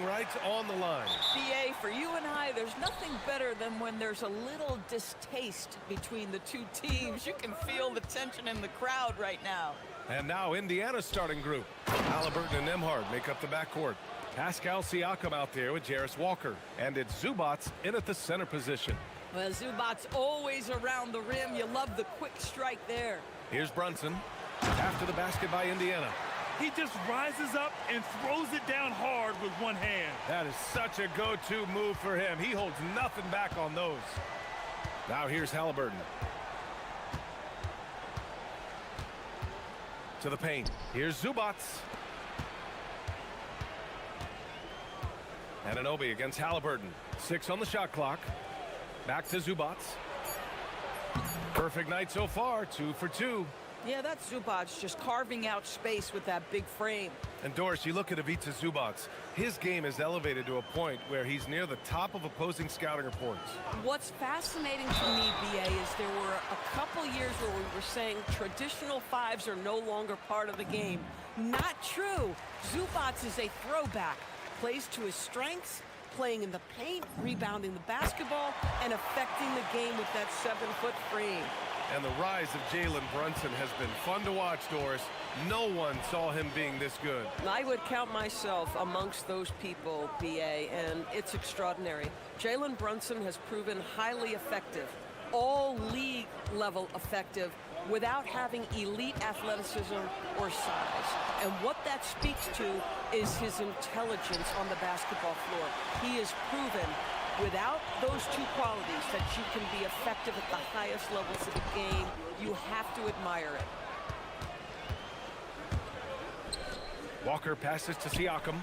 Right on the line. BA, for you and I, there's nothing better than when there's a little distaste between the two teams. You can feel the tension in the crowd right now. And now Indiana's starting group. Halliburton and Nembhard make up the backcourt. Pascal Siakam out there with Jarris Walker. And it's Zubats in at the center position. Well, Zubats always around the rim. You love the quick strike there. Here's Brunson. After the basket by Indiana. He just rises up and throws it down hard with one hand. That is such a go-to move for him. He holds nothing back on those. Now here's Halliburton. To the paint. Here's Zubats. Anunoby against Halliburton. 6 on the shot clock. Back to Zubats. Perfect night so far, 2 for 2. Yeah, that's Zubats just carving out space with that big frame. And Doris, you look at Ivica Zubats. His game is elevated to a point where he's near the top of opposing scouting reports. What's fascinating to me, BA, is there were a couple years where we were saying traditional fives are no longer part of the game. Not true. Zubats is a throwback. Plays to his strengths, playing in the paint, rebounding the basketball, and affecting the game with that 7-foot frame. And the rise of Jalen Brunson has been fun to watch, Doris. No one saw him being this good. I would count myself amongst those people, BA, and it's extraordinary. Jalen Brunson has proven highly effective, all league level effective, without having elite athleticism or size. And what that speaks to is his intelligence on the basketball floor. He has proven without those two qualities that you can be effective at the highest levels of the game. You have to admire it. Walker passes to Siakam.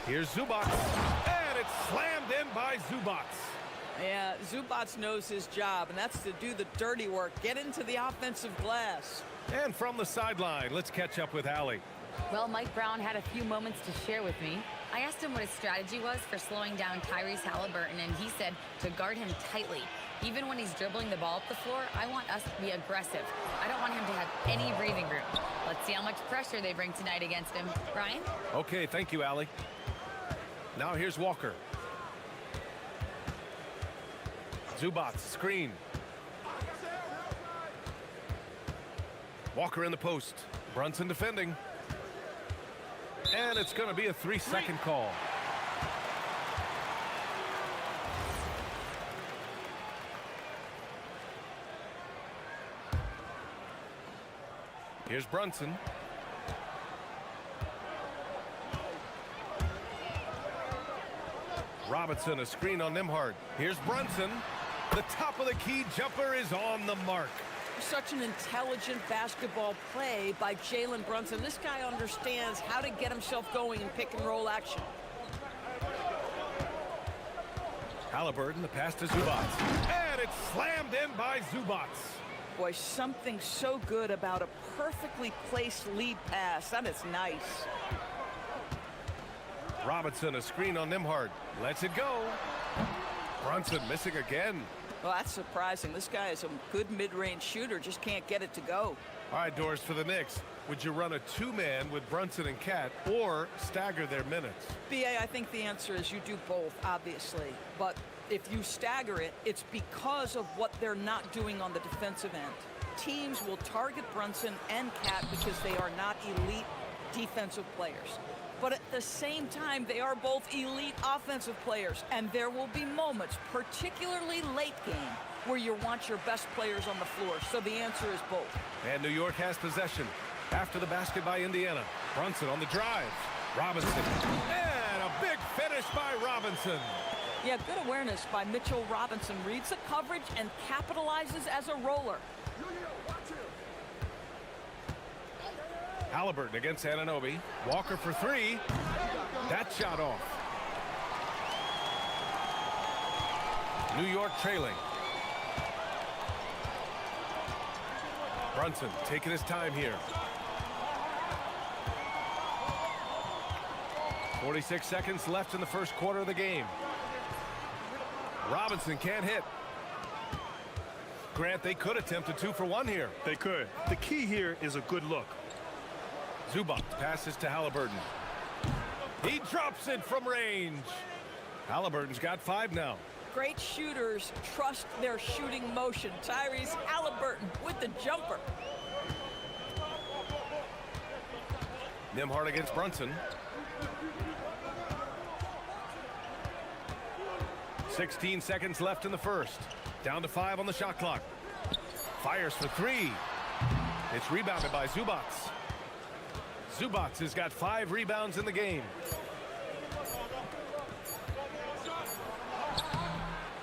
Here's Zubats. And it's slammed in by Zubats. Yeah, Zubats knows his job, and that's to do the dirty work, get into the offensive glass. And from the sideline, let's catch up with Allie. Well, Mike Brown had a few moments to share with me. I asked him what his strategy was for slowing down Tyrese Halliburton, and he said to guard him tightly. Even when he's dribbling the ball up the floor, I want us to be aggressive. I don't want him to have any breathing room. Let's see how much pressure they bring tonight against him. Ryan? Okay, thank you, Allie. Now here's Walker. Zubats, screen. Walker in the post. Brunson defending. And it's going to be a 3-second call. Here's Brunson. Robinson, a screen on Nembhard. Here's Brunson. The top of the key jumper is on the mark. Such an intelligent basketball play by Jalen Brunson. This guy understands how to get himself going in pick-and-roll action. Halliburton, the pass to Zubats. And it's slammed in by Zubats. Boy, something so good about a perfectly placed lead pass. That is nice. Robinson, a screen on Nembhard. Lets it go. Brunson missing again. Well, that's surprising. This guy is a good mid-range shooter, just can't get it to go. All right, Doris, for the Knicks, would you run a two-man with Brunson and Cat or stagger their minutes? BA, I think the answer is you do both, obviously. But if you stagger it, it's because of what they're not doing on the defensive end. Teams will target Brunson and Cat because they are not elite defensive players. But at the same time, they are both elite offensive players. And there will be moments, particularly late game, where you want your best players on the floor. So the answer is both. And New York has possession. After the basket by Indiana. Brunson on the drive. Robinson. And a big finish by Robinson. Yeah, good awareness by Mitchell Robinson. Reads the coverage and capitalizes as a roller. Halliburton against Anunoby. Walker for three. That shot off. New York trailing. Brunson taking his time here. 46 seconds left in the first quarter of the game. Robinson can't hit. Grant, they could attempt a 2-for-1 here. They could. The key here is a good look. Zubats passes to Halliburton. He drops it from range. Halliburton's got 5 now. Great shooters trust their shooting motion. Tyrese Halliburton with the jumper. Nembhard against Brunson. 16 seconds left in the first. Down to 5 on the shot clock. Fires for 3. It's rebounded by Zubats. Zubats has got 5 rebounds in the game.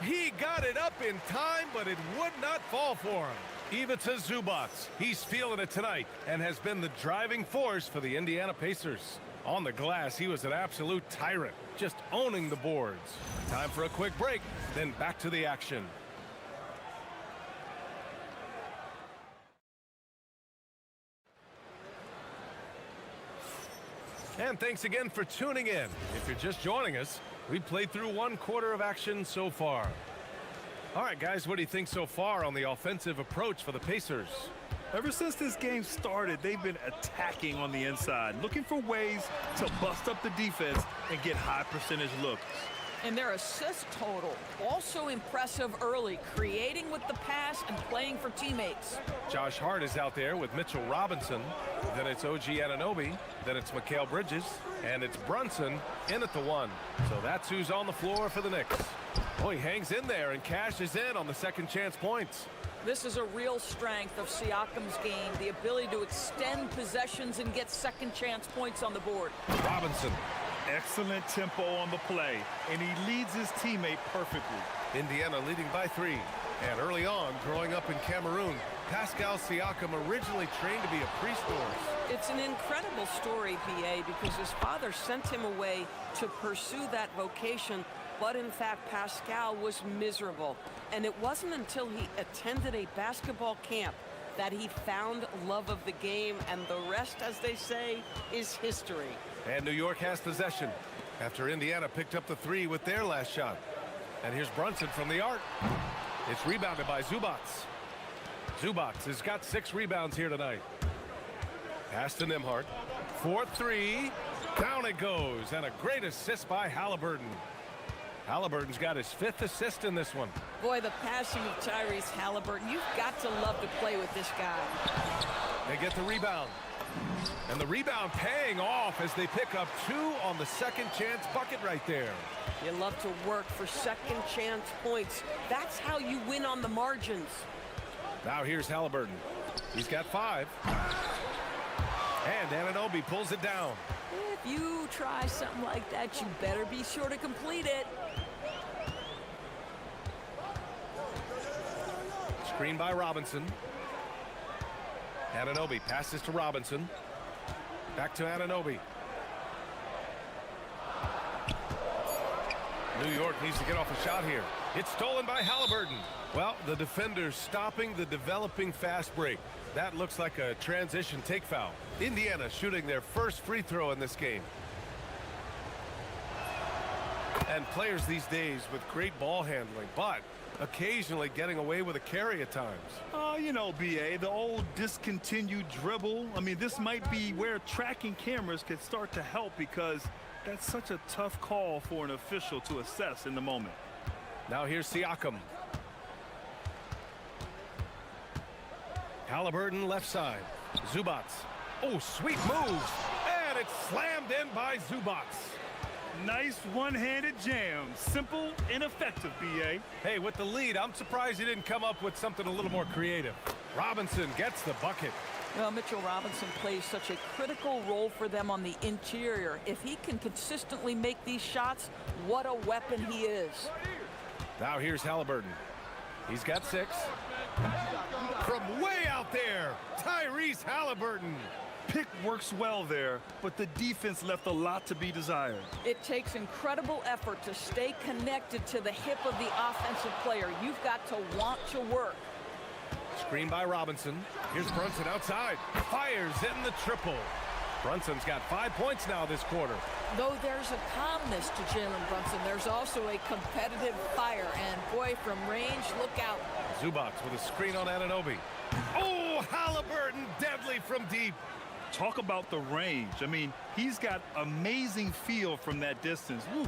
He got it up in time, but it would not fall for him. Ivica Zubats. He's feeling it tonight and has been the driving force for the Indiana Pacers. On the glass, he was an absolute tyrant, just owning the boards. Time for a quick break, then back to the action. And thanks again for tuning in. If you're just joining us, we played through 1/4 of action so far. All right, guys, what do you think so far on the offensive approach for the Pacers? Ever since this game started, they've been attacking on the inside, looking for ways to bust up the defense and get high percentage looks. And their assist total, also impressive early, creating with the pass and playing for teammates. Josh Hart is out there with Mitchell Robinson. Then it's OG Anunoby. Then it's Mikal Bridges. And it's Brunson in at the 1. So that's who's on the floor for the Knicks. Oh, he hangs in there and cashes in on the second chance points. This is a real strength of Siakam's game, the ability to extend possessions and get second chance points on the board. Robinson. Excellent tempo on the play, and he leads his teammate perfectly. Indiana leading by 3. And early on, growing up in Cameroon, Pascal Siakam originally trained to be a priest. It's an incredible story, BA, because his father sent him away to pursue that vocation, but in fact, Pascal was miserable. And it wasn't until he attended a basketball camp that he found love of the game, and the rest, as they say, is history. And New York has possession after Indiana picked up the 3 with their last shot. And here's Brunson from the arc. It's rebounded by Zubats. Zubats has got 6 rebounds here tonight. Pass to Nembhard. 4-3. Down it goes. And a great assist by Halliburton. Halliburton's got his 5th assist in this one. Boy, the passing of Tyrese Halliburton, you've got to love to play with this guy. They get the rebound. And the rebound paying off as they pick up 2 on the second chance bucket right there. You love to work for second chance points. That's how you win on the margins. Now here's Halliburton. He's got 5. And Anunoby pulls it down. If you try something like that, you better be sure to complete it. Screen by Robinson. Anunoby passes to Robinson. Back to Anunoby. New York needs to get off a shot here. It's stolen by Halliburton. Well, the defender's stopping the developing fast break. That looks like a transition take foul. Indiana shooting their first free throw in this game. And players these days with great ball handling, but occasionally getting away with a carry at times. You know, BA, the old discontinued dribble. I mean, this might be where tracking cameras could start to help, because that's such a tough call for an official to assess in the moment. Now here's Siakam. Halliburton left side. Zubats. Oh, sweet move. And it's slammed in by Zubats. Nice one-handed jam. Simple and effective, BA. Hey, with the lead, I'm surprised he didn't come up with something a little more creative. Robinson gets the bucket. Well, Mitchell Robinson plays such a critical role for them on the interior. If he can consistently make these shots, what a weapon he is. Now here's Halliburton. He's got 6. From way out there, Tyrese Halliburton. Pick works well there, but the defense left a lot to be desired. It takes incredible effort to stay connected to the hip of the offensive player. You've got to want to work. Screen by Robinson. Here's Brunson outside. Fires in the triple. Brunson's got 5 points now this quarter. Though there's a calmness to Jalen Brunson, there's also a competitive fire. And boy, from range, look out. Zubats with a screen on Anunoby. Oh, Halliburton deadly from deep. Talk about the range. I mean, he's got amazing feel from that distance. Woo.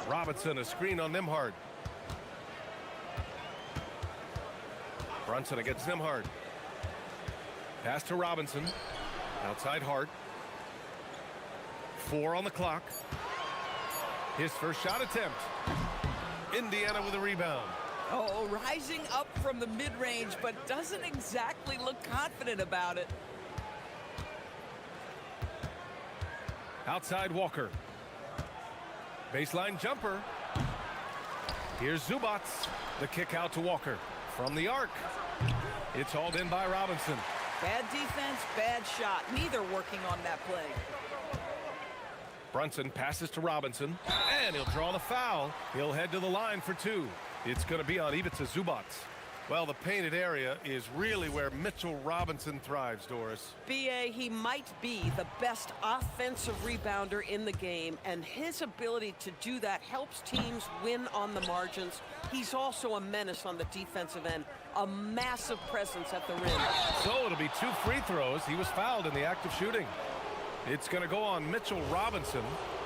Robinson, a screen on Nembhard. Brunson against Nembhard. Pass to Robinson. Outside Hart. 4 on the clock. His first shot attempt. Indiana with a rebound. Oh, rising up from the mid-range, but doesn't exactly look confident about it. Outside Walker. Baseline jumper. Here's Zubats. The kick out to Walker. From the arc. It's hauled in by Robinson. Bad defense, bad shot. Neither working on that play. Brunson passes to Robinson, and he'll draw the foul. He'll head to the line for 2. It's going to be on Ivica Zubats. Well, the painted area is really where Mitchell Robinson thrives, Doris. BA, he might be the best offensive rebounder in the game, and his ability to do that helps teams win on the margins. He's also a menace on the defensive end, a massive presence at the rim. So it'll be 2 free throws. He was fouled in the act of shooting. It's going to go on Mitchell Robinson.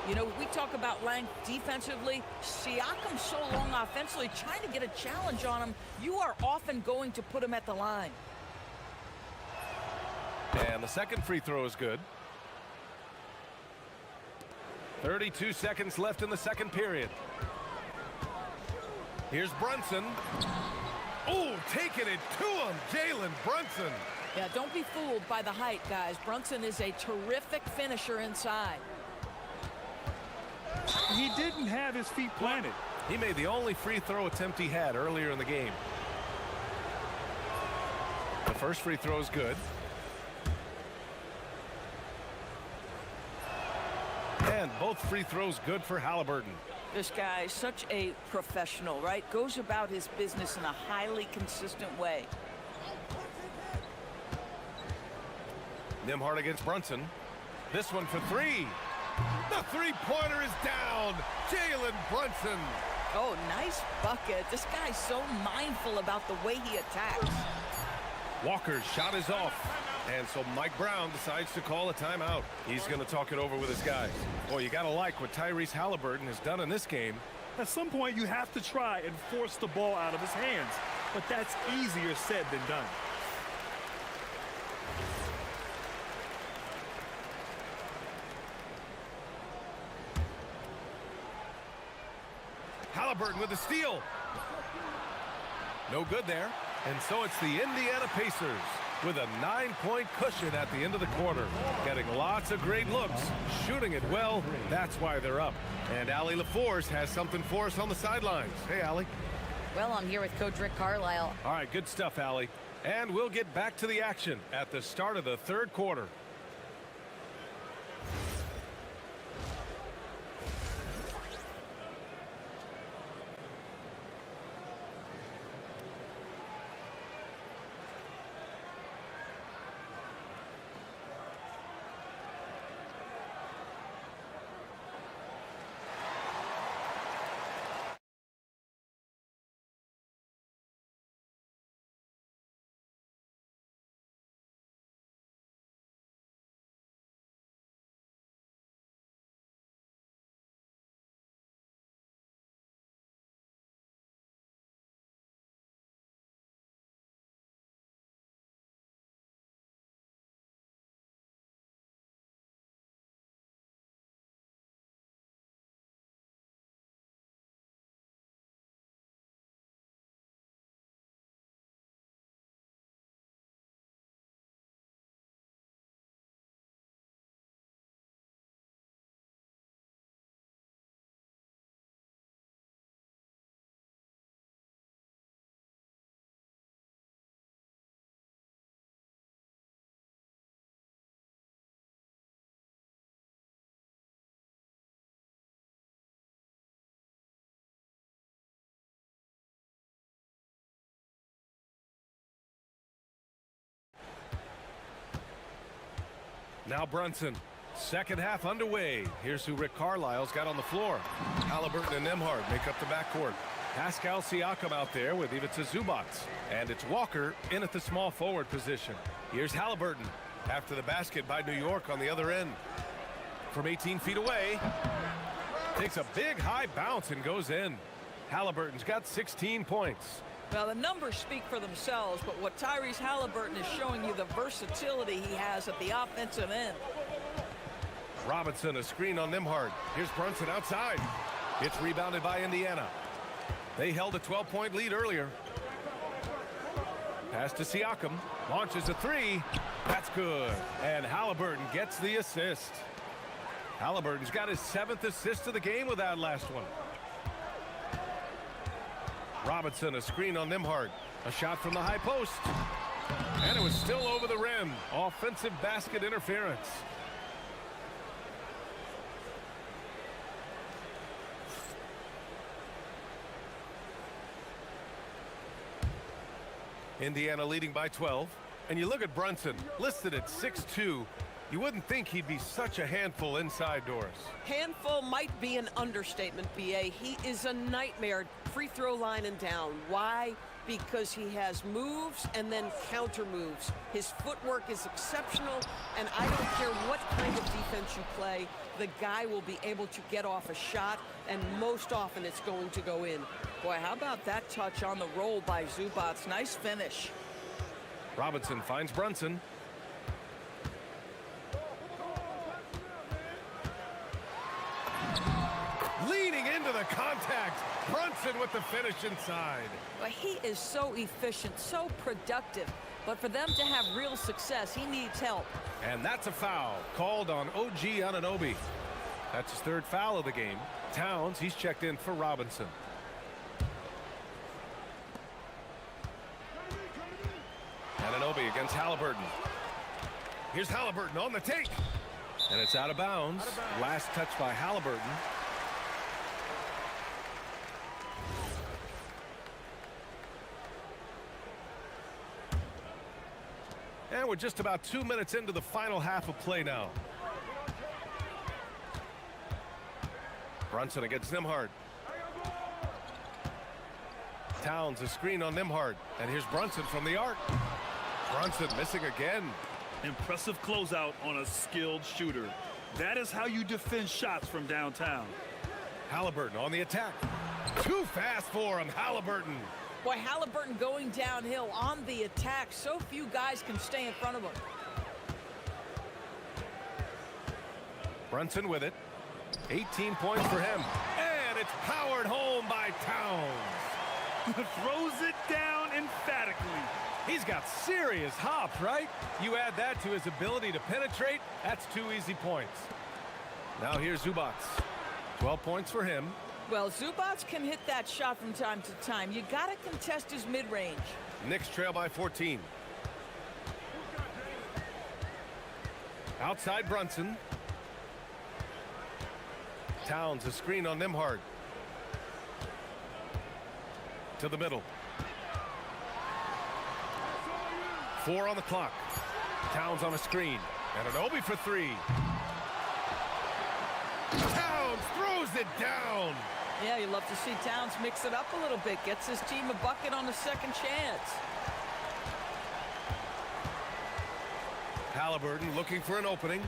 You know, we talk about length defensively. Siakam's so long offensively, trying to get a challenge on him. You are often going to put him at the line. And the second free throw is good. 32 seconds left in the second period. Here's Brunson. Oh, taking it to him, Jalen Brunson. Yeah, don't be fooled by the height, guys. Brunson is a terrific finisher inside. He didn't have his feet planted. He made the only free throw attempt he had earlier in the game. The first free throw is good. And both free throws good for Halliburton. This guy is such a professional, right? Goes about his business in a highly consistent way. Nembhard against Brunson. This one for 3. The three-pointer is down. Jalen Brunson. Oh, nice bucket. This guy's so mindful about the way he attacks. Walker's shot is off. And so Mike Brown decides to call a timeout. He's going to talk it over with his guys. Boy, you got to like what Tyrese Halliburton has done in this game. At some point, you have to try and force the ball out of his hands. But that's easier said than done. Halliburton with the steal. No good there. And so it's the Indiana Pacers with a 9-point cushion at the end of the quarter. Getting lots of great looks, shooting it well. That's why they're up. And Allie LaForce has something for us on the sidelines. Hey, Allie. Well, I'm here with Coach Rick Carlisle. All right, good stuff, Allie. And we'll get back to the action at the start of the third quarter. Now Brunson. Second half underway. Here's who Rick Carlisle's got on the floor. Halliburton and Nembhard make up the backcourt. Pascal Siakam out there with Ivica Zubats. And it's Walker in at the small forward position. Here's Halliburton after the basket by New York on the other end. From 18 feet away, takes a big high bounce and goes in. Halliburton's got 16 points. Well, the numbers speak for themselves, but what Tyrese Halliburton is showing you the versatility he has at the offensive end. Robinson, a screen on Nembhard. Here's Brunson outside. It's rebounded by Indiana. They held a 12-point lead earlier. Pass to Siakam. Launches a three. That's good. And Halliburton gets the assist. Halliburton's got his 7th assist of the game with that last one. Robinson, a screen on Nembhard. A shot from the high post. And it was still over the rim. Offensive basket interference. Indiana leading by 12. And you look at Brunson, listed at 6'2". You wouldn't think he'd be such a handful inside doors. Handful might be an understatement, B.A. He is a nightmare free throw line and down. Why? Because he has moves and then counter moves. His footwork is exceptional, and I don't care what kind of defense you play, the guy will be able to get off a shot, and most often it's going to go in. Boy, how about that touch on the roll by Zubats? Nice finish. Robinson finds Brunson. Leaning into the contact. Brunson with the finish inside. But he is so efficient, so productive. But for them to have real success, he needs help. And that's a foul called on OG Anunoby. That's his 3rd foul of the game. Towns, he's checked in for Robinson. Anunoby against Halliburton. Here's Halliburton on the take. And it's out of bounds. Last touch by Halliburton. And we're just about 2 minutes into the final half of play now. Brunson against Nembhard. Towns, a screen on Nembhard. And here's Brunson from the arc. Brunson missing again. Impressive closeout on a skilled shooter. That is how you defend shots from downtown. Halliburton on the attack. Too fast for him, Halliburton. Boy, Halliburton going downhill on the attack. So few guys can stay in front of him. Brunson with it. 18 points for him. And it's powered home by Towns. Throws it down emphatically. He's got serious hop, right? You add that to his ability to penetrate, that's 2 easy points. Now here's Zubats. 12 points for him. Well, Zubats can hit that shot from time to time. You got to contest his mid-range. Knicks trail by 14. Outside Brunson. Towns, a screen on Nembhard. To the middle. 4 on the clock. Towns on a screen. And Anunoby for 3. Towns throws it down. Yeah, you love to see Towns mix it up a little bit. Gets his team a bucket on a second chance. Halliburton looking for an opening.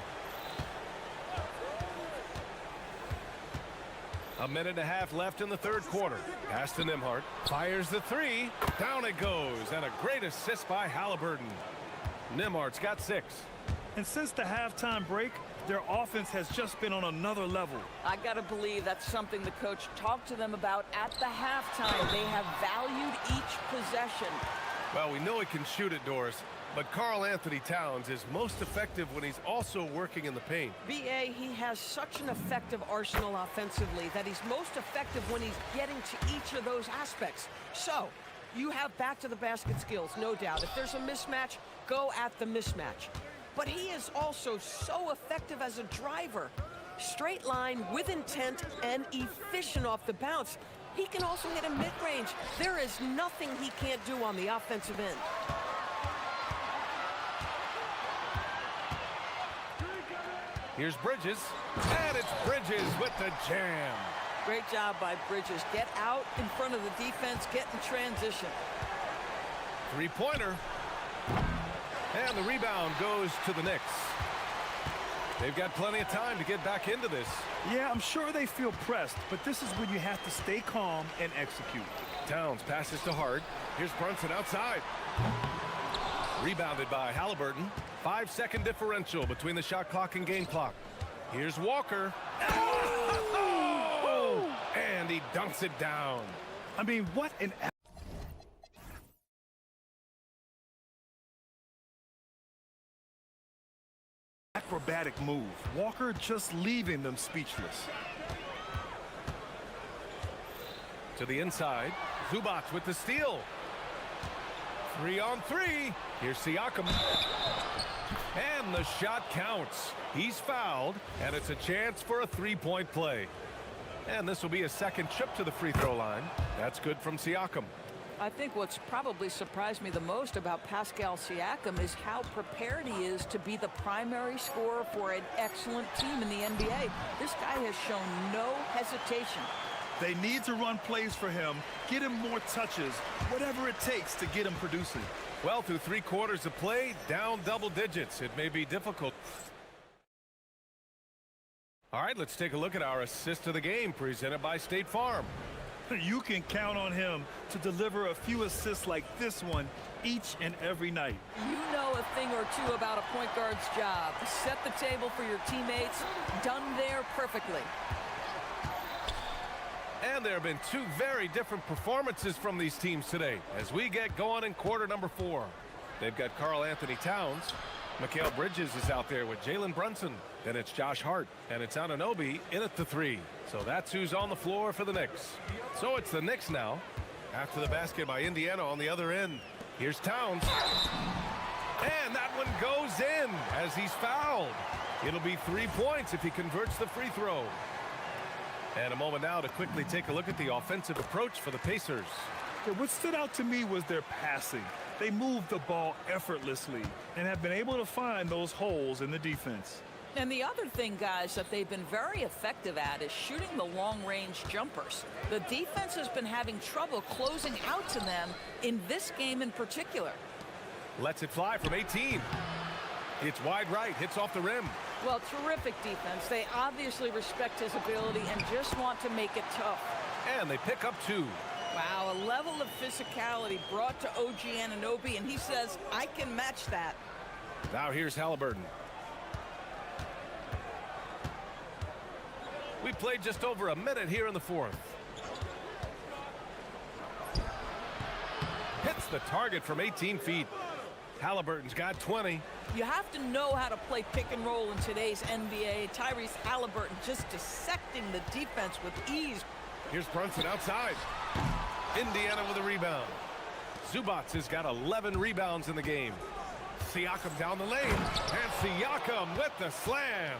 A minute and a half left in the 3rd quarter. Pass to Nembhard. Fires the 3. Down it goes. And a great assist by Halliburton. Nembhard's got 6. And since the halftime break, their offense has just been on another level. I got to believe that's something the coach talked to them about at the halftime. They have valued each possession. Well, we know he can shoot it, Doris. But Karl Anthony Towns is most effective when he's also working in the paint. B.A., he has such an effective arsenal offensively that he's most effective when he's getting to each of those aspects. So, you have back-to-the-basket skills, no doubt. If there's a mismatch, go at the mismatch. But he is also so effective as a driver. Straight line, with intent, and efficient off the bounce. He can also hit a mid-range. There is nothing he can't do on the offensive end. Here's Bridges, and it's Bridges with the jam. Great job by Bridges. Get out in front of the defense, get in transition. Three-pointer. And the rebound goes to the Knicks. They've got plenty of time to get back into this. Yeah, I'm sure they feel pressed, but this is when you have to stay calm and execute. Towns passes to Hart. Here's Brunson outside. Rebounded by Halliburton. 5-second differential between the shot clock and game clock. Here's Walker. Oh! And he dunks it down. I mean, what an acrobatic move. Walker just leaving them speechless. To the inside. Zubac with the steal. 3-on-3. Here's Siakam. And the shot counts. He's fouled, and it's a chance for a three-point play. And this will be a second trip to the free throw line. That's good from Siakam. I think what's probably surprised me the most about Pascal Siakam is how prepared he is to be the primary scorer for an excellent team in the NBA. This guy has shown no hesitation. They need to run plays for him, get him more touches, whatever it takes to get him producing. Well, through 3 quarters of play, down double digits. It may be difficult. All right, let's take a look at our assist of the game presented by State Farm. You can count on him to deliver a few assists like this one each and every night. You know a thing or two about a point guard's job. Set the table for your teammates. Done there perfectly. And there have been 2 very different performances from these teams today as we get going in quarter number 4. They've got Karl Anthony Towns. Mikal Bridges is out there with Jalen Brunson. Then it's Josh Hart, and it's Anunoby in at the 3. So that's who's on the floor for the Knicks. So it's the Knicks now. After the basket by Indiana on the other end. Here's Towns. And that one goes in as he's fouled. It'll be 3 points if he converts the free throw. And a moment now to quickly take a look at the offensive approach for the Pacers. Yeah, what stood out to me was their passing. They moved the ball effortlessly and have been able to find those holes in the defense. And the other thing, guys, that they've been very effective at is shooting the long-range jumpers. The defense has been having trouble closing out to them in this game in particular. Lets it fly from 18. It's wide right, hits off the rim. Well, terrific defense. They obviously respect his ability and just want to make it tough. And they pick up 2. Wow, a level of physicality brought to OG Anunoby, and he says, I can match that. Now here's Halliburton. We played just over a minute here in the 4th. Hits the target from 18 feet. Halliburton's got 20. You have to know how to play pick and roll in today's NBA. Tyrese Halliburton just dissecting the defense with ease. Here's Brunson outside. Indiana with a rebound. Zubac has got 11 rebounds in the game. Siakam down the lane. And Siakam with the slam.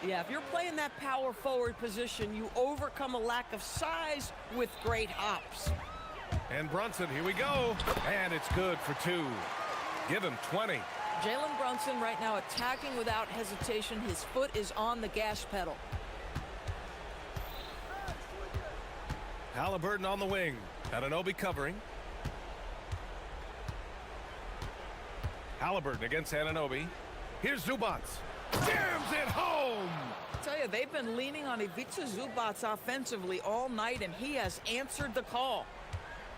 Yeah, if you're playing that power forward position, you overcome a lack of size with great hops. And Brunson, here we go. And it's good for 2. Give him 20. Jalen Brunson right now attacking without hesitation. His foot is on the gas pedal. Halliburton on the wing. Anunoby covering. Halliburton against Anunoby. Here's Zubac. Jams it home! I tell you, they've been leaning on Ivica Zubac offensively all night, and he has answered the call.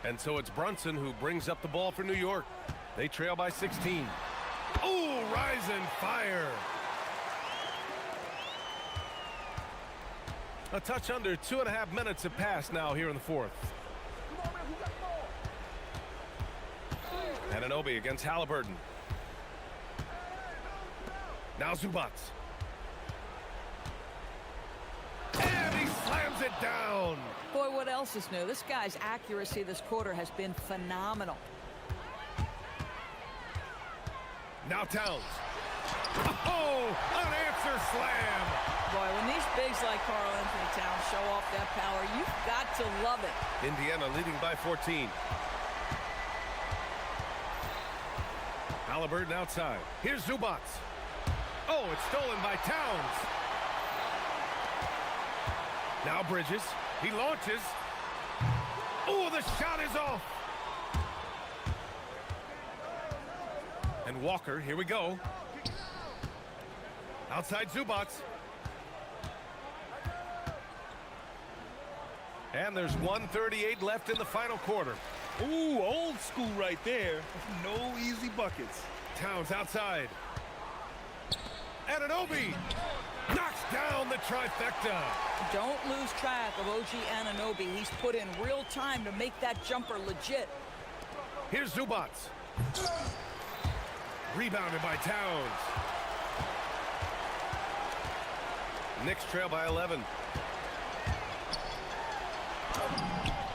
And so it's Brunson who brings up the ball for New York. They trail by 16. Oh, rising fire. A touch under 2.5 minutes have passed now here in the 4th. Anunoby against Halliburton. Now Zubac. And he slams it down. Boy, what else is new? This guy's accuracy this quarter has been phenomenal. Now Towns. Oh, unanswered slam. Boy, when these bigs like Karl Anthony Towns show off that power, you've got to love it. Indiana leading by 14. Halliburton outside. Here's Zubac. Oh, it's stolen by Towns. Now Bridges. He launches. Oh, the shot is off. And Walker, here we go. Outside Zubats. And there's 1:38 left in the final quarter. Ooh, old school right there. No easy buckets. Towns outside. Anunoby knocks down the trifecta. Don't lose track of OG Anunoby. He's put in real time to make that jumper legit. Here's Zubats. Rebounded by Towns. Knicks trail by 11.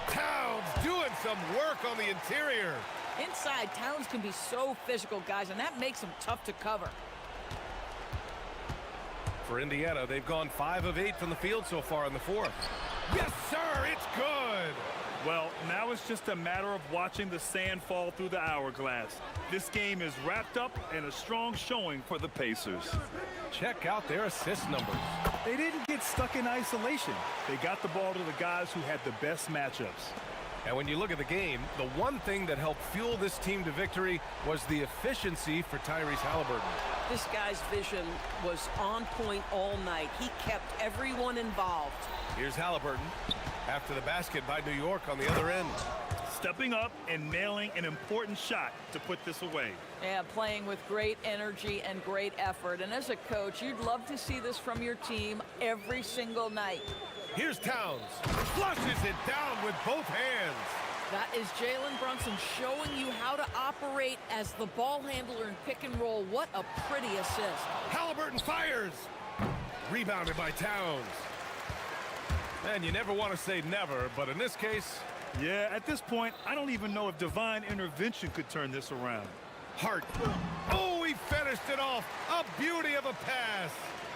Towns doing some work on the interior. Inside, Towns can be so physical, guys, and that makes him tough to cover. For Indiana, they've gone 5 of 8 from the field so far in the fourth. Yes, sir, it's good. Well, now it's just a matter of watching the sand fall through the hourglass. This game is wrapped up and a strong showing for the Pacers. Check out their assist numbers. They didn't get stuck in isolation. They got the ball to the guys who had the best matchups. And when you look at the game, the one thing that helped fuel this team to victory was the efficiency for Tyrese Halliburton. This guy's vision was on point all night. He kept everyone involved. Here's Halliburton after the basket by New York on the other end. Stepping up and nailing an important shot to put this away. Yeah, playing with great energy and great effort. And as a coach, you'd love to see this from your team every single night. Here's Towns. Flushes it down with both hands. That is Jalen Brunson showing you how to operate as the ball handler in pick and roll. What a pretty assist. Halliburton fires. Rebounded by Towns. Man, you never want to say never, but in this case... Yeah, at this point, I don't even know if divine intervention could turn this around. Hart. Oh, he finished it off. A beauty of a pass.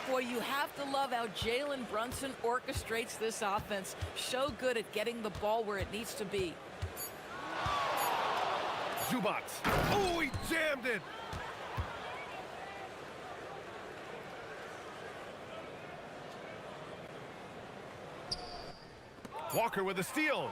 Boy, you have to love how Jalen Brunson orchestrates this offense. So good at getting the ball where it needs to be. Zubats. Oh, he jammed it. Walker with a steal.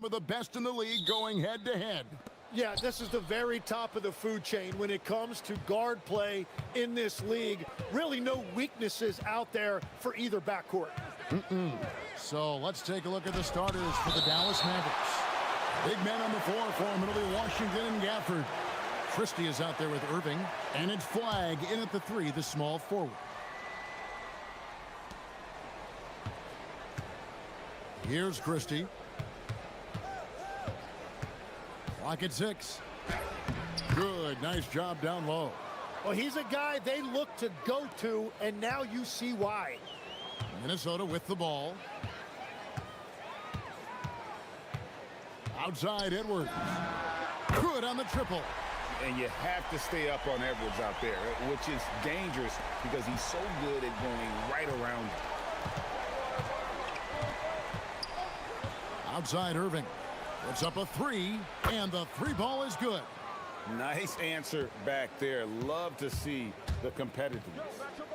of the best in the league going head-to-head. Yeah, this is the very top of the food chain when it comes to guard play in this league. Really no weaknesses out there for either backcourt. So let's take a look at the starters for the Dallas Mavericks. Big man on the floor for him. It'll be Washington and Gafford. Christie is out there with Irving. And it's Flagg in at the 3, the small forward. Here's Christie. Clock at 6. Good, nice job down low. Well, he's a guy they look to go to, and now you see why. Minnesota with the ball. Outside Edwards. Good on the triple. And you have to stay up on Edwards out there, which is dangerous because he's so good at going right around you. Outside Irving. Puts up a 3, and the 3 ball is good. Nice answer back there. Love to see the competitiveness.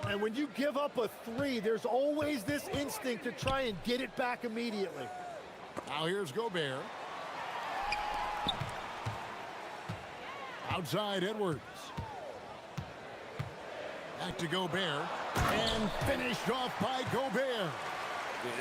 And when you give up a 3, there's always this instinct to try and get it back immediately. Now here's Gobert. Outside Edwards. Back to Gobert. And finished off by Gobert.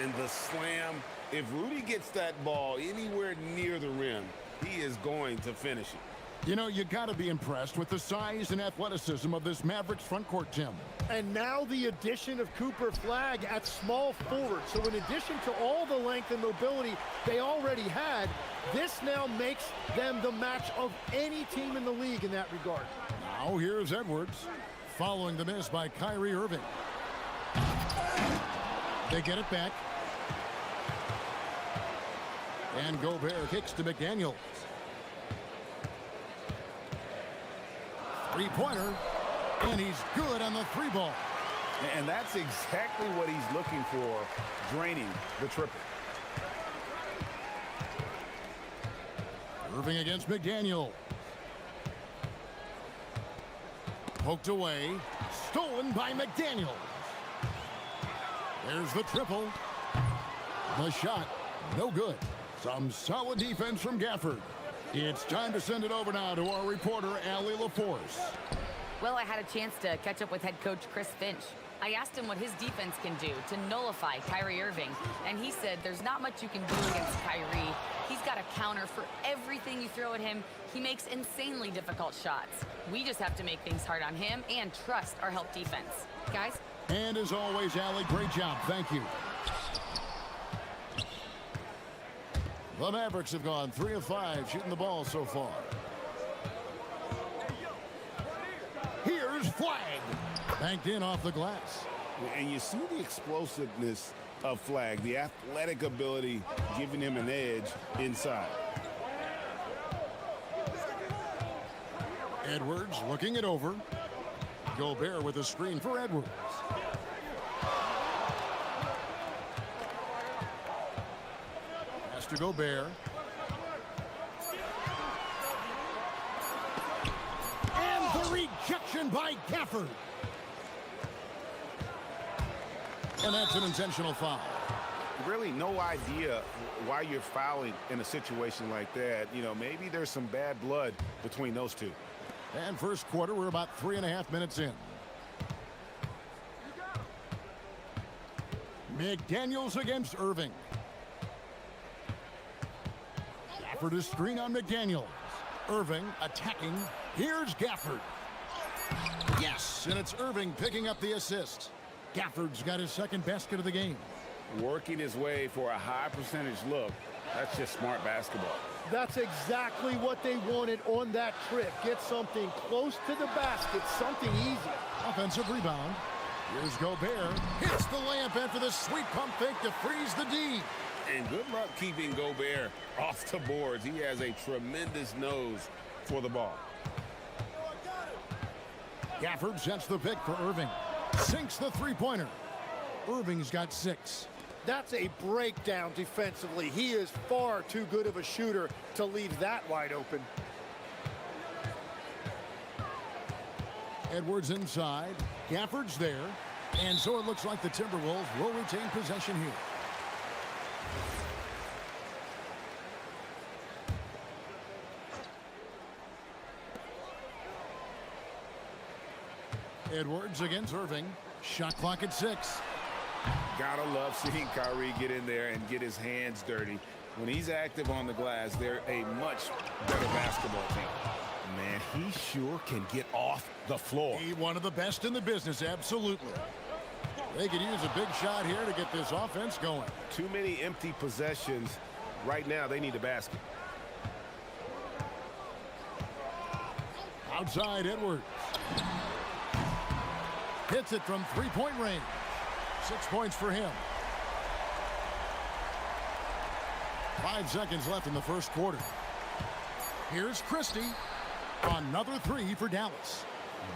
And the slam, if Rudy gets that ball anywhere near the rim, he is going to finish it. You know, you got to be impressed with the size and athleticism of this Mavericks front court, Tim. And now the addition of Cooper Flagg at small forward. So in addition to all the length and mobility they already had, this now makes them the match of any team in the league in that regard. Now here's Edwards, following the miss by Kyrie Irving. They get it back. And Gobert kicks to McDaniels. Three-pointer, and he's good on the 3 ball. And that's exactly what he's looking for, draining the triple. Irving against McDaniel. Poked away, stolen by McDaniel. There's the triple. The shot, no good. Some solid defense from Gafford. It's time to send it over now to our reporter, Allie LaForce. Well, I had a chance to catch up with head coach Chris Finch. I asked him what his defense can do to nullify Kyrie Irving, and he said there's not much you can do against Kyrie. He's got a counter for everything you throw at him. He makes insanely difficult shots. We just have to make things hard on him and trust our help defense. Guys? And as always, Allie, great job. Thank you. The Mavericks have gone 3 of 5 shooting the ball so far. Here's Flagg. Banked in off the glass. And you see the explosiveness of Flagg, the athletic ability giving him an edge inside. Edwards looking it over. Gobert with a screen for Edwards. Pass to Gobert. And the rejection by Gafford. And that's an intentional foul. Really no idea why you're fouling in a situation like that. You know, maybe there's some bad blood between those two. And first quarter, we're about 3.5 minutes in. McDaniels against Irving. Gafford is screen on McDaniels. Irving attacking. Here's Gafford. Yes, and it's Irving picking up the assist. Gafford's got his second basket of the game. Working his way for a high percentage look. That's just smart basketball. That's exactly what they wanted on that trip. Get something close to the basket, something easy. Offensive rebound. Here's Gobert. Hits the layup after the sweet pump fake to freeze the D. And good luck keeping Gobert off the boards. He has a tremendous nose for the ball. Gafford sets the pick for Irving. Sinks the three-pointer. Irving's got 6. That's a breakdown defensively. He is far too good of a shooter to leave that wide open. Edwards inside. Gafford's there. And so it looks like the Timberwolves will retain possession here. Edwards against Irving. Shot clock at 6. Gotta love seeing Kyrie get in there and get his hands dirty. When he's active on the glass, they're a much better basketball team. Man, he sure can get off the floor. He one of the best in the business, absolutely. They could use a big shot here to get this offense going. Too many empty possessions. Right now, they need a basket. Outside Edwards. Hits it from three-point range. 6 points for him. 5 seconds left in the first quarter. Here's Christie. Another 3 for Dallas.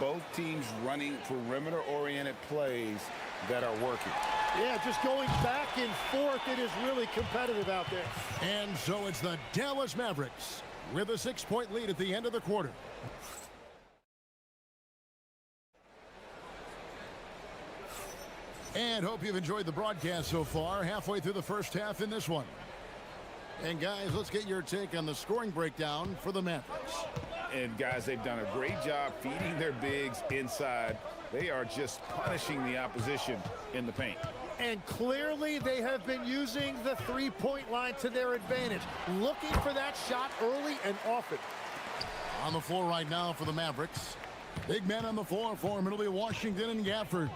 Both teams running perimeter-oriented plays that are working. Yeah, just going back and forth. It is really competitive out there. And so it's the Dallas Mavericks with a 6-point lead at the end of the quarter. And hope you've enjoyed the broadcast so far. Halfway through the first half in this one. And guys, let's get your take on the scoring breakdown for the Mavericks. And guys, they've done a great job feeding their bigs inside. They are just punishing the opposition in the paint. And clearly they have been using the three-point line to their advantage, looking for that shot early and often. On the floor right now for the Mavericks. Big men on the floor for them. It'll be Washington and Gafford.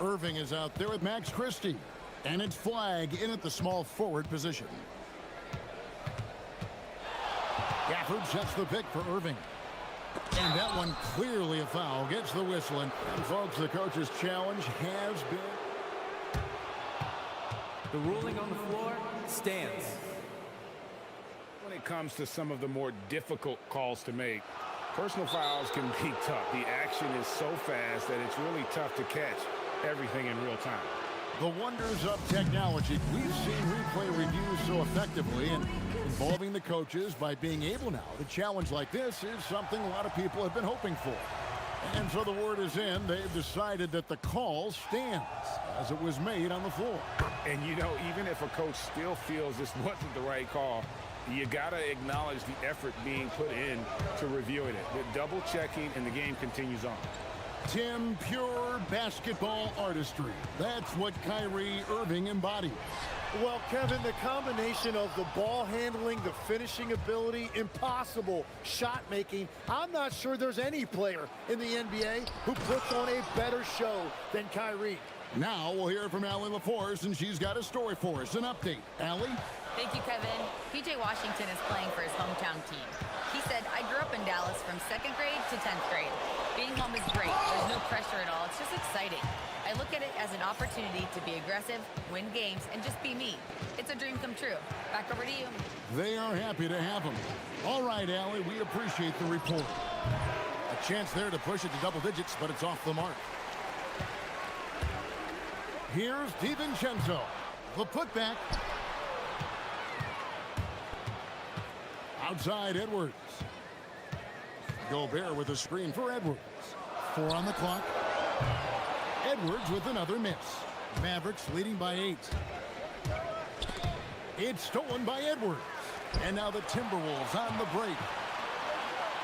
Irving is out there with Max Christie. And it's Flag in at the small forward position. Gafford sets the pick for Irving. And that one clearly a foul. Gets the whistle. And folks, the coach's challenge has been... The ruling on the floor stands. When it comes to some of the more difficult calls to make, personal fouls can be tough. The action is so fast that it's really tough to catch everything in real time. The wonders of technology. We've seen replay reviews so effectively and involving the coaches by being able now to challenge like this is something a lot of people have been hoping for. And so the word is in. They've decided that the call stands as it was made on the floor. And you know, even if a coach still feels this wasn't the right call, you got to acknowledge the effort being put in to reviewing it. The double checking and the game continues on. Tim, pure basketball artistry. That's what Kyrie Irving embodies. Well, Kevin, the combination of the ball handling, the finishing ability, impossible shot making. I'm not sure there's any player in the NBA who puts on a better show than Kyrie. Now we'll hear from Allie LaForce, and she's got a story for us. An update. Allie? Thank you, Kevin. PJ Washington is playing for his hometown team. He said, I grew up in Dallas from 2nd grade to 10th grade. Being home is great. There's no pressure at all. It's just exciting. I look at it as an opportunity to be aggressive, win games, and just be me. It's a dream come true. Back over to you. They are happy to have him. All right, Allie, we appreciate the report. A chance there to push it to double digits, but it's off the mark. Here's DiVincenzo. The putback. Outside Edwards. Gobert with a screen for Edwards. 4 on the clock. Edwards with another miss. Mavericks leading by 8. It's stolen by Edwards. And now the Timberwolves on the break.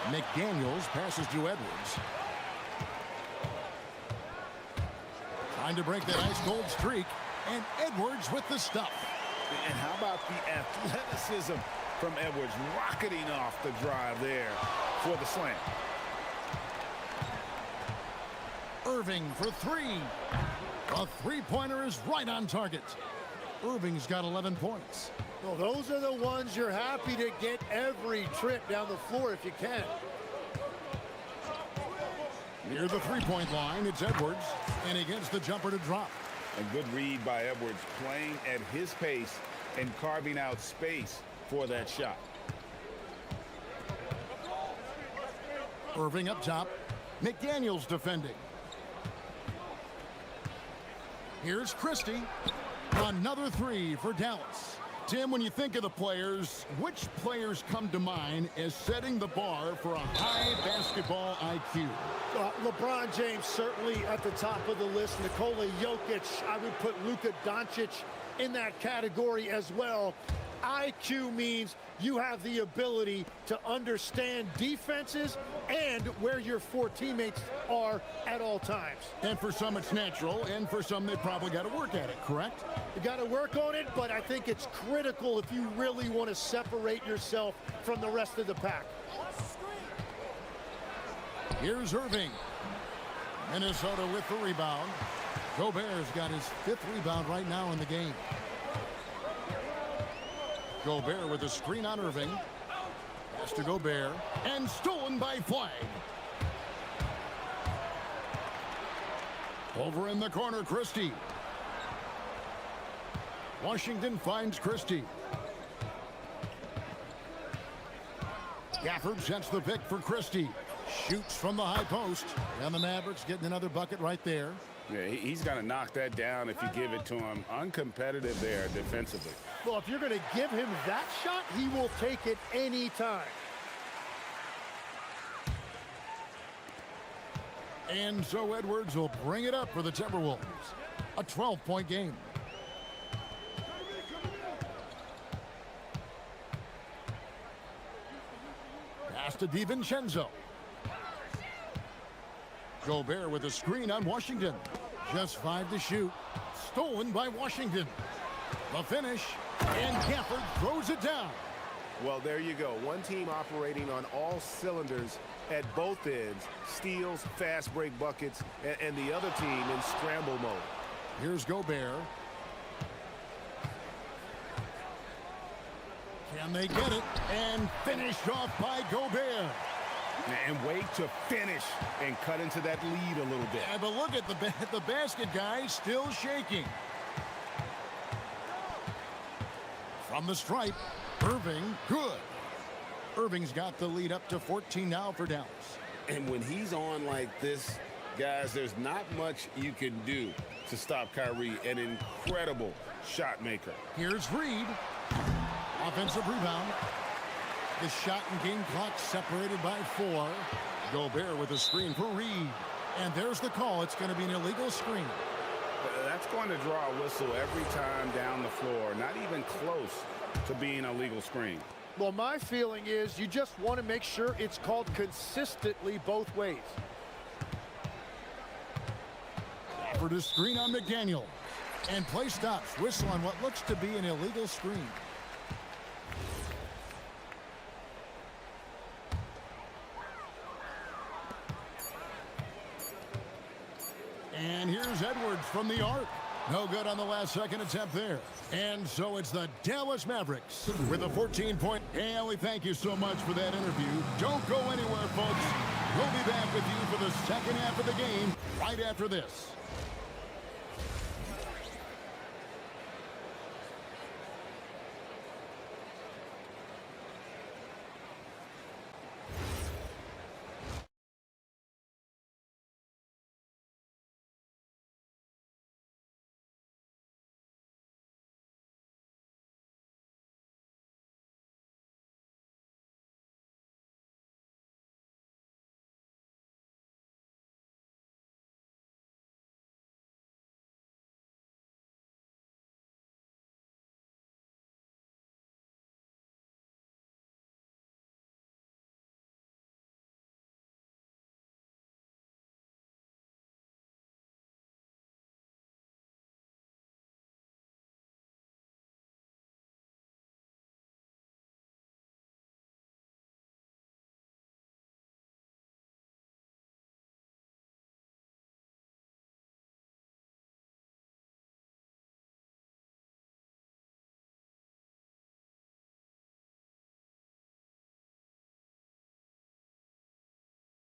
McDaniels passes to Edwards. Trying to break that ice-cold streak. And Edwards with the stuff. And how about the athleticism from Edwards rocketing off the drive there for the slam. Irving for 3. A three-pointer is right on target. Irving's got 11 points. Well, those are the ones you're happy to get every trip down the floor if you can. Near the three-point line, it's Edwards, and he gets the jumper to drop. A good read by Edwards, playing at his pace and carving out space for that shot. Irving up top. McDaniels defending. Here's Christie. Another 3 for Dallas. Tim, when you think of the players, which players come to mind as setting the bar for a high basketball IQ? LeBron James certainly at the top of the list. Nikola Jokic, I would put Luka Doncic in that category as well. IQ means you have the ability to understand defenses and where your four teammates are at all times. And for some, it's natural, and for some, they probably got to work at it, correct? You got to work on it, but I think it's critical if you really want to separate yourself from the rest of the pack. Here's Irving. Minnesota with the rebound. Gobert's got his 5th rebound right now in the game. Gobert with a screen on Irving. Pass to Gobert. And stolen by Flag. Over in the corner, Christie. Washington finds Christie. Gafford sets the pick for Christie. Shoots from the high post. And the Mavericks getting another bucket right there. Yeah, he's got to knock that down if you give it to him. Uncompetitive there defensively. Well, if you're going to give him that shot, he will take it any time. And so Edwards will bring it up for the Timberwolves. A 12-point game. Pass to DiVincenzo. Gobert with a screen on Washington. Just 5 to shoot. Stolen by Washington. The finish. And Gafford throws it down. Well, there you go. One team operating on all cylinders at both ends. Steals, fast break buckets, and the other team in scramble mode. Here's Gobert. Can they get it? And finished off by Gobert. And wait to finish and cut into that lead a little bit. Yeah, but look at the basket guy still shaking. From the stripe, Irving, good. Irving's got the lead up to 14 now for Dallas. And when he's on like this, guys, there's not much you can do to stop Kyrie, an incredible shot maker. Here's Reed. Offensive rebound. The shot and game clock separated by 4. Gobert with a screen for Reed. And there's the call. It's going to be an illegal screen. That's going to draw a whistle every time down the floor. Not even close to being a legal screen. Well, my feeling is you just want to make sure it's called consistently both ways. For the screen on McDaniel. And play stops. Whistle on what looks to be an illegal screen. And here's Edwards from the arc. No good on the last second attempt there. And so it's the Dallas Mavericks with a 14-point. And we thank you so much for that interview. Don't go anywhere, folks. We'll be back with you for the second half of the game right after this.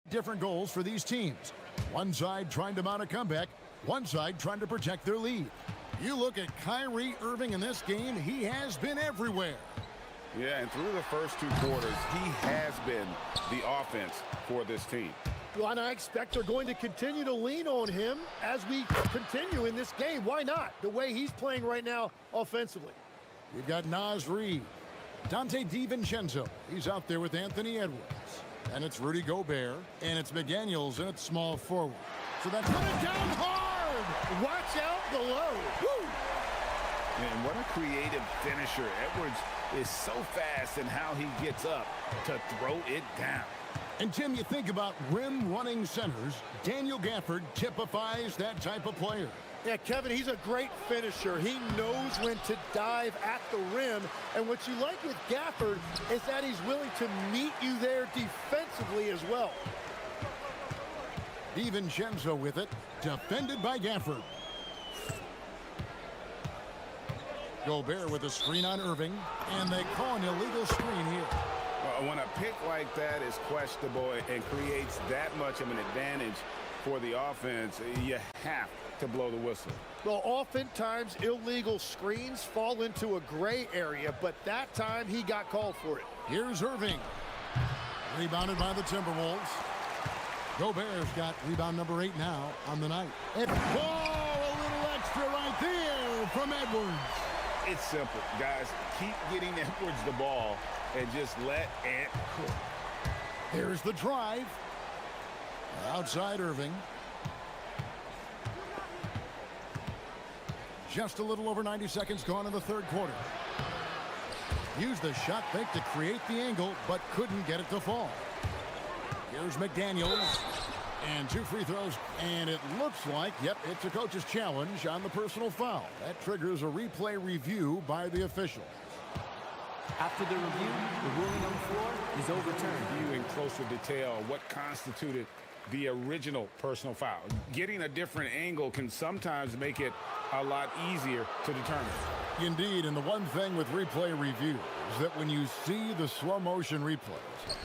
Different goals for these teams. One side trying to mount a comeback, one side trying to protect their lead. You look at Kyrie Irving in this game, he has been everywhere. Yeah, and through the first 2 quarters, he has been the offense for this team. Well, and I expect they're going to continue to lean on him as we continue in this game. Why not? The way he's playing right now offensively. You've got Naz Reid, Dante DiVincenzo. He's out there with Anthony Edwards. And it's Rudy Gobert, and it's McDaniels, and it's small forward. So that's put it down hard. Watch out below. Woo! And what a creative finisher. Edwards is so fast in how he gets up to throw it down. And Tim, you think about rim running centers, Daniel Gafford typifies that type of player. Yeah, Kevin, he's a great finisher. He knows when to dive at the rim. And what you like with Gafford is that he's willing to meet you there defensively as well. DiVincenzo with it, defended by Gafford. Gobert with a screen on Irving, and they call an illegal screen here. When a pick like that is questionable and creates that much of an advantage for the offense, you have to blow the whistle. Well, oftentimes illegal screens fall into a gray area, but that time he got called for it. Here's Irving. Rebounded by the Timberwolves. Gobert's got rebound number 8 now on the night. And a little extra right there from Edwards. It's simple, guys. Keep getting Edwards the ball and just let it cook. Here's the drive. Outside Irving. Just a little over 90 seconds gone in the third quarter. Used the shot fake to create the angle, but couldn't get it to fall. Here's McDaniels. And 2 free throws. And it looks like, yep, it's a coach's challenge on the personal foul. That triggers a replay review by the official. After the review, the ruling on the floor is overturned. View in closer detail what constituted the original personal foul. Getting a different angle can sometimes make it a lot easier to determine. Indeed, and the one thing with replay review is that when you see the slow motion replays,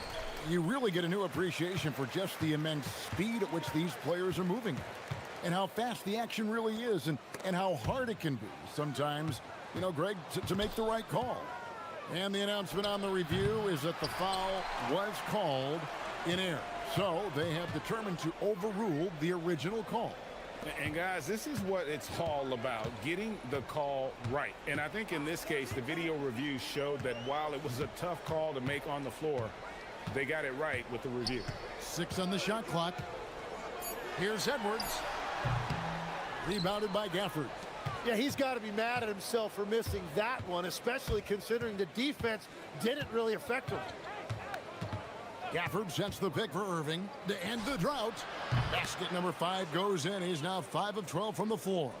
you really get a new appreciation for just the immense speed at which these players are moving and how fast the action really is and how hard it can be sometimes, you know, Greg, to make the right call. And the announcement on the review is that the foul was called in error. So they have determined to overrule the original call. And guys, this is what it's all about, getting the call right. And I think in this case, the video review showed that while it was a tough call to make on the floor, they got it right with the review. 6 on the shot clock. Here's Edwards. Rebounded by Gafford. Yeah, he's got to be mad at himself for missing that one, especially considering the defense didn't really affect him. Gafford sets the pick for Irving to end the drought. Basket number 5 goes in. He's now 5 of 12 from the floor.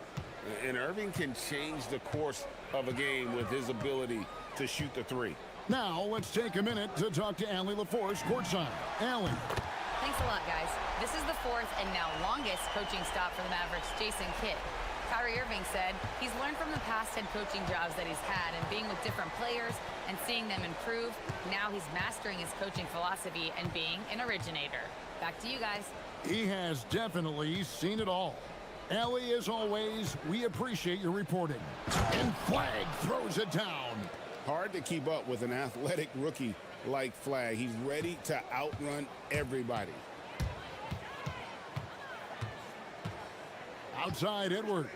And Irving can change the course of a game with his ability to shoot the 3. Now, let's take a minute to talk to Allie LaForce courtside. Allie. Thanks a lot, guys. This is the 4th and now longest coaching stop for the Mavericks' Jason Kidd. Kyrie Irving said he's learned from the past head coaching jobs that he's had and being with different players and seeing them improve. Now he's mastering his coaching philosophy and being an originator. Back to you guys. He has definitely seen it all. Allie, as always, we appreciate your reporting. And Flag throws it down. Hard to keep up with an athletic rookie like Flag. He's ready to outrun everybody. Outside Edwards.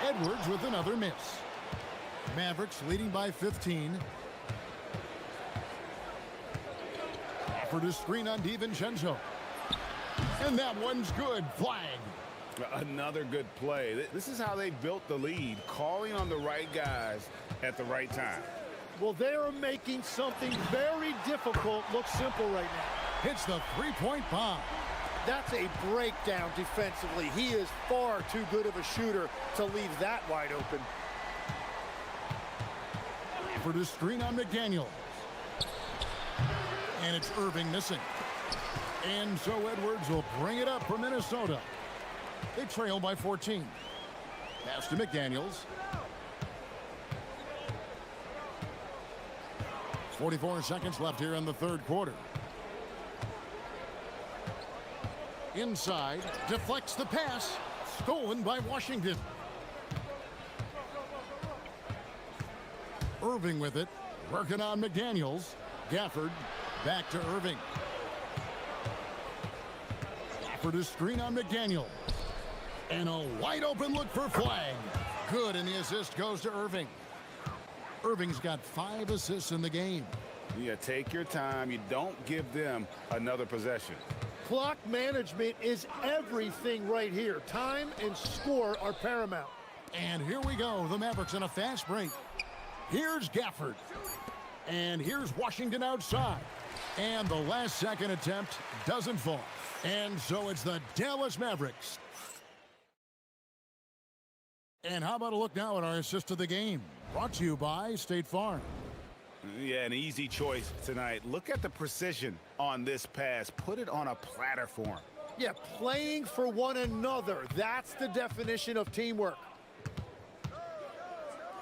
Edwards with another miss. Mavericks leading by 15. Offered a screen on DiVincenzo. And that one's good. Flag. Another good play. This is how they built the lead, calling on the right guys at the right time. Well, they are making something very difficult look simple right now. Hits the three-point bomb. That's a breakdown defensively. He is far too good of a shooter to leave that wide open. For the screen on McDaniels. And it's Irving missing. And so Edwards will bring it up for Minnesota. They trail by 14. Pass to McDaniels. 44 seconds left here in the third quarter. Inside, deflects the pass. Stolen by Washington. Irving with it. Working on McDaniels. Gafford back to Irving. Gafford is screen on McDaniels. And a wide open look for Flag. Good, and the assist goes to Irving. Irving's got 5 assists in the game. Yeah, take your time. You don't give them another possession. Clock management is everything right here. Time and score are paramount. And here we go. The Mavericks in a fast break. Here's Gafford. And here's Washington outside. And the last second attempt doesn't fall. And so it's the Dallas Mavericks. And how about a look now at our assist of the game? Brought to you by State Farm. Yeah, an easy choice tonight. Look at the precision on this pass. Put it on a platter form. Yeah, playing for one another. That's the definition of teamwork.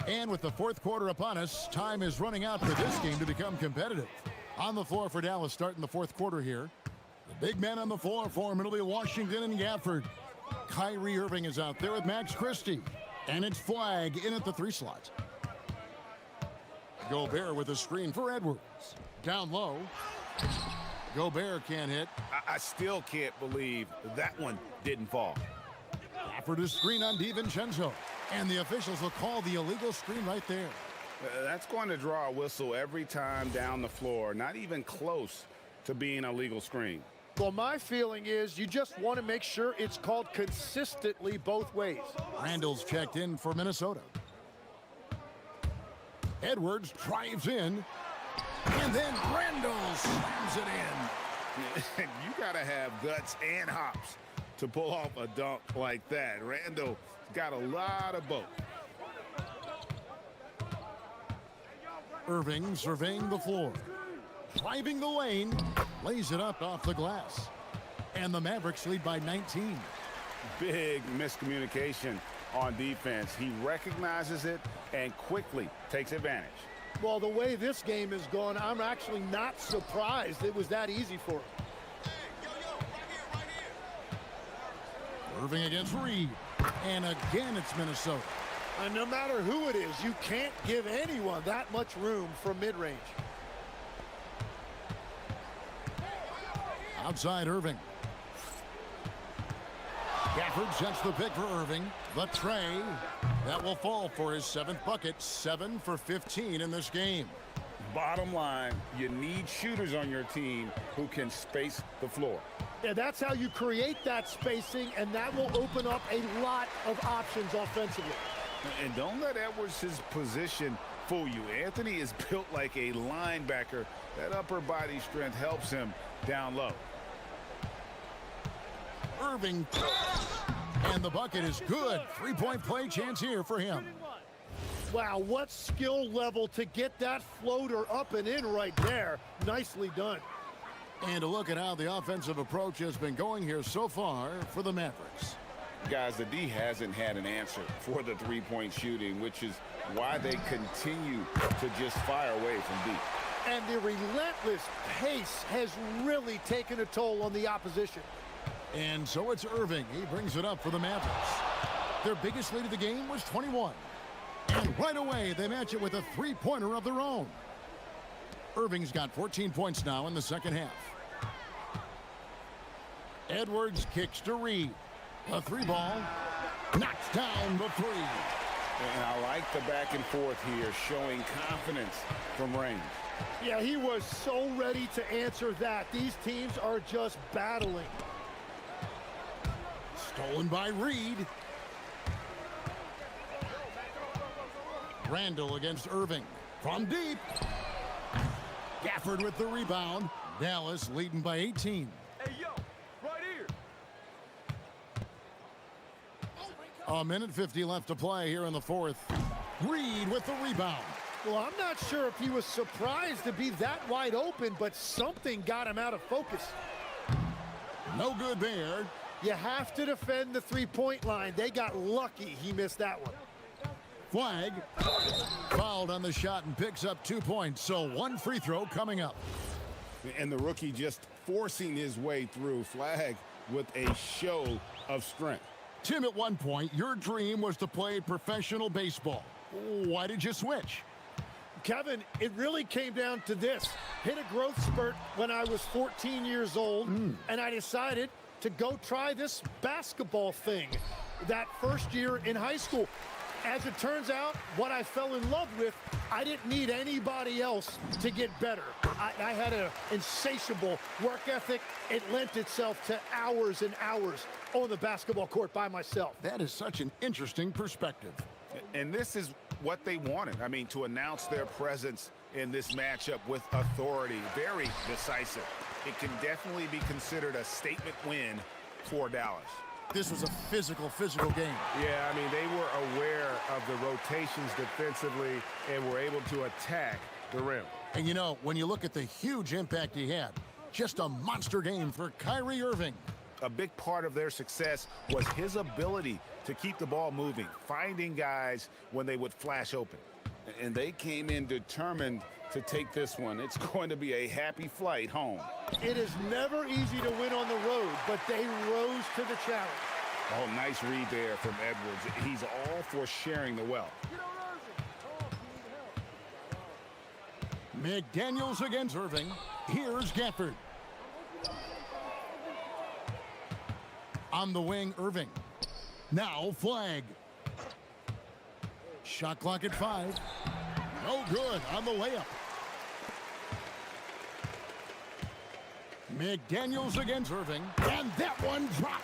And with the fourth quarter upon us, time is running out for this game to become competitive. On the floor for Dallas starting the fourth quarter here. The big men on the floor for him, it'll be Washington and Gafford. Kyrie Irving is out there with Max Christie. And it's Flag in at the 3 slot. Gobert with a screen for Edwards. Down low. Gobert can't hit. I still can't believe that one didn't fall. Gafford is screen on DiVincenzo. And the officials will call the illegal screen right there. That's going to draw a whistle every time down the floor. Not even close to being a legal screen. Well, my feeling is you just want to make sure it's called consistently both ways. Randall's checked in for Minnesota. Edwards drives in. And then Randall slams it in. You got to have guts and hops to pull off a dunk like that. Randall got a lot of both. Irving surveying the floor. Driving the lane. Lays it up off the glass. And the Mavericks lead by 19. Big miscommunication on defense. He recognizes it and quickly takes advantage. Well, the way this game has gone, I'm actually not surprised it was that easy for him. Irving against Reed. And again, it's Minnesota. And no matter who it is, you can't give anyone that much room from mid-range. Outside Irving. Gafford sets the pick for Irving. The tray. That will fall for his 7th bucket. 7 for 15 in this game. Bottom line, you need shooters on your team who can space the floor. Yeah, that's how you create that spacing, and that will open up a lot of options offensively. And don't let Edwards' position fool you. Anthony is built like a linebacker. That upper body strength helps him down low. Irving. And the bucket is good. 3-point play chance here for him. Wow, what skill level to get that floater up and in right there. Nicely done. And to look at how the offensive approach has been going here so far for the Mavericks. Guys, the D hasn't had an answer for the three-point shooting, which is why they continue to just fire away from deep. And the relentless pace has really taken a toll on the opposition. And so it's Irving. He brings it up for the Mavericks. Their biggest lead of the game was 21. And right away, they match it with a three-pointer of their own. Irving's got 14 points now in the second half. Edwards kicks to Reed. A 3-ball. Knocks down the 3. And I like the back and forth here, showing confidence from range. Yeah, he was so ready to answer that. These teams are just battling. Stolen by Reed. Randall against Irving. From deep. Gafford with the rebound. Dallas leading by 18. Hey, yo, right here. A minute 50 left to play here in the fourth. Reed with the rebound. Well, I'm not sure if he was surprised to be that wide open, but something got him out of focus. No good there. You have to defend the three-point line. They got lucky he missed that one. Flag. Fouled on the shot and picks up 2 points. So one free throw coming up. And the rookie just forcing his way through. Flag with a show of strength. Tim, at one point, your dream was to play professional baseball. Why did you switch? Kevin, it really came down to this. Hit a growth spurt when I was 14 years old, and I decided to go try this basketball thing that first year in high school. As it turns out, what I fell in love with, I didn't need anybody else to get better. I had an insatiable work ethic. It lent itself to hours and hours on the basketball court by myself. That is such an interesting perspective. And this is what they wanted. I mean, to announce their presence in this matchup with authority, very decisive. It can definitely be considered a statement win for Dallas. This was a physical game. Yeah, I mean, they were aware of the rotations defensively and were able to attack the rim. And you know, when you look at the huge impact he had, just a monster game for Kyrie Irving. A big part of their success was his ability to keep the ball moving, finding guys when they would flash open. And they came in determined to take this one. It's going to be a happy flight home. It is never easy to win on the road, but they rose to the challenge. Oh, nice read there from Edwards. He's all for sharing the wealth. McDaniels against Irving. Here's Gafford. On the wing, Irving. Now flag. Shot clock at 5. No good on the layup. McDaniels against Irving. And that one drops.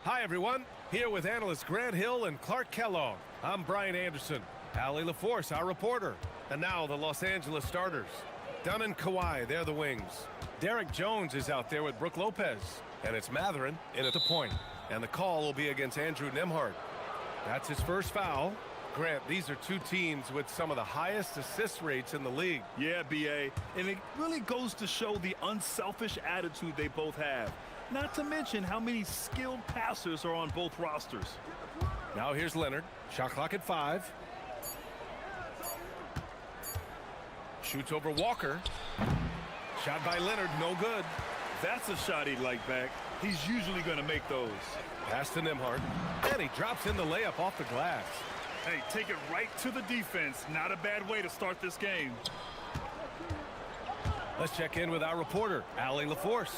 Hi, everyone. Here with analysts Grant Hill and Clark Kellogg. I'm Brian Anderson. Allie LaForce, our reporter. And now the Los Angeles starters. Dunn and Kawhi, they're the wings. Derek Jones is out there with Brooke Lopez. And it's Matherin in at the point. And the call will be against Andrew Nembhard. That's his first foul. Grant, these are two teams with some of the highest assist rates in the league. Yeah, B.A. And it really goes to show the unselfish attitude they both have. Not to mention how many skilled passers are on both rosters. Now here's Leonard. Shot clock at 5. Shoots over Walker. Shot by Leonard, no good. That's a shot he'd like back. He's usually going to make those. Pass to Nembhard. And he drops in the layup off the glass. Hey, take it right to the defense. Not a bad way to start this game. Let's check in with our reporter, Allie LaForce.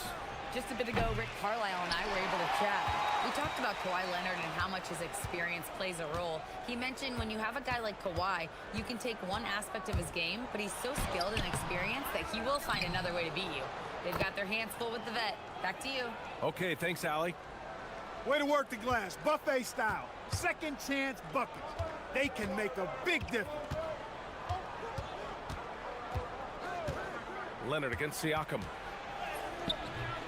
Just a bit ago, Rick Carlisle and I were able to chat. We talked about Kawhi Leonard and how much his experience plays a role. He mentioned when you have a guy like Kawhi, you can take one aspect of his game, but he's so skilled and experienced that he will find another way to beat you. They've got their hands full with the vet. Back to you. Okay, thanks, Allie. Way to work the glass, buffet style. Second chance buckets. They can make a big difference. Leonard against Siakam.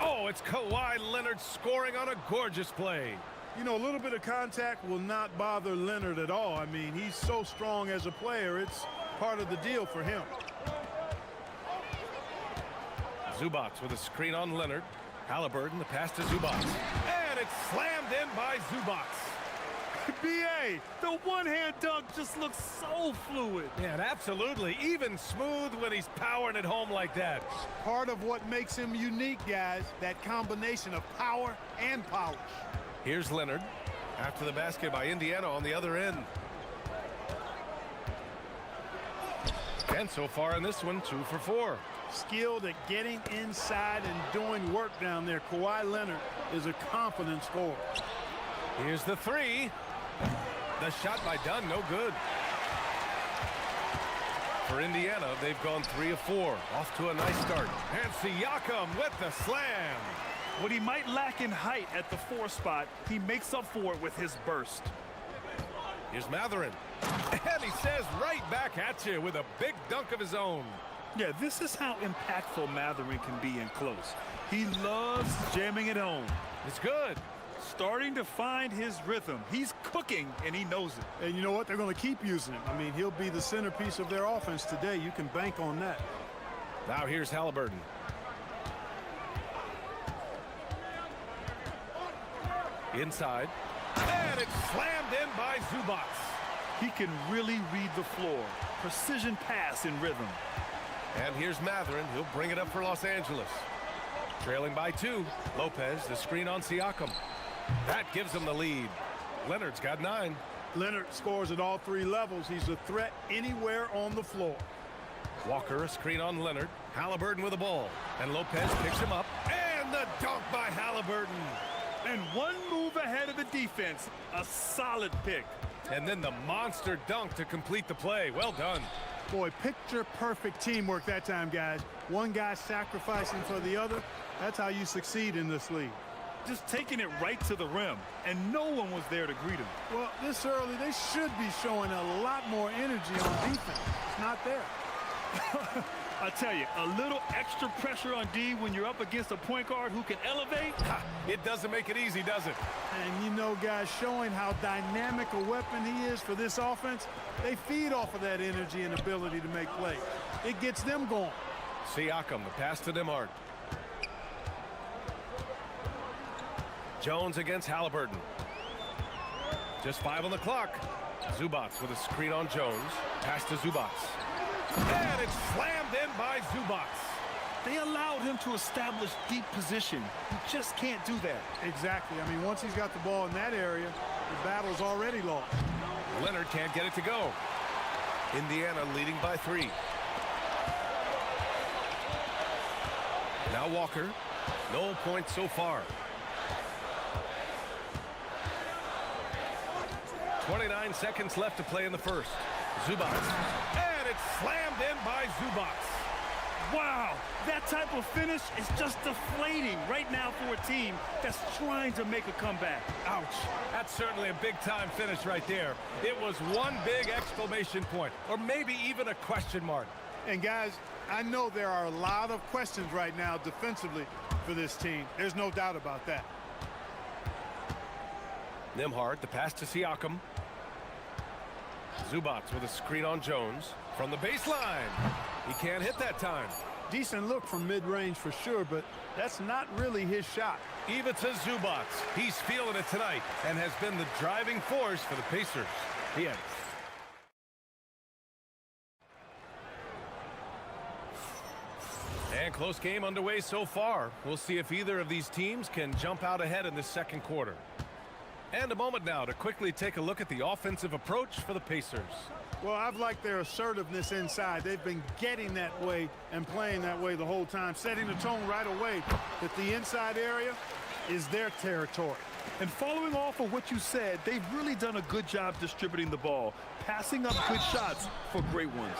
Oh, it's Kawhi Leonard scoring on a gorgeous play. You know, a little bit of contact will not bother Leonard at all. I mean, he's so strong as a player. It's part of the deal for him. Zubats with a screen on Leonard. Halliburton, the pass to Zubats. And it's slammed in by Zubats. B.A., the one-hand dunk just looks so fluid. Yeah, and absolutely. Even smooth when he's powering it home like that. Part of what makes him unique, guys, that combination of power and polish. Here's Leonard. After the basket by Indiana on the other end. And so far in this one, 2 for 4. Skilled at getting inside and doing work down there. Kawhi Leonard is a confident scorer. Here's the 3. The shot by Dunn, no good. For Indiana, they've gone 3 of 4. Off to a nice start. And Siakam with the slam. What he might lack in height at the 4 spot, he makes up for it with his burst. Here's Matherin. And he says right back at you with a big dunk of his own. Yeah, this is how impactful Matherin can be in close. He loves jamming it home. It's good. Starting to find his rhythm. He's cooking, and he knows it. And you know what? They're going to keep using him. I mean, he'll be the centerpiece of their offense today. You can bank on that. Now here's Halliburton. Inside. And it's slammed in by Zubats. He can really read the floor. Precision pass in rhythm. And here's Matherin. He'll bring it up for Los Angeles. Trailing by 2. Lopez, the screen on Siakam. That gives him the lead. Leonard's got 9. Leonard scores at all 3 levels. He's a threat anywhere on the floor. Walker, a screen on Leonard. Halliburton with the ball. And Lopez picks him up. And the dunk by Halliburton. And one move ahead of the defense. A solid pick. And then the monster dunk to complete the play. Well done. Boy, picture-perfect teamwork that time, guys. One guy sacrificing for the other. That's how you succeed in this league. Just taking it right to the rim, and no one was there to greet him. Well, this early, they should be showing a lot more energy on defense. It's not there. I tell you, a little extra pressure on D when you're up against a point guard who can elevate. It doesn't make it easy, does it? And you know, guys, showing how dynamic a weapon he is for this offense, they feed off of that energy and ability to make plays. It gets them going. Siakam, the pass to Nembhard. Jones against Halliburton. Just 5 on the clock. Zubats with a screen on Jones. Pass to Zubats. And it's slammed in by Zubats. They allowed him to establish deep position. He just can't do that. Exactly. I mean, once he's got the ball in that area, the battle's already lost. Leonard can't get it to go. Indiana leading by 3. Now Walker. No points so far. 29 seconds left to play in the first. Zubats. And it's slammed in by Zubats. Wow, that type of finish is just deflating right now for a team that's trying to make a comeback. Ouch. That's certainly a big-time finish right there. It was one big exclamation point, or maybe even a question mark. And guys, I know there are a lot of questions right now defensively for this team. There's no doubt about that. Nembhard, the pass to Siakam. Zubats with a screen on Jones. From the baseline. He can't hit that time. Decent look from mid-range for sure, but that's not really his shot. Ivica Zubats. He's feeling it tonight and has been the driving force for the Pacers. He ends. And close game underway so far. We'll see if either of these teams can jump out ahead in the second quarter. And a moment now to quickly take a look at the offensive approach for the Pacers. Well, I've liked their assertiveness inside. They've been getting that way and playing that way the whole time, setting the tone right away that the inside area is their territory. And following off of what you said, they've really done a good job distributing the ball, passing up good shots for great ones.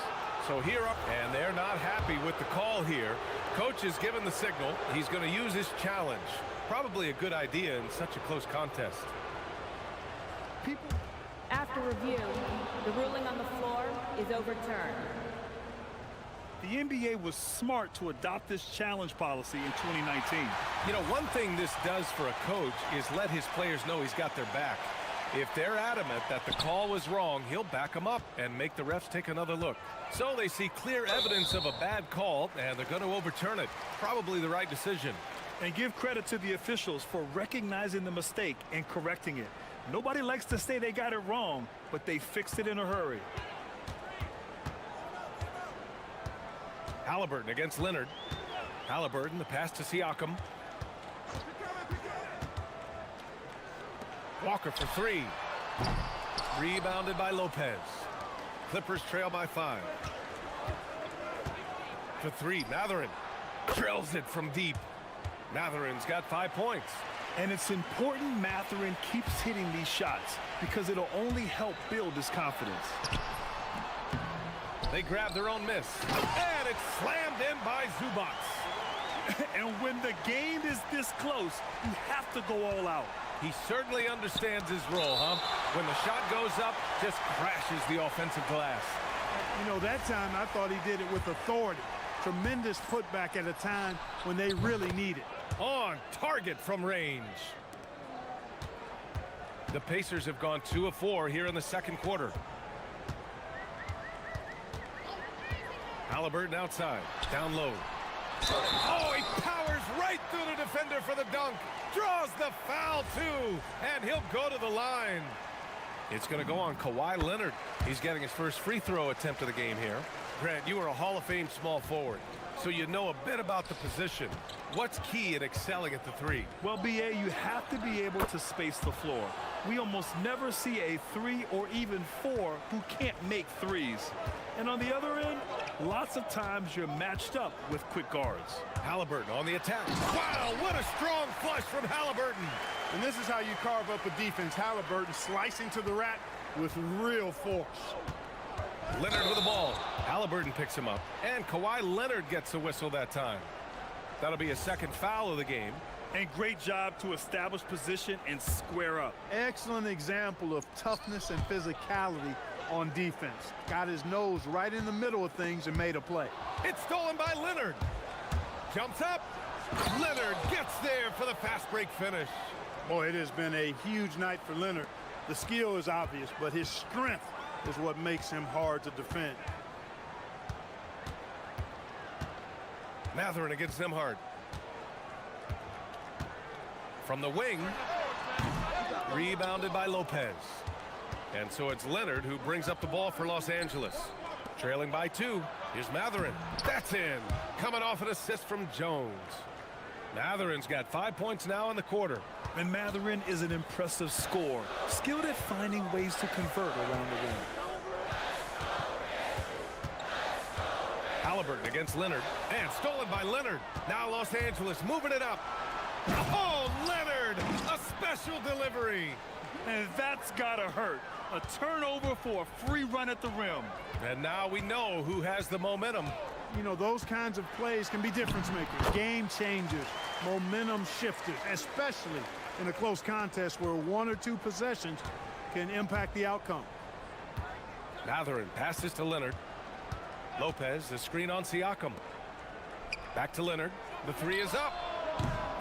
So here up, and they're not happy with the call here. Coach has given the signal. He's going to use his challenge. Probably a good idea in such a close contest. After review, the ruling on the floor is overturned. The NBA was smart to adopt this challenge policy in 2019. You know, one thing this does for a coach is let his players know he's got their back. If they're adamant that the call was wrong, he'll back them up and make the refs take another look. So they see clear evidence of a bad call, and they're going to overturn it. Probably the right decision. And give credit to the officials for recognizing the mistake and correcting it. Nobody likes to say they got it wrong, but they fixed it in a hurry. Halliburton against Leonard. Halliburton, the pass to Siakam. Walker for three. Rebounded by Lopez. Clippers trail by 5. For three, Matherin drills it from deep. Matherin's got 5 points. And it's important Matherin keeps hitting these shots because it'll only help build his confidence. They grab their own miss. And it's slammed in by Zubats. And when the game is this close, you have to go all out. He certainly understands his role, huh? When the shot goes up, just crashes the offensive glass. You know, that time I thought he did it with authority. Tremendous putback at a time when they really need it. On target from range. The Pacers have gone 2 of 4 here in the second quarter. Halliburton outside, down low. Oh, he powers right through the defender for the dunk. Draws the foul too, and he'll go to the line. It's going to go on Kawhi Leonard. He's getting his first free throw attempt of the game here. Grant, you are a Hall of Fame small forward, so you know a bit about the position. What's key in excelling at the three? Well, BA, you have to be able to space the floor. We almost never see a 3 or even 4 who can't make threes. And on the other end, lots of times you're matched up with quick guards. Halliburton on the attack. Wow, what a strong flush from Halliburton. And this is how you carve up a defense. Halliburton slicing to the rack with real force. Leonard with the ball. Halliburton picks him up. And Kawhi Leonard gets a whistle that time. That'll be a second foul of the game. And great job to establish position and square up. Excellent example of toughness and physicality on defense. Got his nose right in the middle of things and made a play. It's stolen by Leonard. Jumps up. Leonard gets there for the fast break finish. Boy, it has been a huge night for Leonard. The skill is obvious, but his strength is what makes him hard to defend. Matherin against Nembhard. From the wing. Rebounded by Lopez. And so it's Leonard who brings up the ball for Los Angeles. Trailing by 2. Here's Matherin. That's in. Coming off an assist from Jones. Matherin's got 5 points now in the quarter. And Matherin is an impressive scorer, skilled at finding ways to convert around the rim. Halliburton against Leonard. And stolen by Leonard. Now Los Angeles moving it up. Oh, Leonard! A special delivery. And that's gotta hurt. A turnover for a free run at the rim. And now we know who has the momentum. you know, those kinds of plays can be difference makers, game changers, momentum shifters, especially in a close contest where one or two possessions can impact the outcome. Mathurin passes to Leonard. Lopez, the screen on Siakam. Back to Leonard. The three is up.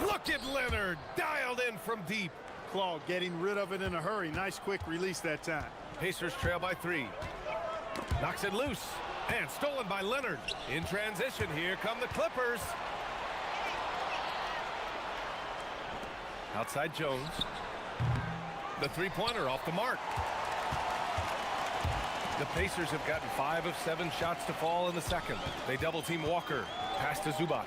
Look at Leonard, dialed in from deep. Claude getting rid of it in a hurry. Nice quick release that time. Pacers trail by 3. Knocks it loose. And stolen by Leonard. In transition, here come the Clippers. Outside Jones. The three-pointer off the mark. The Pacers have gotten 5 of 7 shots to fall in the second. They double-team Walker. Pass to Zubats.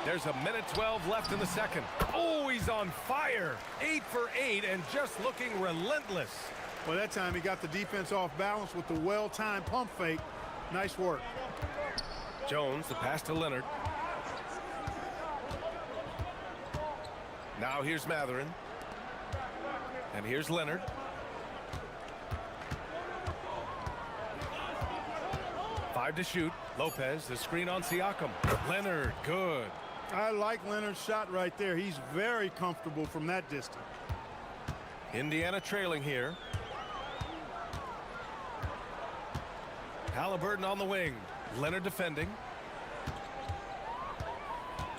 There's a minute 12 left in the second. Oh, he's on fire. 8 for 8 and just looking relentless. Well, that time he got the defense off balance with the well-timed pump fake. Nice work. Jones, the pass to Leonard. Now here's Mathurin. And here's Leonard. Five to shoot. Lopez, the screen on Siakam. Leonard, good. I like Leonard's shot right there. He's very comfortable from that distance. Indiana trailing here. Halliburton on the wing. Leonard defending.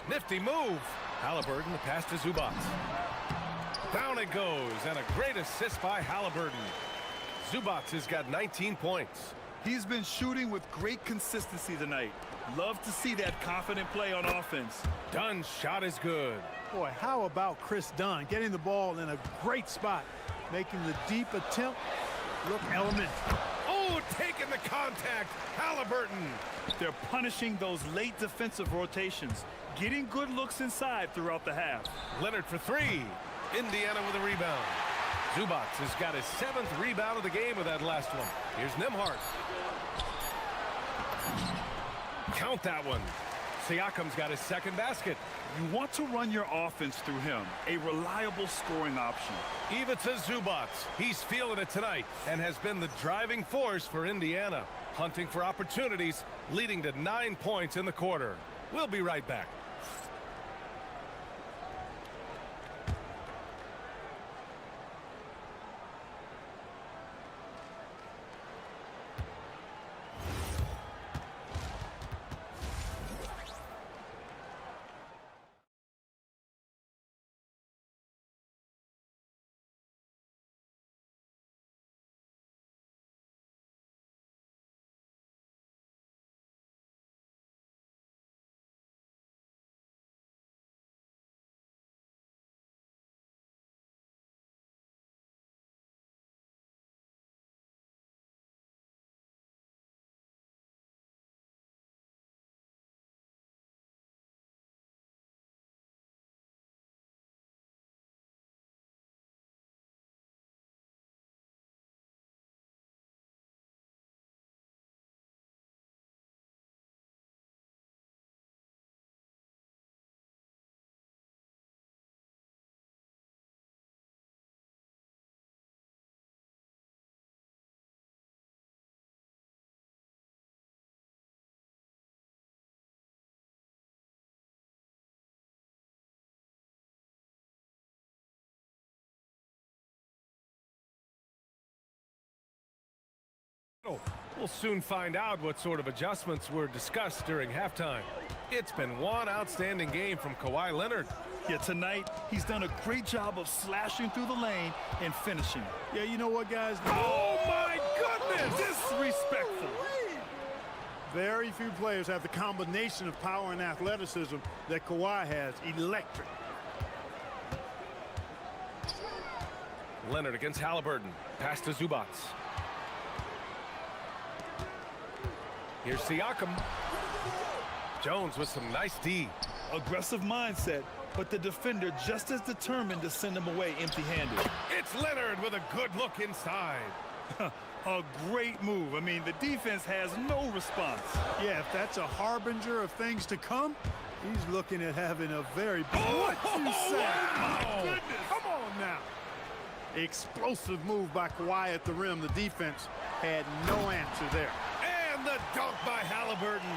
Nifty move. Halliburton, the pass to Zubats. Down it goes, and a great assist by Halliburton. Zubats has got 19 points. He's been shooting with great consistency tonight. Love to see that confident play on offense. Dunn's shot is good. Boy, how about Chris Dunn getting the ball in a great spot, making the deep attempt look elementary. Oh, taking the contact. Halliburton. They're punishing those late defensive rotations, getting good looks inside throughout the half. Leonard for 3. Indiana with a rebound. Zubats has got his 7th rebound of the game with that last one. Here's Nembhard. Count that one. Siakam's got his second basket. You want to run your offense through him, a reliable scoring option. Ivica Zubats. He's feeling it tonight and has been the driving force for Indiana, hunting for opportunities, leading to 9 points in the quarter. We'll be right back. We'll soon find out what sort of adjustments were discussed during halftime. It's been one outstanding game from Kawhi Leonard. Yeah, tonight, he's done a great job of slashing through the lane and finishing. Yeah, you know what, guys? Oh, my goodness! Disrespectful. Very few players have the combination of power and athleticism that Kawhi has. Electric. Leonard against Halliburton. Pass to Zubats. Here's Siakam. Jones with some nice D. Aggressive mindset, but the defender just as determined to send him away empty-handed. It's Leonard with a good look inside. A great move. I mean, the defense has no response. Yeah, if that's a harbinger of things to come, he's looking at having a very... What you say? My goodness! Come on now. Explosive move by Kawhi at the rim. The defense had no answer there. And the dunk by Halliburton.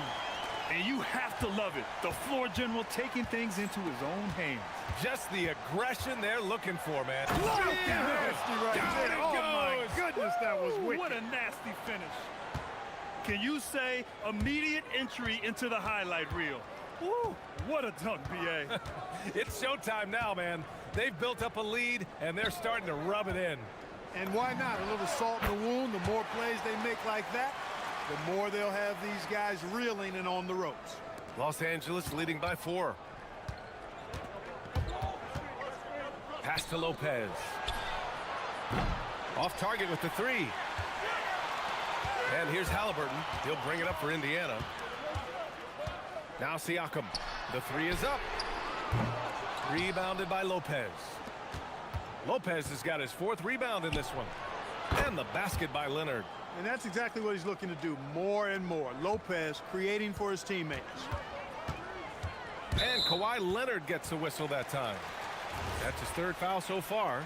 And you have to love it. The floor general taking things into his own hands. Just the aggression they're looking for, man. Nasty right Down there. it Oh, my goes. goodness, that was wicked. What a nasty finish. Can you say immediate entry into the highlight reel? Woo, what a dunk, B.A. It's showtime now, man. They've built up a lead, and they're starting to rub it in. And why not? A little salt in the wound. The more plays they make like that, the more they'll have these guys reeling and on the ropes. Los Angeles leading by 4. Pass to Lopez. Off target with the 3. And here's Halliburton. He'll bring it up for Indiana. Now Siakam. The 3 is up. Rebounded by Lopez. Lopez has got his 4th rebound in this one. And the basket by Leonard. And that's exactly what he's looking to do, more and more. Lopez creating for his teammates. And Kawhi Leonard gets a whistle that time. That's his 3rd foul so far.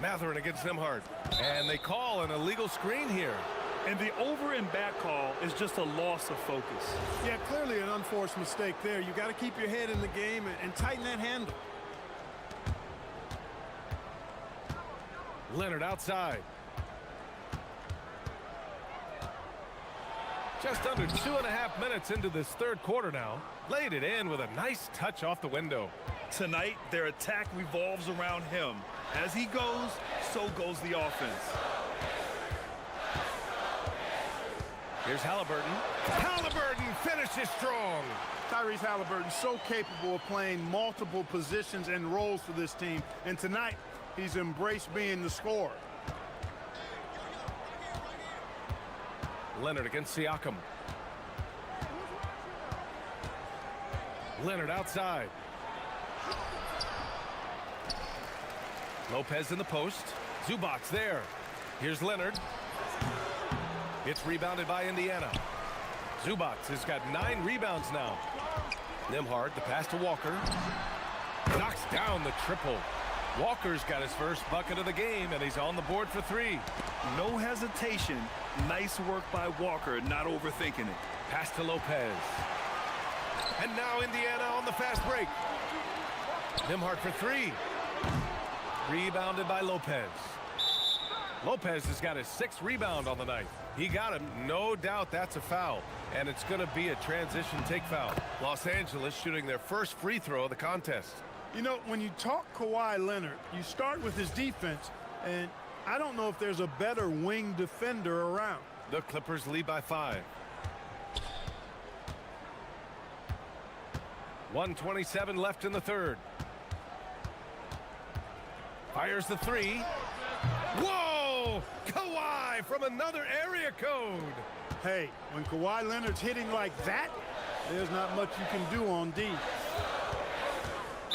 Matherin against Nembhard. And they call an illegal screen here. And the over and back call is just a loss of focus. Yeah, clearly an unforced mistake there. You got to keep your head in the game and tighten that handle. Leonard outside. Just under 2.5 minutes into this 3rd quarter now. Laid it in with a nice touch off the window. Tonight, their attack revolves around him. As he goes, so goes the offense. Here's Halliburton. Halliburton finishes strong. Tyrese Halliburton so capable of playing multiple positions and roles for this team. And tonight, he's embraced being the scorer. Leonard against Siakam. Leonard outside. Lopez in the post. Zubac there. Here's Leonard. It's rebounded by Indiana. Zubac has got 9 rebounds now. Nembhard, the pass to Walker. Knocks down the triple. Walker's got his first bucket of the game, and he's on the board for 3. No hesitation. Nice work by Walker, not overthinking it. Pass to Lopez. And now Indiana on the fast break. Nembhard for 3. Rebounded by Lopez. Lopez has got his 6th rebound on the night. He got him. No doubt that's a foul. And it's going to be a transition take foul. Los Angeles shooting their first free throw of the contest. You know, when you talk Kawhi Leonard, you start with his defense, and I don't know if there's a better wing defender around. The Clippers lead by 5. 1:27 left in the 3rd. Fires the 3. Whoa! Kawhi from another area code. Hey, when Kawhi Leonard's hitting like that, there's not much you can do on D.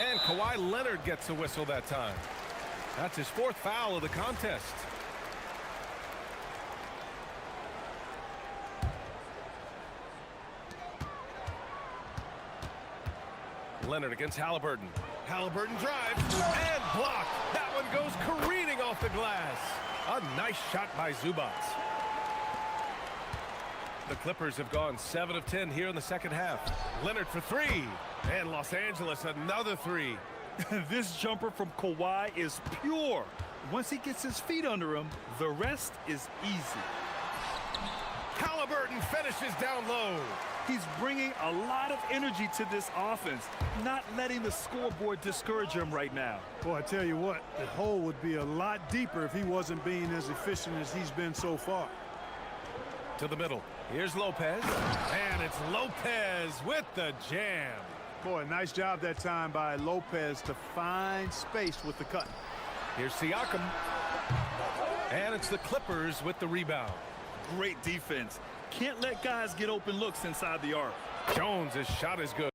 And Kawhi Leonard gets a whistle that time. That's his 4th foul of the contest. Leonard against Halliburton. Halliburton drives and blocked. That one goes careening off the glass. A nice shot by Zubac. The Clippers have gone 7 of 10 here in the 2nd half. Leonard for 3. And Los Angeles another 3. This jumper from Kawhi is pure. Once he gets his feet under him, the rest is easy. Halliburton finishes down low. He's bringing a lot of energy to this offense, not letting the scoreboard discourage him right now. Boy, I tell you what, the hole would be a lot deeper if he wasn't being as efficient as he's been so far. To the middle. Here's Lopez. And it's Lopez with the jam. Boy, nice job that time by Lopez to find space with the cut. Here's Siakam. And it's the Clippers with the rebound. Great defense. Can't let guys get open looks inside the arc. Jones' shot is good.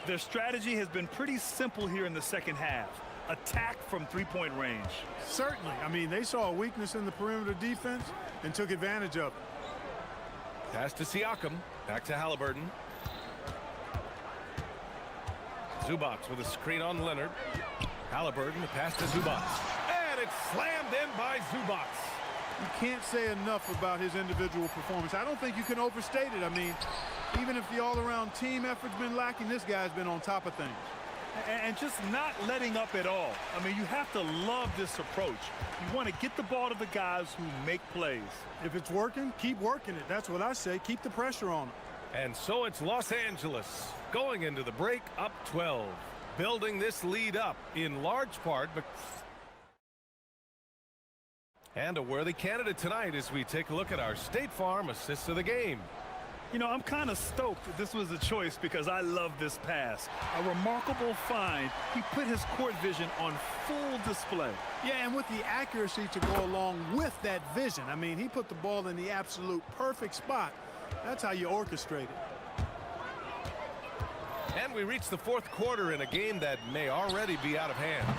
Their strategy has been pretty simple here in the 2nd half. Attack from 3-point range. Certainly. I mean, they saw a weakness in the perimeter defense and took advantage of it. Pass to Siakam. Back to Halliburton. Zubats with a screen on Leonard. Halliburton, the pass to Zubats. And it's slammed in by Zubats. You can't say enough about his individual performance. I don't think you can overstate it. I mean, even if the all-around team effort's been lacking, this guy's been on top of things. And just not letting up at all. I mean, you have to love this approach. You want to get the ball to the guys who make plays. If it's working, keep working it. That's what I say. Keep the pressure on them. And so it's Los Angeles going into the break up 12. Building this lead up in large part, but... And a worthy candidate tonight as we take a look at our State Farm assists of the game. You know, I'm kind of stoked that this was a choice because I love this pass. A remarkable find. He put his court vision on full display. Yeah, and with the accuracy to go along with that vision. I mean, he put the ball in the absolute perfect spot. That's how you orchestrate it. And we reach the fourth quarter in a game that may already be out of hand.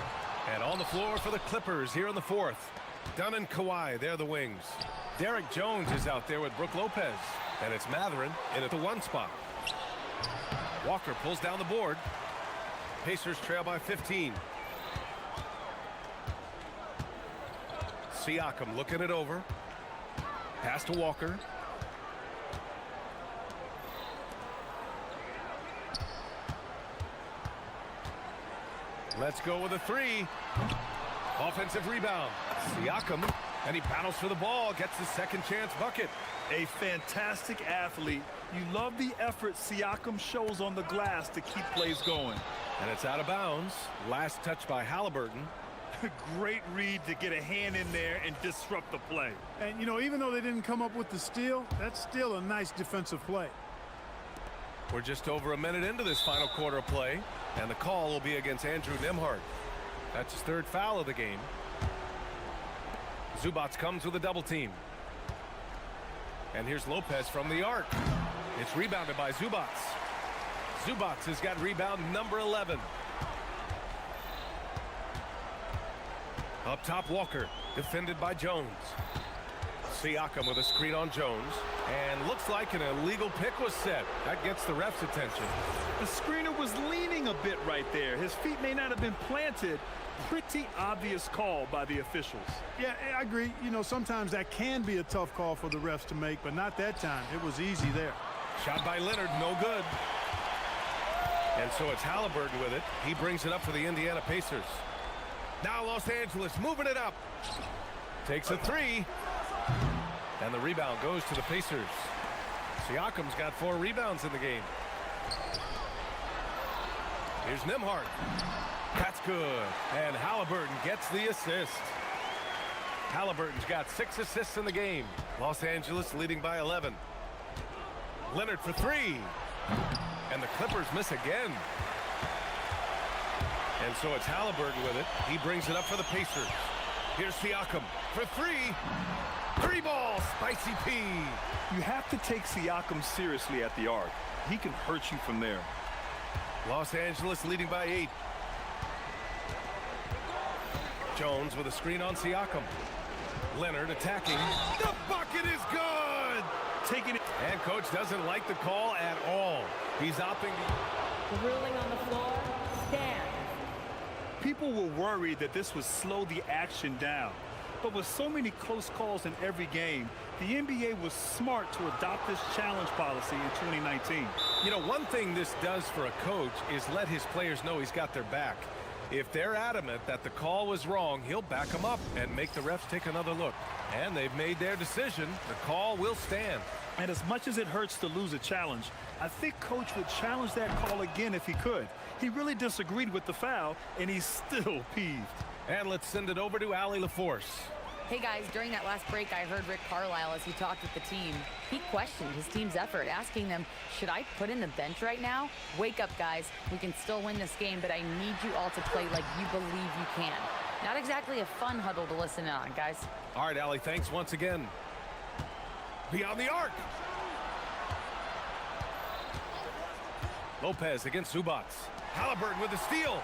And on the floor for the Clippers here in the fourth. Dunn and Kawhi, they're the wings. Derek Jones is out there with Brook Lopez. And it's Matherin in at the one spot. Walker pulls down the board. Pacers trail by 15. Siakam looking it over. Pass to Walker. Let's go with a three. Offensive rebound. Siakam, and he battles for the ball, gets the second chance bucket. A fantastic athlete. You love the effort Siakam shows on the glass to keep plays going. And it's out of bounds. Last touch by Halliburton. Great read to get a hand in there and disrupt the play. And, you know, even though they didn't come up with the steal, that's still a nice defensive play. We're just over a minute into this final quarter of play, and the call will be against Andrew Nembhard. That's his third foul of the game. Zubats comes with a double team. And here's Lopez from the arc. It's rebounded by Zubats. Zubats has got rebound number 11. Up top, Walker, defended by Jones. Siakam with a screen on Jones. And looks like an illegal pick was set. That gets the ref's attention. The screener was leaning a bit right there. His feet may not have been planted. Pretty obvious call by the officials. Yeah, I agree. You know, sometimes that can be a tough call for the refs to make, but not that time. It was easy there. Shot by Leonard, no good. And so it's Halliburton with it. He brings it up for the Indiana Pacers. Now Los Angeles moving it up. Takes a three. And the rebound goes to the Pacers. Siakam's got 4 rebounds in the game. Here's Nembhard. That's good. And Halliburton gets the assist. Halliburton's got 6 assists in the game. Los Angeles leading by 11. Leonard for 3. And the Clippers miss again. And so it's Halliburton with it. He brings it up for the Pacers. Here's Siakam for 3. 3 ball, Spicy P. You have to take Siakam seriously at the arc. He can hurt you from there. Los Angeles leading by 8. Jones with a screen on Siakam. Leonard attacking. The bucket is good! Taking it. And coach doesn't like the call at all. He's opting. The ruling on the floor stands. People were worried that this would slow the action down. But with so many close calls in every game, the NBA was smart to adopt this challenge policy in 2019. You know, one thing this does for a coach is let his players know he's got their back. If they're adamant that the call was wrong, he'll back them up and make the refs take another look. And they've made their decision. The call will stand. And as much as it hurts to lose a challenge, I think coach would challenge that call again if he could. He really disagreed with the foul, and he's still peeved. And let's send it over to Allie LaForce. Hey guys, during that last break, I heard Rick Carlisle as he talked with the team. He questioned his team's effort, asking them, should I put in the bench right now? Wake up, guys. We can still win this game, but I need you all to play like you believe you can. Not exactly a fun huddle to listen on, guys. All right, Allie, thanks once again. Beyond the arc. Lopez against Zubats. Halliburton with the steal.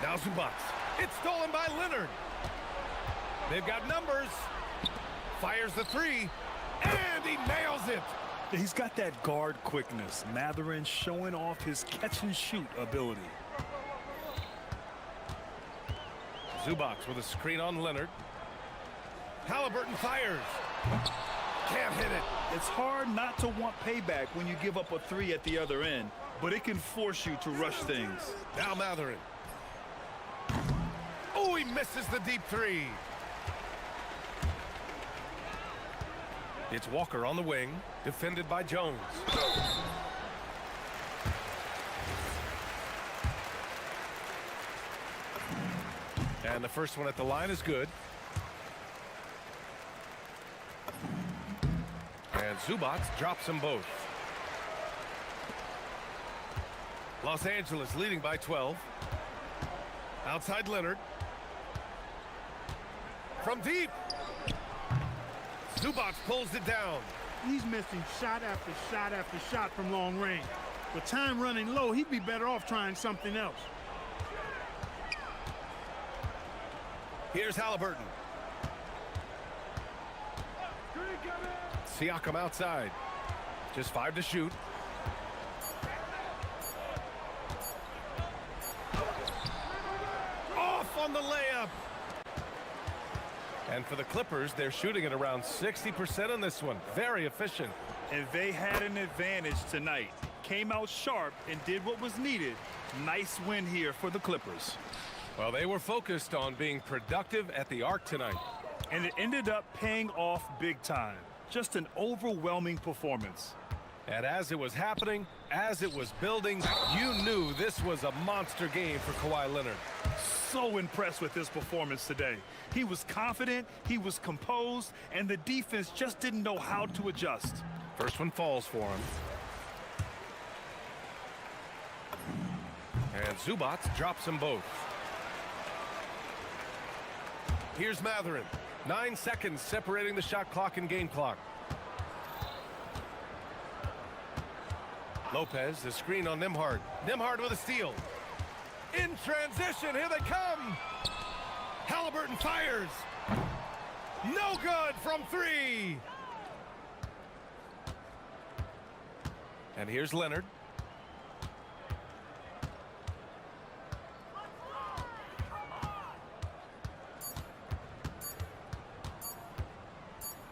Now Zubats. It's stolen by Leonard. They've got numbers. Fires the three, and he nails it. He's got that guard quickness. Matherin showing off his catch-and-shoot ability. Zubac with a screen on Leonard. Halliburton fires. Can't hit it. It's hard not to want payback when you give up a three at the other end, but it can force you to rush things. Now Matherin. Oh, he misses the deep three. It's Walker on the wing, defended by Jones. And the first one at the line is good. And Zubac drops them both. Los Angeles leading by 12. Outside Leonard. From deep. Zubac pulls it down. He's missing shot after shot after shot from long range. With time running low, he'd be better off trying something else. Here's Halliburton. Siakam outside. Just 5 to shoot. Off on the layup. And for the Clippers, they're shooting at around 60% on this one. Very efficient. And they had an advantage tonight. Came out sharp and did what was needed. Nice win here for the Clippers. Well, they were focused on being productive at the arc tonight. And it ended up paying off big time. Just an overwhelming performance. And as it was happening, as it was building, you knew this was a monster game for Kawhi Leonard. So impressed with his performance today. He was confident, he was composed, and the defense just didn't know how to adjust. First one falls for him. And Zubac drops them both. Here's Matherin. 9 seconds separating the shot clock and game clock. Lopez, the screen on Nembhard. Nembhard with a steal. In transition, here they come. Halliburton fires. No good from 3. And here's Leonard.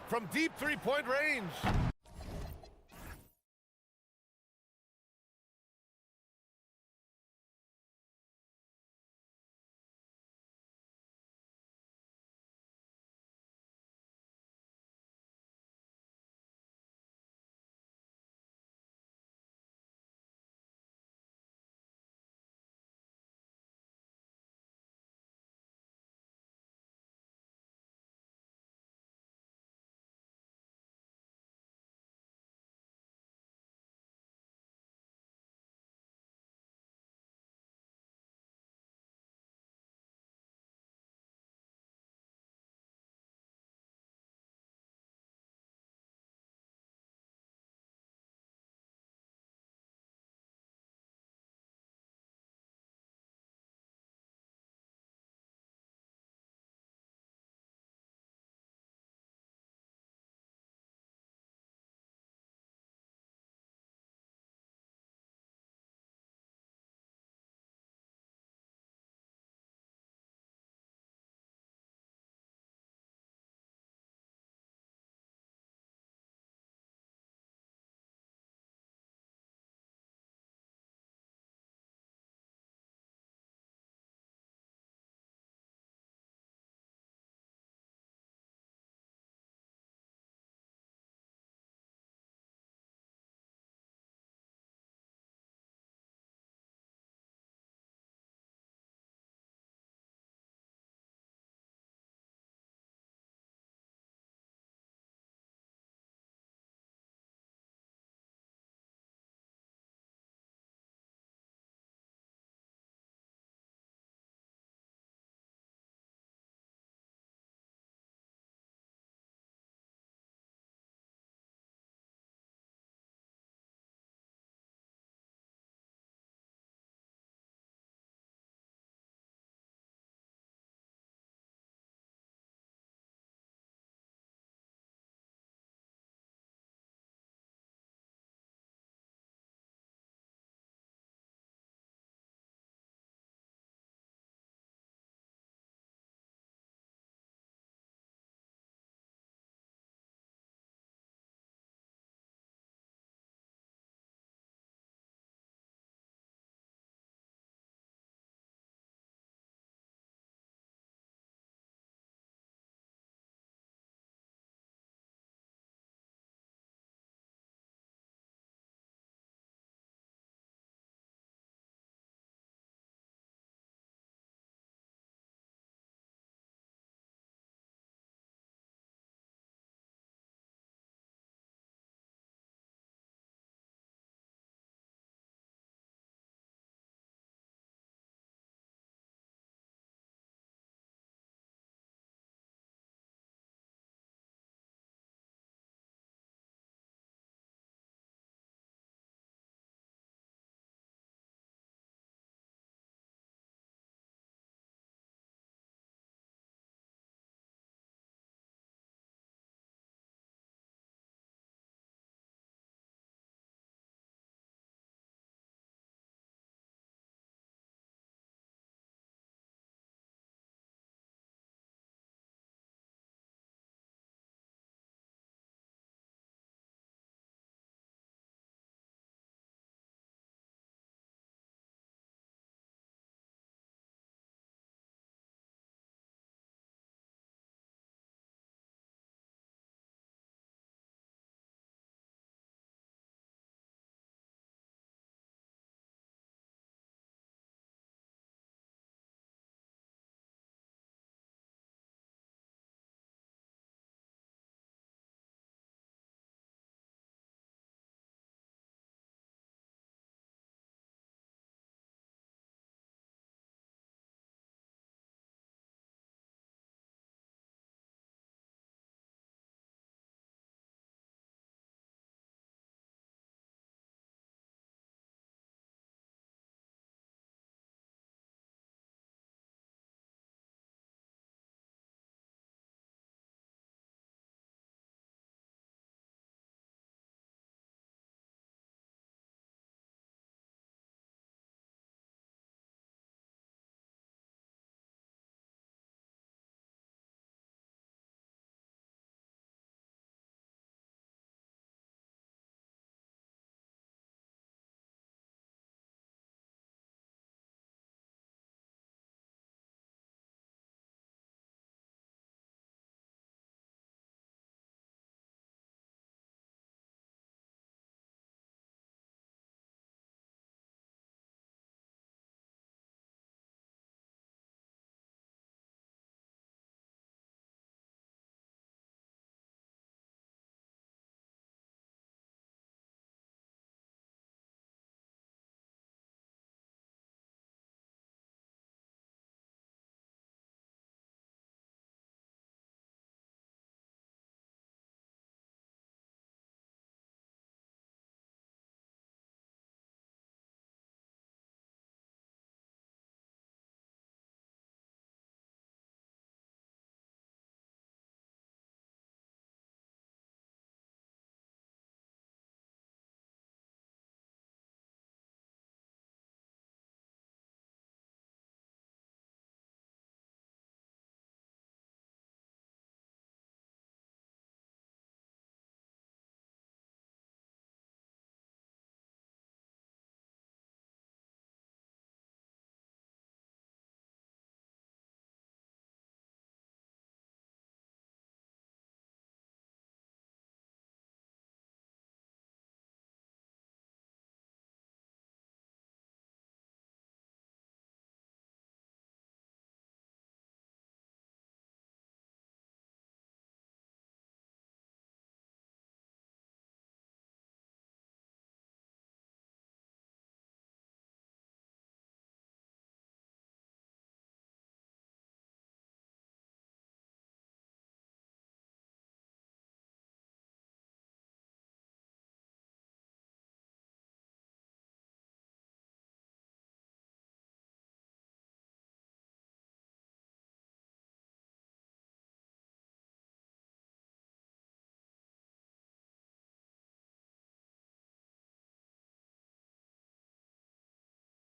From deep three-point range.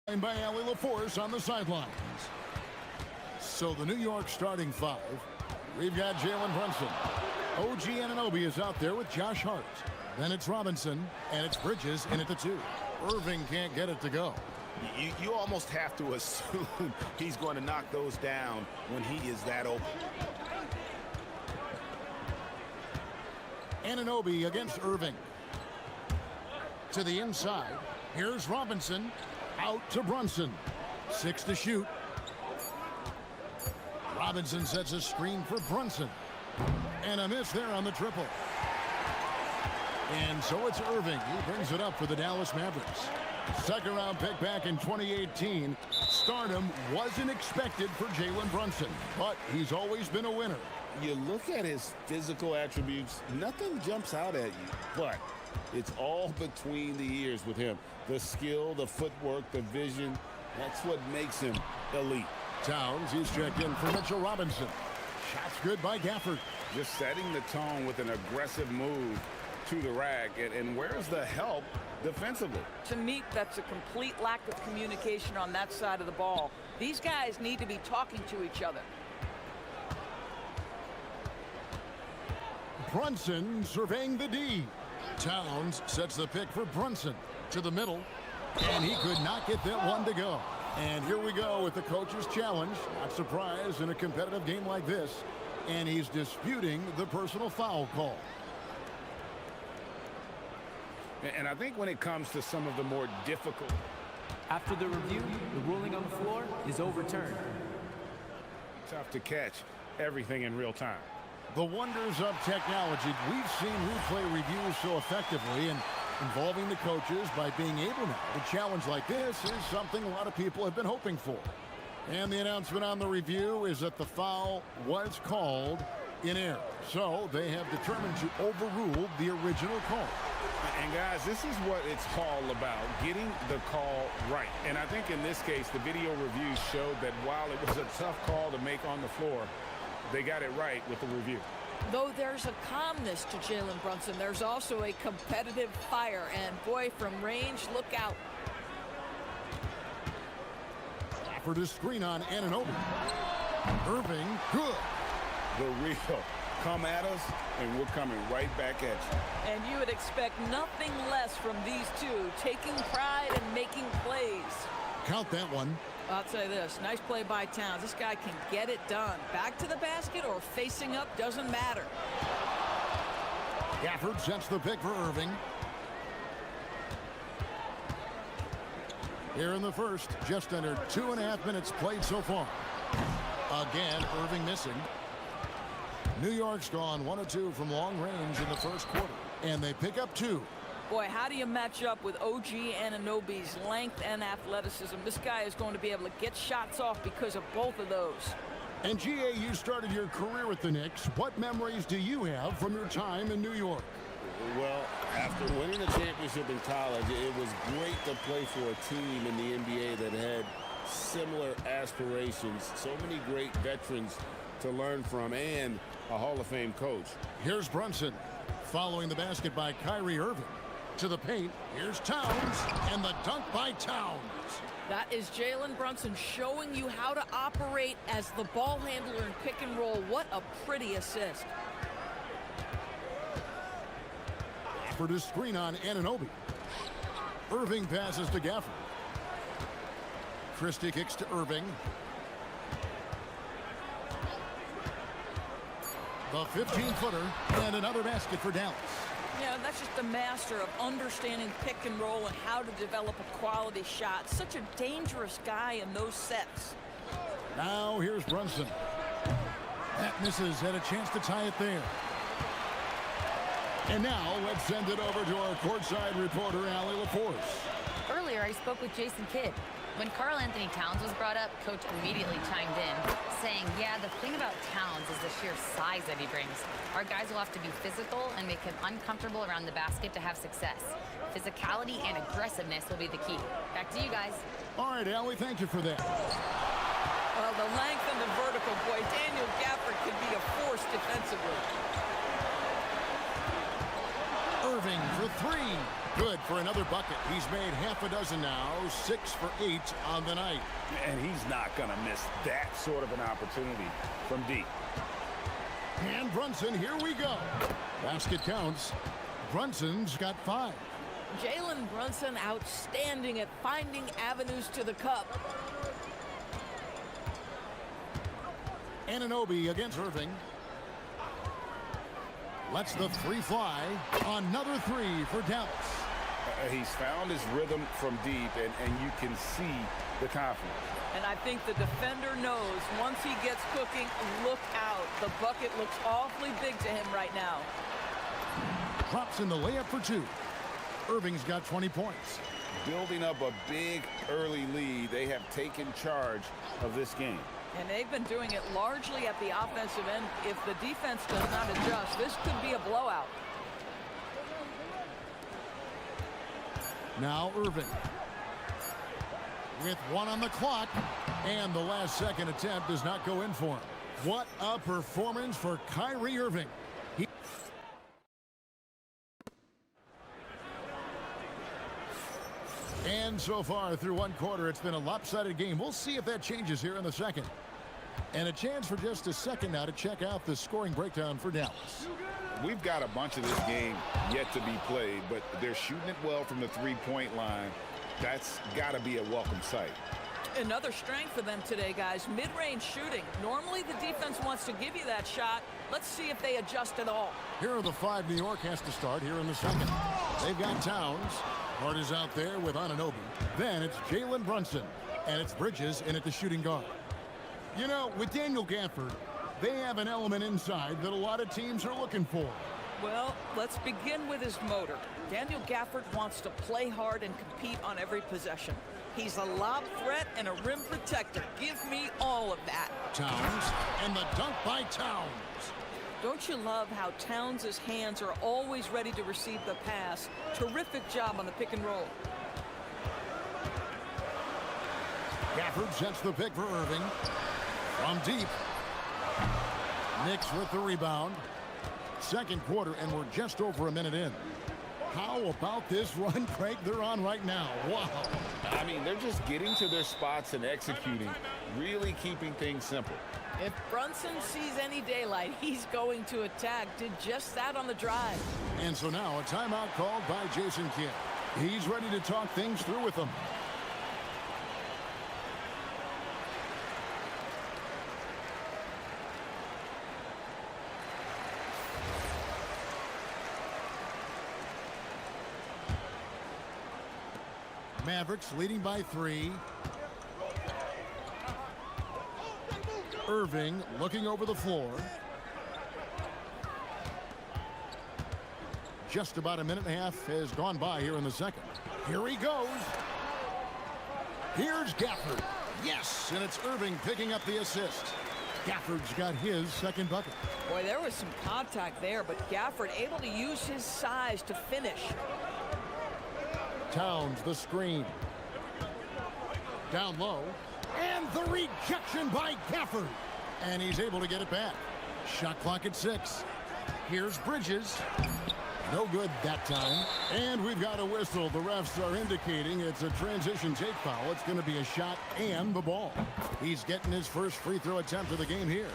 By Ali LaForce on the sidelines. So the New York starting five. We've got Jalen Brunson. OG Anunoby is out there with Josh Hart. Then it's Robinson, and it's Bridges in at the 2. Irving can't get it to go. You almost have to assume he's going to knock those down when he is that open. Anunoby against Irving. To the inside. Here's Robinson. Out to Brunson. 6 to shoot. Robinson sets a screen for Brunson. And a miss there on the triple. And so it's Irving. He brings it up for the Dallas Mavericks. Second round pick back in 2018. Stardom wasn't expected for Jalen Brunson, but he's always been a winner. You look at his physical attributes, nothing jumps out at you, but it's all between the ears with him. The skill, the footwork, the vision, that's what makes him elite. Towns, he's checked in for Mitchell Robinson. Shots good by Gafford. Just setting the tone with an aggressive move to the rack. And where's the help defensively? To me, that's a complete lack of communication on that side of the ball. These guys need to be talking to each other. Brunson surveying the D. Towns sets the pick for Brunson to the middle, and he could not get that one to go. And here we go with the coach's challenge. Not surprised in a competitive game like this. And he's disputing the personal foul call. And I think when it comes to some of the more difficult... After the review, the ruling on the floor is overturned. Tough to catch everything in real time. The wonders of technology. We've seen replay reviews so effectively, and involving the coaches by being able now to challenge like this is something a lot of people have been hoping for. And the announcement on the review is that the foul was called in error. So they have determined to overrule the original call. And guys, this is what it's all about, getting the call right. And I think in this case, the video review showed that while it was a tough call to make on the floor, they got it right with the review. Though there's a calmness to Jalen Brunson, there's also a competitive fire. And boy, from range, look out. For the screen on Anunoby. Irving, good. The real come at us, and we're coming right back at you. And you would expect nothing less from these two, taking pride and making plays. Count that one. I'll say this, nice play by Towns. This guy can get it done. Back to the basket or facing up, doesn't matter. Gafford sets the pick for Irving. Here in the first, just under 2.5 minutes played so far. Again, Irving missing. New York's gone 1 of 2 from long range in the first quarter, and they pick up 2. Boy, how do you match up with OG Anunoby's length and athleticism? This guy is going to be able to get shots off because of both of those. And GA, you started your career with the Knicks. What memories do you have from your time in New York? Well, after winning a championship in college, it was great to play for a team in the NBA that had similar aspirations. So many great veterans to learn from, and a Hall of Fame coach. Here's Brunson following the basket by Kyrie Irving. To the paint, here's Towns, and the dunk by Towns. That is Jalen Brunson showing you how to operate as the ball handler in pick and roll. What a pretty assist. For the screen on Anunoby. Irving passes to Gafford. Christie kicks to Irving. The 15-footer, and another basket for Dallas. Yeah, that's just a master of understanding pick and roll and how to develop a quality shot. Such a dangerous guy in those sets. Now here's Brunson. That misses, had a chance to tie it there. And now let's send it over to our courtside reporter, Ali LaForce. Earlier, I spoke with Jason Kidd. When Karl Anthony Towns was brought up, Coach immediately chimed in, saying, yeah, the thing about Towns is the sheer size that he brings. Our guys will have to be physical and make him uncomfortable around the basket to have success. Physicality and aggressiveness will be the key. Back to you guys. All right, Ali, thank you for that. Well, the length and the vertical, boy, Daniel Gafford could be a force defensively. Irving for for three. Good for another bucket. He's made half a dozen now, 6 for 8 on the night. And he's not going to miss that sort of an opportunity from deep. And Brunson, here we go. Basket counts. Brunson's got 5. Jalen Brunson outstanding at finding avenues to the cup. Anunoby against Irving. Lets the three fly. Another three for Dallas. He's found his rhythm from deep, and you can see the confidence. And I think the defender knows once he gets cooking, look out. The bucket looks awfully big to him right now. Drops in the layup for 2. Irving's got 20 points. Building up a big early lead, they have taken charge of this game. And they've been doing it largely at the offensive end. If the defense does not adjust, this could be a blowout. Now Irving. With 1 on the clock. And the last second attempt does not go in for him. What a performance for Kyrie Irving. And so far through one quarter, it's been a lopsided game. We'll see if that changes here in the second. And a chance for just a second now to check out the scoring breakdown for Dallas. We've got a bunch of this game yet to be played, but they're shooting it well from the three-point line. That's got to be a welcome sight. Another strength for them today, guys. Mid-range shooting. Normally the defense wants to give you that shot. Let's see if they adjust at all. Here are the 5 New York has to start here in the second. They've got Towns. Hart is out there with Anunoby. Then it's Jalen Brunson. And it's Bridges in at the shooting guard. You know, with Daniel Gafford, they have an element inside that a lot of teams are looking for. Well, let's begin with his motor. Daniel Gafford wants to play hard and compete on every possession. He's a lob threat and a rim protector. Give me all of that. Towns, and the dunk by Towns. Don't you love how Towns' hands are always ready to receive the pass? Terrific job on the pick and roll. Gafford sets the pick for Irving. From deep. Knicks with the rebound. Second quarter, and we're just over a minute in. How about this run, Craig, they're on right now? Wow. I mean, they're just getting to their spots and executing, really keeping things simple. If Brunson sees any daylight, he's going to attack. Did just that on the drive. And so now a timeout called by Jason Kidd. He's ready to talk things through with them. Mavericks leading by 3. Irving looking over the floor. Just about a minute and a half has gone by here in the second. Here he goes. Here's Gafford. Yes, and it's Irving picking up the assist. Gafford's got his second bucket. Boy, there was some contact there, but Gafford able to use his size to finish. Towns, the screen. Down low. And the rejection by Gafford. And he's able to get it back. Shot clock at 6. Here's Bridges. No good that time. And we've got a whistle. The refs are indicating it's a transition take foul. It's going to be a shot and the ball. He's getting his first free throw attempt of the game here.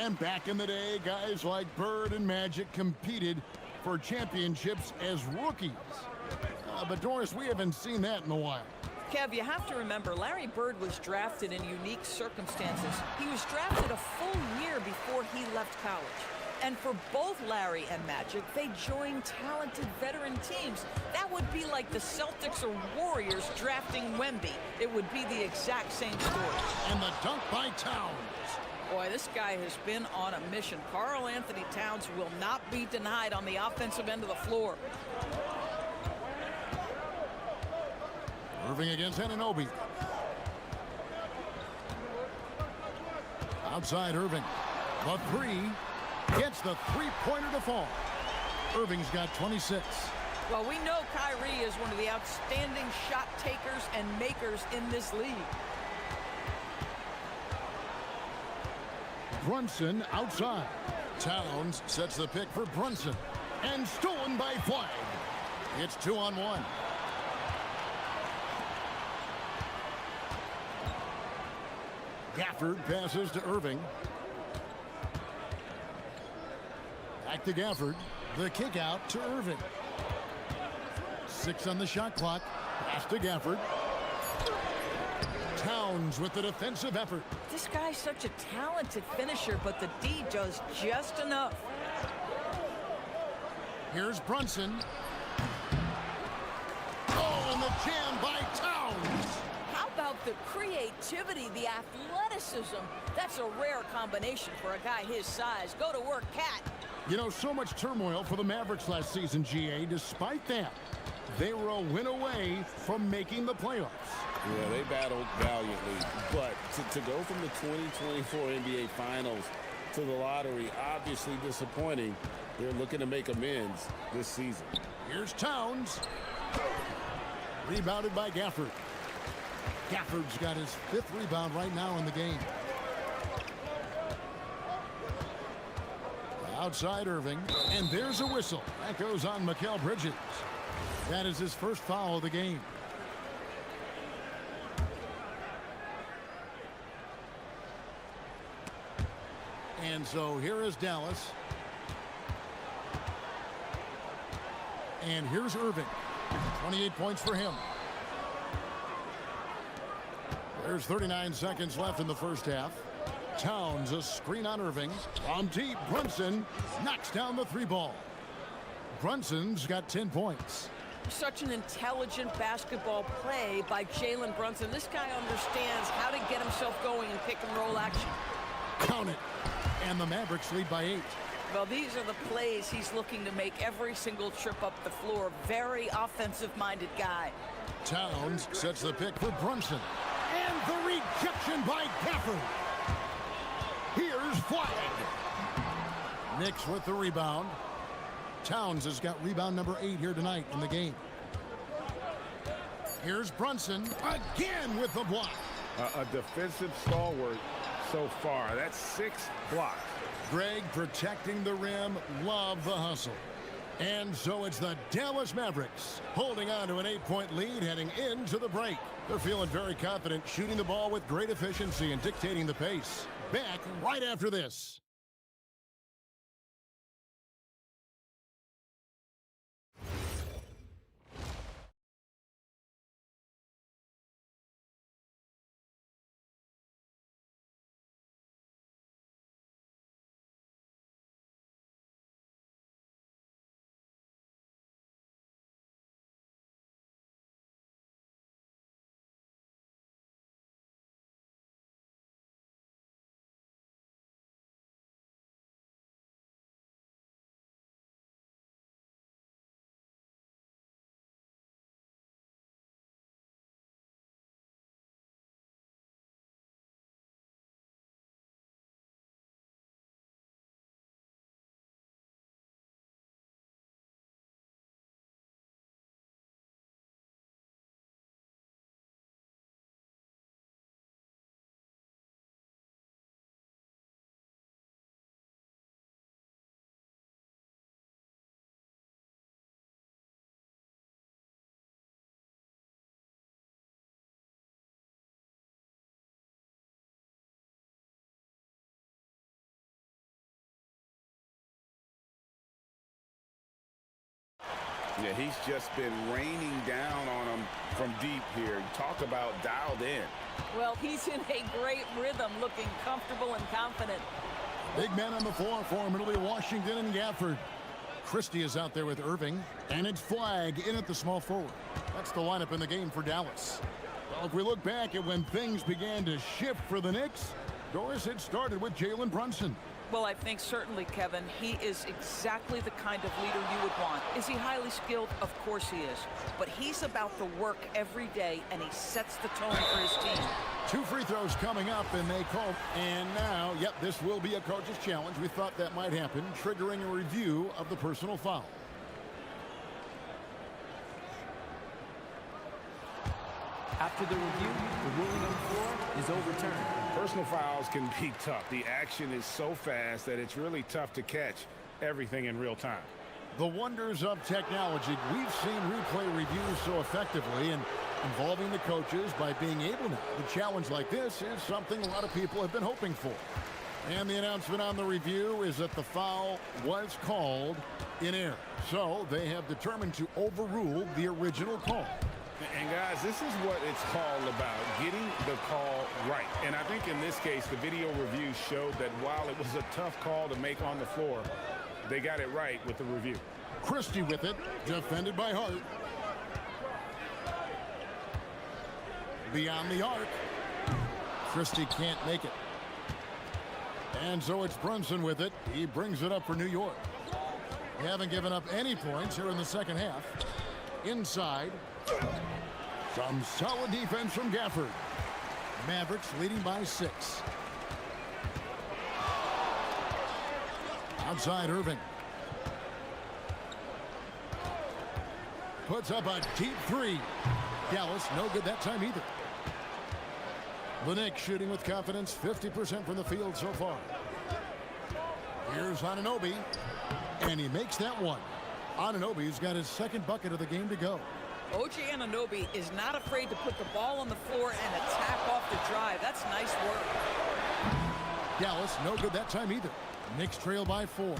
And back in the day, guys like Bird and Magic competed for championships as rookies. But Doris, we haven't seen that in a while. Kev, you have to remember, Larry Bird was drafted in unique circumstances. He was drafted a full year before he left college. And for both Larry and Magic, they joined talented veteran teams. That would be like the Celtics or Warriors drafting Wemby. It would be the exact same story. And the dunk by Towns. Boy, this guy has been on a mission. Karl Anthony Towns will not be denied on the offensive end of the floor. Irving against Anunoby. Outside Irving. The 3. Gets the three-pointer to fall. Irving's got 26. Well, we know Kyrie is one of the outstanding shot takers and makers in this league. Brunson outside. Towns sets the pick for Brunson. And stolen by Flag. It's 2-on-1. Gafford passes to Irving. Back to Gafford. The kick out to Irving. 6 on the shot clock. Pass to Gafford. Towns with the defensive effort. This guy's such a talented finisher, but the D does just enough. Here's Brunson. Oh, and the jam by Towns. How about the creativity, the athleticism? That's a rare combination for a guy his size. Go to work, Cat. You know, so much turmoil for the Mavericks last season, GA. Despite that, they were a win away from making the playoffs. Yeah, they battled valiantly. But to go from the 2024 NBA Finals to the lottery, obviously disappointing. They're looking to make amends this season. Here's Towns. Rebounded by Gafford. Gafford's got his 5th rebound right now in the game. Outside Irving, and there's a whistle. That goes on Mikal Bridges. That is his first foul of the game. And so here is Dallas. And here's Irving. 28 points for him. There's 39 seconds left in the first half. Towns, a screen on Irving. From deep, Brunson knocks down the 3-ball. Brunson's got 10 points. Such an intelligent basketball play by Jalen Brunson. This guy understands how to get himself going in pick-and-roll action. Count it. And the Mavericks lead by 8. Well, these are the plays he's looking to make every single trip up the floor. Very offensive-minded guy. Towns sets the pick for Brunson. And the rejection by Gafford. Here's Flag. Knicks with the rebound. Towns has got rebound number 8 here tonight in the game. Here's Brunson again with the block. A defensive stalwart so far. That's 6 blocks. Greg protecting the rim. Love the hustle. And so it's the Dallas Mavericks holding on to an 8-point lead heading into the break. They're feeling very confident, shooting the ball with great efficiency and dictating the pace. Back right after this. Yeah, he's just been raining down on them from deep here. Talk about dialed in. Well, he's in a great rhythm, looking comfortable and confident. Big man on the floor for Middle Washington and Gafford. Christie is out there with Irving, and it's Flag in at the small forward. That's the lineup in the game for Dallas. Well, if we look back at when things began to shift for the Knicks, Doris had started with Jalen Brunson. Well, I think certainly, Kevin, he is exactly the kind of leader you would want. Is he highly skilled? Of course he is. But he's about the work every day, and he sets the tone for his team. 2 free throws coming up, and they call. And now, yep, this will be a coach's challenge. We thought that might happen, triggering a review of the personal foul. After the review, the ruling on the floor is overturned. Personal fouls can be tough. The action is so fast that it's really tough to catch everything in real time. The wonders of technology. We've seen replay reviews so effectively and involving the coaches by being able to. The challenge like this is something a lot of people have been hoping for. And the announcement on the review is that the foul was called in error. So they have determined to overrule the original call. And guys, this is what it's called about, getting the call right. And I think in this case, the video review showed that while it was a tough call to make on the floor, they got it right with the review. Christie with it, defended by Hart. Beyond the arc. Christie can't make it. And so it's Brunson with it. He brings it up for New York. They haven't given up any points here in the second half. Inside. Some solid defense from Gafford. Mavericks leading by 6. Outside Irving. Puts up a deep 3. Dallas no good that time either. The Knicks shooting with confidence, 50% from the field so far. Here's Anunoby, and he makes that one. Anunoby's got his second bucket of the game to go. OG Anunoby is not afraid to put the ball on the floor and attack off the drive. That's nice work. Dallas no good that time either. Knicks trail by 4.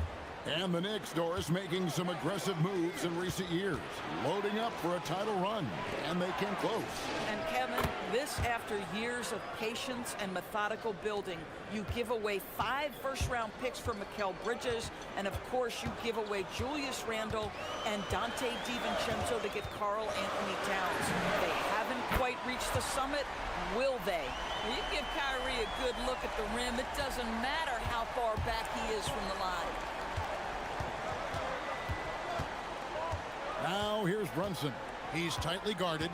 And the Knicks, Doris, making some aggressive moves in recent years. Loading up for a title run. And they came close. And Kevin, this after years of patience and methodical building. You give away 5 first-round picks for Mikal Bridges. And, of course, you give away Julius Randle and Dante DiVincenzo to get Karl Anthony Towns. They haven't quite reached the summit. Will they? You give Kyrie a good look at the rim. It doesn't matter how far back he is from the line. Now here's Brunson. He's tightly guarded.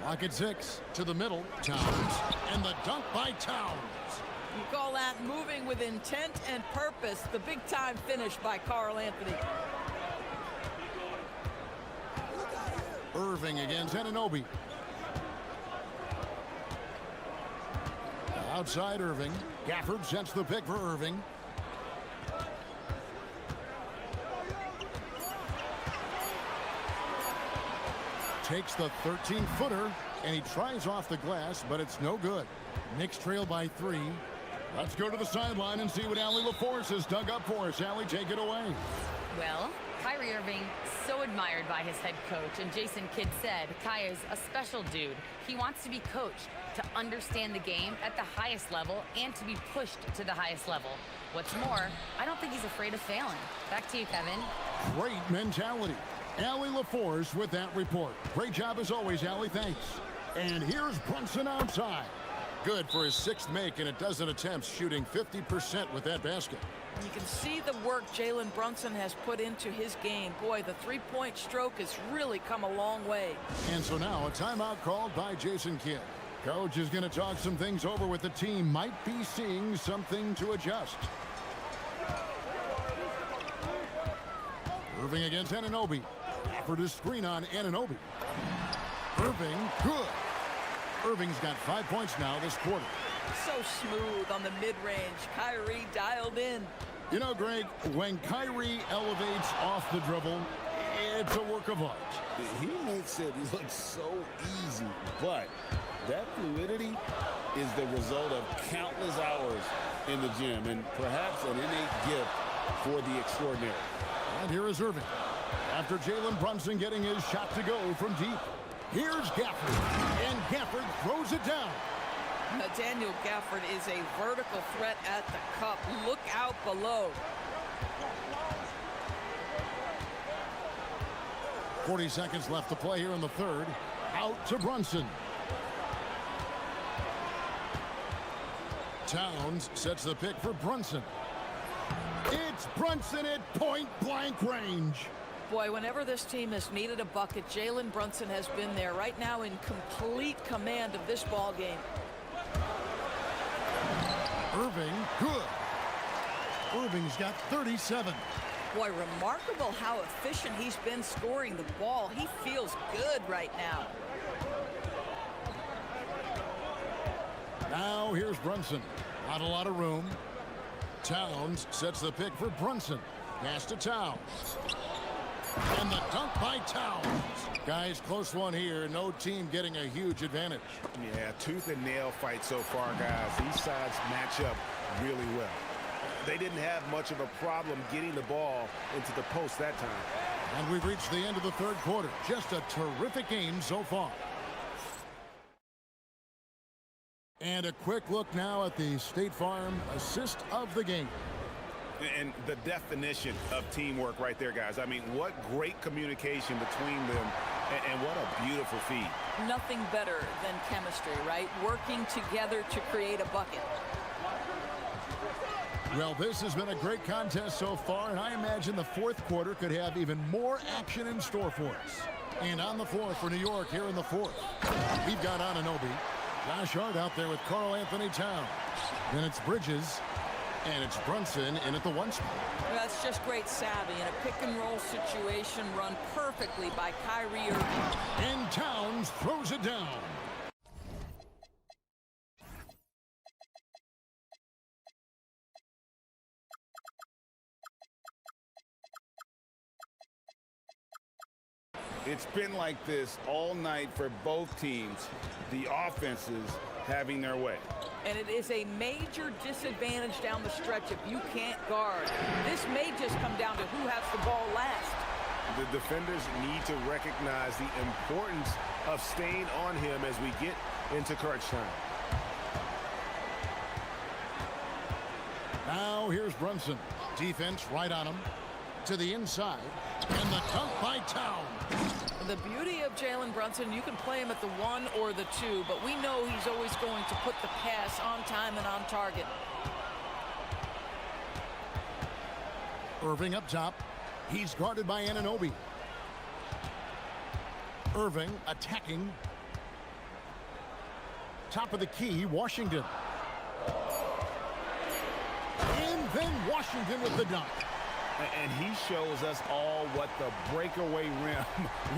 Lock at 6 to the middle. Towns and the dunk by Towns. You call that moving with intent and purpose. The big time finish by Karl Anthony. Irving against Anunoby. Outside Irving. Gafford sets the pick for Irving. Takes the 13-footer, and he tries off the glass, but it's no good. Knicks trail by 3. Let's go to the sideline and see what Allie LaForce has dug up for us. Allie, take it away. Well, Kyrie Irving, so admired by his head coach, and Jason Kidd said Kai is a special dude. He wants to be coached, to understand the game at the highest level, and to be pushed to the highest level. What's more, I don't think he's afraid of failing. Back to you, Kevin. Great mentality. Allie LaForce with that report. Great job as always, Allie. Thanks. And here's Brunson outside. Good for his 6th make and a dozen attempts, shooting 50% with that basket. You can see the work Jalen Brunson has put into his game. Boy, the three-point stroke has really come a long way. And so now a timeout called by Jason Kidd. Coach is going to talk some things over with the team. Might be seeing something to adjust. Irving against Anunoby. For the screen on Anunoby. Irving, good. Irving's got 5 points now this quarter. So smooth on the mid-range. Kyrie dialed in. You know, Greg, when Kyrie elevates off the dribble, it's a work of art. He makes it look so easy, but that fluidity is the result of countless hours in the gym and perhaps an innate gift for the extraordinary. And here is Irving. After Jalen Brunson getting his shot to go from deep. Here's Gafford, and Gafford throws it down. Daniel Gafford is a vertical threat at the cup. Look out below. 40 seconds left to play here in the third. Out to Brunson. Towns sets the pick for Brunson. It's Brunson at point-blank range. Boy, whenever this team has needed a bucket, Jalen Brunson has been there right now in complete command of this ball game. Irving, good. Irving's got 37. Boy, remarkable how efficient he's been scoring the ball. He feels good right now. Now here's Brunson. Not a lot of room. Towns sets the pick for Brunson. Pass to Towns. And the dunk by Towns. Guys, close one here. No team getting a huge advantage. Yeah, tooth and nail fight so far, guys. These sides match up really well. They didn't have much of a problem getting the ball into the post that time. And we've reached the end of the third quarter. Just a terrific game so far. And a quick look now at the State Farm assist of the game. And the definition of teamwork right there, guys. I mean, what great communication between them, and what a beautiful feed. Nothing better than chemistry, right? Working together to create a bucket. Well, this has been a great contest so far, and I imagine the fourth quarter could have even more action in store for us. And on the floor for New York here in the fourth, we've got Anunoby. Josh Hart out there with Karl Anthony Towns. Then it's Bridges. And it's Brunson in at the one spot. That's just great savvy in a pick-and-roll situation run perfectly by Kyrie Irving. And Towns throws it down. It's been like this all night for both teams. The offenses having their way. And it is a major disadvantage down the stretch if you can't guard. This may just come down to who has the ball last. The defenders need to recognize the importance of staying on him as we get into crunch time. Now here's Brunson. Defense right on him. To the inside. And the dunk by Towns. The beauty of Jalen Brunson, you can play him at the 1 or the 2, but we know he's always going to put the pass on time and on target. Irving up top. He's guarded by Anunoby. Irving attacking. Top of the key, Washington. And then Washington with the dunk. And he shows us all what the breakaway rim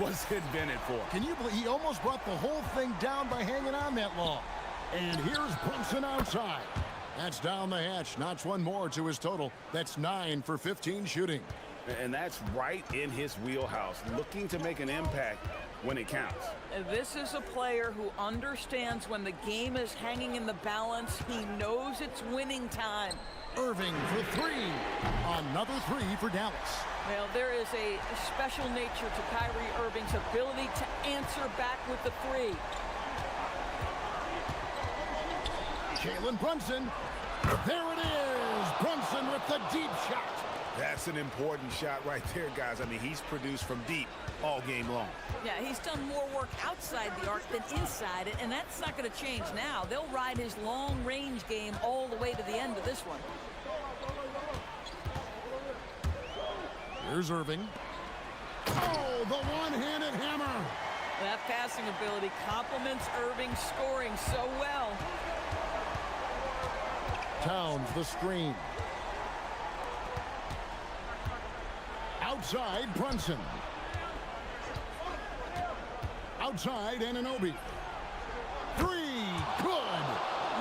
was invented for. Can you believe he almost brought the whole thing down by hanging on that long? And here's Brunson outside. That's down the hatch. Notch one more to his total. That's 9 for 15 shooting. And that's right in his wheelhouse, looking to make an impact when it counts. This is a player who understands when the game is hanging in the balance. He knows it's winning time. Irving for 3. Another 3 for Dallas. Well, there is a special nature to Kyrie Irving's ability to answer back with the 3. Jalen Brunson. There it is. Brunson with the deep shot. That's an important shot right there, guys. I mean, he's produced from deep all game long. Yeah, he's done more work outside the arc than inside it, and that's not going to change now. They'll ride his long-range game all the way to the end of this one. Here's Irving. Oh, the one-handed hammer. That passing ability complements Irving's scoring so well. Towns the screen. Outside, Brunson. Outside, Anunoby. 3, good.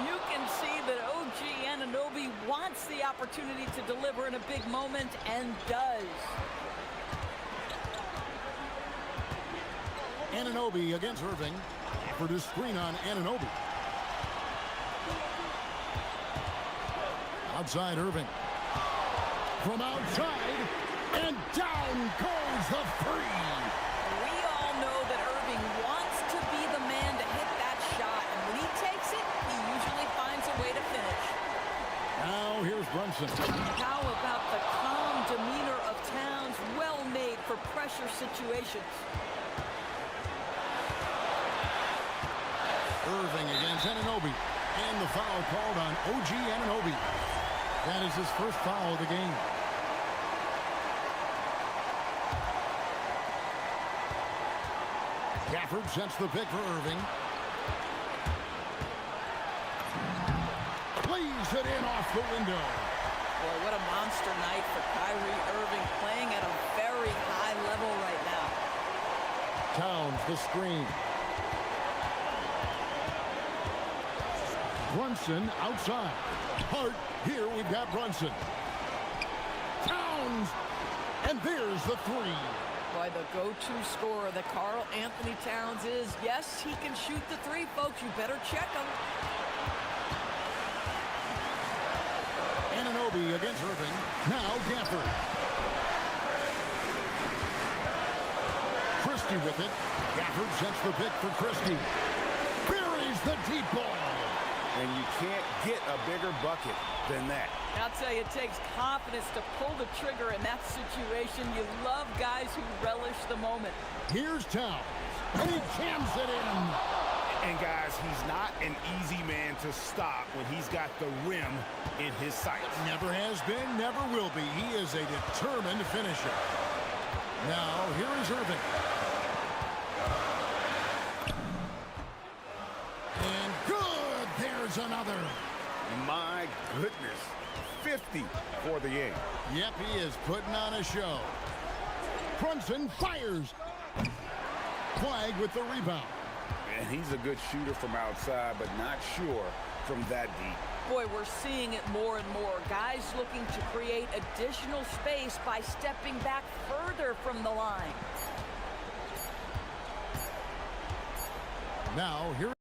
You can see that OG Anunoby wants the opportunity to deliver in a big moment and does. Anunoby against Irving. For the screen on Anunoby. Outside, Irving. From outside, and down goes the 3. We all know that Irving wants to be the man to hit that shot, and when he takes it, he usually finds a way to finish. Now here's Brunson. How about the calm demeanor of Towns, well made for pressure situations. Irving against Anunoby. And the foul called on OG Anunoby. That is his first foul of the game. Gafford sets the pick for Irving. Plays it in off the window. Boy, what a monster night for Kyrie Irving, playing at a very high level right now. Towns the screen. Brunson outside. Hart, here we've got Brunson. Towns, and there's the three. Why the go-to scorer that Karl Anthony Towns is. Yes, he can shoot the three, folks. You better check him. Anunoby against Irving. Now Gafford. Christie with it. Gafford sets the pick for Christie. Buries the deep ball. And you can't get a bigger bucket than that. I'll tell you, it takes confidence to pull the trigger in that situation. You love guys who relish the moment. Here's Towns, and he jams it in. And guys, he's not an easy man to stop when he's got the rim in his sights. Never has been, never will be. He is a determined finisher. Now, here is Irving. And good, there's another. My goodness, 50 for the game. Yep, he is putting on a show. Brunson fires. Flag with the rebound. And he's a good shooter from outside, but not sure from that deep. Boy, we're seeing it more and more. Guys looking to create additional space by stepping back further from the line. Now, here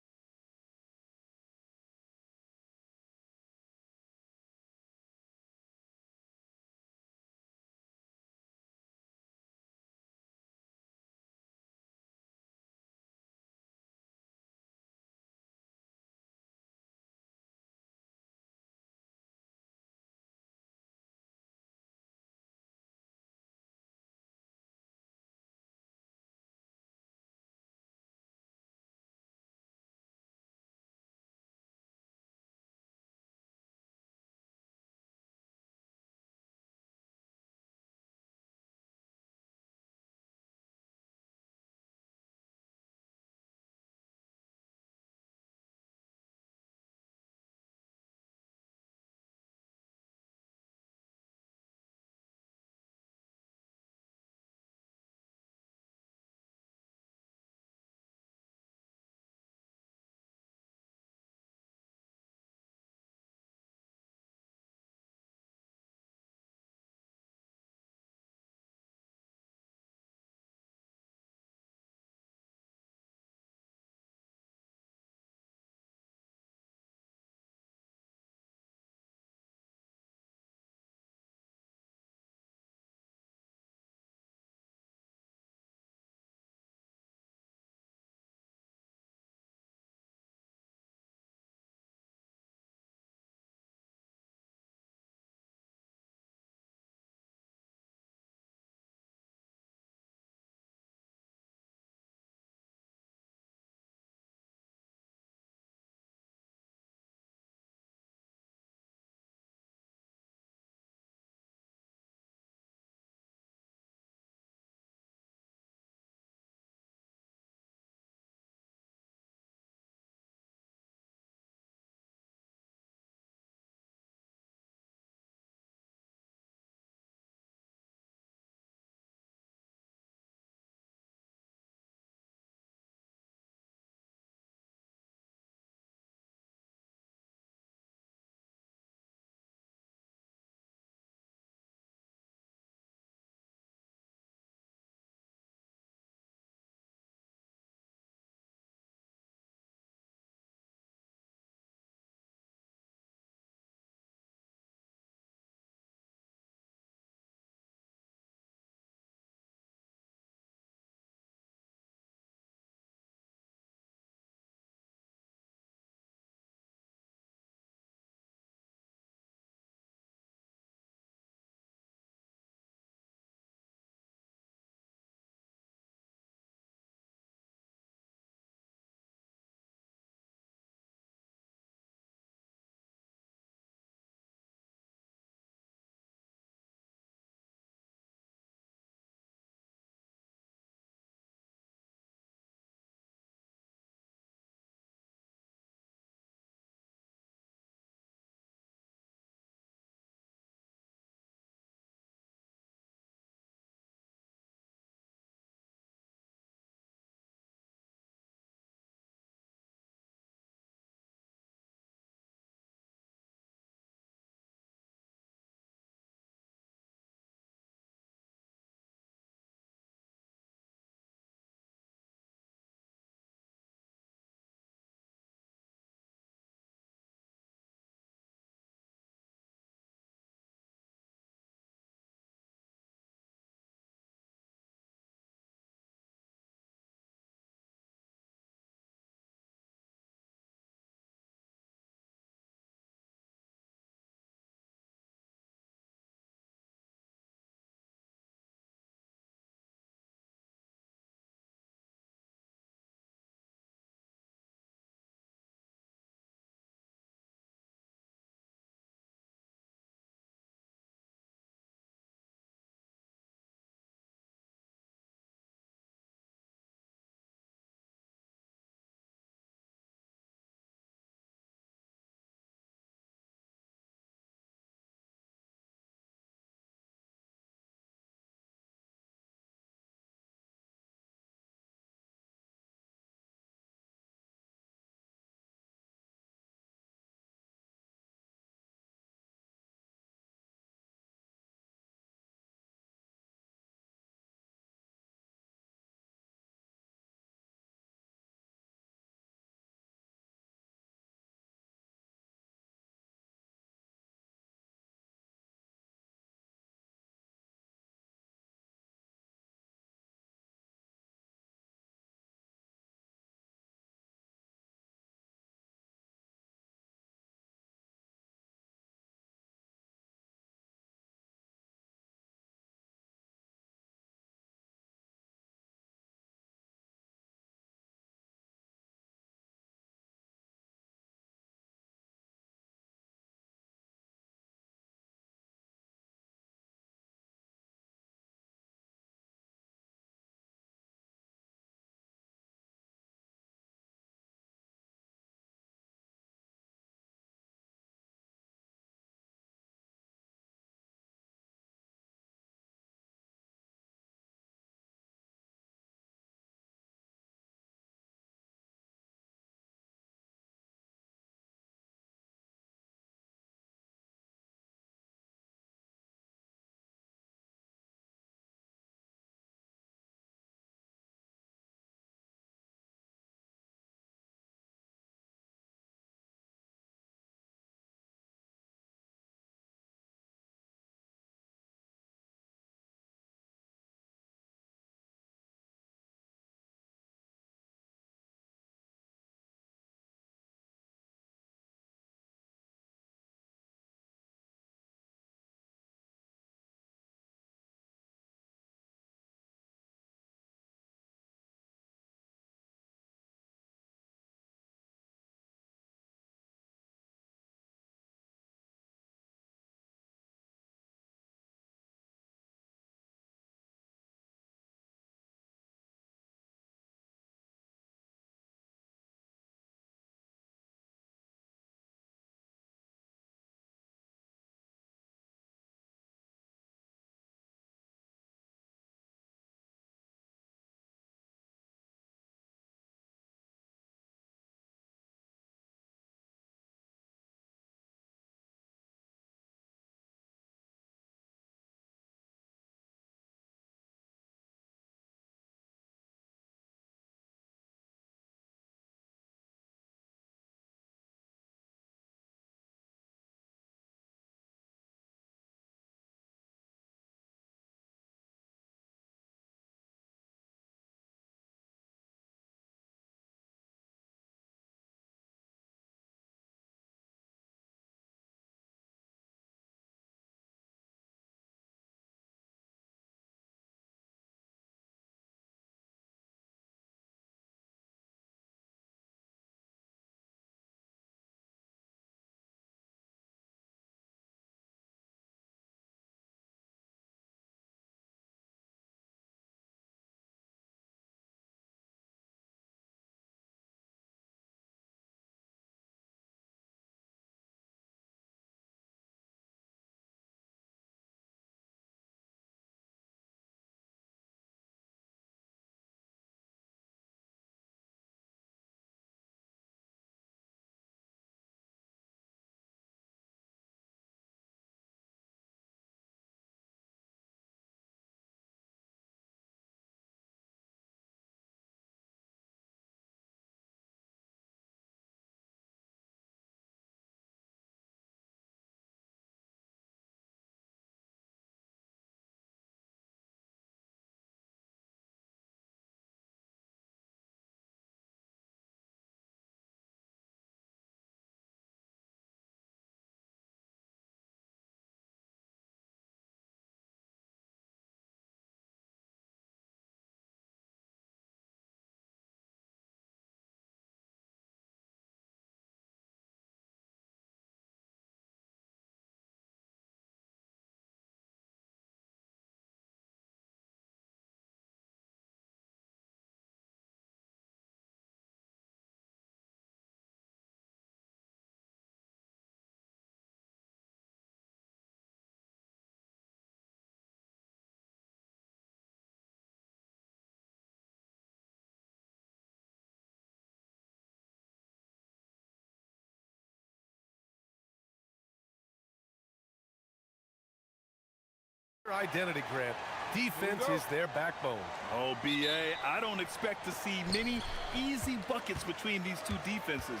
Identity, Grant. Defense is their backbone. Oh, B.A., I don't expect to see many easy buckets between these two defenses.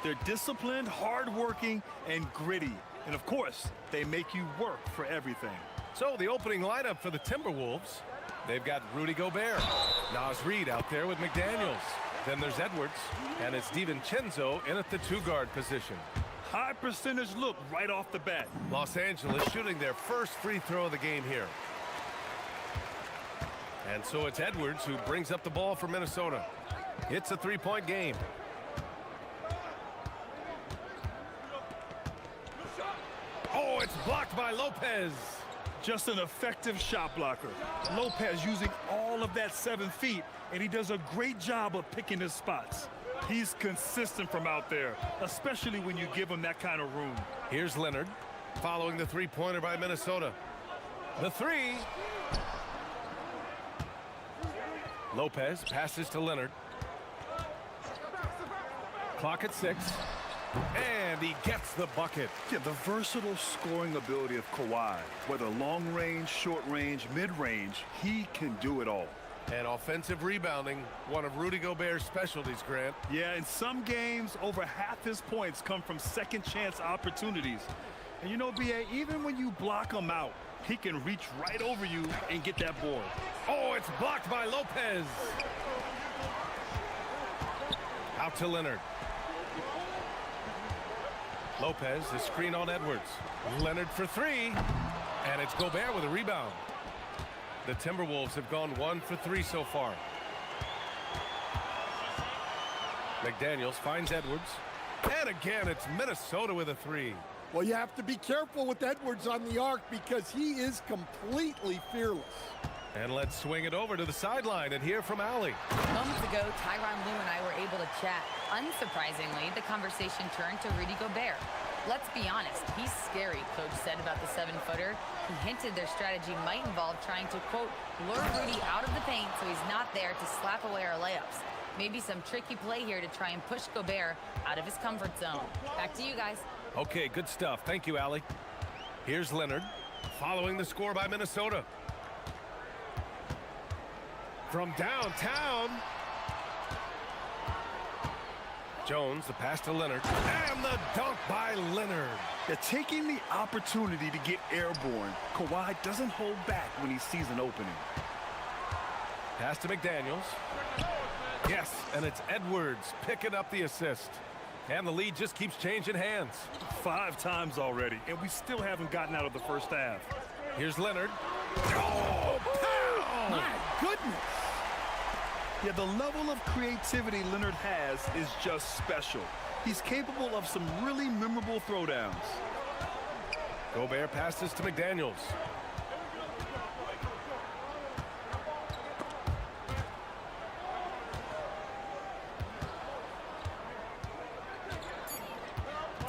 They're disciplined, hardworking, and gritty. And, of course, they make you work for everything. So the opening lineup for the Timberwolves, they've got Rudy Gobert, Naz Reid out there with McDaniels. Then there's Edwards, and it's DiVincenzo in at the two-guard position. High percentage look right off the bat. Los Angeles shooting their first free throw of the game here. And so it's Edwards who brings up the ball for Minnesota. It's a three-point game. Oh, it's blocked by Lopez. Just an effective shot blocker. Lopez using all of that 7 feet, and he does a great job of picking his spots. He's consistent from out there, especially when you give him that kind of room. Here's Leonard, following the three-pointer by Minnesota. The three. Lopez passes to Leonard. Clock at 6. And he gets the bucket. Yeah, the versatile scoring ability of Kawhi, whether long range, short range, mid-range, he can do it all. And offensive rebounding, one of Rudy Gobert's specialties, Grant. Yeah, in some games, over half his points come from second chance opportunities. And you know, B.A., even when you block him out, he can reach right over you and get that board. Oh, it's blocked by Lopez. Out to Leonard. Lopez, the screen on Edwards. Leonard for three. And it's Gobert with a rebound. The Timberwolves have gone 1 for 3 so far. McDaniels finds Edwards. And again, it's Minnesota with a three. Well, you have to be careful with Edwards on the arc because he is completely fearless. And let's swing it over to the sideline and hear from Allie. Moments ago, Tyronn Lue and I were able to chat. Unsurprisingly, the conversation turned to Rudy Gobert. Let's be honest, he's scary, Coach said about the 7-footer. He hinted their strategy might involve trying to, quote, lure Rudy out of the paint so he's not there to slap away our layups. Maybe some tricky play here to try and push Gobert out of his comfort zone. Back to you guys. Okay, good stuff. Thank you, Allie. Here's Leonard, following the score by Minnesota. From downtown. Jones, the pass to Leonard. And the dunk by Leonard. They're taking the opportunity to get airborne. Kawhi doesn't hold back when he sees an opening. Pass to McDaniels. Yes, and it's Edwards picking up the assist. And the lead just keeps changing hands. 5 times already, and we still haven't gotten out of the first half. Here's Leonard. Oh, pow! My goodness. Yeah, the level of creativity Leonard has is just special. He's capable of some really memorable throwdowns. Gobert passes to McDaniels.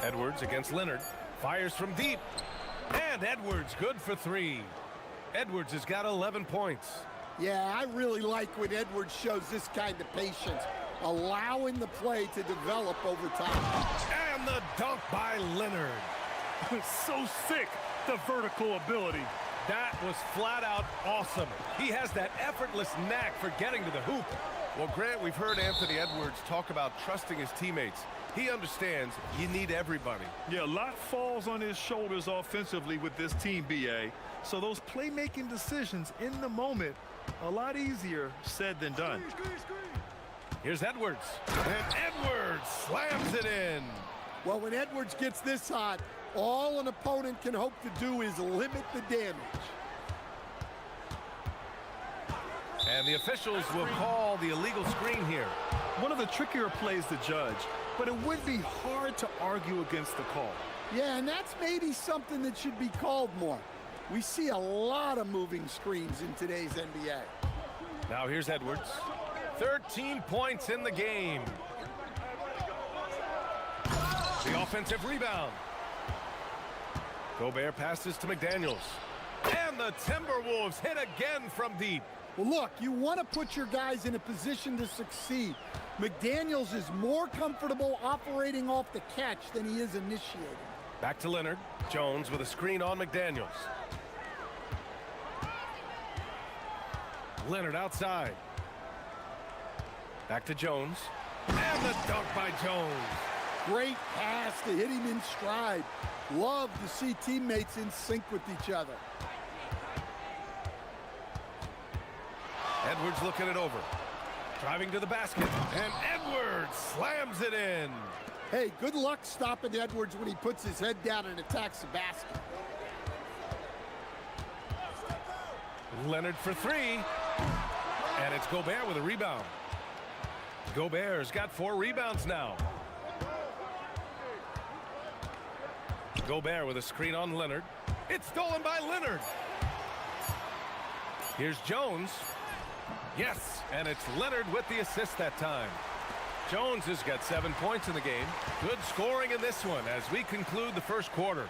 Edwards against Leonard. Fires from deep. And Edwards good for 3. Edwards has got 11 points. Yeah, I really like when Edwards shows this kind of patience, allowing the play to develop over time. And the dunk by Leonard. So sick, the vertical ability. That was flat out awesome. He has that effortless knack for getting to the hoop. Well, Grant, we've heard Anthony Edwards talk about trusting his teammates. He understands you need everybody. Yeah, a lot falls on his shoulders offensively with this team, B.A. So those playmaking decisions in the moment, a lot easier said than done. Here's Edwards. And Edwards slams it in. Well, when Edwards gets this hot, all an opponent can hope to do is limit the damage. And the officials will call the illegal screen here. One of the trickier plays to judge, but it would be hard to argue against the call. Yeah, and that's maybe something that should be called more. We see a lot of moving screens in today's NBA. Now here's Edwards. 13 points in the game. The offensive rebound. Gobert passes to McDaniels. And the Timberwolves hit again from deep. Well, look, you want to put your guys in a position to succeed. McDaniels is more comfortable operating off the catch than he is initiating. Back to Leonard. Jones with a screen on McDaniels. Leonard outside. Back to Jones. And the dunk by Jones. Great pass to hit him in stride. Love to see teammates in sync with each other. Edwards looking it over. Driving to the basket. And Edwards slams it in. Hey, good luck stopping Edwards when he puts his head down and attacks the basket. Leonard for three. And it's Gobert with a rebound. Gobert's got 4 rebounds now. Gobert with a screen on Leonard. It's stolen by Leonard. Here's Jones. Yes, and it's Leonard with the assist that time. Jones has got 7 points in the game. Good scoring in this one as we conclude the first quarter.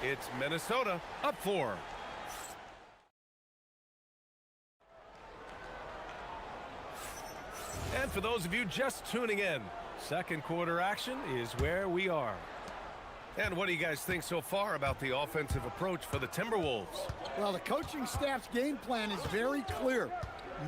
It's Minnesota up 4. And for those of you just tuning in, second quarter action is where we are. And what do you guys think so far about the offensive approach for the Timberwolves? Well, the coaching staff's game plan is very clear.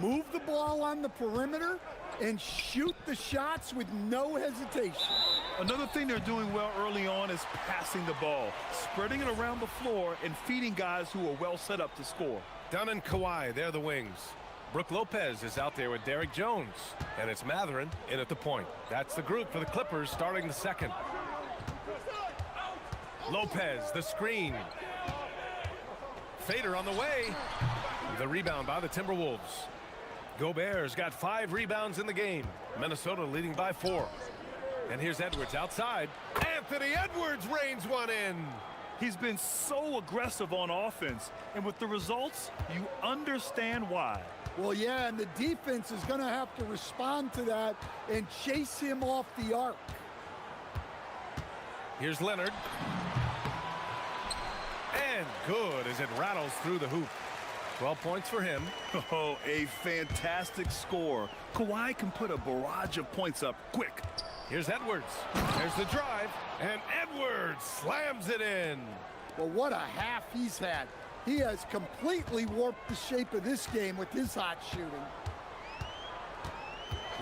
Move the ball on the perimeter and shoot the shots with no hesitation. Another thing they're doing well early on is passing the ball, spreading it around the floor and feeding guys who are well set up to score. Dunn and Kawhi, they're the wings. Brooke Lopez is out there with Derek Jones. And it's Matherin in at the point. That's the group for the Clippers starting the second. Lopez, the screen. Fader on the way. The rebound by the Timberwolves. Gobert's got 5 rebounds in the game. Minnesota leading by 4. And here's Edwards outside. Anthony Edwards reigns one in. He's been so aggressive on offense, and with the results, you understand why. Well, yeah, and the defense is going to have to respond to that and chase him off the arc. Here's Leonard. And good as it rattles through the hoop. 12 points for him. Oh, a fantastic score. Kawhi can put a barrage of points up quick. Here's Edwards. There's the drive. And Edwards slams it in. Well, what a half he's had. He has completely warped the shape of this game with his hot shooting.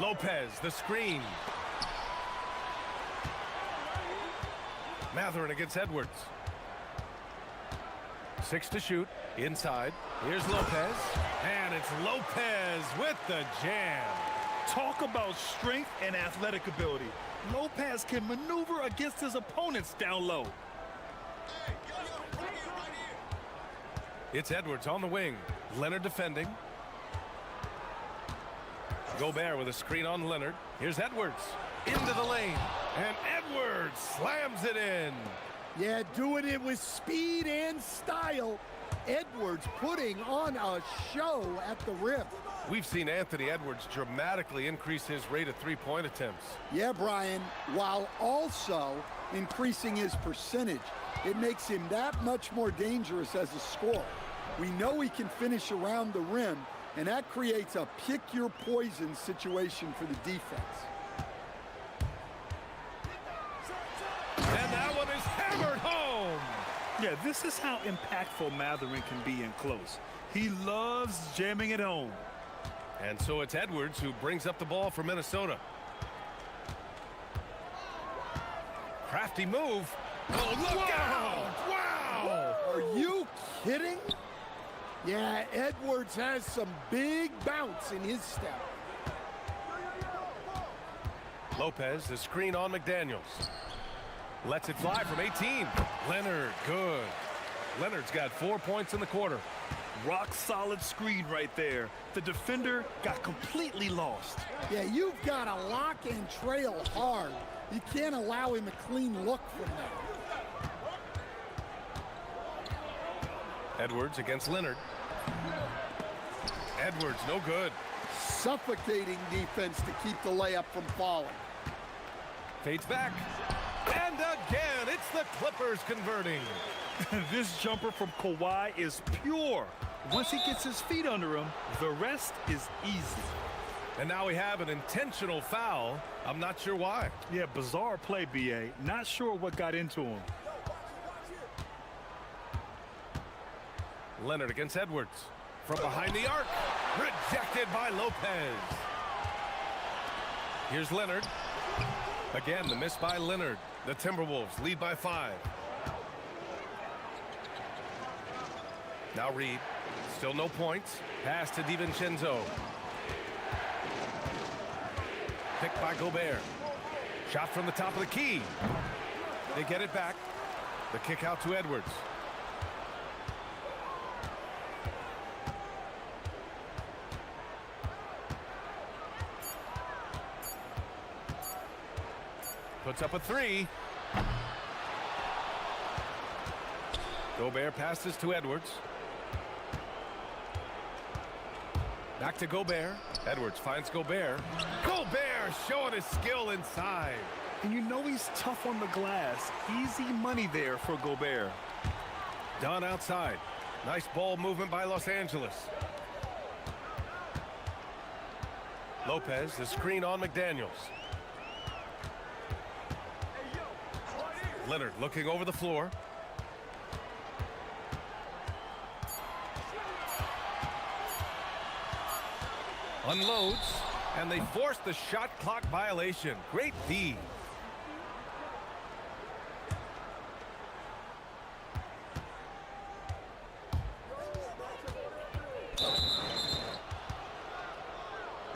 Lopez, the screen. Matherin against Edwards. 6 to shoot. Inside. Here's Lopez. And it's Lopez with the jam. Talk about strength and athletic ability. Lopez can maneuver against his opponents down low. It's Edwards on the wing. Leonard defending. Gobert with a screen on Leonard. Here's Edwards. Into the lane. And Edwards slams it in. Yeah, doing it with speed and style. Edwards putting on a show at the rim. We've seen Anthony Edwards dramatically increase his rate of three-point attempts. Yeah, Brian, while also increasing his percentage. It makes him that much more dangerous as a scorer. We know he can finish around the rim, and that creates a pick-your-poison situation for the defense. And that one is hammered home. Yeah, this is how impactful Matherin can be in close. He loves jamming it home. And so it's Edwards who brings up the ball for Minnesota. Crafty move. Oh, look out! Wow! Are you kidding? Yeah, Edwards has some big bounce in his step. Lopez, the screen on McDaniels. Lets it fly from 18. Leonard, good. Leonard's got 4 points in the quarter. Rock solid screen right there. The defender got completely lost. Yeah, you've got to lock and trail hard. You can't allow him a clean look from that. Edwards against Leonard. Edwards, no good. Suffocating defense to keep the layup from falling. Fades back. And again, it's the Clippers converting. This jumper from Kawhi is pure. Once he gets his feet under him, the rest is easy. And now we have an intentional foul. I'm not sure why. Yeah, bizarre play, B.A. Not sure what got into him. Leonard against Edwards. From behind the arc. Rejected by Lopez. Here's Leonard. Again, the miss by Leonard. The Timberwolves lead by 5. Now Reed. Still no points. Pass to DiVincenzo. Picked by Gobert. Shot from the top of the key. They get it back. The kick out to Edwards. Puts up a 3. Gobert passes to Edwards. Back to Gobert. Edwards finds Gobert. Gobert showing his skill inside. And you know he's tough on the glass. Easy money there for Gobert. Done outside. Nice ball movement by Los Angeles. Lopez, the screen on McDaniels. Leonard looking over the floor. Unloads, and they force the shot clock violation. Great D.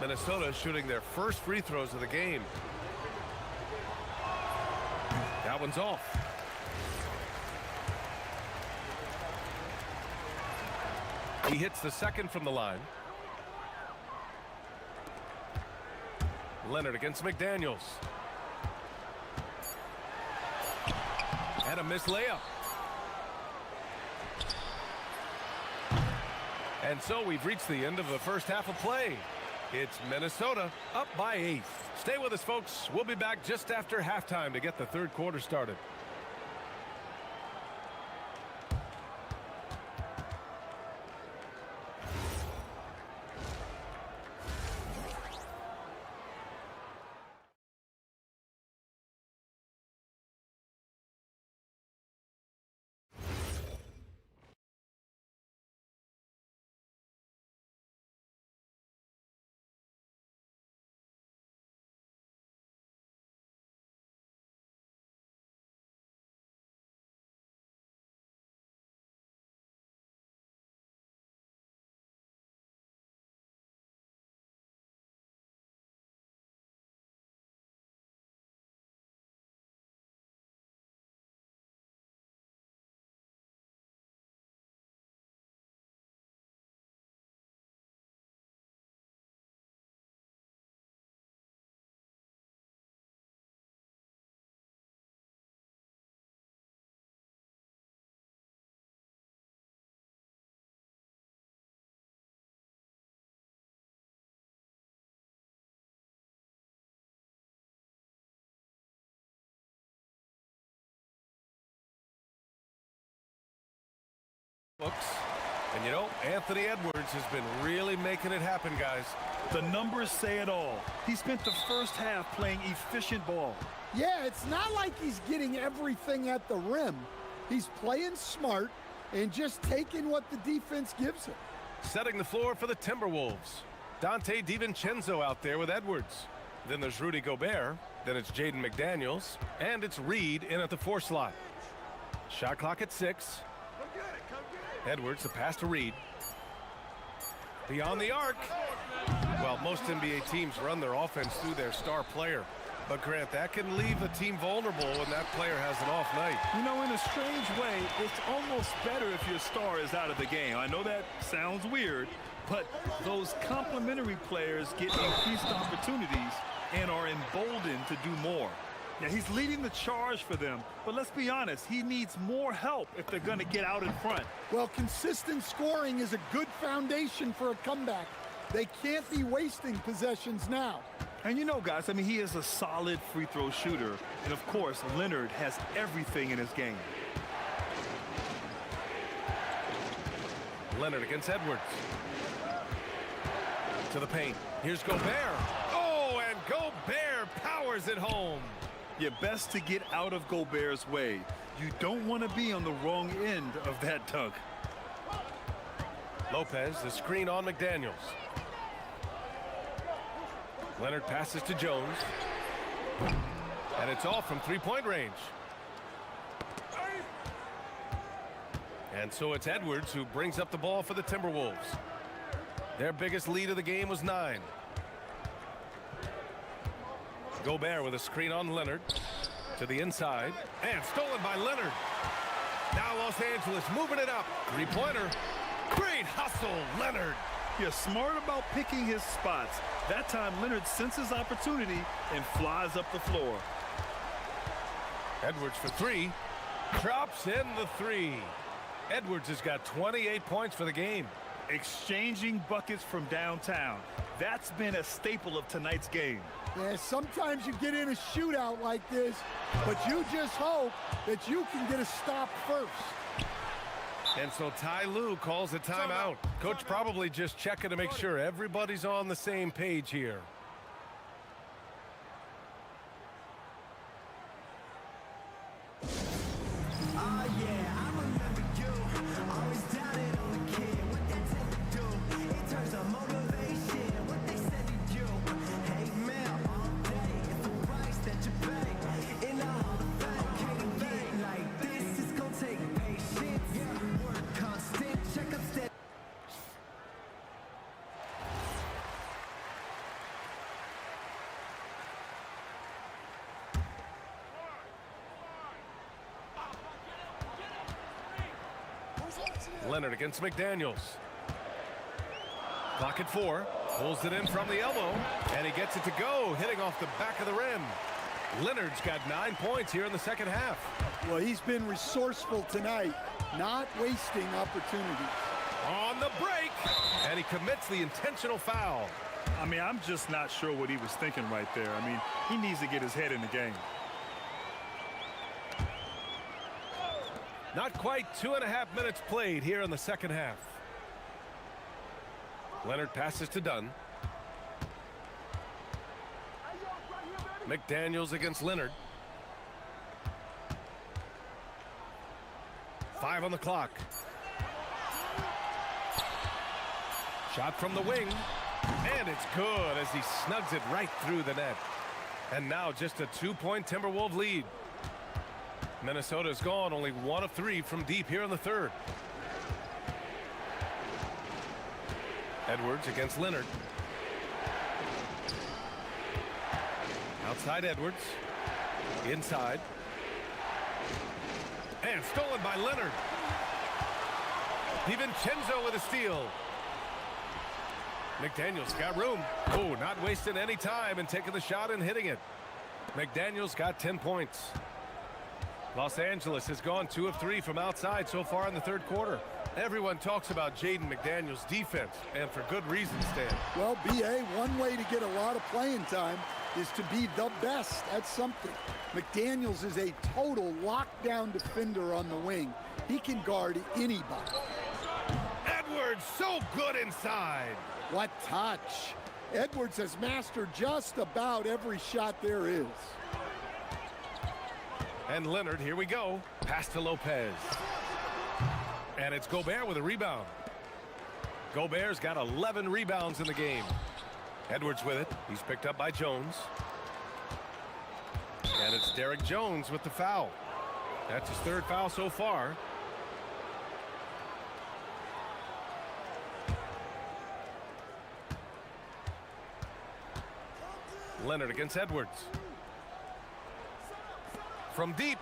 Minnesota shooting their first free throws of the game. That one's off. He hits the second from the line. Leonard against McDaniels. And a missed layup. And so we've reached the end of the first half of play. It's Minnesota up by 8. Stay with us, folks. We'll be back just after halftime to get the third quarter started. And you know, Anthony Edwards has been really making it happen, guys. The numbers say it all. He spent the first half playing efficient ball. Yeah, it's not like he's getting everything at the rim. He's playing smart and just taking what the defense gives him. Setting the floor for the Timberwolves. Dante DiVincenzo out there with Edwards. Then there's Rudy Gobert. Then it's Jaden McDaniels. And it's Reed in at the 4 slot. Shot clock at 6. Edwards, the pass to Reed. Beyond the arc. Well, most NBA teams run their offense through their star player. But, Grant, that can leave a team vulnerable when that player has an off night. You know, in a strange way, it's almost better if your star is out of the game. I know that sounds weird, but those complementary players get increased opportunities and are emboldened to do more. Now, he's leading the charge for them, but let's be honest, he needs more help if they're going to get out in front. Well, consistent scoring is a good foundation for a comeback. They can't be wasting possessions now. And you know, guys, I mean, he is a solid free throw shooter. And, of course, Leonard has everything in his game. Leonard against Edwards. To the paint. Here's Gobert. Oh, and Gobert powers it home. You're best to get out of Gobert's way. You don't want to be on the wrong end of that dunk. Lopez, the screen on McDaniels. Leonard passes to Jones. And it's off from three-point range. And so it's Edwards who brings up the ball for the Timberwolves. Their biggest lead of the game was 9. Gobert with a screen on Leonard. To the inside. And stolen by Leonard. Now Los Angeles moving it up. Three-pointer. Great hustle, Leonard. You're smart about picking his spots. That time, Leonard senses opportunity and flies up the floor. Edwards for 3. Drops in the 3. Edwards has got 28 points for the game. Exchanging buckets from downtown. That's been a staple of tonight's game. Yeah, sometimes you get in a shootout like this, but you just hope that you can get a stop first. And so Ty Lue calls a timeout. Coach probably just checking to make sure everybody's on the same page here. Leonard against McDaniels. Clock at 4. Pulls it in from the elbow. And he gets it to go, hitting off the back of the rim. Leonard's got 9 points here in the second half. Well, he's been resourceful tonight, not wasting opportunities. On the break. And he commits the intentional foul. I mean, I'm just not sure what he was thinking right there. I mean, he needs to get his head in the game. Not quite 2.5 minutes played here in the second half. Leonard passes to Dunn. McDaniels against Leonard. 5 on the clock. Shot from the wing. And it's good as he snugs it right through the net. And now just a 2-point Timberwolves lead. Minnesota's gone only 1 of 3 from deep here in the third. Edwards against Leonard. Outside Edwards. Inside. And stolen by Leonard. DiVincenzo with a steal. McDaniels got room. Oh, not wasting any time and taking the shot and hitting it. McDaniels got 10 points. Los Angeles has gone 2 of 3 from outside so far in the third quarter. Everyone talks about Jaden McDaniels' defense, and for good reason, Stan. Well, B.A., one way to get a lot of playing time is to be the best. That's something. McDaniels is a total lockdown defender on the wing. He can guard anybody. Edwards, so good inside. What touch. Edwards has mastered just about every shot there is. And Leonard, here we go. Pass to Lopez. And it's Gobert with a rebound. Gobert's got 11 rebounds in the game. Edwards with it. He's picked up by Jones. And it's Derek Jones with the foul. That's his 3rd foul so far. Leonard against Edwards. From deep,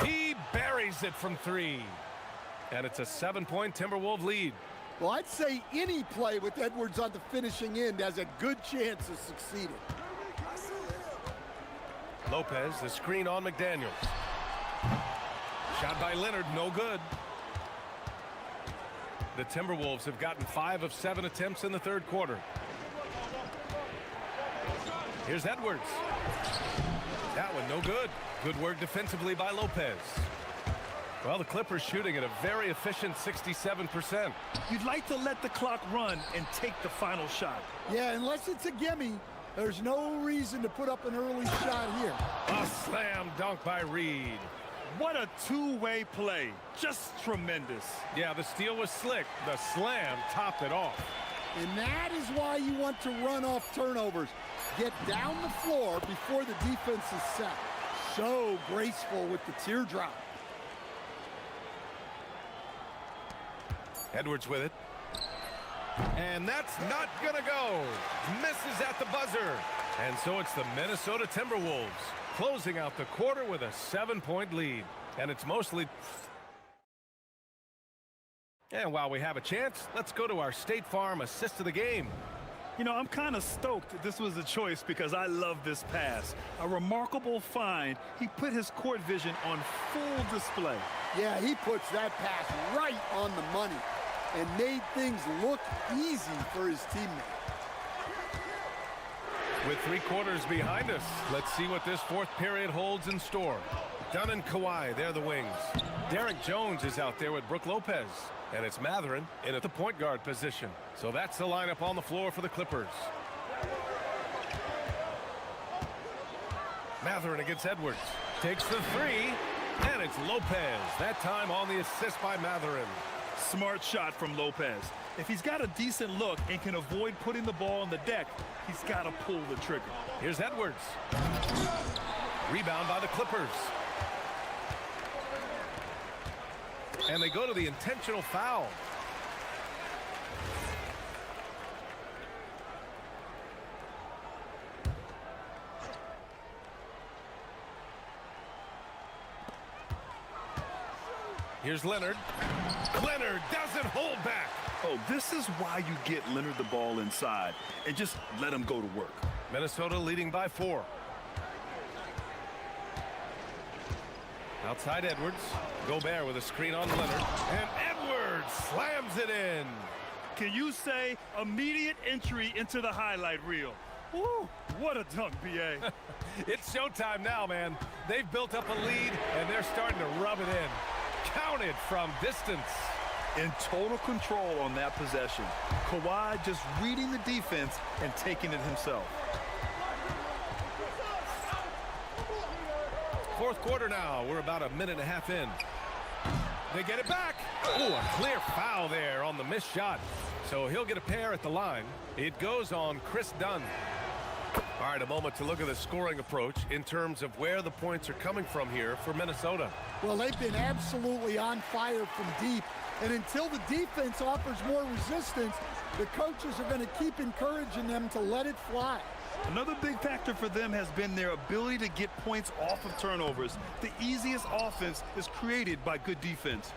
he buries it from 3. And it's a 7-point Timberwolves lead. Well, I'd say any play with Edwards on the finishing end has a good chance of succeeding. Lopez, the screen on McDaniels. Shot by Leonard, no good. The Timberwolves have gotten 5 of 7 attempts in the third quarter. Here's Edwards. That one no good. Good work defensively by Lopez. Well, the Clippers shooting at a very efficient 67%. You'd like to let the clock run and take the final shot. Yeah, unless it's a gimme, there's no reason to put up an early shot here. A slam dunk by Reed. What a two-way play. Just tremendous. Yeah, the steal was slick. The slam topped it off. And that is why you want to run off turnovers. Get down the floor before the defense is set. So graceful with the teardrop. Edwards with it. And that's not gonna go. Misses at the buzzer. And so it's the Minnesota Timberwolves closing out the quarter with a 7-point lead. And it's mostly... And while we have a chance, let's go to our State Farm assist of the game. You know, I'm kind of stoked this was a choice because I love this pass. A remarkable find. He put his court vision on full display. Yeah, he puts that pass right on the money and made things look easy for his teammate. With 3 quarters behind us, let's see what this fourth period holds in store. Dunn and Kawhi, they're the wings. Derek Jones is out there with Brook Lopez. And it's Matherin in at the point guard position. So that's the lineup on the floor for the Clippers. Matherin against Edwards. Takes the 3, and it's Lopez. That time on the assist by Matherin. Smart shot from Lopez. If he's got a decent look and can avoid putting the ball on the deck, he's got to pull the trigger. Here's Edwards. Rebound by the Clippers. And they go to the intentional foul. Here's Leonard. Leonard doesn't hold back. Oh, this is why you get Leonard the ball inside and just let him go to work. Minnesota leading by 4. Outside Edwards. Gobert with a screen on Leonard. And Edwards slams it in. Can you say immediate entry into the highlight reel? Woo, what a dunk, B.A. It's showtime now, man. They've built up a lead, and they're starting to rub it in. Counted from distance. In total control on that possession. Kawhi just reading the defense and taking it himself. Fourth quarter now. We're about a minute and a half in. They get it back. Oh, a clear foul there on the missed shot. So he'll get a pair at the line. It goes on Chris Dunn. All right, a moment to look at the scoring approach in terms of where the points are coming from here for Minnesota. Well, they've been absolutely on fire from deep. And until the defense offers more resistance, the coaches are going to keep encouraging them to let it fly. Another big factor for them has been their ability to get points off of turnovers. The easiest offense is created by good defense.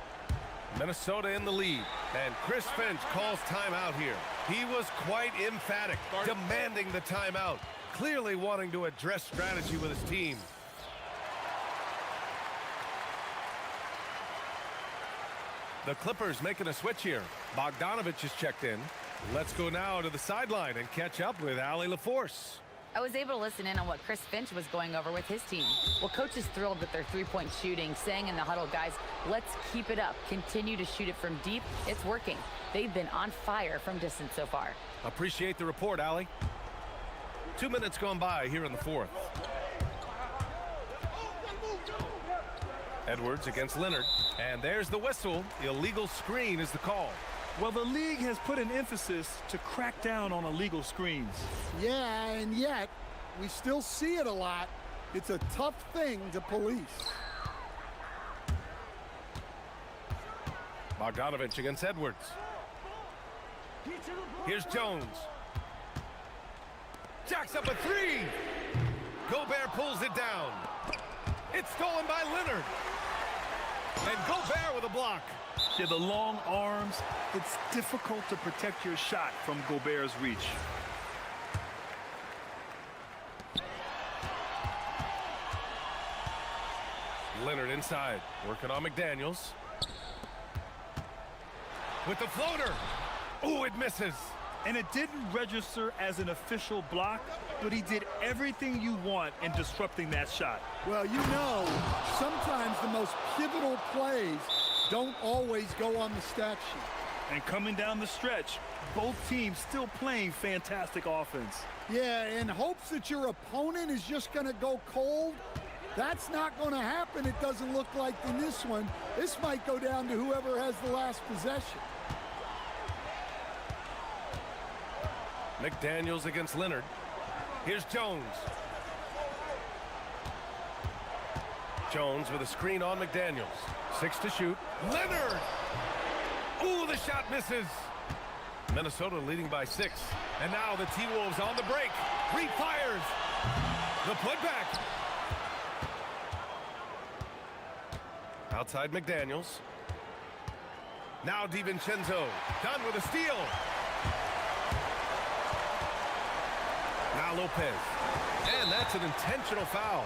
Minnesota in the lead, and Chris Finch calls timeout here. He was quite emphatic, demanding the timeout, clearly wanting to address strategy with his team. The Clippers making a switch here. Bogdanovich is checked in. Let's go now to the sideline and catch up with Allie LaForce. I was able to listen in on what Chris Finch was going over with his team. Well, coach is thrilled with their three-point shooting, saying in the huddle, guys, let's keep it up. Continue to shoot it from deep. It's working. They've been on fire from distance so far. Appreciate the report, Allie. 2 minutes gone by here in the fourth. Edwards against Leonard. And there's the whistle. Illegal screen is the call. Well, the league has put an emphasis to crack down on illegal screens. Yeah, and yet we still see it a lot. It's a tough thing to police. Bogdanovich against Edwards. Here's Jones. Jacks up a 3. Gobert pulls it down. It's stolen by Leonard. And Gobert with a block. Yeah, the long arms, it's difficult to protect your shot from Gobert's reach. Leonard inside, working on McDaniels. With the floater. Oh, it misses. And it didn't register as an official block, but he did everything you want in disrupting that shot. Well, you know, sometimes the most pivotal plays don't always go on the stat sheet. And coming down the stretch, both teams still playing fantastic offense. Yeah, in hopes that your opponent is just going to go cold, That's not going to happen, it doesn't look like, in this one. This might go down to whoever has the last possession. McDaniels against Leonard. Here's Jones. Jones with a screen on McDaniels. 6 to shoot. Leonard! Ooh, the shot misses. Minnesota leading by 6. And now the T-Wolves on the break. Refires. The putback. Outside McDaniels. Now DiVincenzo. Done with a steal. Now Lopez. And that's an intentional foul.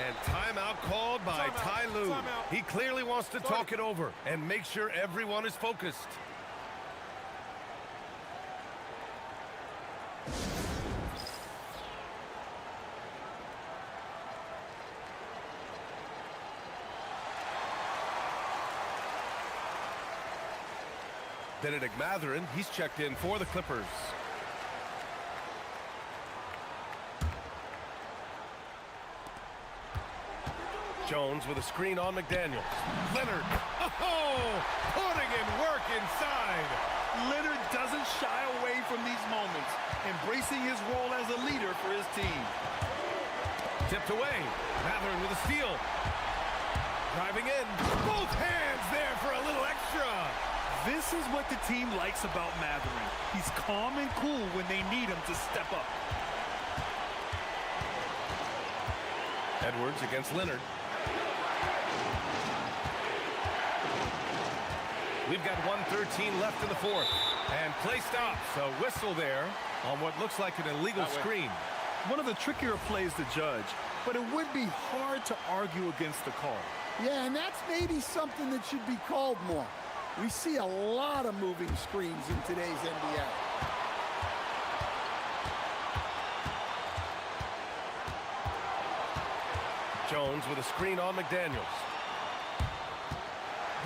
And timeout called by Ty Lue. He clearly wants to talk it over and make sure everyone is focused. Benedict Mathurin, he's checked in for the Clippers. Jones with a screen on McDaniels. Leonard, oh, putting in work inside. Leonard doesn't shy away from these moments, embracing his role as a leader for his team. Tipped away. Mathurin with a steal. Driving in. Both hands there for a little extra. This is what the team likes about Mathurin. He's calm and cool when they need him to step up. Edwards against Leonard. We've got 1:13 left in the fourth. And play stops. A whistle there on what looks like an illegal screen. One of the trickier plays to judge, but it would be hard to argue against the call. Yeah, and that's maybe something that should be called more. We see a lot of moving screens in today's NBA. Jones with a screen on McDaniels.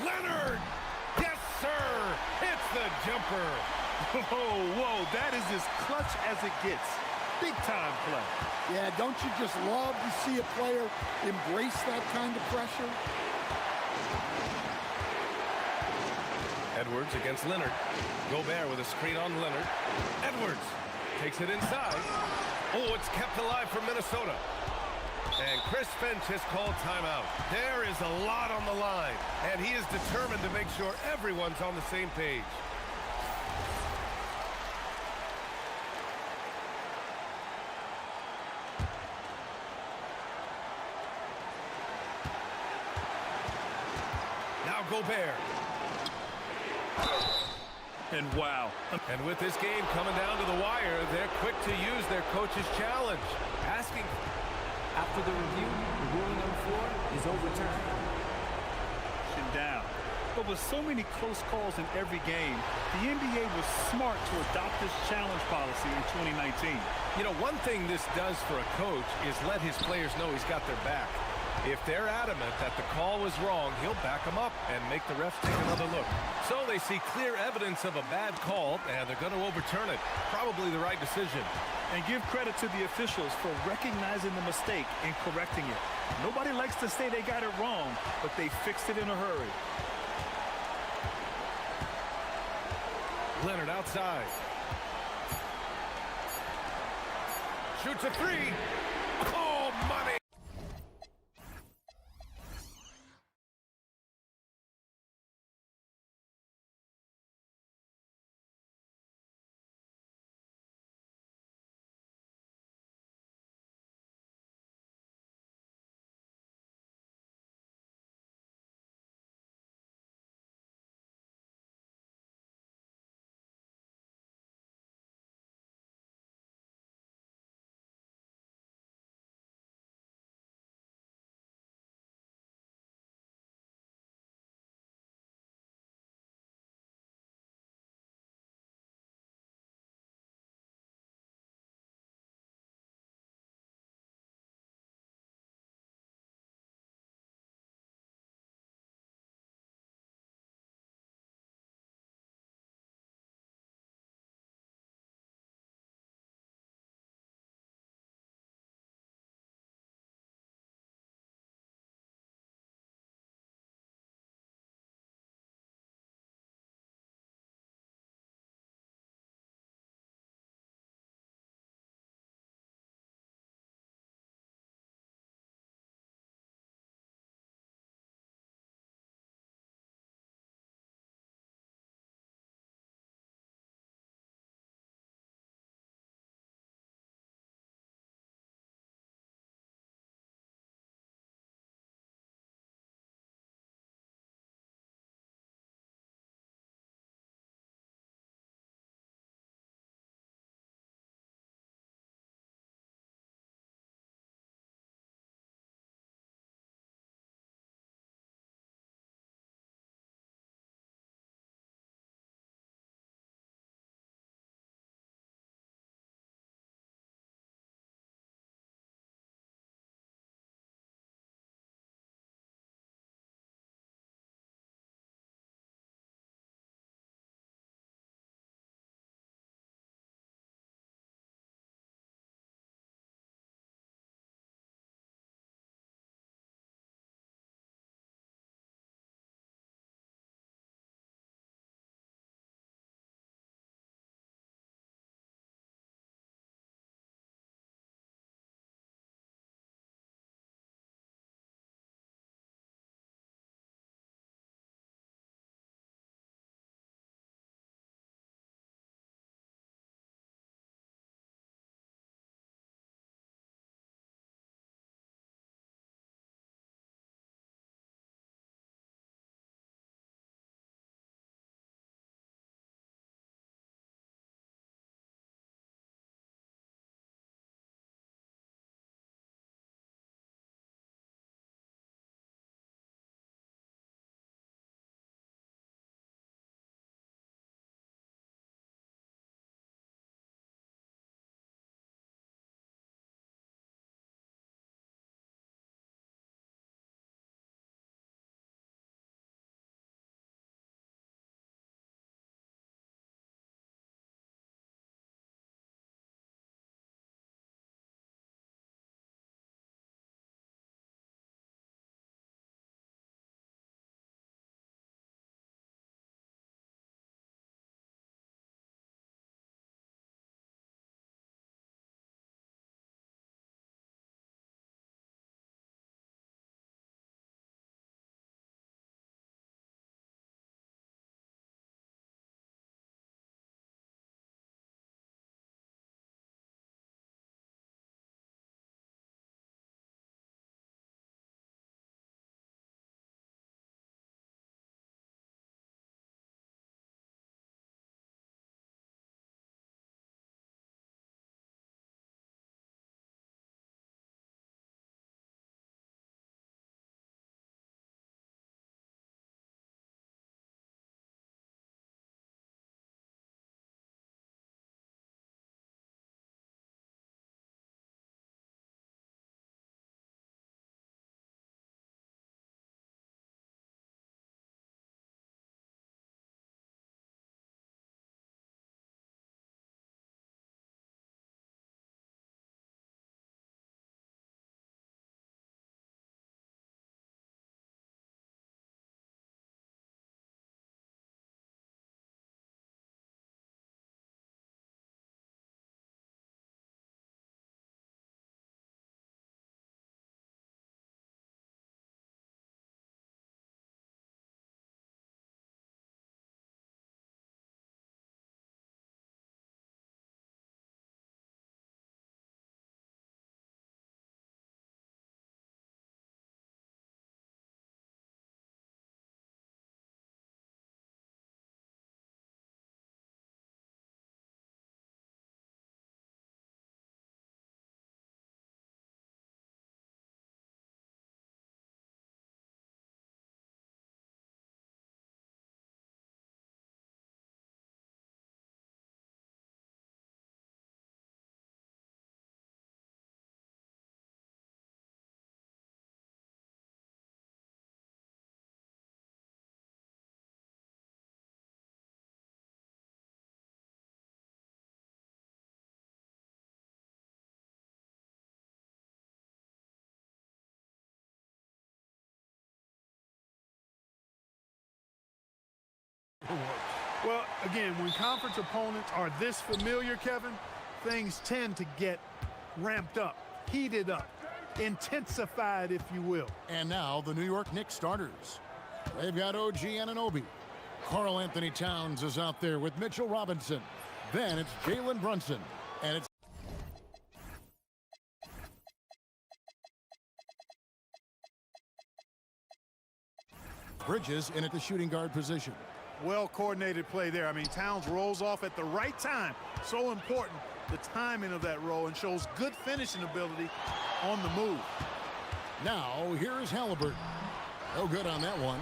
Leonard! Yes, sir! Hits the jumper. Whoa, that is as clutch as it gets. Big time play. Yeah, don't you just love to see a player embrace that kind of pressure? Edwards against Leonard. Gobert with a screen on Leonard. Edwards takes it inside. Oh, it's kept alive for Minnesota. And Chris Finch has called timeout. There is a lot on the line, and he is determined to make sure everyone's on the same page. Now Gobert. And wow. And with this game coming down to the wire, they're quick to use their coach's challenge. Asking. After the review, the ruling on the floor is overturned. Down. But with so many close calls in every game, the NBA was smart to adopt this challenge policy in 2019. You know, one thing this does for a coach is let his players know he's got their back. If they're adamant that the call was wrong, he'll back them up and make the refs take another look. So they see clear evidence of a bad call, and they're going to overturn it. Probably the right decision. And give credit to the officials for recognizing the mistake and correcting it. Nobody likes to say they got it wrong, but they fixed it in a hurry. Leonard outside. Shoots a three. Oh, money. Well, again, when conference opponents are this familiar, Kevin, things tend to get ramped up, heated up, intensified, if you will. And now the New York Knicks starters. They've got OG Anunoby. Karl Anthony Towns is out there with Mitchell Robinson. Then it's Jalen Brunson. And it's Bridges in at the shooting guard position. Well-coordinated play there. I mean, Towns rolls off at the right time. So important, the timing of that roll, and shows good finishing ability on the move. Now, here's Halliburton. No good on that one.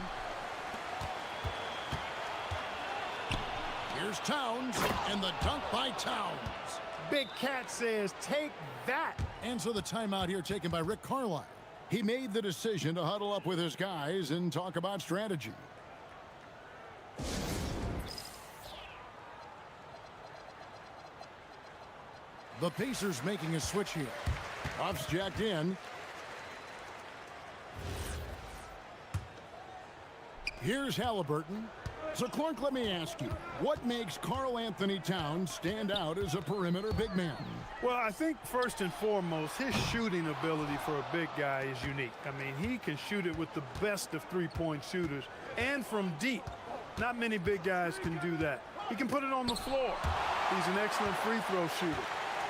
Here's Towns, and the dunk by Towns. Big Cat says, take that. And so the timeout here taken by Rick Carlisle. He made the decision to huddle up with his guys and talk about strategy. The Pacers making a switch here. Puffs jacked in. Here's Halliburton. So, Clark, let me ask you, what makes Karl Anthony Towns stand out as a perimeter big man? Well, I think first and foremost, his shooting ability for a big guy is unique. I mean, he can shoot it with the best of three-point shooters and from deep. Not many big guys can do that. He can put it on the floor. He's an excellent free throw shooter.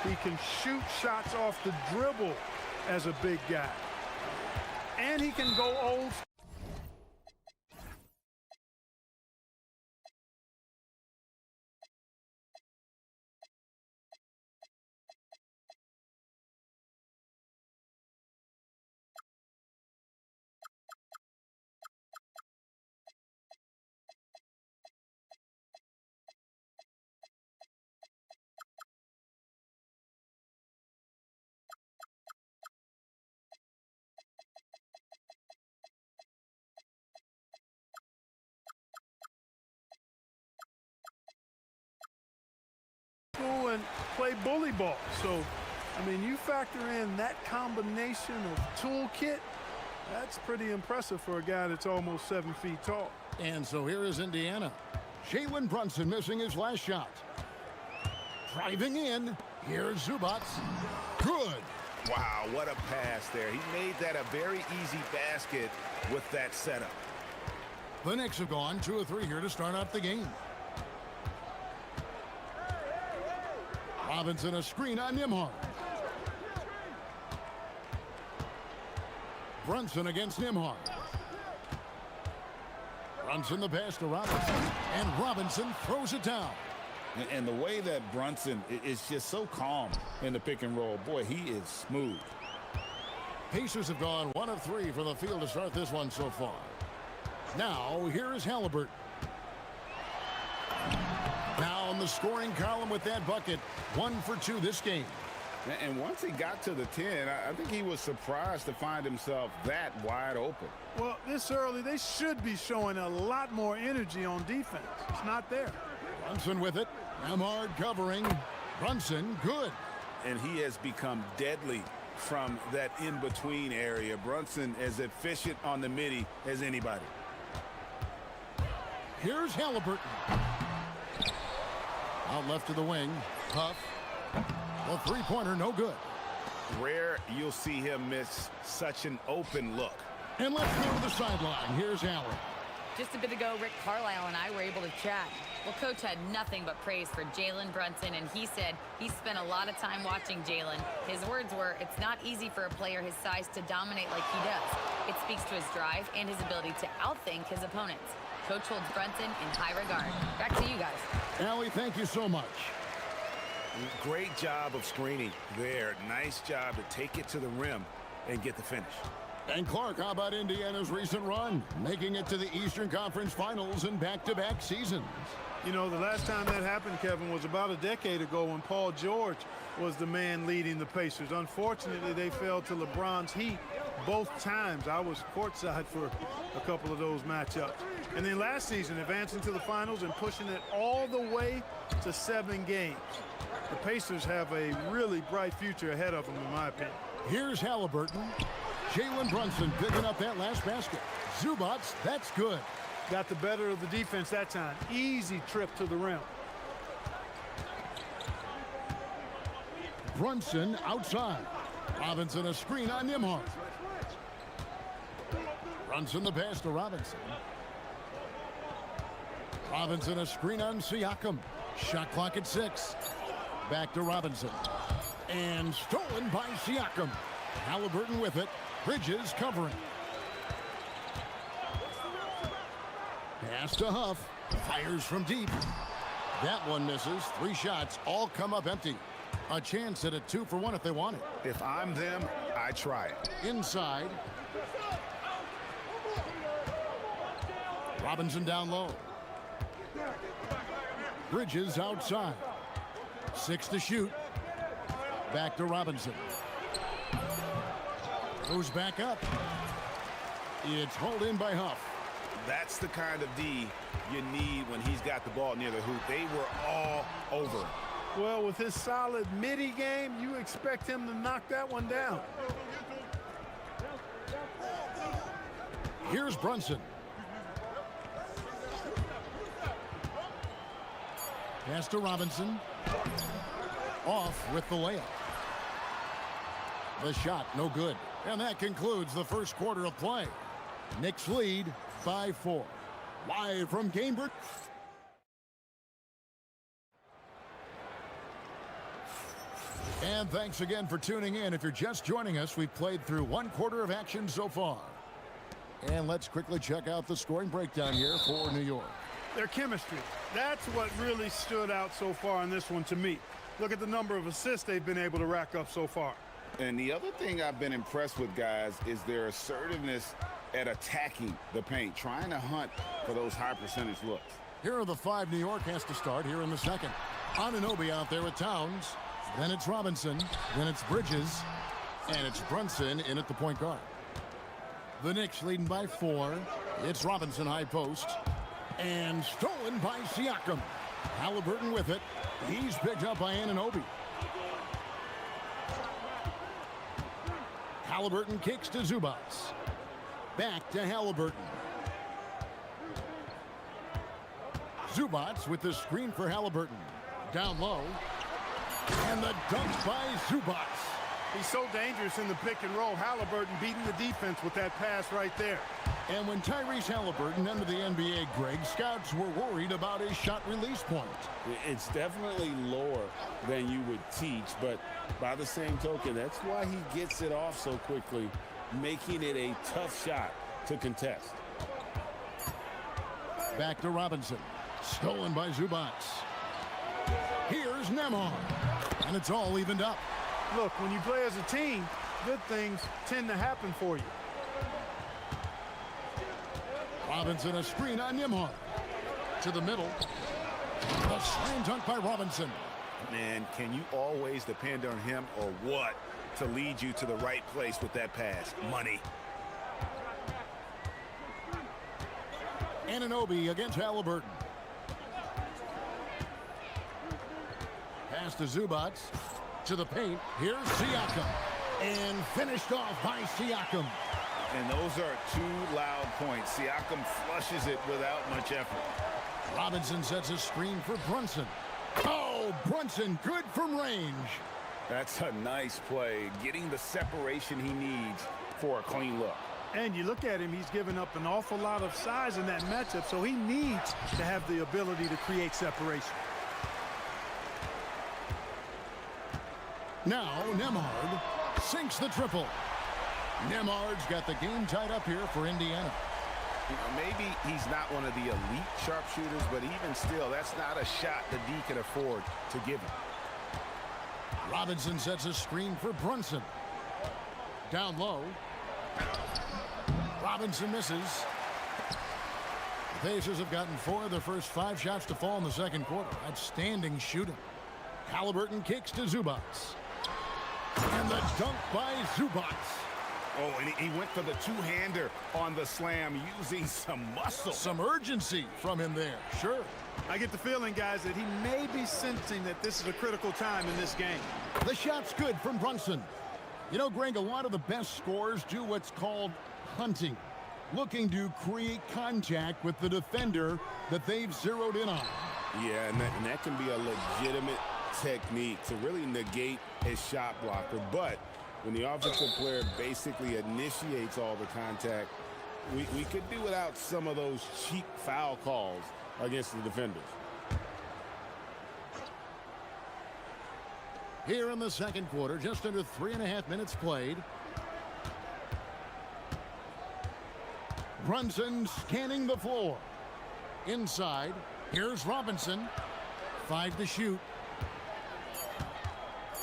He can shoot shots off the dribble as a big guy. And he can go old. And play bully ball. So, I mean, you factor in that combination of toolkit, that's pretty impressive for a guy that's almost 7 feet tall. And so here is Indiana. Jalen Brunson missing his last shot. Driving in. Here's Zubats. Good. Wow, what a pass there. He made that a very easy basket with that setup. The Knicks have gone 2 of 3 here to start out the game. Robinson a screen on Nimhard. Brunson against Nimhard. Brunson the pass to Robinson. And Robinson throws it down. And the way that Brunson is just so calm in the pick and roll. Boy, he is smooth. Pacers have gone 1 of 3 from the field to start this one so far. Now, here is Halliburton. Now in the scoring column with that bucket. 1 for 2 this game. And once he got to the 10, I think he was surprised to find himself that wide open. Well, this early, they should be showing a lot more energy on defense. It's not there. Brunson with it. Nimhard covering. Brunson, good. And he has become deadly from that in-between area. Brunson as efficient on the midi as anybody. Here's Halliburton. Out left to the wing. Puff. The three-pointer, no good. Rare you'll see him miss such an open look. And let's go to the sideline. Here's Allen. Just a bit ago, Rick Carlisle and I were able to chat. Well, Coach had nothing but praise for Jalen Brunson, and he said he spent a lot of time watching Jalen. His words were, it's not easy for a player his size to dominate like he does. It speaks to his drive and his ability to outthink his opponents. Coach holds Brunson in high regard. Back to you guys. Allie, thank you so much. Great job of screening there. Nice job to take it to the rim and get the finish. And Clark, how about Indiana's recent run? Making it to the Eastern Conference Finals in back-to-back seasons. You know, the last time that happened, Kevin, was about a decade ago when Paul George was the man leading the Pacers. Unfortunately, they fell to LeBron's heat both times. I was courtside for a couple of those matchups. And then last season, advancing to the finals and pushing it all the way to 7 games. The Pacers have a really bright future ahead of them, in my opinion. Here's Halliburton. Jalen Brunson picking up that last basket. Zubats, that's good. Got the better of the defense that time. Easy trip to the rim. Brunson outside. Robinson a screen on Nimhart. Brunson the pass to Robinson. Robinson a screen on Siakam. Shot clock at 6. Back to Robinson. And stolen by Siakam. Halliburton with it. Bridges covering. Pass to Huff. Fires from deep. That one misses. 3 shots. All come up empty. A chance at a 2 for 1 if they want it. If I'm them, I try it. Inside. Robinson down low. Bridges outside. 6 to shoot. Back to Robinson. Goes back up. It's hauled in by Huff. That's the kind of D you need when he's got the ball near the hoop. They were all over him. Well, with his solid midi game, you expect him to knock that one down. Here's Brunson. Pass to Robinson. Off with the layup. The shot, no good. And that concludes the first quarter of play. Knicks lead by 4. Live from Cambridge. And thanks again for tuning in. If you're just joining us, we've played through 1 quarter of action so far. And let's quickly check out the scoring breakdown here for New York. Their chemistry. That's what really stood out so far in this one to me. Look at the number of assists they've been able to rack up so far. And the other thing I've been impressed with, guys, is their assertiveness at attacking the paint, trying to hunt for those high percentage looks. Here are the 5 New York has to start here in the second. Anunoby out there with Towns. Then it's Robinson. Then it's Bridges. And it's Brunson in at the point guard. The Knicks leading by 4. It's Robinson high post. And stolen by Siakam. Halliburton with it. He's picked up by Anunoby. Halliburton kicks to Zubats. Back to Halliburton. Zubats with the screen for Halliburton. Down low. And the dunk by Zubats. He's so dangerous in the pick and roll. Halliburton beating the defense with that pass right there. And when Tyrese Halliburton entered the NBA, Greg, scouts were worried about his shot release point. It's definitely lower than you would teach, but by the same token, that's why he gets it off so quickly, making it a tough shot to contest. Back to Robinson. Stolen by Zubats. Here's Nemhard. And it's all evened up. Look, when you play as a team, good things tend to happen for you. Robinson a screen on Nimhart. To the middle. The slam dunk by Robinson. Man, can you always depend on him or what to lead you to the right place with that pass? Money. Anunoby against Halliburton. Pass to Zubats. To the paint. Here's Siakam. And finished off by Siakam. And those are 2 loud points. Siakam flushes it without much effort. Robinson sets a screen for Brunson. Oh, Brunson good from range. That's a nice play, getting the separation he needs for a clean look. And you look at him, he's given up an awful lot of size in that matchup, so he needs to have the ability to create separation. Now Nemhard sinks the triple. Nemhard's got the game tied up here for Indiana. Maybe he's not one of the elite sharpshooters, but even still, that's not a shot the D can afford to give him. Robinson sets a screen for Brunson. Down low. Robinson misses. The Pacers have gotten 4 of their first 5 shots to fall in the second quarter. Outstanding shooting. Halliburton kicks to Zubats. And the dunk by Zubats. Oh, and he went for the two-hander on the slam, using some muscle. Some urgency from him there, sure. I get the feeling, guys, that he may be sensing that this is a critical time in this game. The shot's good from Brunson. You know, Greg, a lot of the best scorers do what's called hunting. looking to create contact with the defender that they've zeroed in on. Yeah, and that can be a legitimate technique to really negate a shot blocker. But when the offensive player basically initiates all the contact, we could do without some of those cheap foul calls against the defenders. Here in the second quarter, just under 3.5 minutes played. Brunson scanning the floor. Inside, here's Robinson. 5 to shoot.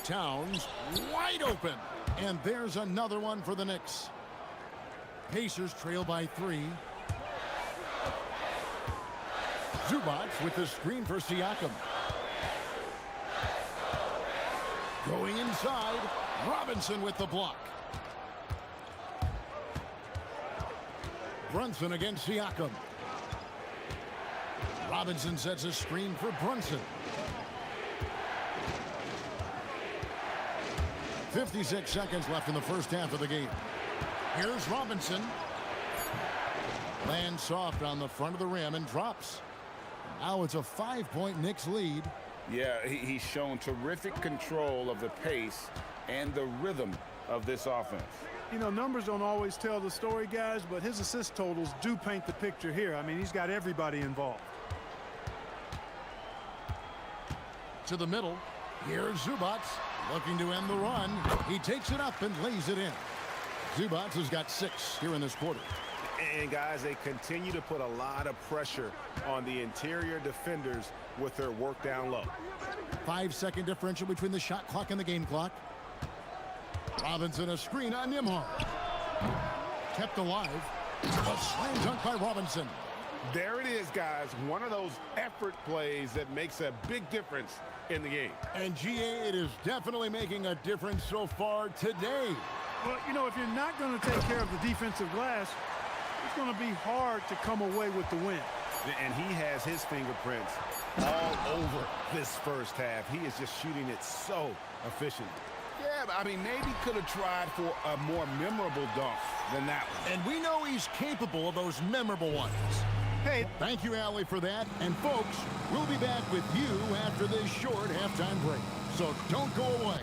Towns wide open. And there's another one for the Knicks. Pacers trail by 3. Zubac with the screen for Siakam. Going inside, Robinson with the block. Brunson against Siakam. Robinson sets a screen for Brunson. 56 seconds left in the first half of the game. Here's Robinson. Lands soft on the front of the rim and drops. Now it's a 5-point Knicks lead. Yeah, he's shown terrific control of the pace and the rhythm of this offense. You know, numbers don't always tell the story, guys, but his assist totals do paint the picture here. I mean, he's got everybody involved. To the middle. Here's Zubac looking to end the run. He takes it up and lays it in. Zubac has got 6 here in this quarter. And guys, they continue to put a lot of pressure on the interior defenders with their work down low. 5-second differential between the shot clock and the game clock. Robinson a screen on Nimhar. Kept alive. A slam dunk by Robinson. There it is, guys. One of those effort plays that makes a big difference in the game. And GA, it is definitely making a difference so far today. Well, you know, if you're not going to take care of the defensive glass, it's going to be hard to come away with the win. And he has his fingerprints all over this first half. He is just shooting it so efficiently. Yeah, but I mean, maybe could have tried for a more memorable dunk than that one. And we know he's capable of those memorable ones. Hey, thank you, Allie, for that. And folks, we'll be back with you after this short halftime break. So don't go away.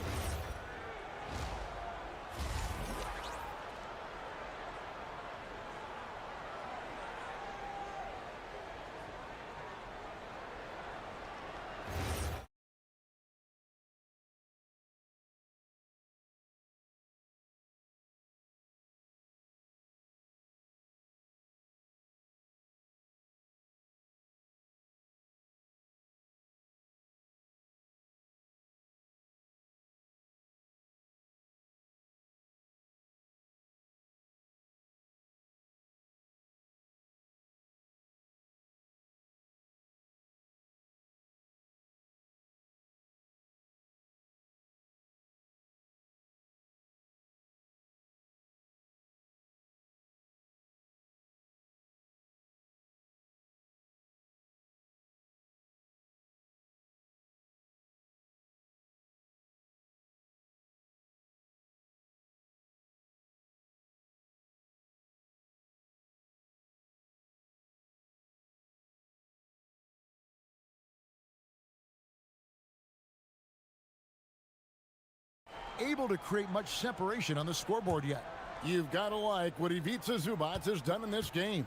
Able to create much separation on the scoreboard yet. You've got to like what Ivica Zubac has done in this game.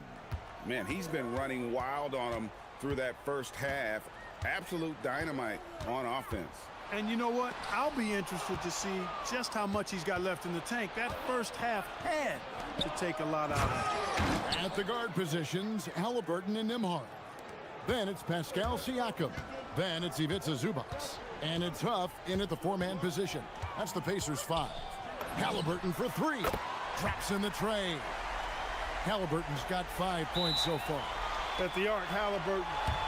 Man, he's been running wild on him through that first half. Absolute dynamite on offense. And you know what? I'll be interested to see just how much he's got left in the tank. That first half had to take a lot out of it. At the guard positions, Halliburton and Nimhard. Then it's Pascal Siakam. Then it's Ivica Zubac. And it's Huff in at the 4-man position. That's the Pacers' 5. Halliburton for 3. Traps in the tray. Halliburton's got 5 points so far. At the arc, Halliburton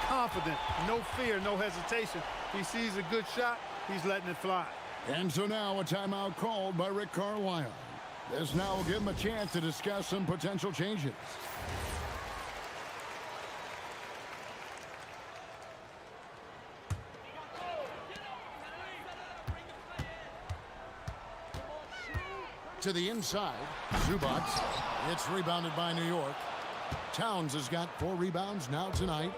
confident, no fear, no hesitation. He sees a good shot, he's letting it fly. And so now a timeout called by Rick Carlisle. This now will give him a chance to discuss some potential changes. To the inside, Zubats. It's rebounded by New York. Towns has got 4 rebounds now tonight.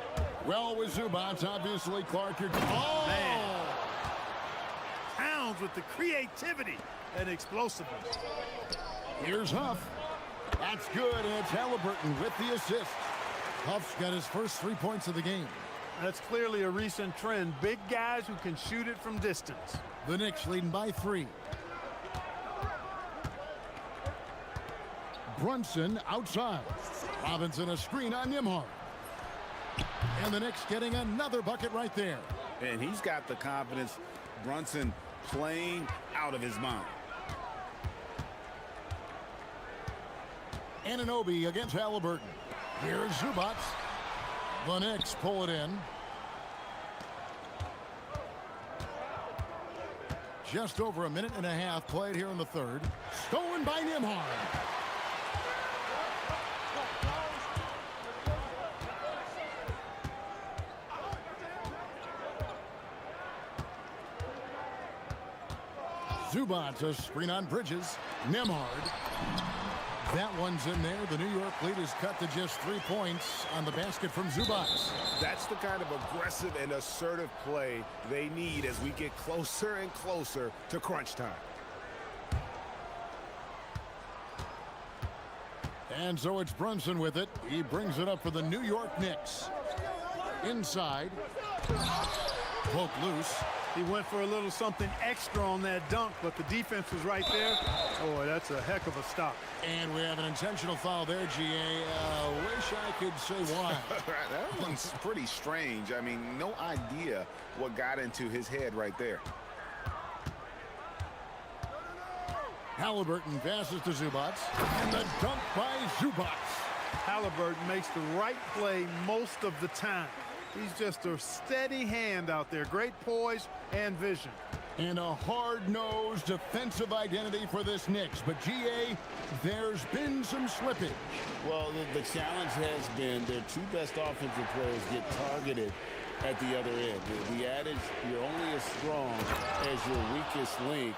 Well, with Zubats, obviously Clark. Oh! Man. Towns with the creativity and explosiveness. Here's Huff. That's good, and it's Halliburton with the assist. Huff's got his first 3 points of the game. That's clearly a recent trend. Big guys who can shoot it from distance. The Knicks leading by 3. Brunson outside. Robinson a screen on Nembhard. And the Knicks getting another bucket right there. And he's got the confidence. Brunson playing out of his mind. Anunoby against Halliburton. Here's Zubats. The Knicks pull it in. Just over a minute and a half played here in the third. Stolen by Nembhard. Zubats a screen on Bridges. Nembhard. That one's in there. The New York lead is cut to just 3 points on the basket from Zubats. That's the kind of aggressive and assertive play they need as we get closer and closer to crunch time. And so it's Brunson with it. He brings it up for the New York Knicks. Inside. Poke loose. He went for a little something extra on that dunk, but the defense was right there. Boy, that's a heck of a stop. And we have an intentional foul there, GA. Wish I could say why. That one's pretty strange. I mean, no idea what got into his head right there. Halliburton passes to Zubats. And the dunk by Zubats. Halliburton makes the right play most of the time. He's just a steady hand out there. Great poise and vision. And a hard-nosed defensive identity for this Knicks. But, GA, there's been some slippage. Well, the challenge has been their 2 best offensive players get targeted at the other end. The adage, you're only as strong as your weakest link,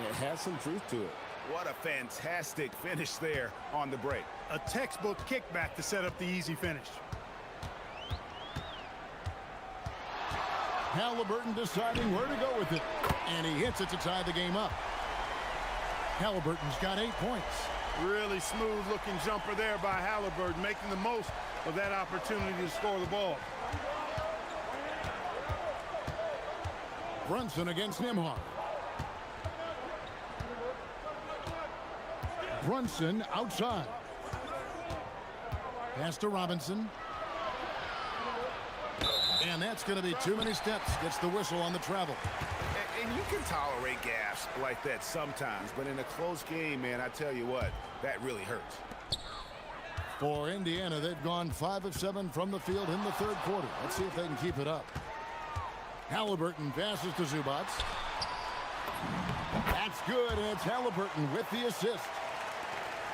it has some truth to it. What a fantastic finish there on the break. A textbook kickback to set up the easy finish. Halliburton deciding where to go with it. And he hits it to tie the game up. Halliburton's got 8 points. Really smooth looking jumper there by Halliburton, making the most of that opportunity to score the ball. Brunson against Nembhard. Brunson outside. Pass to Robinson. And that's going to be too many steps. Gets the whistle on the travel. And you can tolerate gaffes like that sometimes, but in a close game, man, I tell you what, that really hurts. For Indiana, they've gone 5 of 7 from the field in the third quarter. Let's see if they can keep it up. Halliburton passes to Zubats. That's good, and it's Halliburton with the assist.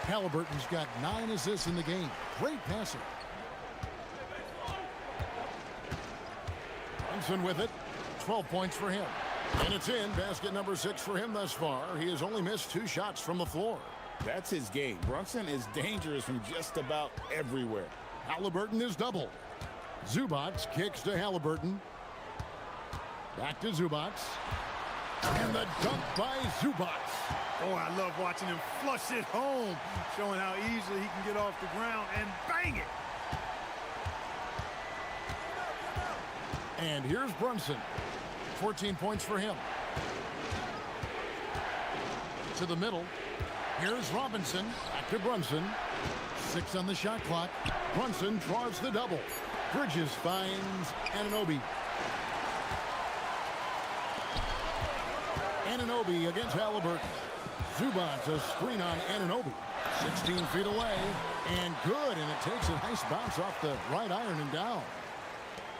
Halliburton's got 9 assists in the game. Great passer. Brunson with it. 12 points for him. And it's in. Basket number 6 for him thus far. He has only missed 2 shots from the floor. That's his game. Brunson is dangerous from just about everywhere. Halliburton is doubled. Zubats kicks to Halliburton. Back to Zubats. And the dunk by Zubats. Oh, I love watching him flush it home, showing how easily he can get off the ground and bang it. And here's Brunson. 14 points for him. To the middle. Here's Robinson. Back to Brunson. 6 on the shot clock. Brunson draws the double. Bridges finds Anunoby. Anunoby against Halliburton. Zubats a screen on Anunoby. 16 feet away. And good. And it takes a nice bounce off the right iron and down.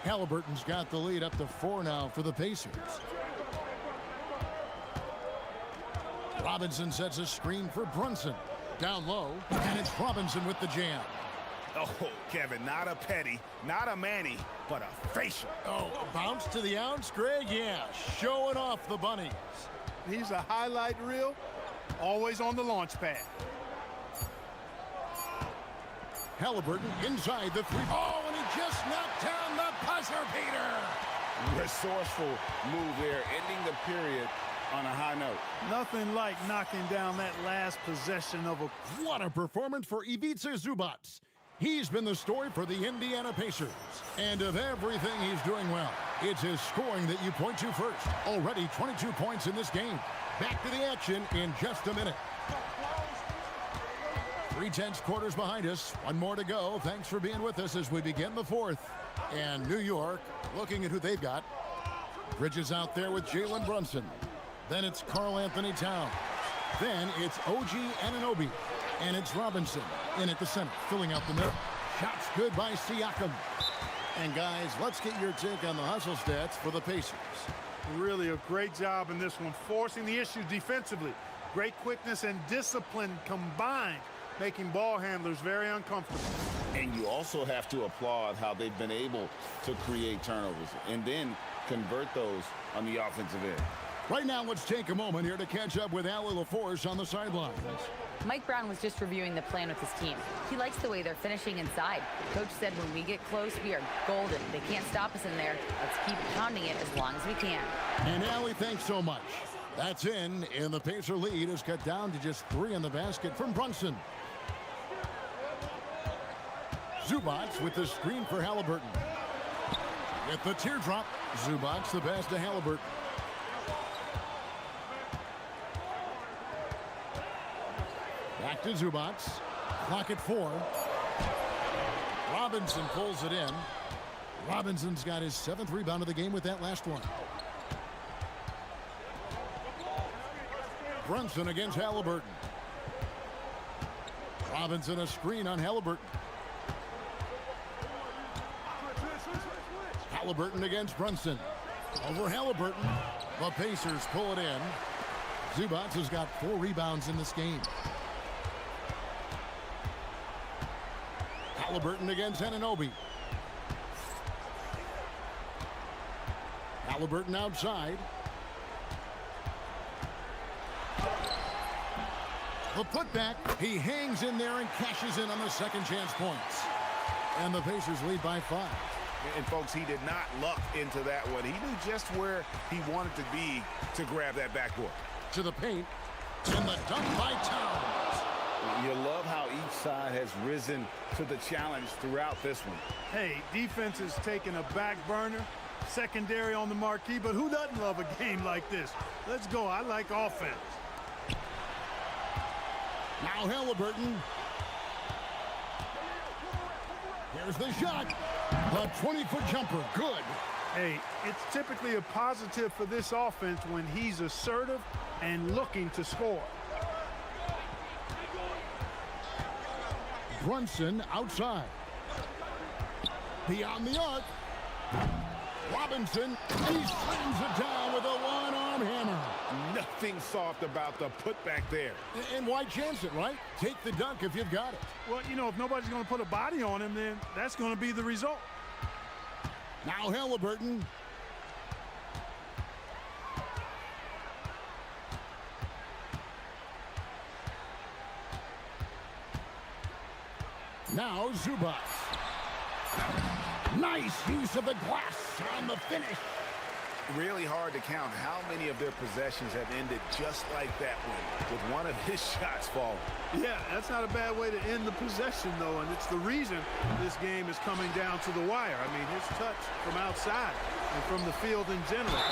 Halliburton's got the lead up to 4 now for the Pacers. Robinson sets a screen for Brunson. Down low, and it's Robinson with the jam. Oh, Kevin, not a petty, not a Manny, but a facial. Oh, a bounce to the ounce, Greg? Yeah, showing off the bunnies. He's a highlight reel. always on the launch pad. Halliburton inside the three. Oh, and he just knocked down the buzzer beater. Resourceful move there, ending the period on a high note. Nothing like knocking down that last possession of a... What a performance for Ivica Zubac. He's been the story for the Indiana Pacers. And of everything he's doing well, it's his scoring that you point to first. Already 22 points in this game. Back to the action in just a minute. 3/10 quarters behind us. One more to go. Thanks for being with us as we begin the fourth. And New York, looking at who they've got. Bridges out there with Jalen Brunson. Then it's Karl Anthony Towns. Then it's OG Anunoby. And it's Robinson in at the center, filling out the middle. Shots good by Siakam. And guys, let's get your take on the hustle stats for the Pacers. Really a great job in this one, forcing the issue defensively. Great quickness and discipline combined, making ball handlers very uncomfortable. And you also have to applaud how they've been able to create turnovers and then convert those on the offensive end. Right now, let's take a moment here to catch up with Allie LaForce on the sidelines. Mike Brown was just reviewing the plan with his team. He likes the way they're finishing inside. Coach said when we get close, we are golden. They can't stop us in there. Let's keep pounding it as long as we can. And Allie, thanks so much. That's in, and the Pacer lead is cut down to just 3 in the basket from Brunson. Zubac with the screen for Halliburton. With the teardrop, Zubac the pass to Halliburton. Back to Zubac. Clock at 4. Robinson pulls it in. Robinson's got his 7th rebound of the game with that last one. Brunson against Halliburton. Robinson a screen on Halliburton. Halliburton against Brunson. Over Halliburton. The Pacers pull it in. Zubac has got 4 rebounds in this game. Halliburton against Anunoby. Halliburton outside. The putback. He hangs in there and cashes in on the second chance points. And the Pacers lead by 5. And folks, he did not luck into that one. He knew just where he wanted to be to grab that backboard. To the paint. And the dunk by Towns. You love how each side has risen to the challenge throughout this one. Hey, defense is taking a back burner, secondary on the marquee, but who doesn't love a game like this? Let's go. I like offense. Now Halliburton. Here's the shot. The 20-foot jumper. Good. Hey, it's typically a positive for this offense when he's assertive and looking to score. Brunson outside. Beyond the arc. Robinson. He slams it down with a one-arm hammer. Nothing soft about the putback there. And why chance it, right? Take the dunk if you've got it. Well, you know, if nobody's going to put a body on him, then that's going to be the result. Now Halliburton. Now Zubac. Nice use of the glass on the finish. Really hard to count how many of their possessions have ended just like that one, with one of his shots falling. Yeah, that's not a bad way to end the possession, though, and it's the reason this game is coming down to the wire. I mean, his touch from outside and from the field in general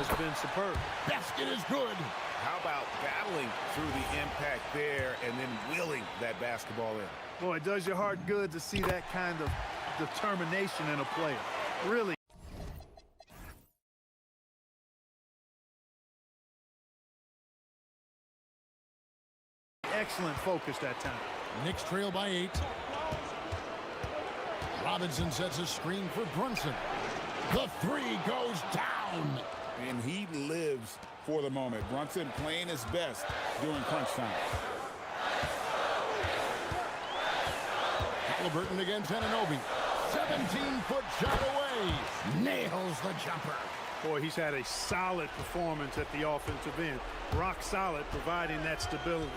has been superb. Basket is good. How about battling through the impact there and then wheeling that basketball in? Boy, it does your heart good to see that kind of determination in a player. Really. Excellent focus that time. Knicks trail by 8. Robinson sets a screen for Brunson. The 3 goes down. And he lives for the moment. Brunson playing his best during crunch time. Halliburton against Anunoby. 17-foot shot away. Nails the jumper. Boy, he's had a solid performance at the offensive end. Rock solid, providing that stability.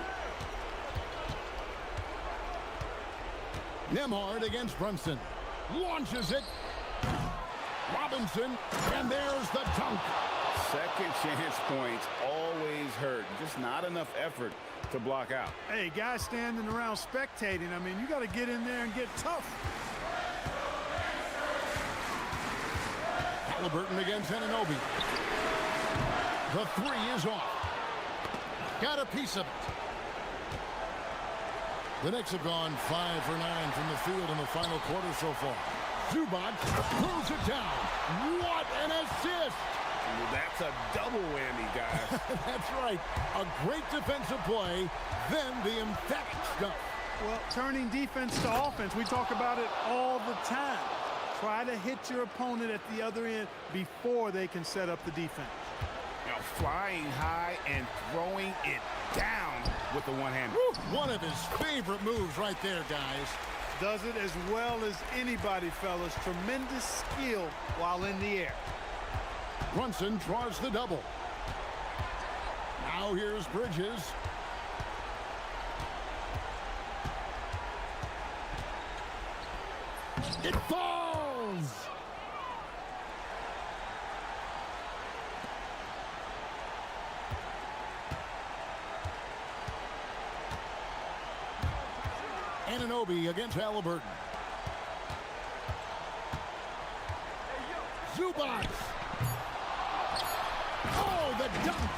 Nemhard against Brunson. Launches it. Robinson, and there's the dunk. Second chance points always hurt. Just not enough effort to block out. Hey, guys standing around spectating, I mean, you got to get in there and get tough. Halliburton against Anunoby. The three is off. Got a piece of it. The Knicks have gone 5 for 9 from the field in the final quarter so far. Zubac pulls it down. What an assist! That's a double whammy, guys. That's right. A great defensive play, then the emphatic stuff. Well, turning defense to offense, we talk about it all the time. Try to hit your opponent at the other end before they can set up the defense. Now flying high and throwing it down with the one-hander. One of his favorite moves right there, guys. Does it as well as anybody, fellas. Tremendous skill while in the air. Brunson draws the double. Now here's Bridges. It falls! Anunoby against Halliburton. Zubac! Oh, the dunk!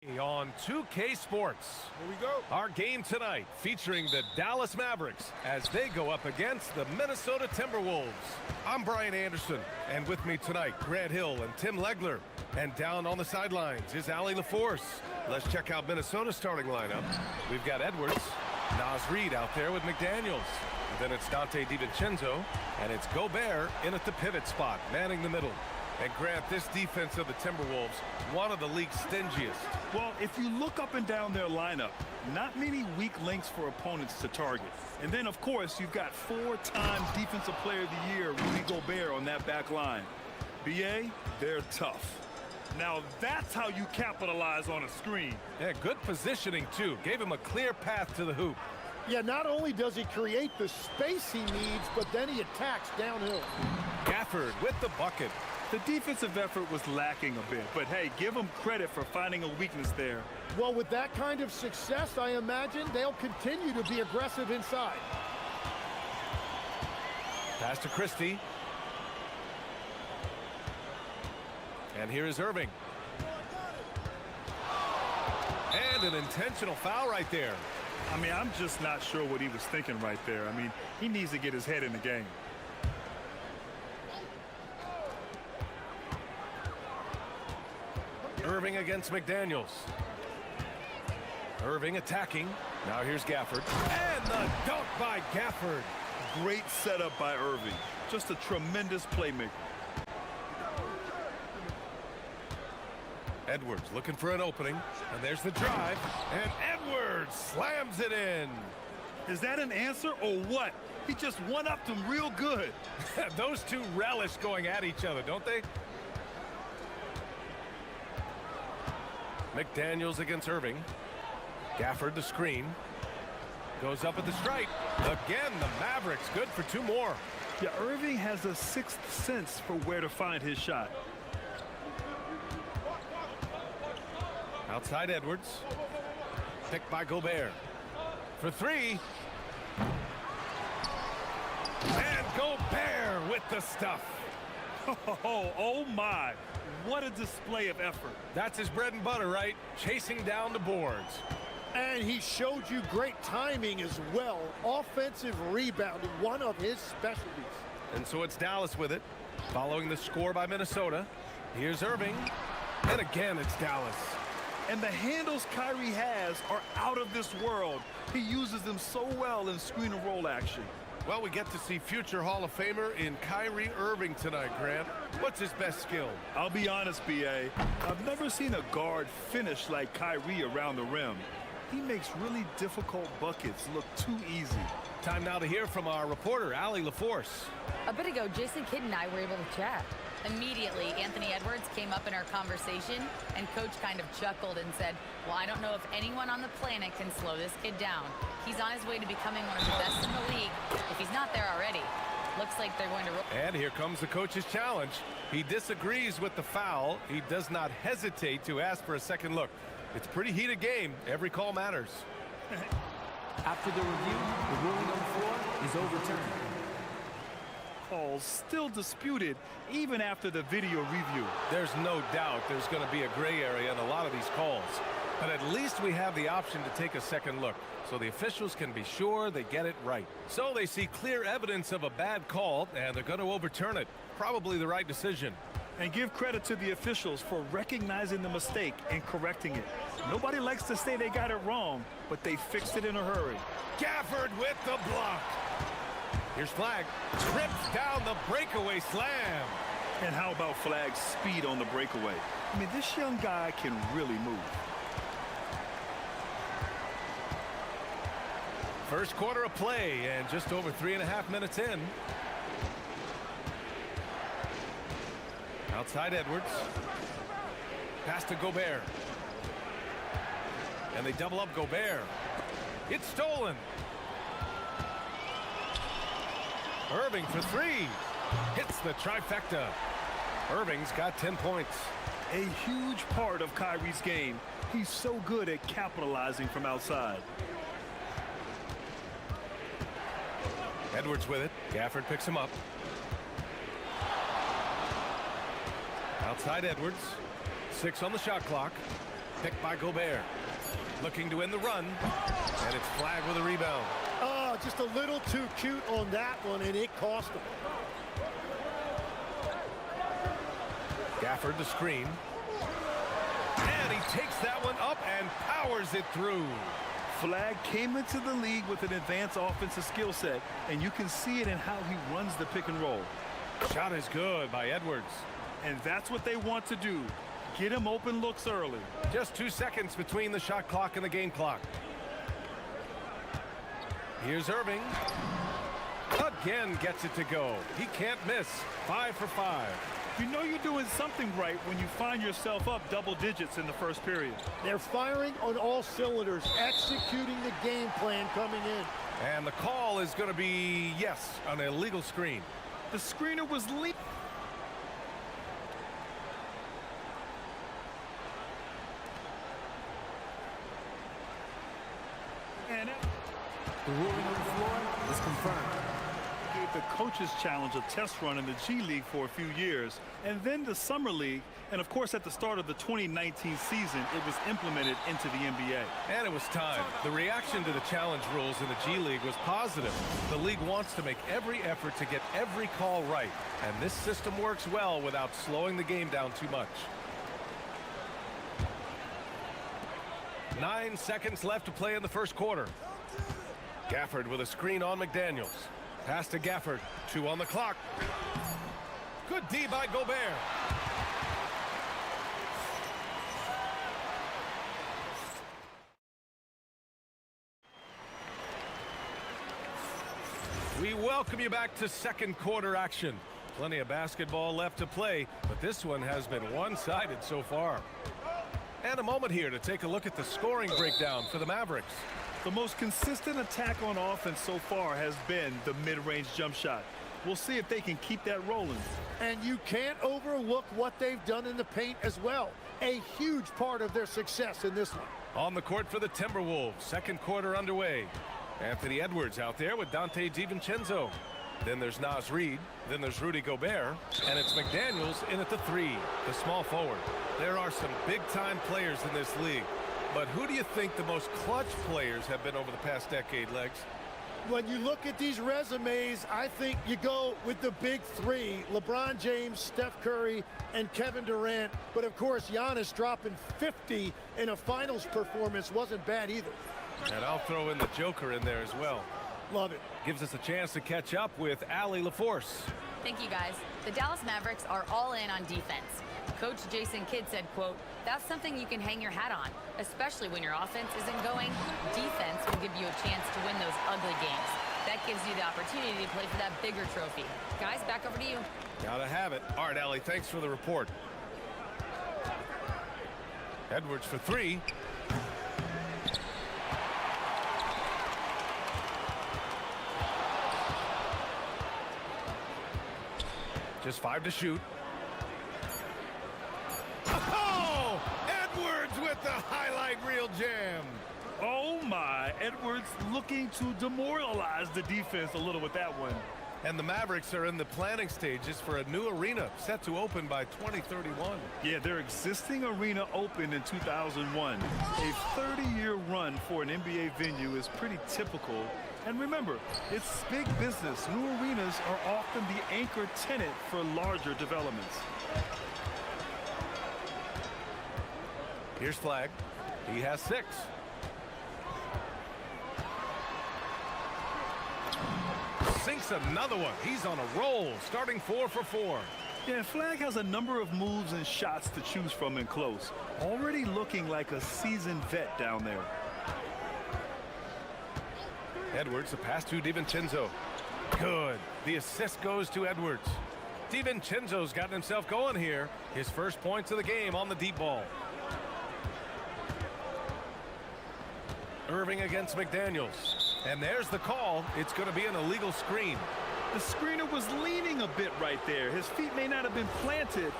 On 2K Sports. Here we go. Our game tonight featuring the Dallas Mavericks as they go up against the Minnesota Timberwolves. I'm Brian Anderson, and with me tonight, Grant Hill and Tim Legler. And down on the sidelines is Allie LaForce. Let's check out Minnesota's starting lineup. We've got Edwards, Naz Reid out there with McDaniels. And then it's Dante DiVincenzo, and it's Gobert in at the pivot spot, manning the middle. And Grant, this defense of the Timberwolves, one of the league's stingiest. Well, if you look up and down their lineup, not many weak links for opponents to target. And then, of course, you've got four-time Defensive Player of the Year, Rudy Gobert, on that back line. BA, they're tough. Now, that's how you capitalize on a screen. Yeah, good positioning, too. Gave him a clear path to the hoop. Yeah, not only does he create the space he needs, but then he attacks downhill. Gafford with the bucket. The defensive effort was lacking a bit, but hey, give them credit for finding a weakness there. Well, with that kind of success, I imagine they'll continue to be aggressive inside. Pass to Christie. And here is Irving. And an intentional foul right there. I mean, I'm just not sure what he was thinking right there. I mean, he needs to get his head in the game. Irving against McDaniels. Irving attacking. Now here's Gafford. And the dunk by Gafford. Great setup by Irving. Just a tremendous playmaker. Edwards looking for an opening. And there's the drive. And Edwards slams it in. Is that an answer or what? He just one-upped him real good. Those two relish going at each other, don't they? McDaniels against Irving. Gafford the screen. Goes up at the stripe. Again, the Mavericks good for two more. Yeah, Irving has a sixth sense for where to find his shot. Outside Edwards. Picked by Gobert. For three. And Gobert with the stuff. Oh my. What a display of effort. That's his bread and butter, right? Chasing down the boards. And he showed you great timing as well. Offensive rebounding, one of his specialties. And so it's Dallas with it, following the score by Minnesota. Here's Irving. And again, it's Dallas. And the handles Kyrie has are out of this world. He uses them so well in screen and roll action. Well, we get to see future Hall of Famer in Kyrie Irving tonight, Grant. What's his best skill? I'll be honest, B.A. I've never seen a guard finish like Kyrie around the rim. He makes really difficult buckets look too easy. Time now to hear from our reporter, Allie LaForce. A bit ago, Jason Kidd and I were able to chat. Immediately, Anthony Edwards came up in our conversation, and Coach kind of chuckled and said, well, I don't know if anyone on the planet can slow this kid down. He's on his way to becoming one of the best in the league, if he's not there already. Looks like they're going to... And here comes the coach's challenge. He disagrees with the foul. He does not hesitate to ask for a second look. It's a pretty heated game. Every call matters. After the review, the ruling on the floor is overturned. Calls still disputed even after the video review. There's no doubt there's going to be a gray area in a lot of these calls. But at least we have the option to take a second look, so the officials can be sure they get it right. So they see clear evidence of a bad call, and they're going to overturn it. Probably the right decision. And give credit to the officials for recognizing the mistake and correcting it. Nobody likes to say they got it wrong, but they fixed it in a hurry. Gafford with the block. Here's Flag. Trips down the breakaway slam. And how about Flag's speed on the breakaway? I mean, this young guy can really move. First quarter of play, and just over 3.5 minutes in. Outside Edwards. Pass to Gobert. And they double up Gobert. It's stolen. Irving for three. Hits the trifecta. Irving's got 10 points. A huge part of Kyrie's game. He's so good at capitalizing from outside. Edwards with it. Gafford picks him up. Outside Edwards. 6 on the shot clock. Picked by Gobert. Looking to win the run. And it's flagged with a rebound. Oh, just a little too cute on that one, and it cost him. Gafford the screen. And he takes that one up and powers it through. Flag came into the league with an advanced offensive skill set, and you can see it in how he runs the pick and roll. Shot is good by Edwards. And that's what they want to do. Get him open looks early. Just 2 seconds between the shot clock and the game clock. Here's Irving. Again gets it to go. He can't miss. 5 for 5. You know you're doing something right when you find yourself up double digits in the first period. They're firing on all cylinders, executing the game plan coming in. And the call is going to be, yes, an illegal screen. The screener was lead. And The ruling on the floor is confirmed. Gave the Coaches Challenge a test run in the G League for a few years, and then the Summer League, and of course at the start of the 2019 season, it was implemented into the NBA. And it was time. The reaction to the challenge rules in the G League was positive. The league wants to make every effort to get every call right, and this system works well without slowing the game down too much. 9 seconds left to play in the first quarter. Gafford with a screen on McDaniels. Pass to Gafford. 2 on the clock. Good D by Gobert. We welcome you back to second quarter action. Plenty of basketball left to play, but this one has been one-sided so far. And a moment here to take a look at the scoring breakdown for the Mavericks. The most consistent attack on offense so far has been the mid-range jump shot. We'll see if they can keep that rolling. And you can't overlook what they've done in the paint as well. A huge part of their success in this one. On the court for the Timberwolves, second quarter underway. Anthony Edwards out there with Dante DiVincenzo. Then there's Naz Reid. Then there's Rudy Gobert. And it's McDaniels in at the 3, the small forward. There are some big-time players in this league. But who do you think the most clutch players have been over the past decade, Legs? When you look at these resumes, I think you go with the big 3, LeBron James, Steph Curry, and Kevin Durant. But of course, Giannis dropping 50 in a finals performance wasn't bad either. And I'll throw in the Joker in there as well. Love it. Gives us a chance to catch up with Allie LaForce. Thank you, guys. The Dallas Mavericks are all in on defense. Coach Jason Kidd said, quote, "That's something you can hang your hat on, especially when your offense isn't going. Defense will give you a chance to win those ugly games. That gives you the opportunity to play for that bigger trophy." Guys, back over to you. Gotta have it. All right, Allie, thanks for the report. Edwards for 3. Just 5 to shoot. Oh! Edwards with the highlight reel jam. Oh my, Edwards looking to demoralize the defense a little with that one. And the Mavericks are in the planning stages for a new arena set to open by 2031. Yeah, their existing arena opened in 2001. A 30-year run for an NBA venue is pretty typical. And remember, it's big business. New arenas are often the anchor tenant for larger developments. Here's Flag. He has 6. Sinks another one. He's on a roll, starting 4 for 4. Yeah, Flag has a number of moves and shots to choose from in close. Already looking like a seasoned vet down there. Edwards, a pass to DiVincenzo. Good. The assist goes to Edwards. DiVincenzo's gotten himself going here. His first points of the game on the deep ball. Irving against McDaniels. And there's the call. It's going to be an illegal screen. The screener was leaning a bit right there. His feet may not have been planted.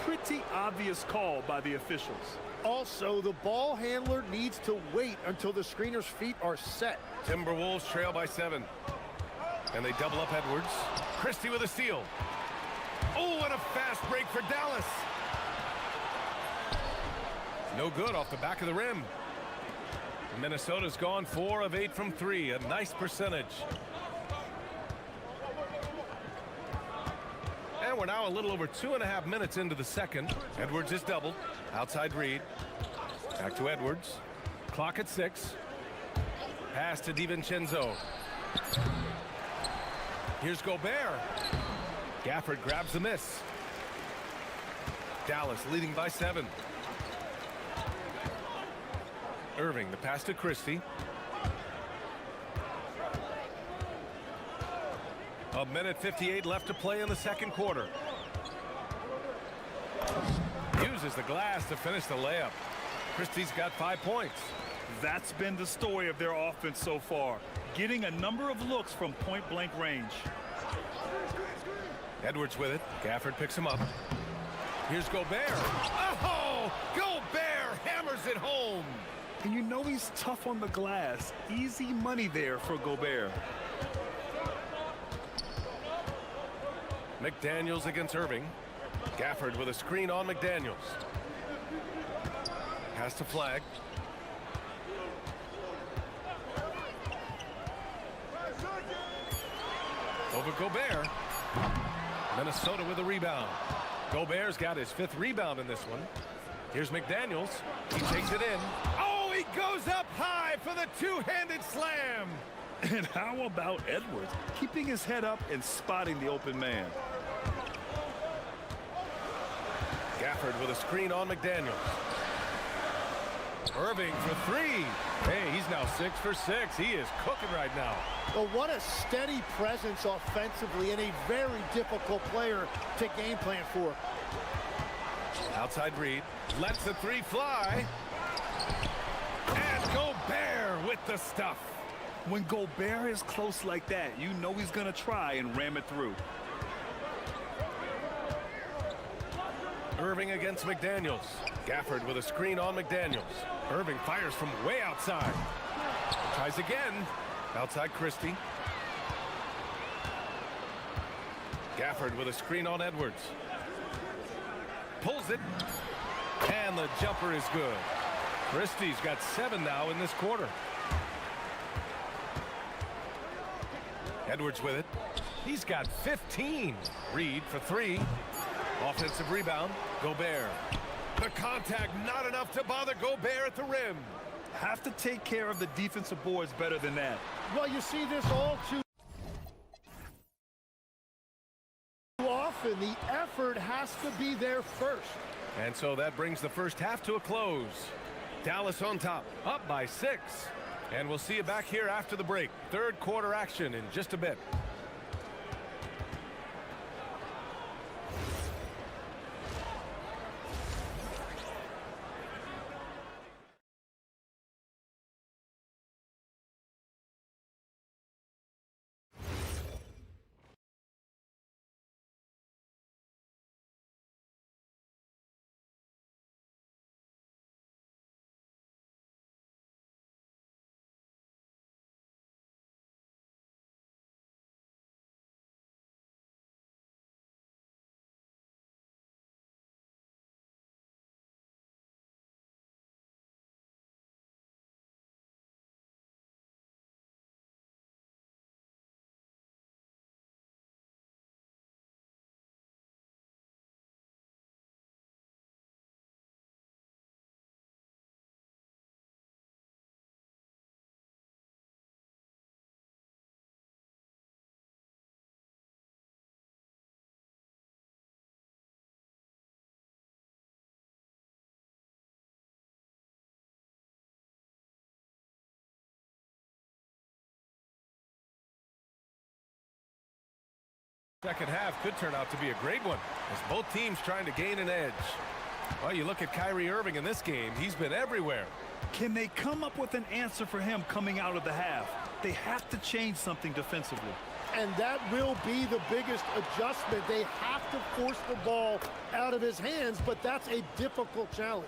Pretty obvious call by the officials. Also, the ball handler needs to wait until the screener's feet are set. Timberwolves trail by 7. And they double up Edwards. Christie with a steal. Oh, what a fast break for Dallas. No good off the back of the rim. Minnesota's gone 4 of 8 from 3. A nice percentage. And we're now a little over 2.5 minutes into the second. Edwards is doubled. Outside Reed. Back to Edwards. Clock at 6. Pass to DiVincenzo. Here's Gobert. Gafford grabs the miss. Dallas leading by 7. Irving, the pass to Christie. A minute 58 left to play in the second quarter. Uses the glass to finish the layup. Christie's got 5 points. That's been the story of their offense so far, getting a number of looks from point-blank range. Edwards with it. Gafford picks him up. Here's Gobert. Oh! Gobert hammers it home. And you know he's tough on the glass. Easy money there for Gobert. McDaniels against Irving. Gafford with a screen on McDaniels. Pass to Flag. Over Gobert. Minnesota with a rebound. Gobert's got his 5th rebound in this one. Here's McDaniels. He takes it in. Oh, he goes up high for the two-handed slam. And how about Edwards keeping his head up and spotting the open man? Gafford with a screen on McDaniels. Irving for 3. Hey, he's now 6 for 6. He is cooking right now. Well, what a steady presence offensively and a very difficult player to game plan for. Outside Reed. Lets the 3 fly. And Gobert with the stuff. When Gobert is close like that, you know he's going to try and ram it through. Irving against McDaniels. Gafford with a screen on McDaniels. Irving fires from way outside. Tries again. Outside Christie. Gafford with a screen on Edwards. Pulls it. And the jumper is good. Christie's got 7 now in this quarter. Edwards with it. He's got 15. Reed for 3. Offensive rebound. Gobert. The contact not enough to bother Gobert at the rim. Have to take care of the defensive boards better than that. Well, you see this all too often. The effort has to be there first. And so that brings the first half to a close. Dallas on top, up by 6. And we'll see you back here after the break. Third quarter action in just a bit. Second half could turn out to be a great one as both teams trying to gain an edge. Well, you look at Kyrie Irving in this game. He's been everywhere. Can they come up with an answer for him coming out of the half? They have to change something defensively. And that will be the biggest adjustment. They have to force the ball out of his hands, but that's a difficult challenge.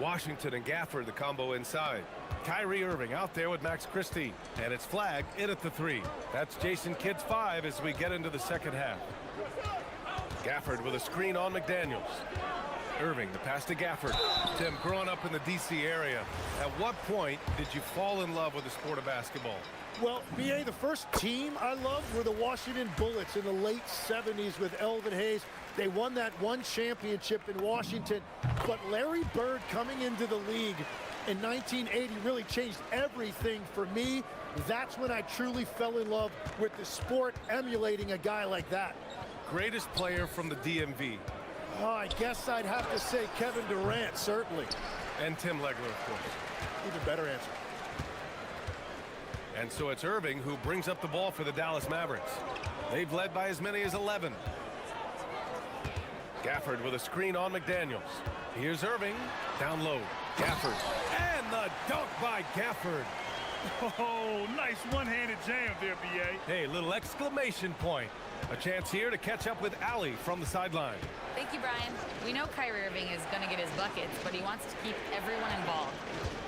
Washington and Gafford, the combo inside. Kyrie Irving out there with Max Christie. And it's Flag in at the 3. That's Jason Kidd's 5 as we get into the second half. Gafford with a screen on McDaniels. Irving, the pass to Gafford. Tim, growing up in the D.C. area, at what point did you fall in love with the sport of basketball? Well, B.A., the first team I loved were the Washington Bullets in the late 70s with Elvin Hayes. They won that one championship in Washington. But Larry Bird coming into the league in 1980 really changed everything for me. That's when I truly fell in love with the sport, emulating a guy like that. Greatest player from the DMV? Oh, I guess I'd have to say Kevin Durant, certainly. And Tim Legler, of course. Even better answer. And so it's Irving who brings up the ball for the Dallas Mavericks. They've led by as many as 11. Gafford with a screen on McDaniels. Here's Irving, down low. Gafford, and the dunk by Gafford. Oh, nice one-handed jam there, B.A. Hey, little exclamation point. A chance here to catch up with Allie from the sideline. Thank you, Brian. We know Kyrie Irving is going to get his buckets, but he wants to keep everyone involved.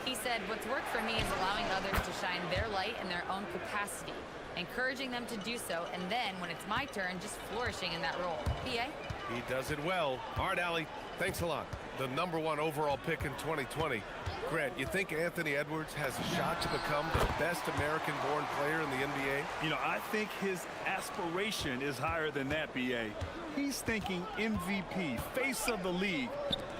He said, what's worked for me is allowing others to shine their light in their own capacity, encouraging them to do so, and then, when it's my turn, just flourishing in that role. B.A.? He does it well. All right, Allie, thanks a lot. The #1 overall pick in 2020. Grant, you think Anthony Edwards has a shot to become the best American-born player in the NBA? You know, I think his aspiration is higher than that, B.A. He's thinking MVP, face of the league.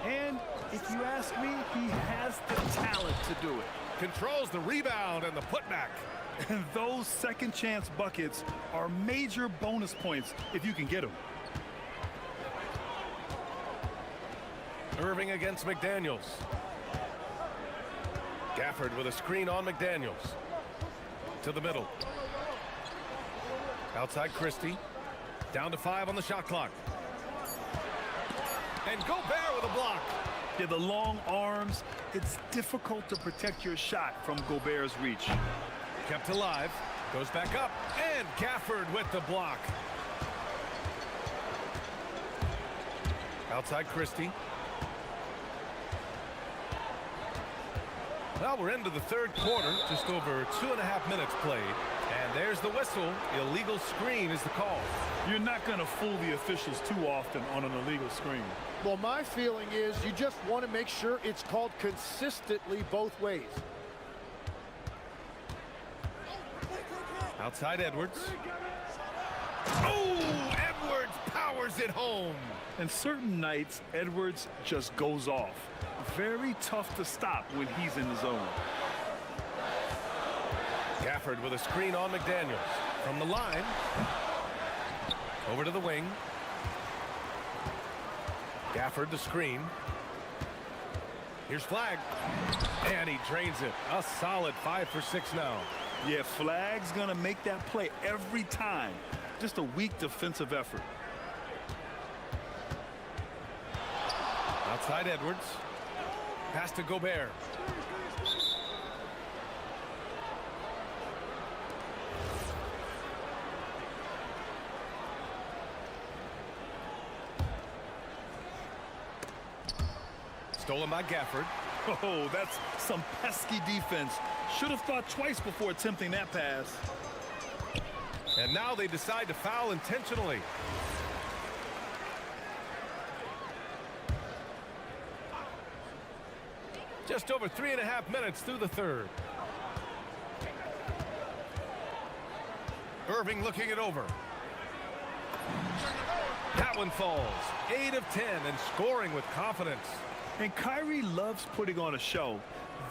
And if you ask me, he has the talent to do it. Controls the rebound and the putback. And those second-chance buckets are major bonus points if you can get them. Irving against McDaniels. Gafford with a screen on McDaniels. To the middle. Outside Christie. Down to 5 on the shot clock. And Gobert with a block. Yeah, the long arms, it's difficult to protect your shot from Gobert's reach. Kept alive. Goes back up. And Gafford with the block. Outside Christie. Well, we're into the third quarter, just over 2.5 minutes played. And there's the whistle. Illegal screen is the call. You're not going to fool the officials too often on an illegal screen. Well, my feeling is you just want to make sure it's called consistently both ways. Outside Edwards. Oh, Edwards powers it home. And certain nights, Edwards just goes off. Very tough to stop when he's in the zone. Gafford with a screen on McDaniels. From the line. Over to the wing. Gafford the screen. Here's Flag. And he drains it. A solid 5 for 6 now. Yeah, Flag's going to make that play every time. Just a weak defensive effort. Outside Edwards. Pass to Gobert. Stolen by Gafford. Oh, that's some pesky defense. Should have thought twice before attempting that pass. And now they decide to foul intentionally. Just over 3.5 minutes through the third. Irving looking it over. That one falls. 8 of 10 and scoring with confidence. And Kyrie loves putting on a show.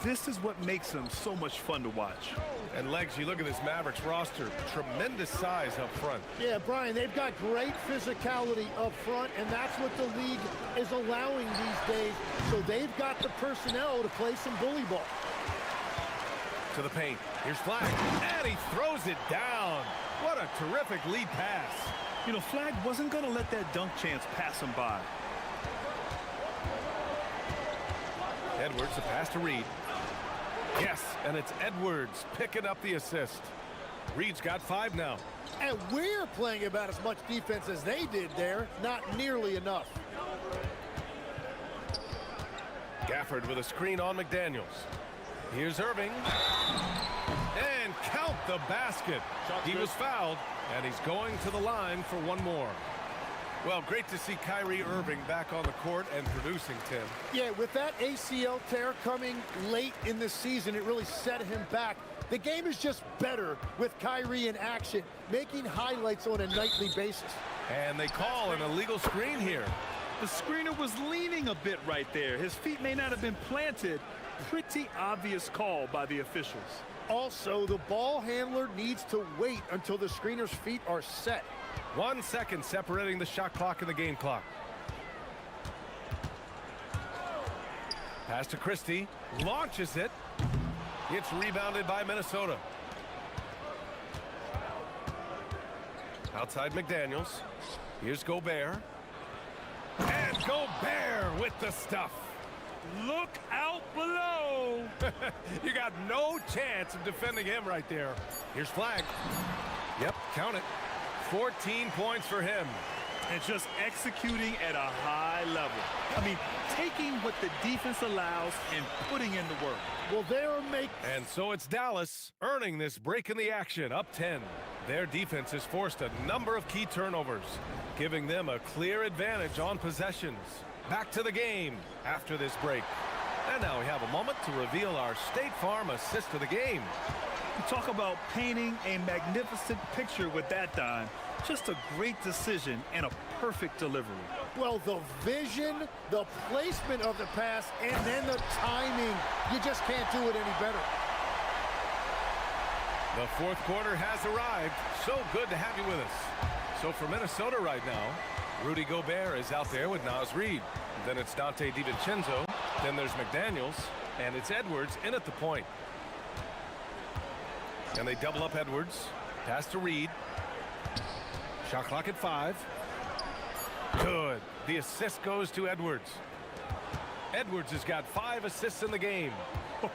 This is what makes him so much fun to watch. And Legs, you look at this Mavericks roster, tremendous size up front. Yeah, Brian, they've got great physicality up front, and that's what the league is allowing these days. So they've got the personnel to play some bully ball. To the paint. Here's Flag. And he throws it down. What a terrific lead pass. You know, Flag wasn't going to let that dunk chance pass him by. Edwards, a pass to Reed. Yes, and it's Edwards picking up the assist. Reed's got 5 now. And we're playing about as much defense as they did there. Not nearly enough. Gafford with a screen on McDaniels. Here's Irving. And count the basket. He was fouled, and he's going to the line for one more. Well, great to see Kyrie Irving back on the court and producing, Tim. Yeah, with that ACL tear coming late in the season, it really set him back. The game is just better with Kyrie in action, making highlights on a nightly basis. And they call an illegal screen here. The screener was leaning a bit right there. His feet may not have been planted. Pretty obvious call by the officials. Also, the ball handler needs to wait until the screener's feet are set. 1 second separating the shot clock and the game clock. Pass to Christie, launches it. It's rebounded by Minnesota. Outside McDaniels. Here's Gobert. And Gobert with the stuff. Look out below. You got no chance of defending him right there. Here's Flag. Yep, count it. 14 points for him. And just executing at a high level. I mean, taking what the defense allows and putting in the work. Well, they're And so it's Dallas earning this break in the action, up 10. Their defense has forced a number of key turnovers, giving them a clear advantage on possessions. Back to the game after this break. And now we have a moment to reveal our State Farm assist of the game. You talk about painting a magnificent picture with that dime. Just a great decision and a perfect delivery. Well, the vision, the placement of the pass, and then the timing. You just can't do it any better. The fourth quarter has arrived. So good to have you with us. So for Minnesota right now, Rudy Gobert is out there with Naz Reid. Then it's Dante DiVincenzo. Then there's McDaniels. And it's Edwards in at the point. And they double up Edwards. Pass to Reid. Shot clock at 5. Good. The assist goes to Edwards. Edwards has got 5 assists in the game.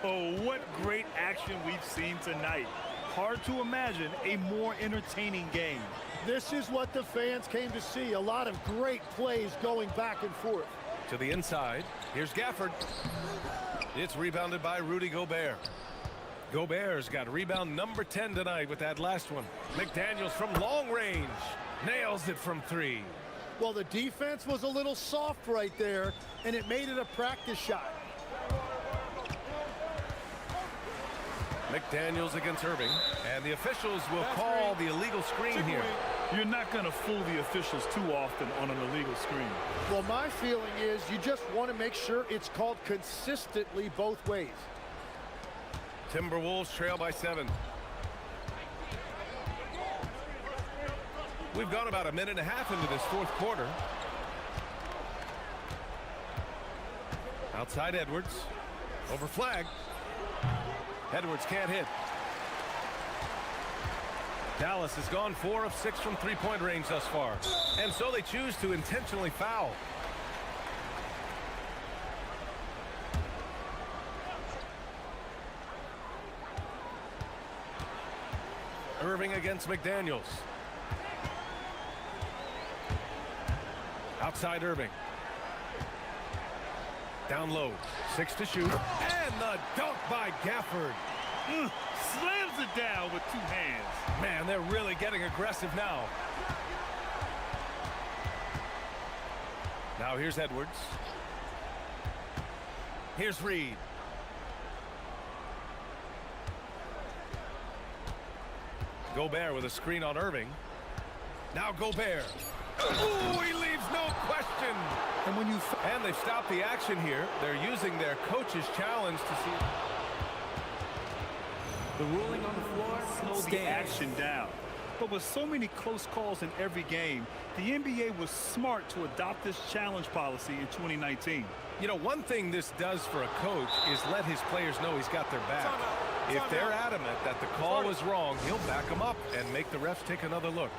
Oh, what great action we've seen tonight. Hard to imagine a more entertaining game. This is what the fans came to see. A lot of great plays going back and forth. To the inside. Here's Gafford. It's rebounded by Rudy Gobert. Gobert's got rebound number 10 tonight with that last one. McDaniels from long range. Nails it from 3. Well, the defense was a little soft right there, and it made it a practice shot. McDaniels against Irving, and the officials will call the illegal screen here. You're not going to fool the officials too often on an illegal screen. Well, my feeling is you just want to make sure it's called consistently both ways. Timberwolves trail by 7. We've gone about a minute and a half into this fourth quarter. Outside Edwards. Over Flag. Edwards can't hit. Dallas has gone 4 of 6 from three-point range thus far. And so they choose to intentionally foul. Irving against McDaniels. Outside Irving. Down low. 6 to shoot. And the dunk by Gafford. Slams it down with 2 hands. Man, they're really getting aggressive now. Now here's Edwards. Here's Reid. Gobert with a screen on Irving. Now Gobert. Ooh, he leaves no question. And they've stopped the action here. They're using their coach's challenge to see. The ruling on the floor Slow the action down. But with so many close calls in every game, the NBA was smart to adopt this challenge policy in 2019. You know, one thing this does for a coach is let his players know he's got their back. If they're adamant that the call was wrong, he'll back them up and make the refs take another look.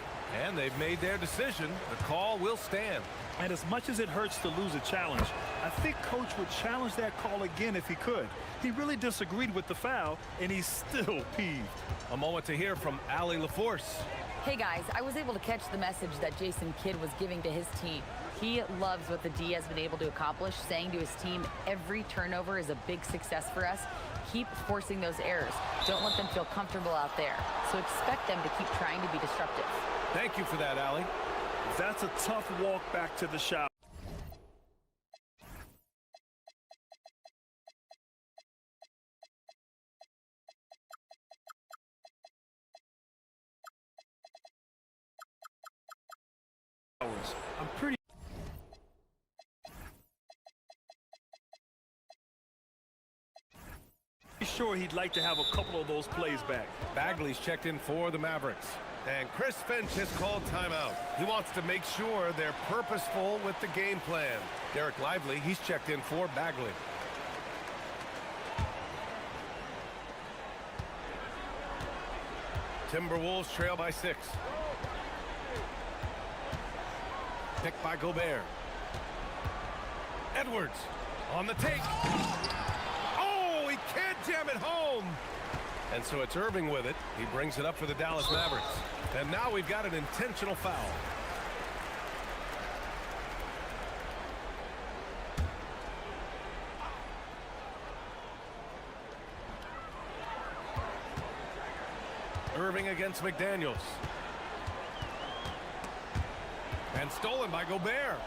And they've made their decision. The call will stand. And as much as it hurts to lose a challenge, I think Coach would challenge that call again if he could. He really disagreed with the foul, and he's still peeved. A moment to hear from Allie LaForce. Hey guys, I was able to catch the message that Jason Kidd was giving to his team. He loves what the D has been able to accomplish, saying to his team, every turnover is a big success for us. Keep forcing those errors. Don't let them feel comfortable out there. So expect them to keep trying to be disruptive. Thank you for that, Allie. That's a tough walk back to the shot. I'm pretty sure he'd like to have a couple of those plays back. Bagley's checked in for the Mavericks. And Chris Finch has called timeout. He wants to make sure they're purposeful with the game plan. Derek Lively, he's checked in for Bagley. Timberwolves trail by 6. Picked by Gobert. Edwards on the take. Oh, he can't jam it home. And so it's Irving with it. He brings it up for the Dallas Mavericks. And now we've got an intentional foul. Irving against McDaniels. And stolen by Gobert.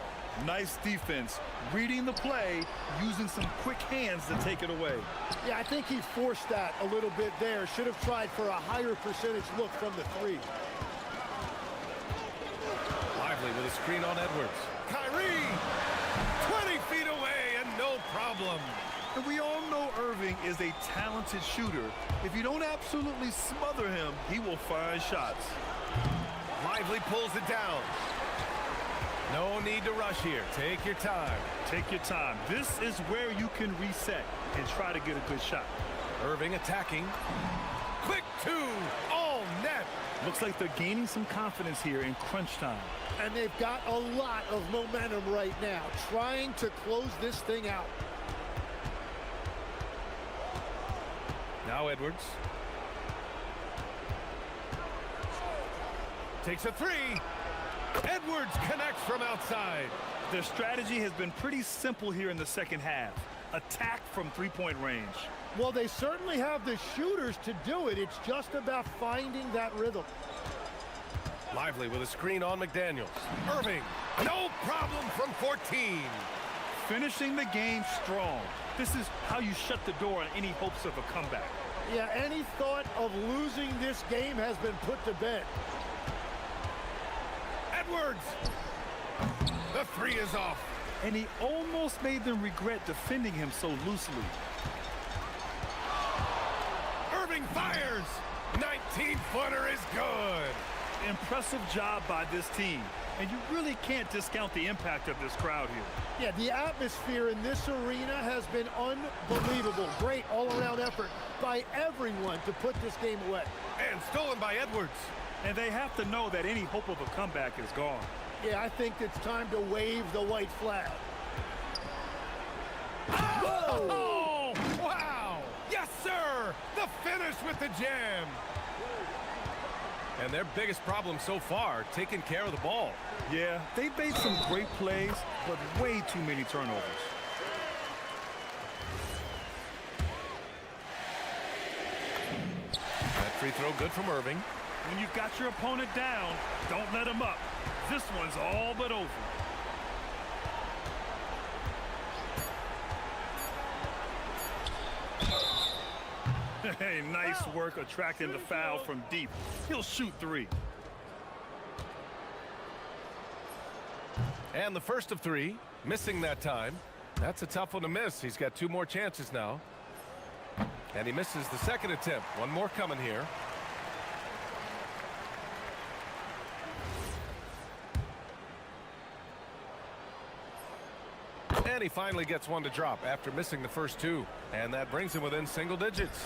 Nice defense, reading the play, using some quick hands to take it away. Yeah, I think he forced that a little bit there. Should have tried for a higher percentage look from the 3. Lively with a screen on Edwards. Kyrie, 20 feet away and no problem. And we all know Irving is a talented shooter. If you don't absolutely smother him, he will find shots. Lively pulls it down. No need to rush here. Take your time. Take your time. This is where you can reset and try to get a good shot. Irving attacking. Quick 2. All net. Looks like they're gaining some confidence here in crunch time. And they've got a lot of momentum right now, trying to close this thing out. Now Edwards. Takes a 3. Edwards connects from outside. Their strategy has been pretty simple here in the second half. Attack from three-point range. Well, they certainly have the shooters to do it. It's just about finding that rhythm. Lively with a screen on McDaniels. Irving, no problem from 14. Finishing the game strong. This is how you shut the door on any hopes of a comeback. Yeah, any thought of losing this game has been put to bed. Edwards! The 3 is off. And he almost made them regret defending him so loosely. Irving fires! 19-footer is good. Impressive job by this team. And you really can't discount the impact of this crowd here. Yeah, the atmosphere in this arena has been unbelievable. Great all-around effort by everyone to put this game away. And stolen by Edwards. And they have to know that any hope of a comeback is gone. Yeah, I think it's time to wave the white flag. Oh! Wow! Yes, sir! The finish with the jam. And their biggest problem so far, taking care of the ball. Yeah, they've made some great plays, but way too many turnovers. That free throw good from Irving. When you've got your opponent down, don't let him up. This one's all but over. Hey, nice work attracting the foul from deep. He'll shoot 3. And the first of 3, missing that time. That's a tough one to miss. He's got 2 more chances now. And he misses the second attempt. One more coming here. And he finally gets one to drop after missing the first 2. And that brings him within single digits.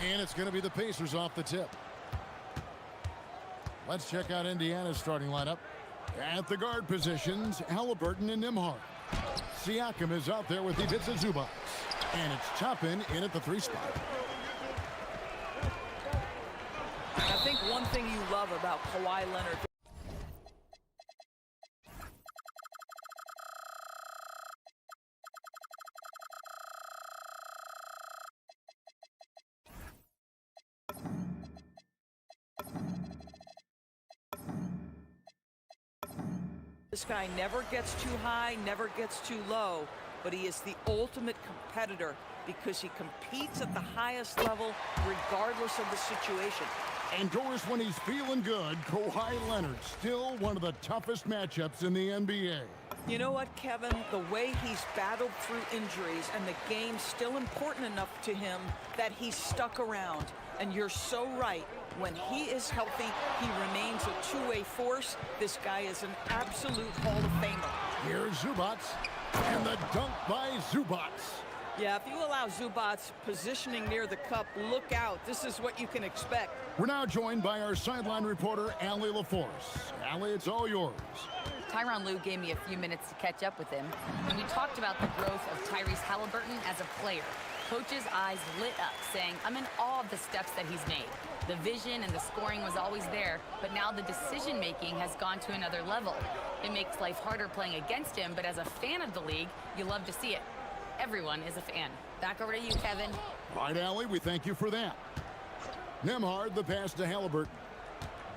And it's going to be the Pacers off the tip. Let's check out Indiana's starting lineup. At the guard positions, Halliburton and Nembhard. Siakam is out there with Ivica Zubac. And it's Toppin in at the 3 spot. I think one thing you love about Kawhi Leonard. This guy never gets too high, never gets too low, but he is the ultimate competitor because he competes at the highest level regardless of the situation. And Doris, when he's feeling good, Kawhi Leonard, still one of the toughest matchups in the NBA. You know what, Kevin? The way he's battled through injuries and the game's still important enough to him that he's stuck around. And you're so right. When he is healthy, he remains a two-way force. This guy is an absolute Hall of Famer. Here's Zubac, and the dunk by Zubac. Yeah, if you allow Zubac positioning near the cup, look out. This is what you can expect. We're now joined by our sideline reporter, Allie LaForce. Allie, it's all yours. Tyronn Lue gave me a few minutes to catch up with him, and we talked about the growth of Tyrese Halliburton as a player. Coach's eyes lit up, saying, I'm in awe of the steps that he's made. The vision and the scoring was always there, but now the decision-making has gone to another level. It makes life harder playing against him, but as a fan of the league, you love to see it. Everyone is a fan. Back over to you, Kevin. All right, Allie, we thank you for that. Nembhard, the pass to Halliburton.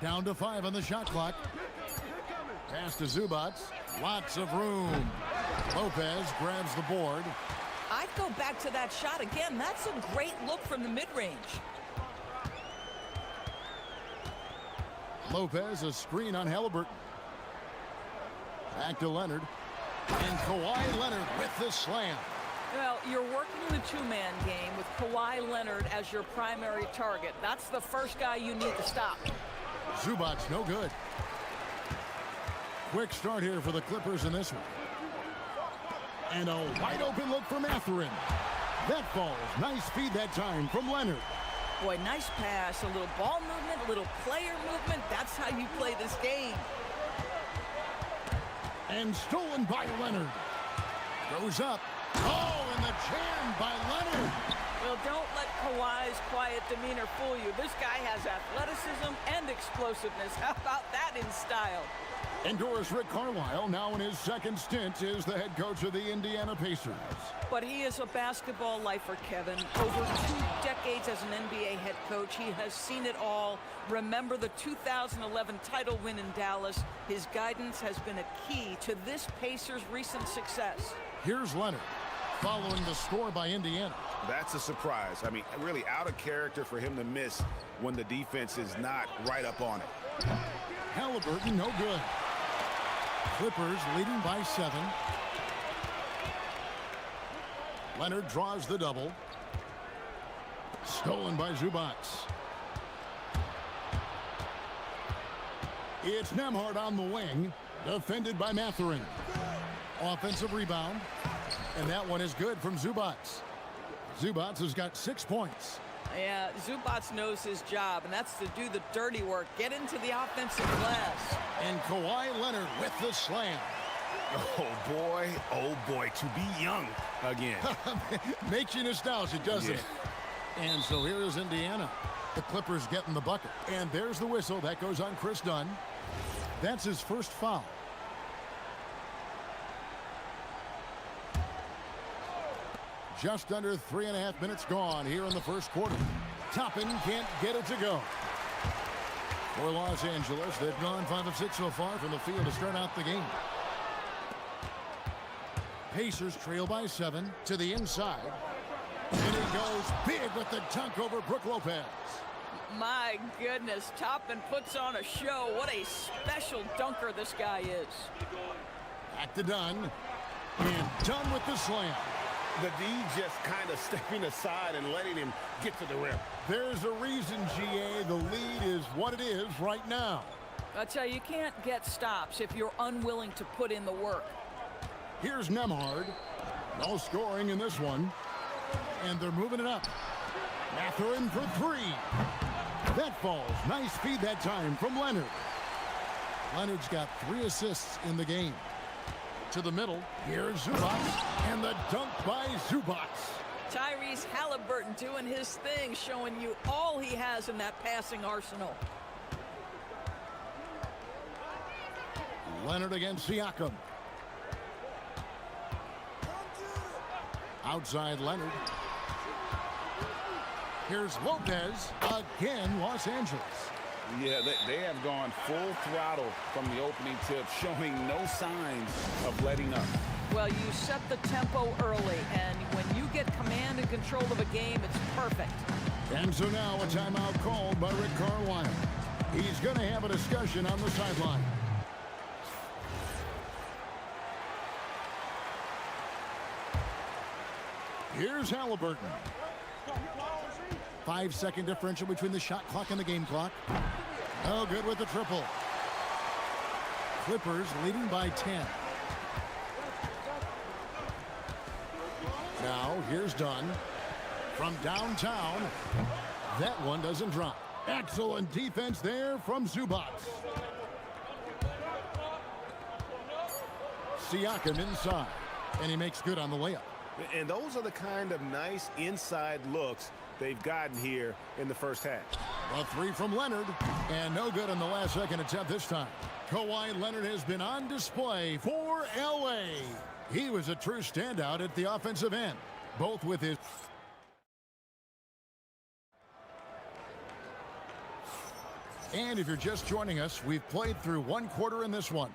Down to 5 on the shot clock. Pass to Zubac. Lots of room. Lopez grabs the board. I'd go back to that shot again. That's a great look from the mid-range. Lopez, a screen on Halliburton. Back to Leonard. And Kawhi Leonard with the slam. Well, you're working the two-man game with Kawhi Leonard as your primary target. That's the first guy you need to stop. Zubac, no good. Quick start here for the Clippers in this one. And a wide open look from Mathurin. That falls. Nice feed that time from Leonard. Boy, nice pass. A little ball movement, a little player movement. That's how you play this game. And stolen by Leonard. Goes up. Oh, and the jam by Leonard. Well, don't let Kawhi's quiet demeanor fool you. This guy has athleticism and explosiveness. How about that in style? And Doris Rick Carlisle, now in his second stint, is the head coach of the Indiana Pacers. But he is a basketball lifer, Kevin. Over 2 decades as an NBA head coach, he has seen it all. Remember the 2011 title win in Dallas. His guidance has been a key to this Pacers' recent success. Here's Leonard, following the score by Indiana. That's a surprise. I mean, really out of character for him to miss when the defense is not right up on it. Halliburton, no good. Clippers leading by 7. Leonard draws the double. Stolen by Zubac. It's Nembhard on the wing, defended by Mathurin. Offensive rebound, and that one is good from Zubac. Zubac has got 6 points. Yeah, Zubac knows his job, and that's to do the dirty work. Get into the offensive glass. And Kawhi Leonard with the slam. Oh boy, to be young again. Makes you nostalgic, doesn't it? And so here is Indiana. The Clippers getting the bucket. And there's the whistle. That goes on Chris Dunn. That's his first foul. Just under 3.5 minutes gone here in the first quarter. Toppin can't get it to go. For Los Angeles, they've gone 5 of 6 so far from the field to start out the game. Pacers trail by 7 to the inside. And he goes big with the dunk over Brook Lopez. My goodness, Toppin puts on a show. What a special dunker this guy is. Back to Dunn. And Dunn with the slam. The D just kind of stepping aside and letting him get to the rim. There's a reason, GA, the lead is what it is right now. I tell you, you can't get stops if you're unwilling to put in the work. Here's Nembhard. No scoring in this one. And they're moving it up. Mathurin for three. That falls. Nice feed that time from Leonard. Leonard's got 3 assists in the game. To the middle. Here's Zubats. And the dunk by Zubats. Tyrese Halliburton doing his thing, showing you all he has in that passing arsenal. Leonard against Siakam. Outside Leonard. Here's Lopez. Again, Los Angeles. Yeah, they have gone full throttle from the opening tip, showing no signs of letting up. Well, you set the tempo early, and when you get command and control of a game, it's perfect. And so now a timeout called by Rick Carlisle. He's going to have a discussion on the sideline. Here's Halliburton. 5-second differential between the shot clock and the game clock. Oh, good with the triple. Clippers leading by 10. Now, here's Dunn. From downtown, that one doesn't drop. Excellent defense there from Zubats. Siakam inside, and he makes good on the layup. And those are the kind of nice inside looks they've gotten here in the first half. A 3 from Leonard, and no good on the last second attempt this time. Kawhi Leonard has been on display for LA. He was a true standout at the offensive end, both with his... And if you're just joining us, we've played through 1 quarter in this one.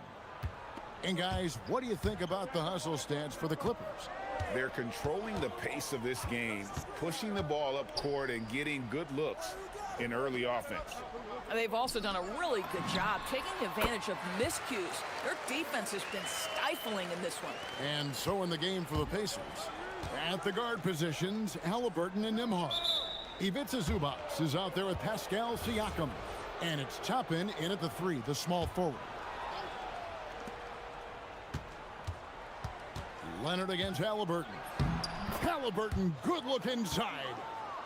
And guys, what do you think about the hustle stance for the Clippers? They're controlling the pace of this game, pushing the ball up court and getting good looks in early offense. They've also done a really good job taking advantage of miscues. Their defense has been stifling in this one. And so in the game for the Pacers. At the guard positions, Halliburton and Nembhard. Ivica Zubats is out there with Pascal Siakam. And it's Toppin in at the 3, the small forward. Leonard against Halliburton. Halliburton, good look inside.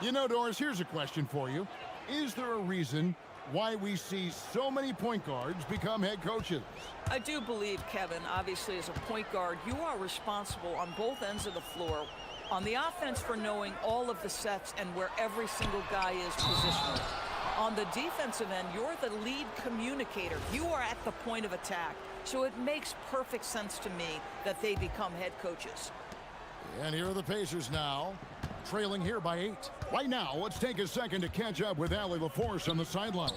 You know, Doris, here's a question for you. Is there a reason why we see so many point guards become head coaches? I do believe, Kevin, obviously as a point guard, you are responsible on both ends of the floor. On the offense for knowing all of the sets and where every single guy is positionally. On the defensive end, you're the lead communicator. You are at the point of attack. So it makes perfect sense to me that they become head coaches. And here are the Pacers now, trailing here by 8. Right now, let's take a second to catch up with Allie LaForce on the sidelines.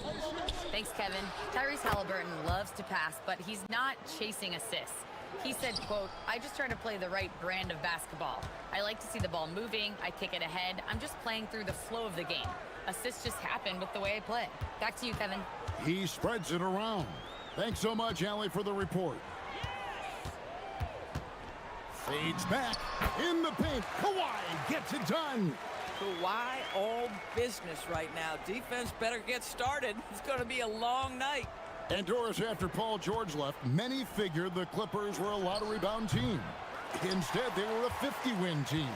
Thanks, Kevin. Tyrese Halliburton loves to pass, but he's not chasing assists. He said, quote, "I just try to play the right brand of basketball. I like to see the ball moving. I kick it ahead. I'm just playing through the flow of the game. Assists just happen with the way I play." Back to you, Kevin. He spreads it around. Thanks so much, Allie, for the report. Fades back in the paint. Kawhi gets it done. Kawhi all business right now. Defense better get started. It's going to be a long night. And Doris, after Paul George left, many figured the Clippers were a lottery-bound team. Instead, they were a 50-win team.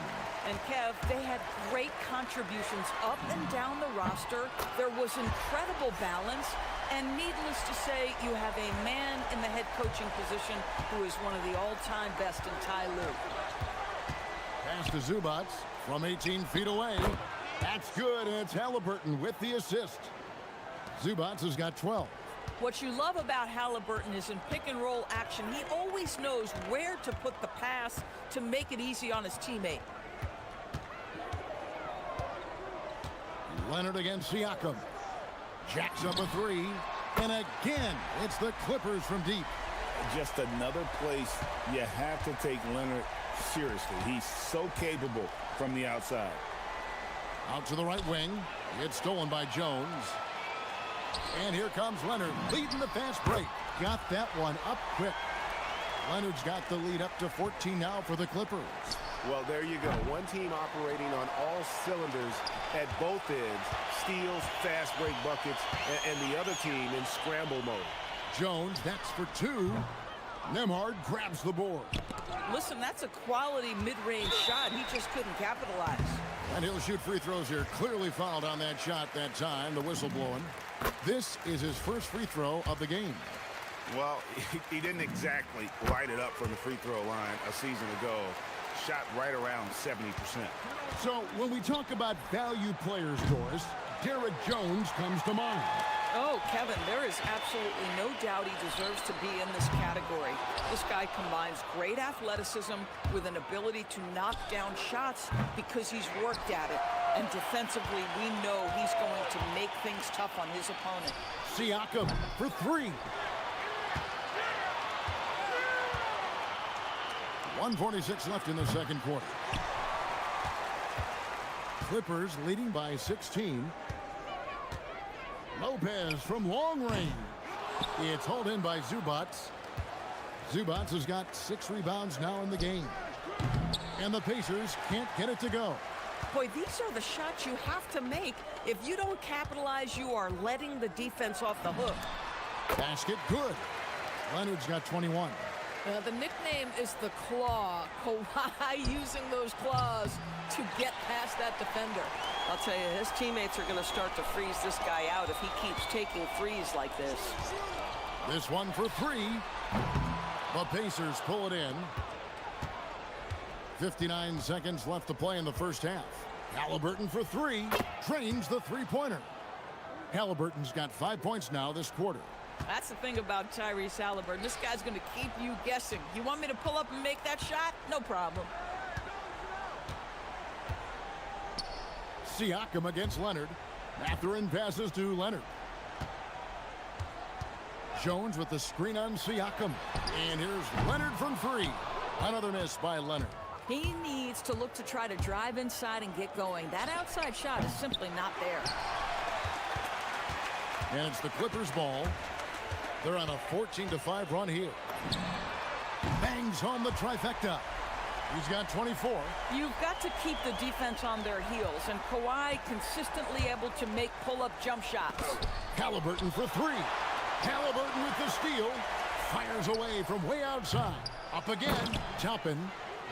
And Kev, they had great contributions up and down the roster. There was incredible balance. And needless to say, you have a man in the head coaching position who is one of the all-time best in Ty Lue. Pass to Zubats from 18 feet away. That's good, and it's Halliburton with the assist. Zubats has got 12. What you love about Halliburton is in pick-and-roll action, he always knows where to put the pass to make it easy on his teammate. Leonard against Siakam. Jacks up a 3. And again, it's the Clippers from deep. Just another place you have to take Leonard seriously. He's so capable from the outside. Out to the right wing. It's stolen by Jones. And here comes Leonard, leading the fast break. Got that one up quick. Leonard's got the lead up to 14 now for the Clippers. Well, there you go. One team operating on all cylinders at both ends. Steals, fast break buckets, and the other team in scramble mode. Jones, that's for 2. Nembhard grabs the board. Listen, that's a quality mid-range shot. He just couldn't capitalize. And he'll shoot free throws here. Clearly fouled on that shot that time. The whistle blowing. This is his first free throw of the game. Well, he didn't exactly light it up from the free throw line a season ago. Shot right around 70%. So when we talk about value players, Doris, Derek Jones comes to mind. Oh, Kevin, there is absolutely no doubt he deserves to be in this category. This guy combines great athleticism with an ability to knock down shots because he's worked at it. And defensively, we know he's going to make things tough on his opponent. Siakam for three. 1:46 left in the second quarter. Clippers leading by 16. Lopez from long range. It's hauled in by Zubats. Zubats has got 6 rebounds now in the game. And the Pacers can't get it to go. Boy, these are the shots you have to make. If you don't capitalize, you are letting the defense off the hook. Basket good. Leonard's got 21. The nickname is the Claw. Kawhi using those claws to get past that defender. I'll tell you, his teammates are going to start to freeze this guy out if he keeps taking threes like this. This one for 3. The Pacers pull it in. 59 seconds left to play in the first half. Halliburton for 3. Drains the three-pointer. Halliburton's got 5 points now this quarter. That's the thing about Tyrese Halliburton. This guy's going to keep you guessing. You want me to pull up and make that shot? No problem. Siakam against Leonard. Mathurin passes to Leonard. Jones with the screen on Siakam. And here's Leonard from 3. Another miss by Leonard. He needs to look to try to drive inside and get going. That outside shot is simply not there. And it's the Clippers' ball. They're on a 14-5 run here. Bangs home the trifecta. He's got 24. You've got to keep the defense on their heels, and Kawhi consistently able to make pull-up jump shots. Halliburton for 3. Halliburton with the steal. Fires away from way outside. Up again. Toppin.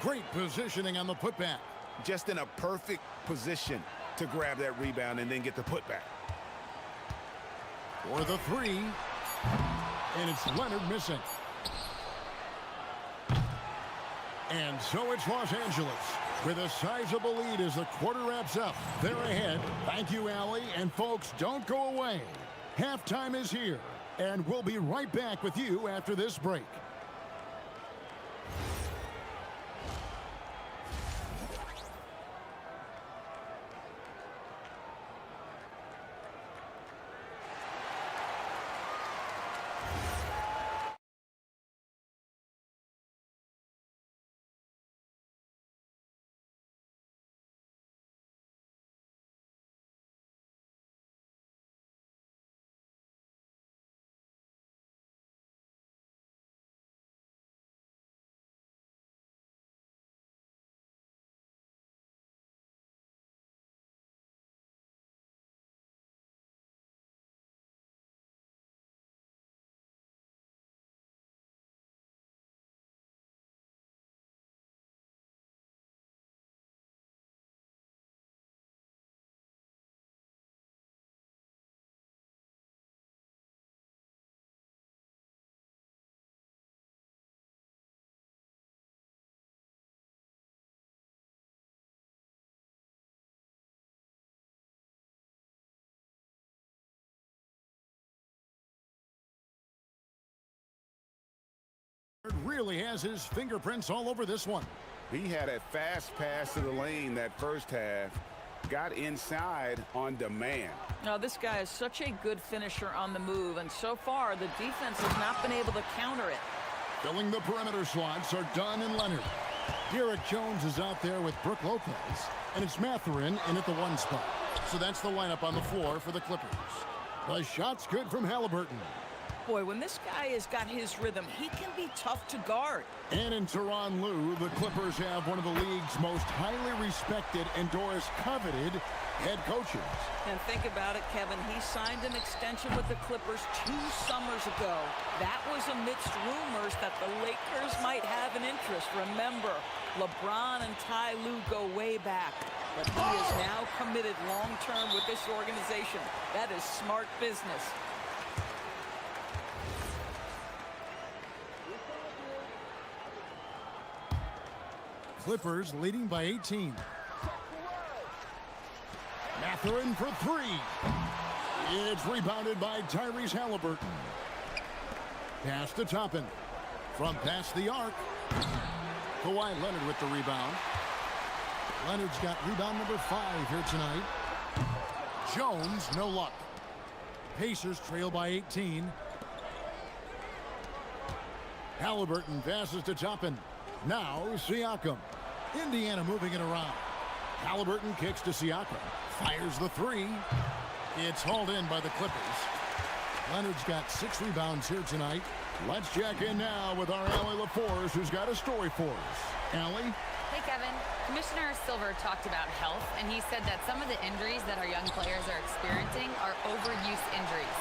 Great positioning on the putback. Just in a perfect position to grab that rebound and then get the putback. For the 3. And it's Leonard missing. And so it's Los Angeles with a sizable lead as the quarter wraps up. They're ahead. Thank you, Allie. And folks, don't go away. Halftime is here. And we'll be right back with you after this break. Really has his fingerprints all over this one. He had a fast pass to the lane that first half. Got inside on demand. Now, this guy is such a good finisher on the move, and so far the defense has not been able to counter it. Filling the perimeter slots are Dunn and Leonard. Derek Jones is out there with Brook Lopez, and it's Mathurin in at the 1 spot. So that's the lineup on the floor for the Clippers. The shot's good from Halliburton. Boy, when this guy has got his rhythm, he can be tough to guard. And in Tyronn Lue, the Clippers have one of the league's most highly respected and Doris coveted head coaches. And think about it, Kevin. He signed an extension with the Clippers 2 summers ago. That was amidst rumors that the Lakers might have an interest. Remember, LeBron and Ty Lue go way back. But he is now committed long-term with this organization. That is smart business. Clippers leading by 18. Mathurin for 3. It's rebounded by Tyrese Halliburton. Pass to Toppin. From past the arc. Kawhi Leonard with the rebound. Leonard's got rebound number 5 here tonight. Jones, no luck. Pacers trail by 18. Halliburton passes to Toppin. Now Siakam. Indiana moving it around. Halliburton kicks to Siakam. Fires the 3. It's hauled in by the Clippers. Leonard's got 6 rebounds here tonight. Let's check in now with our Allie LaForce, who's got a story for us. Allie? Hey, Kevin. Commissioner Silver talked about health, and he said that some of the injuries that our young players are experiencing are overuse injuries.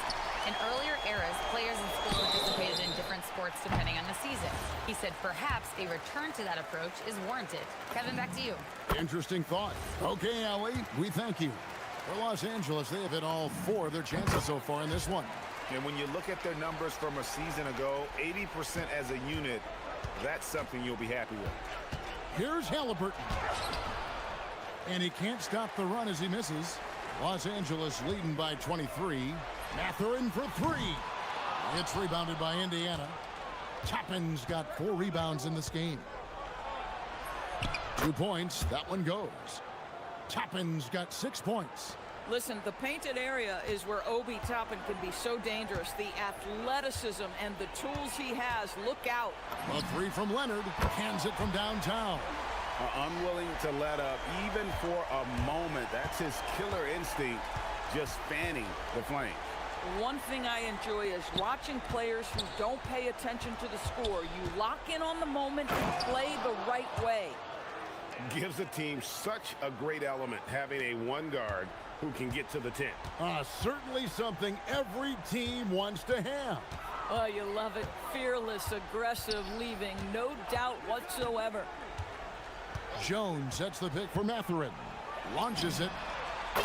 In earlier eras, players in school participated in different sports depending on the season. He said perhaps a return to that approach is warranted. Kevin, back to you. Interesting thought. Okay, Allie, we thank you. For Los Angeles, they have hit all 4 of their chances so far in this one. And when you look at their numbers from a season ago, 80% as a unit, that's something you'll be happy with. Here's Halliburton. And he can't stop the run as he misses. Los Angeles leading by 23. Mathurin for 3. It's rebounded by Indiana. Toppin's got 4 rebounds in this game. 2 points. That one goes. Toppin's got 6 points. Listen, the painted area is where Obi Toppin can be so dangerous. The athleticism and the tools he has. Look out. A 3 from Leonard. Cans it from downtown. Unwilling to let up even for a moment. That's his killer instinct, just fanning the flame. One thing I enjoy is watching players who don't pay attention to the score. You lock in on the moment and play the right way. Gives the team such a great element having a 1 guard who can get to the 10. Certainly something every team wants to have. Oh, you love it. Fearless, aggressive, leaving. No doubt whatsoever. Jones sets the pick for Mathurin. Launches it.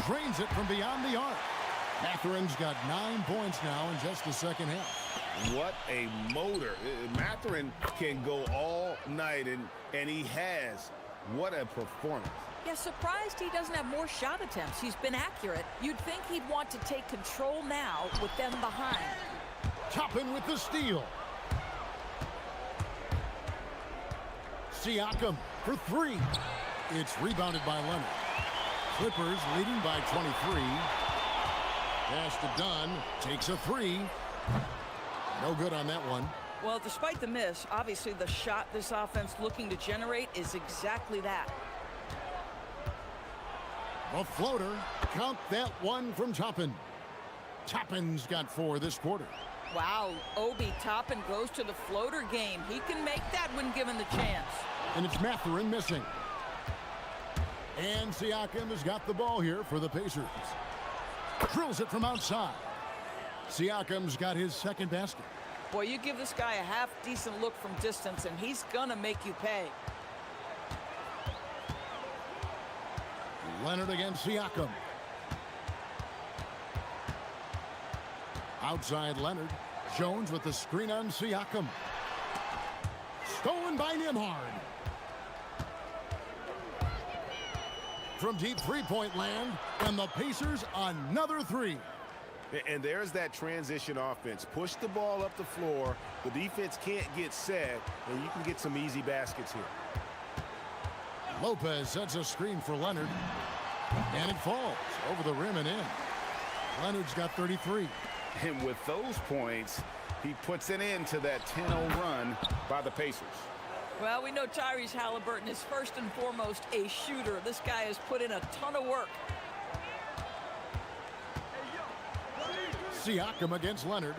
Drains it from beyond the arc. Mathurin's got 9 points now in just the second half. What a motor. Mathurin can go all night, and he has. What a performance. Yeah, surprised he doesn't have more shot attempts. He's been accurate. You'd think he'd want to take control now with them behind. Toppin with the steal. Siakam for 3. It's rebounded by Leonard. Clippers leading by 23. Pass to Dunn. Takes a 3. No good on that one. Well, despite the miss, obviously the shot this offense looking to generate is exactly that. A floater. Count that one from Toppin. Toppin's got 4 this quarter. Wow, Obi Toppin goes to the floater game. He can make that when given the chance. And it's Mathurin missing. And Siakam has got the ball here for the Pacers. Drills it from outside. Siakam's got his 2nd basket. Boy, you give this guy a half-decent look from distance, and he's gonna make you pay. Leonard against Siakam. Outside Leonard. Jones with the screen on Siakam. Stolen by Nembhard. From deep 3-point land, and the Pacers another 3. And there's that transition offense. Push the ball up the floor. The defense can't get set, and you can get some easy baskets here. Lopez sets a screen for Leonard. And it falls over the rim and in. Leonard's got 33. And with those points, he puts an end to that 10-0 run by the Pacers. Well, we know Tyrese Halliburton is first and foremost a shooter. This guy has put in a ton of work. Siakam against Leonard.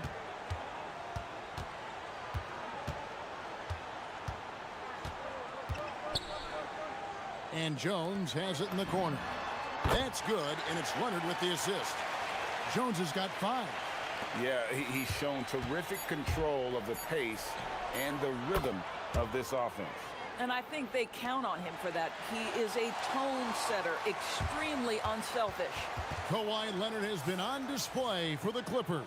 And Jones has it in the corner. That's good, and it's Leonard with the assist. Jones has got 5. Yeah, he's shown terrific control of the pace and the rhythm of this offense. And I think they count on him for that. He is a tone setter, extremely unselfish. Kawhi Leonard has been on display for the Clippers.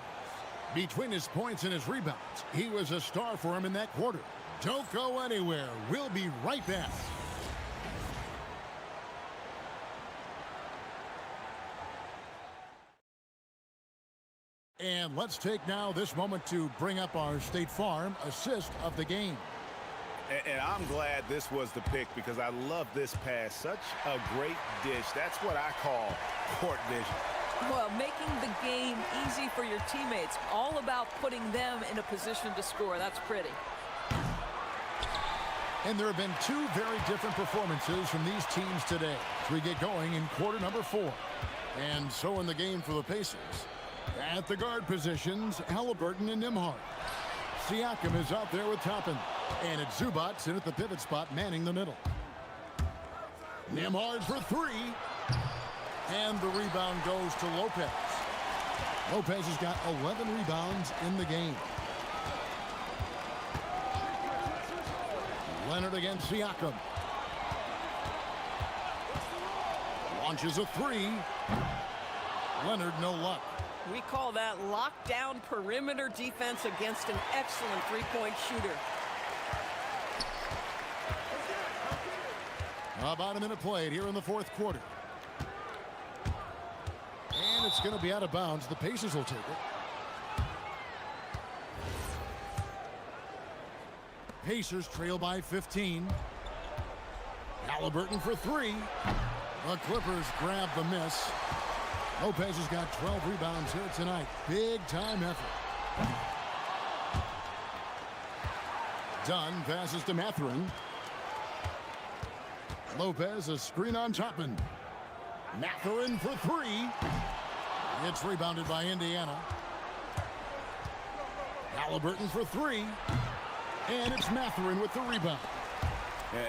Between his points and his rebounds, he was a star for him in that quarter. Don't go anywhere. We'll be right back. And let's take now this moment to bring up our State Farm assist of the game. And I'm glad this was the pick because I love this pass. Such a great dish. That's what I call court vision. Well, making the game easy for your teammates. All about putting them in a position to score. That's pretty. And there have been 2 very different performances from these teams today as we get going in quarter number 4. And so in the game for the Pacers. At the guard positions, Halliburton and Nembhard. Siakam is out there with Toppin. And it's Zubac in at the pivot spot, manning the middle. Nembhard for 3. And the rebound goes to Lopez. Lopez has got 11 rebounds in the game. Leonard against Siakam. Launches a 3. Leonard, no luck. We call that lockdown perimeter defense against an excellent three-point shooter. About a minute played here in the 4th quarter. And it's going to be out of bounds. The Pacers will take it. Pacers trail by 15. Halliburton for 3. The Clippers grab the miss. Lopez has got 12 rebounds here tonight. Big time effort. Dunn passes to Mathurin. Lopez a screen on Toppin. Mathurin for 3. It's rebounded by Indiana. Halliburton for 3. And it's Mathurin with the rebound.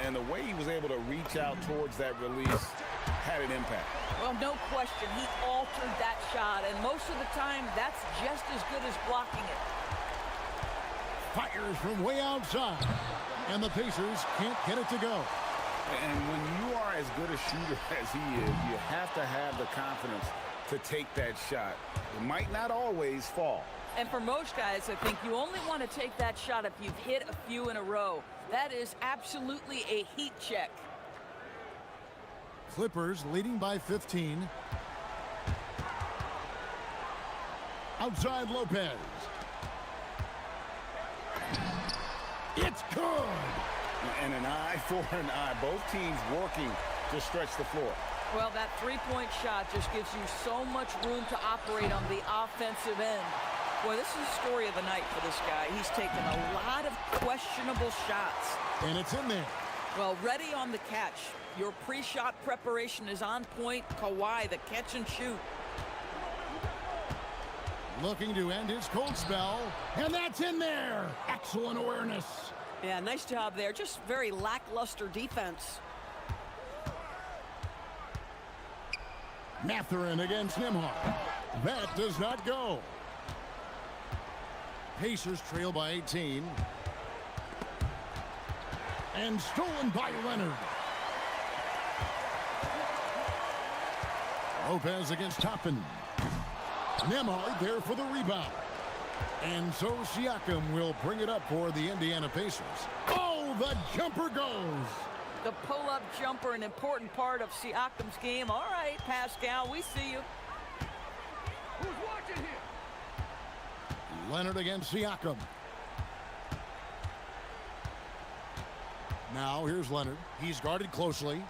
And the way he was able to reach out towards that release had an impact. Well, no question. He altered that shot, and most of the time, that's just as good as blocking it. Fires from way outside. And the Pacers can't get it to go. And when you are as good a shooter as he is, you have to have the confidence to take that shot. It might not always fall. And for most guys, I think you only want to take that shot if you've hit a few in a row. That is absolutely a heat check. Clippers leading by 15. Outside Lopez. It's good. And an eye for an eye. Both teams working to stretch the floor. Well, that three-point shot just gives you so much room to operate on the offensive end. Boy, this is the story of the night for this guy. He's taken a lot of questionable shots. And it's in there. Well, ready on the catch. Your pre-shot preparation is on point. Kawhi, the catch and shoot. Looking to end his cold spell. And that's in there. Excellent awareness. Yeah, nice job there. Just very lackluster defense. Mathurin against Nembhard. That does not go. Pacers trail by 18. And stolen by Leonard. Lopez against Toppin. Nembhard there for the rebound. And so Siakam will bring it up for the Indiana Pacers. Oh, the jumper goes. The pull-up jumper, an important part of Siakam's game. All right, Pascal, we see you. Who's watching here? Leonard against Siakam. Now here's Leonard. He's guarded closely.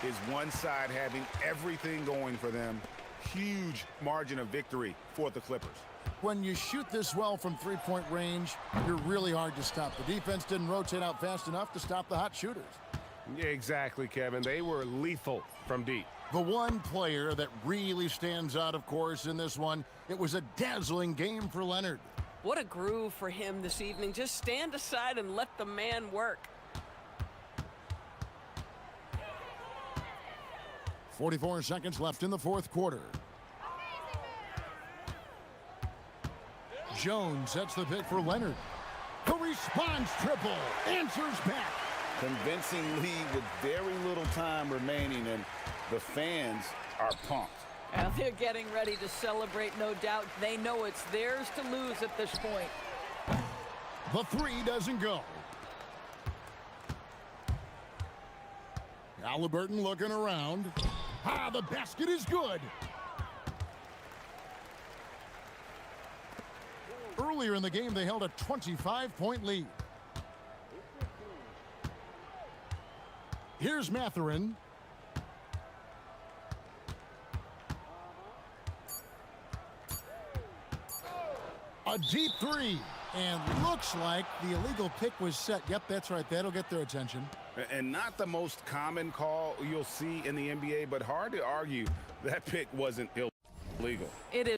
Is one side having everything going for them. Huge margin of victory for the Clippers. When you shoot this well from three-point range, you're really hard to stop. The defense didn't rotate out fast enough to stop the hot shooters. Yeah, exactly, Kevin. They were lethal from deep. The one player that really stands out, of course, in this one, it was a dazzling game for Leonard. What a groove for him this evening. Just stand aside and let the man work. 44 seconds left in the fourth quarter. Jones sets the pick for Leonard. The response triple answers back. Convincing lead with very little time remaining, and the fans are pumped. And they're getting ready to celebrate, no doubt. They know it's theirs to lose at this point. The three doesn't go. Halliburton looking around. The basket is good. Earlier in the game, they held a 25-point lead. Here's Mathurin. A deep three. And looks like the illegal pick was set. Yep, that's right. That'll get their attention. And not the most common call you'll see in the NBA, but hard to argue that pick wasn't illegal. It is.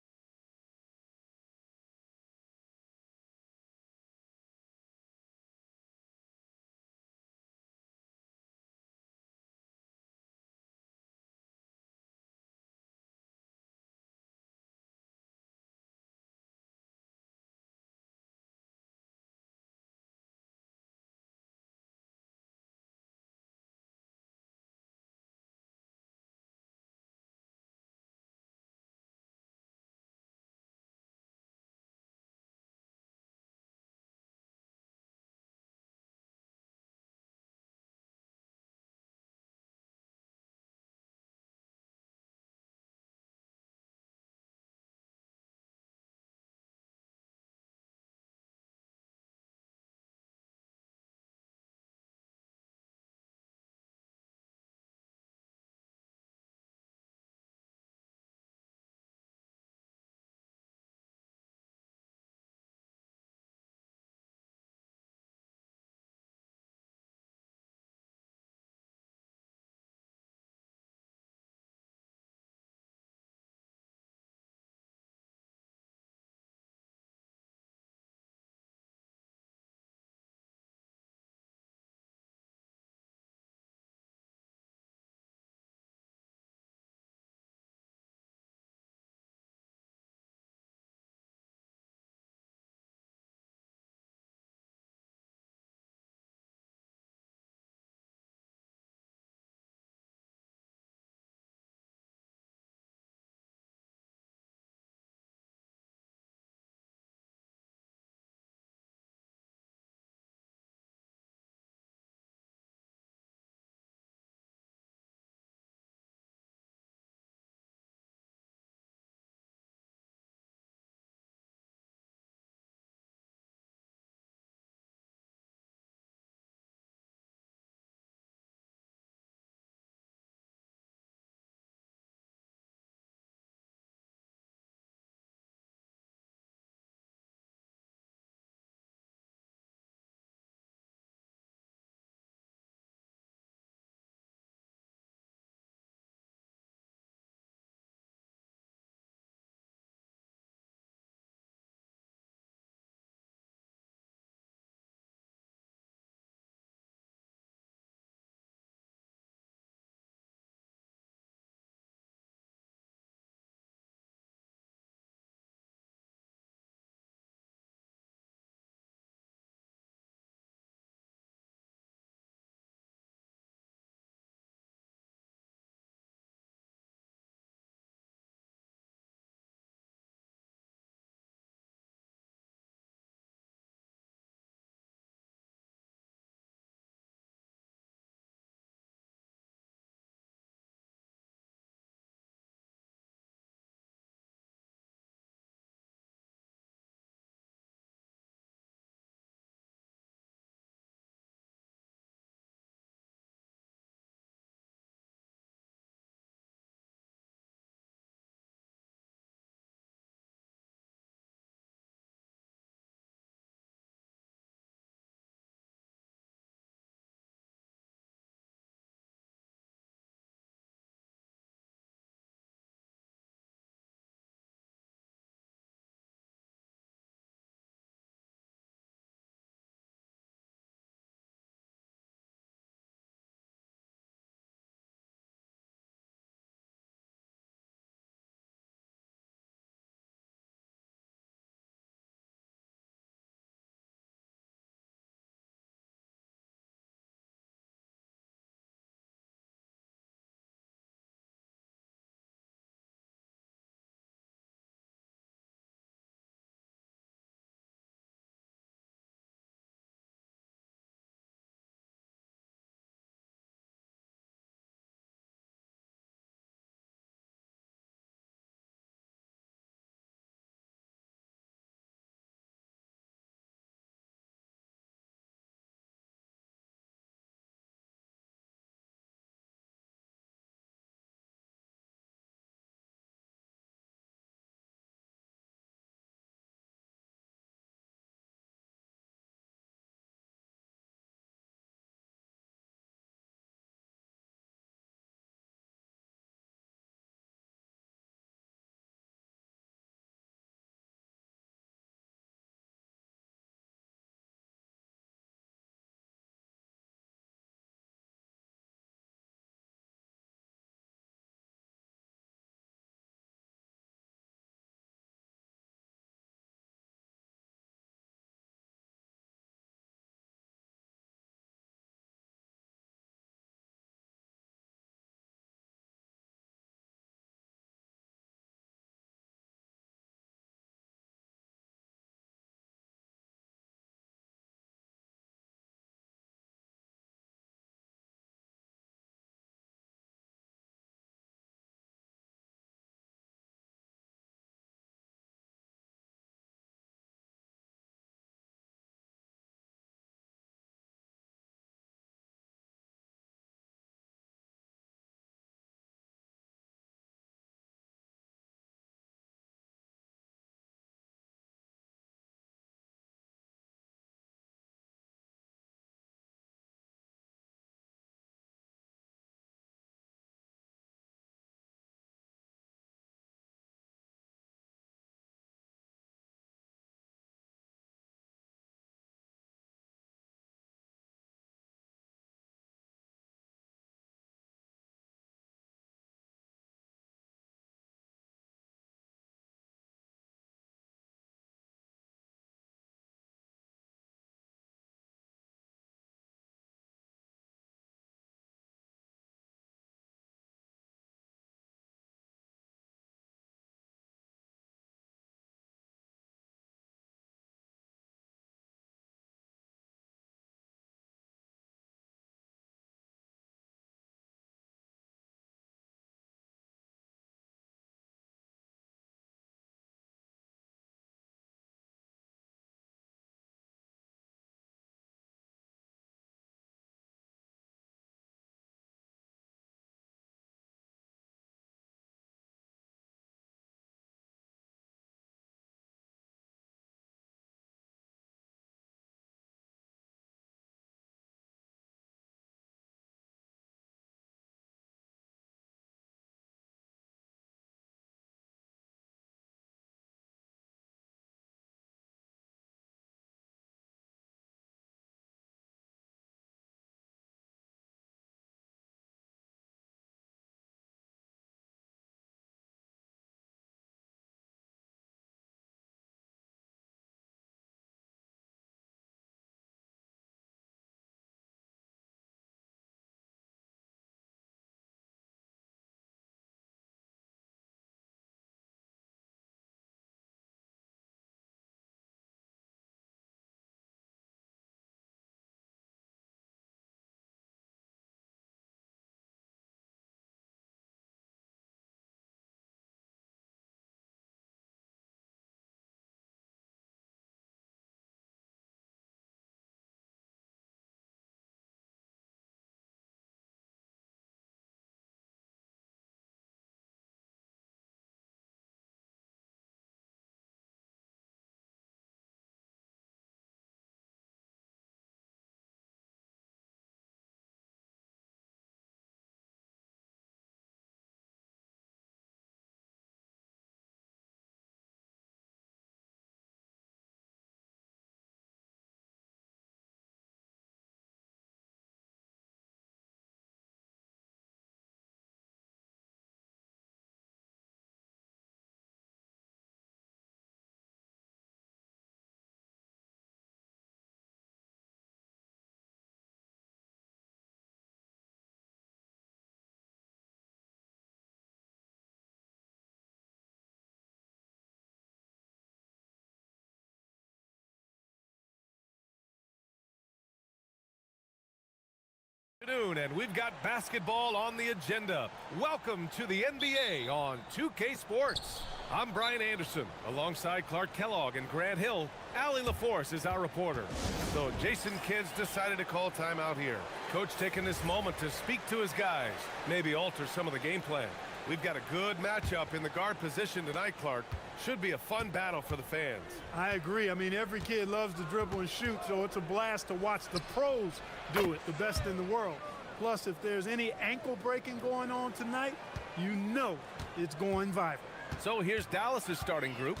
And we've got basketball on the agenda. Welcome to the NBA on 2K Sports. I'm Brian Anderson, alongside Clark Kellogg and Grant Hill. Allie LaForce is our reporter. So Jason Kidd's decided to call timeout here. Coach taking this moment to speak to his guys, maybe alter some of the game plan. We've got a good matchup in the guard position tonight, Clark. Should be a fun battle for the fans. I agree. I mean, every kid loves to dribble and shoot, so it's a blast to watch the pros do it, the best in the world. Plus, if there's any ankle breaking going on tonight, you know it's going viral. So here's Dallas's starting group.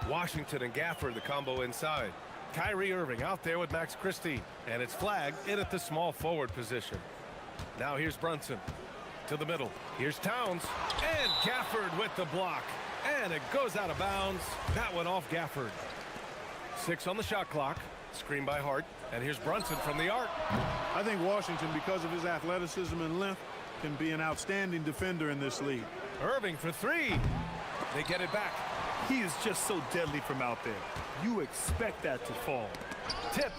Washington and Gafford, the combo inside. Kyrie Irving out there with Max Christie, and it's flagged in at the small forward position. Now here's Brunson to the middle. Here's Towns, and Gafford with the block. And it goes out of bounds. That went off Gafford. 6 on the shot clock. Screen by Hart. And here's Brunson from the arc. I think Washington, because of his athleticism and length, can be an outstanding defender in this league. Irving for 3. They get it back. He is just so deadly from out there. You expect that to fall. Tipped.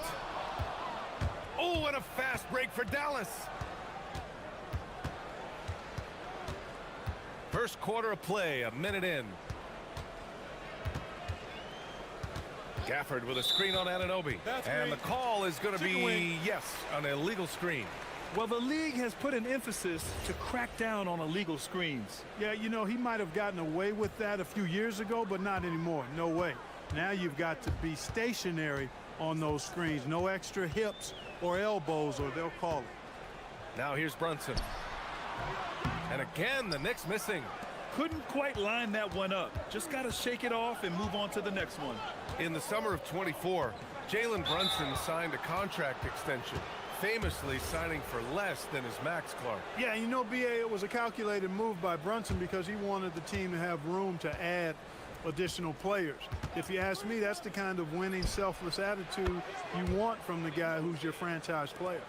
Oh, and a fast break for Dallas. First quarter of play, a minute in. Gafford with a screen on Anunoby. And the call is going to be, yes, an illegal screen. Well, the league has put an emphasis to crack down on illegal screens. Yeah, you know, he might have gotten away with that a few years ago, but not anymore. No way. Now you've got to be stationary on those screens. No extra hips or elbows, or they'll call it. Now here's Brunson. And again, the Knicks missing. Couldn't quite line that one up. Just got to shake it off and move on to the next one. In the summer of 24, Jalen Brunson signed a contract extension, famously signing for less than his max, Clark. Yeah, you know, BA, it was a calculated move by Brunson because he wanted the team to have room to add additional players. If you ask me, that's the kind of winning, selfless attitude you want from the guy who's your franchise player.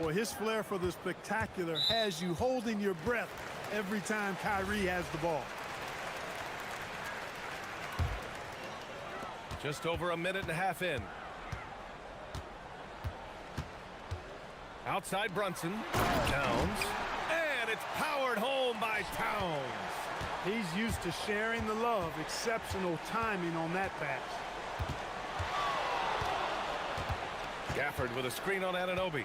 Well, his flair for the spectacular has you holding your breath every time Kyrie has the ball. Just over a minute and a half in. Outside Brunson. Towns. And it's powered home by Towns. He's used to sharing the love. Exceptional timing on that pass. Gafford with a screen on Anunoby.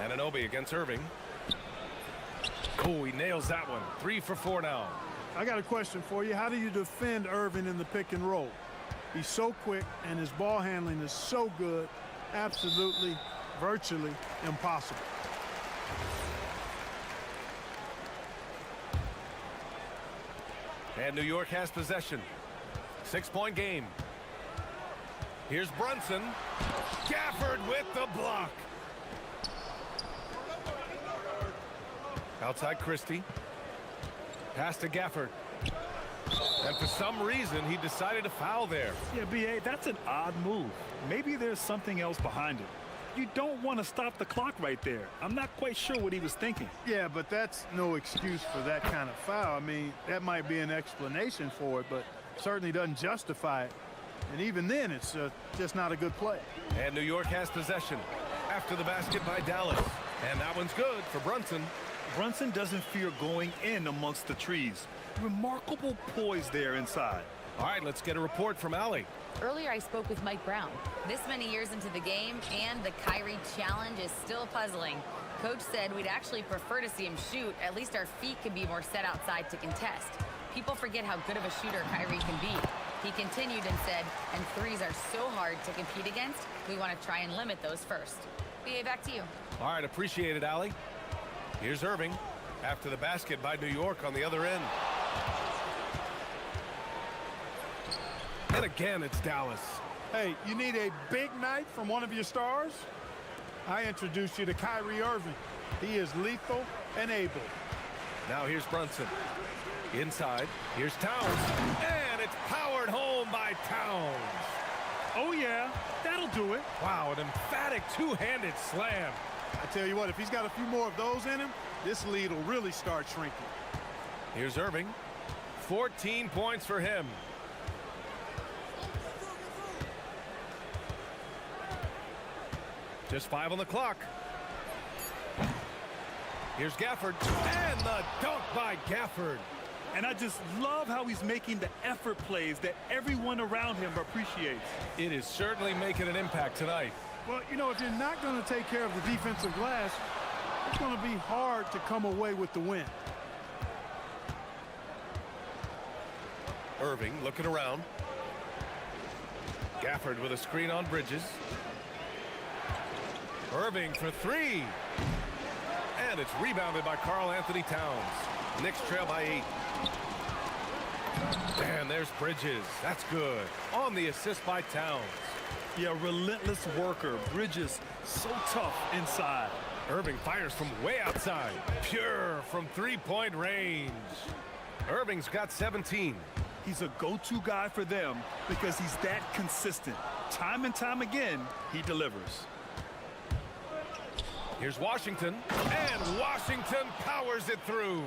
Anunoby against Irving. Oh, he nails that one. 3 for 4 now. I got a question for you. How do you defend Irving in the pick and roll? He's so quick, and his ball handling is so good. Absolutely, virtually impossible. And New York has possession. 6-point game. Here's Brunson. Gafford with the block. Outside Christie. Pass to Gafford. And for some reason, he decided to foul there. Yeah, B.A., that's an odd move. Maybe there's something else behind it. You don't want to stop the clock right there. I'm not quite sure what he was thinking. Yeah, but that's no excuse for that kind of foul. I mean, that might be an explanation for it, but certainly doesn't justify it. And even then, it's just not a good play. And New York has possession after the basket by Dallas. And that one's good for Brunson. Brunson doesn't fear going in amongst the trees. Remarkable poise there inside. All right, let's get a report from Allie. Earlier, I spoke with Mike Brown. This many years into the game, and the Kyrie challenge is still puzzling. Coach said we'd actually prefer to see him shoot. At least our feet can be more set outside to contest. People forget how good of a shooter Kyrie can be. He continued and said, and threes are so hard to compete against, we want to try and limit those first. BA, back to you. All right, appreciate it, Allie. Here's Irving after the basket by New York on the other end. And again, it's Dallas. Hey, you need a big night from one of your stars? I introduce you to Kyrie Irving. He is lethal and able. Now here's Brunson. Inside, here's Towns. And it's powered home by Towns. Oh, yeah, that'll do it. Wow, an emphatic two-handed slam. I tell you what, if he's got a few more of those in him, this lead will really start shrinking. Here's Irving. 14 points for him. Just 5 on the clock. Here's Gafford, and the dunk by Gafford. And I just love how he's making the effort plays that everyone around him appreciates. It is certainly making an impact tonight. Well, you know, if you're not going to take care of the defensive glass, it's going to be hard to come away with the win. Irving looking around. Gafford with a screen on Bridges. Irving for 3. And it's rebounded by Karl Anthony Towns. Knicks trail by 8. And there's Bridges. That's good. On the assist by Towns. Yeah, relentless worker. Bridges, so tough inside. Irving fires from way outside. Pure from three-point range. Irving's got 17. He's a go-to guy for them because he's that consistent. Time and time again, he delivers. Here's Washington, and Washington powers it through.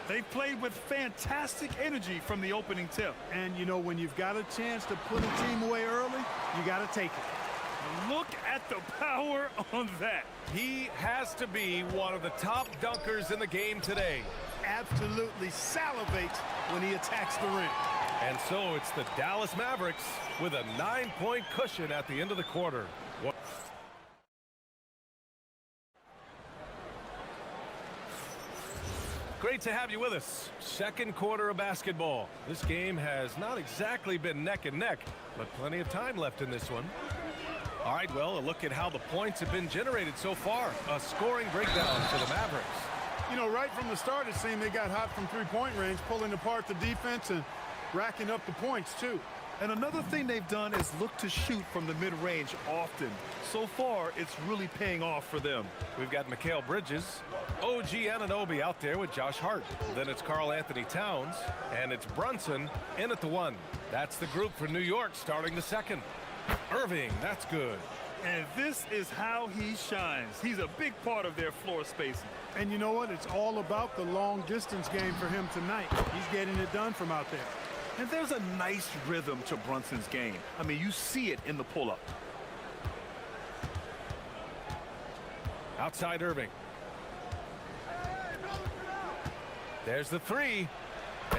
They've played with fantastic energy from the opening tip. And, you know, when you've got a chance to put a team away early, you got to take it. Look at the power on that. He has to be one of the top dunkers in the game today. Absolutely salivates when he attacks the rim. And so it's the Dallas Mavericks with a 9-point cushion at the end of the quarter. Great to have you with us. Second quarter of basketball. This game has not exactly been neck and neck, but plenty of time left in this one. All right, well, a look at how the points have been generated so far. A scoring breakdown for the Mavericks. You know, right from the start, it seemed they got hot from three-point range, pulling apart the defense and racking up the points, too. And another thing they've done is look to shoot from the mid-range often. So far, it's really paying off for them. We've got Mikal Bridges, OG Anunoby out there with Josh Hart. Then it's Karl Anthony Towns, and it's Brunson in at the 1. That's the group for New York starting the second. Irving, that's good. And this is how he shines. He's a big part of their floor spacing. And you know what? It's all about the long-distance game for him tonight. He's getting it done from out there. And there's a nice rhythm to Brunson's game. I mean, you see it in the pull-up. Outside Irving. There's the 3.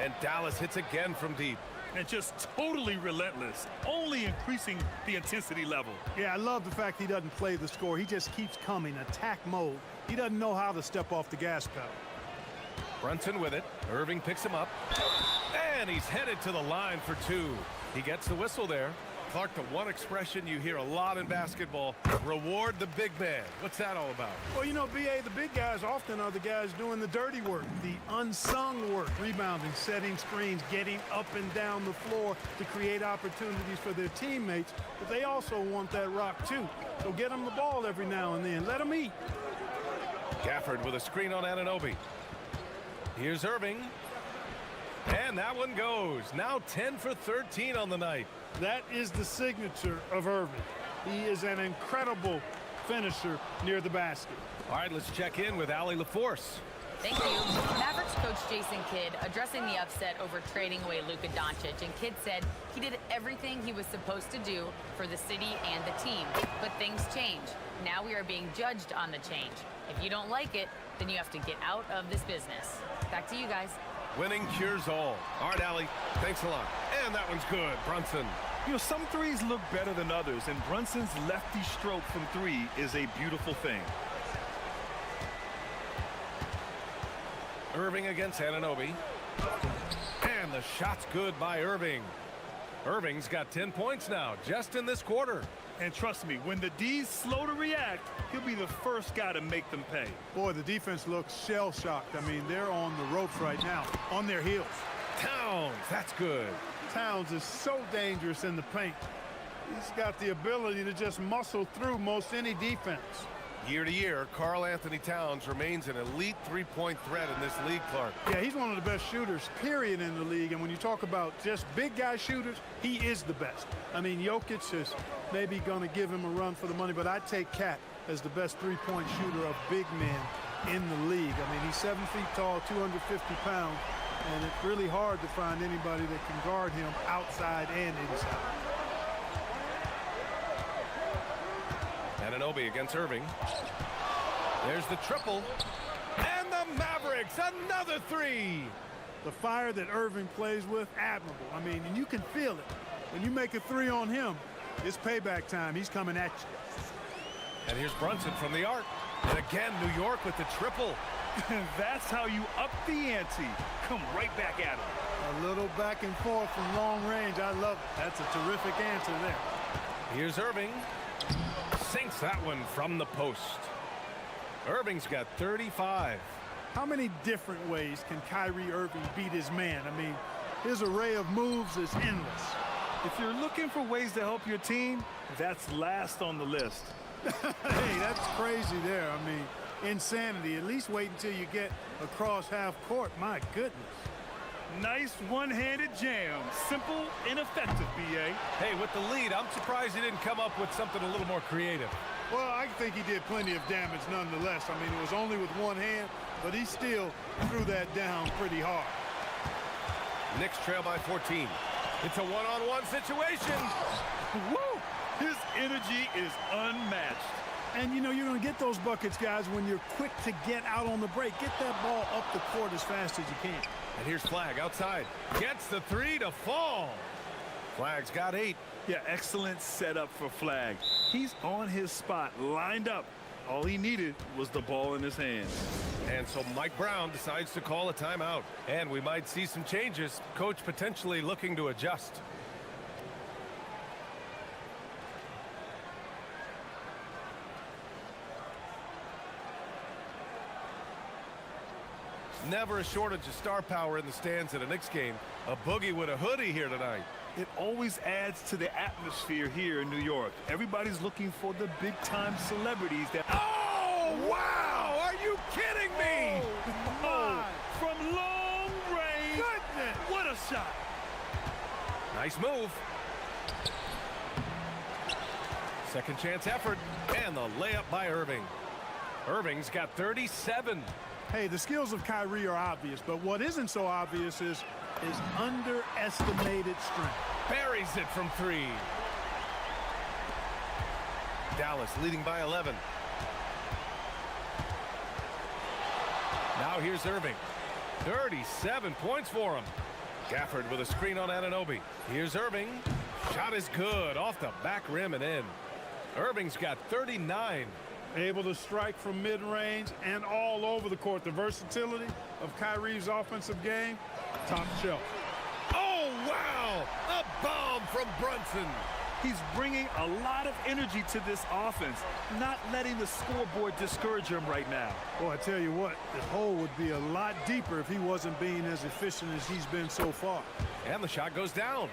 And Dallas hits again from deep. And just totally relentless, only increasing the intensity level. Yeah, I love the fact he doesn't play the score. He just keeps coming, attack mode. He doesn't know how to step off the gas pedal. Brunson with it. Irving picks him up. And he's headed to the line for 2. He gets the whistle there. Clark, the one expression you hear a lot in basketball, reward the big man. What's that all about? Well, you know, B.A., the big guys often are the guys doing the dirty work, the unsung work, rebounding, setting screens, getting up and down the floor to create opportunities for their teammates. But they also want that rock, too. So get them the ball every now and then. Let them eat. Gafford with a screen on Anunoby. Here's Irving. And that one goes. Now 10 for 13 on the night. That is the signature of Irving. He is an incredible finisher near the basket. All right, let's check in with Allie LaForce. Thank you. Mavericks coach Jason Kidd addressing the upset over trading away Luka Doncic, and Kidd said he did everything he was supposed to do for the city and the team. But things change. Now we are being judged on the change. If you don't like it, then you have to get out of this business. Back to you guys. Winning cures all. All right, Allie, thanks a lot. And that one's good, Brunson. You know, some threes look better than others, and Brunson's lefty stroke from 3 is a beautiful thing. Irving against Anunoby. And the shot's good by Irving. Irving's got 10 points now, just in this quarter. And trust me, when the D's slow to react, he'll be the first guy to make them pay. Boy, the defense looks shell-shocked. I mean, they're on the ropes right now, on their heels. Towns, that's good. Towns is so dangerous in the paint. He's got the ability to just muscle through most any defense. Year to year, Karl Anthony Towns remains an elite three-point threat in this league, Clark. Yeah, he's one of the best shooters, period, in the league. And when you talk about just big guy shooters, he is the best. I mean, Jokic is maybe going to give him a run for the money, but I take Cat as the best three-point shooter of big men in the league. I mean, he's 7 feet tall, 250 pounds, and it's really hard to find anybody that can guard him outside and inside. Anunoby against Irving. There's the triple. And the Mavericks, another three. The fire that Irving plays with, admirable. I mean, and you can feel it. When you make a three on him, it's payback time. He's coming at you. And here's Brunson from the arc. And again, New York with the triple. That's how you up the ante. Come right back at him. A little back and forth from long range. I love it. That's a terrific answer there. Here's Irving. Sinks that one from the post. Irving's got 35. How many different ways can Kyrie Irving beat his man? I mean, his array of moves is endless. If you're looking for ways to help your team, that's last on the list. Hey, that's crazy there. I mean, insanity. At least wait until you get across half court. My goodness. Nice one-handed jam. Simple and effective, B.A. Hey, with the lead, I'm surprised he didn't come up with something a little more creative. Well, I think he did plenty of damage nonetheless. I mean, it was only with one hand, but he still threw that down pretty hard. Knicks trail by 14. It's a one-on-one situation. Woo! His energy is unmatched. And, you know, you're going to get those buckets, guys, when you're quick to get out on the break. Get that ball up the court as fast as you can. And here's Flag outside. Gets the three to fall. Flag's got 8. Yeah, excellent setup for Flag. He's on his spot, lined up. All he needed was the ball in his hands. And so Mike Brown decides to call a timeout. And we might see some changes. Coach potentially looking to adjust. Never a shortage of star power in the stands at a Knicks game. A boogie with a hoodie here tonight. It always adds to the atmosphere here in New York. Everybody's looking for the big-time celebrities that... Oh, wow! Are you kidding me? Oh, from long range. Goodness! What a shot. Nice move. Second chance effort. And the layup by Irving. Irving's got 37. Hey, the skills of Kyrie are obvious, but what isn't so obvious is his underestimated strength. Buries it from 3. Dallas leading by 11. Now here's Irving. 37 points for him. Gafford with a screen on Anunoby. Here's Irving. Shot is good off the back rim and in. Irving's got 39. Able to strike from mid-range and all over the court. The versatility of Kyrie's offensive game, top shelf. Oh, wow! A bomb from Brunson. He's bringing a lot of energy to this offense, not letting the scoreboard discourage him right now. Well, I tell you what, the hole would be a lot deeper if he wasn't being as efficient as he's been so far. And the shot goes down.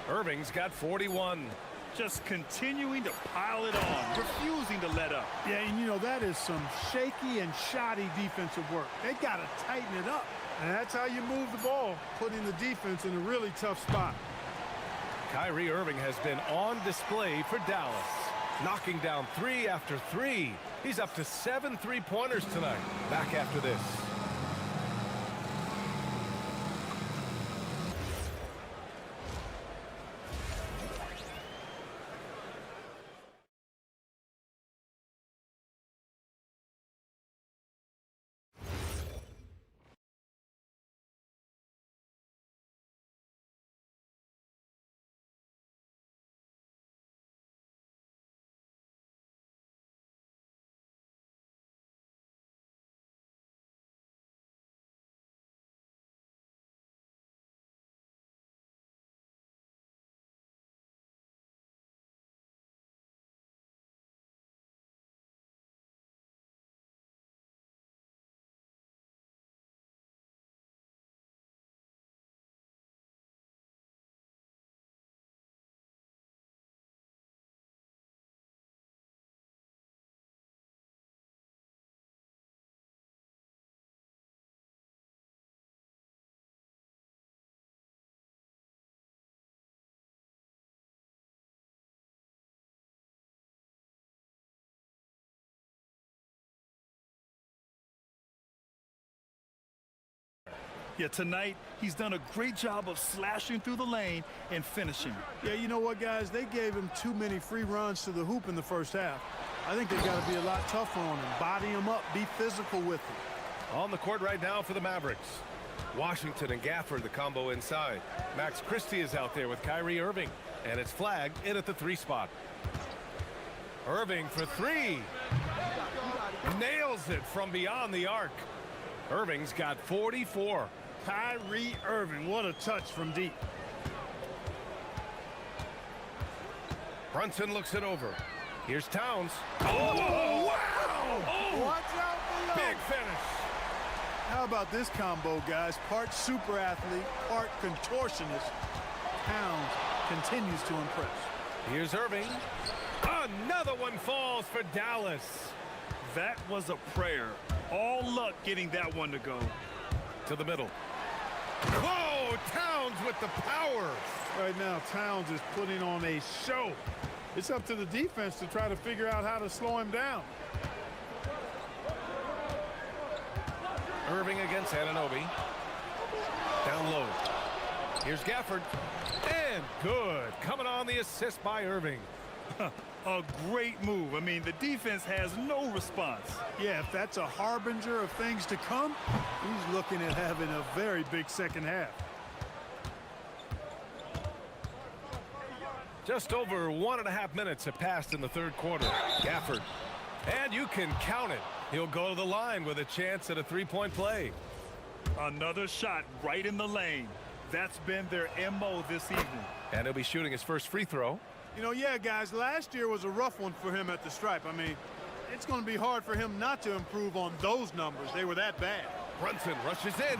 Irving's got 41. Just continuing to pile it on, refusing to let up. Yeah, and you know, that is some shaky and shoddy defensive work. They got to tighten it up. And that's how you move the ball, putting the defense in a really tough spot. Kyrie Irving has been on display for Dallas, knocking down 3 after 3. He's up to 7 3-pointers tonight. Back after this. Yeah, tonight, he's done a great job of slashing through the lane and finishing. Yeah, you know what, guys? They gave him too many free runs to the hoop in the first half. I think they've got to be a lot tougher on him. Body him up, be physical with him. On the court right now for the Mavericks. Washington and Gafford, the combo inside. Max Christie is out there with Kyrie Irving, and it's flagged in at the 3 spot. Irving for 3. Nails it from beyond the arc. Irving's got 44. Kyrie Irving, what a touch from deep. Brunson looks it over. Here's Towns. Oh, wow! Oh, watch out below. big finish. How about this combo, guys? Part super athlete, part contortionist. Towns continues to impress. Here's Irving. Another one falls for Dallas. That was a prayer. All luck getting that one to go. To the middle. Whoa, Towns with the power. Right now, Towns is putting on a show. It's up to the defense to try to figure out how to slow him down. Irving against Anunoby. Down low. Here's Gafford. And good. Coming on the assist by Irving. A great move. I mean, the defense has no response. Yeah, if that's a harbinger of things to come, he's looking at having a very big second half. Just over 1.5 minutes have passed in the third quarter. Gafford. And you can count it. He'll go to the line with a chance at a 3-point play. Another shot right in the lane. That's been their MO this evening. And he'll be shooting his first free throw. You know, yeah, guys, last year was a rough one for him at the stripe. I mean, it's going to be hard for him not to improve on those numbers. They were that bad. Brunson rushes in,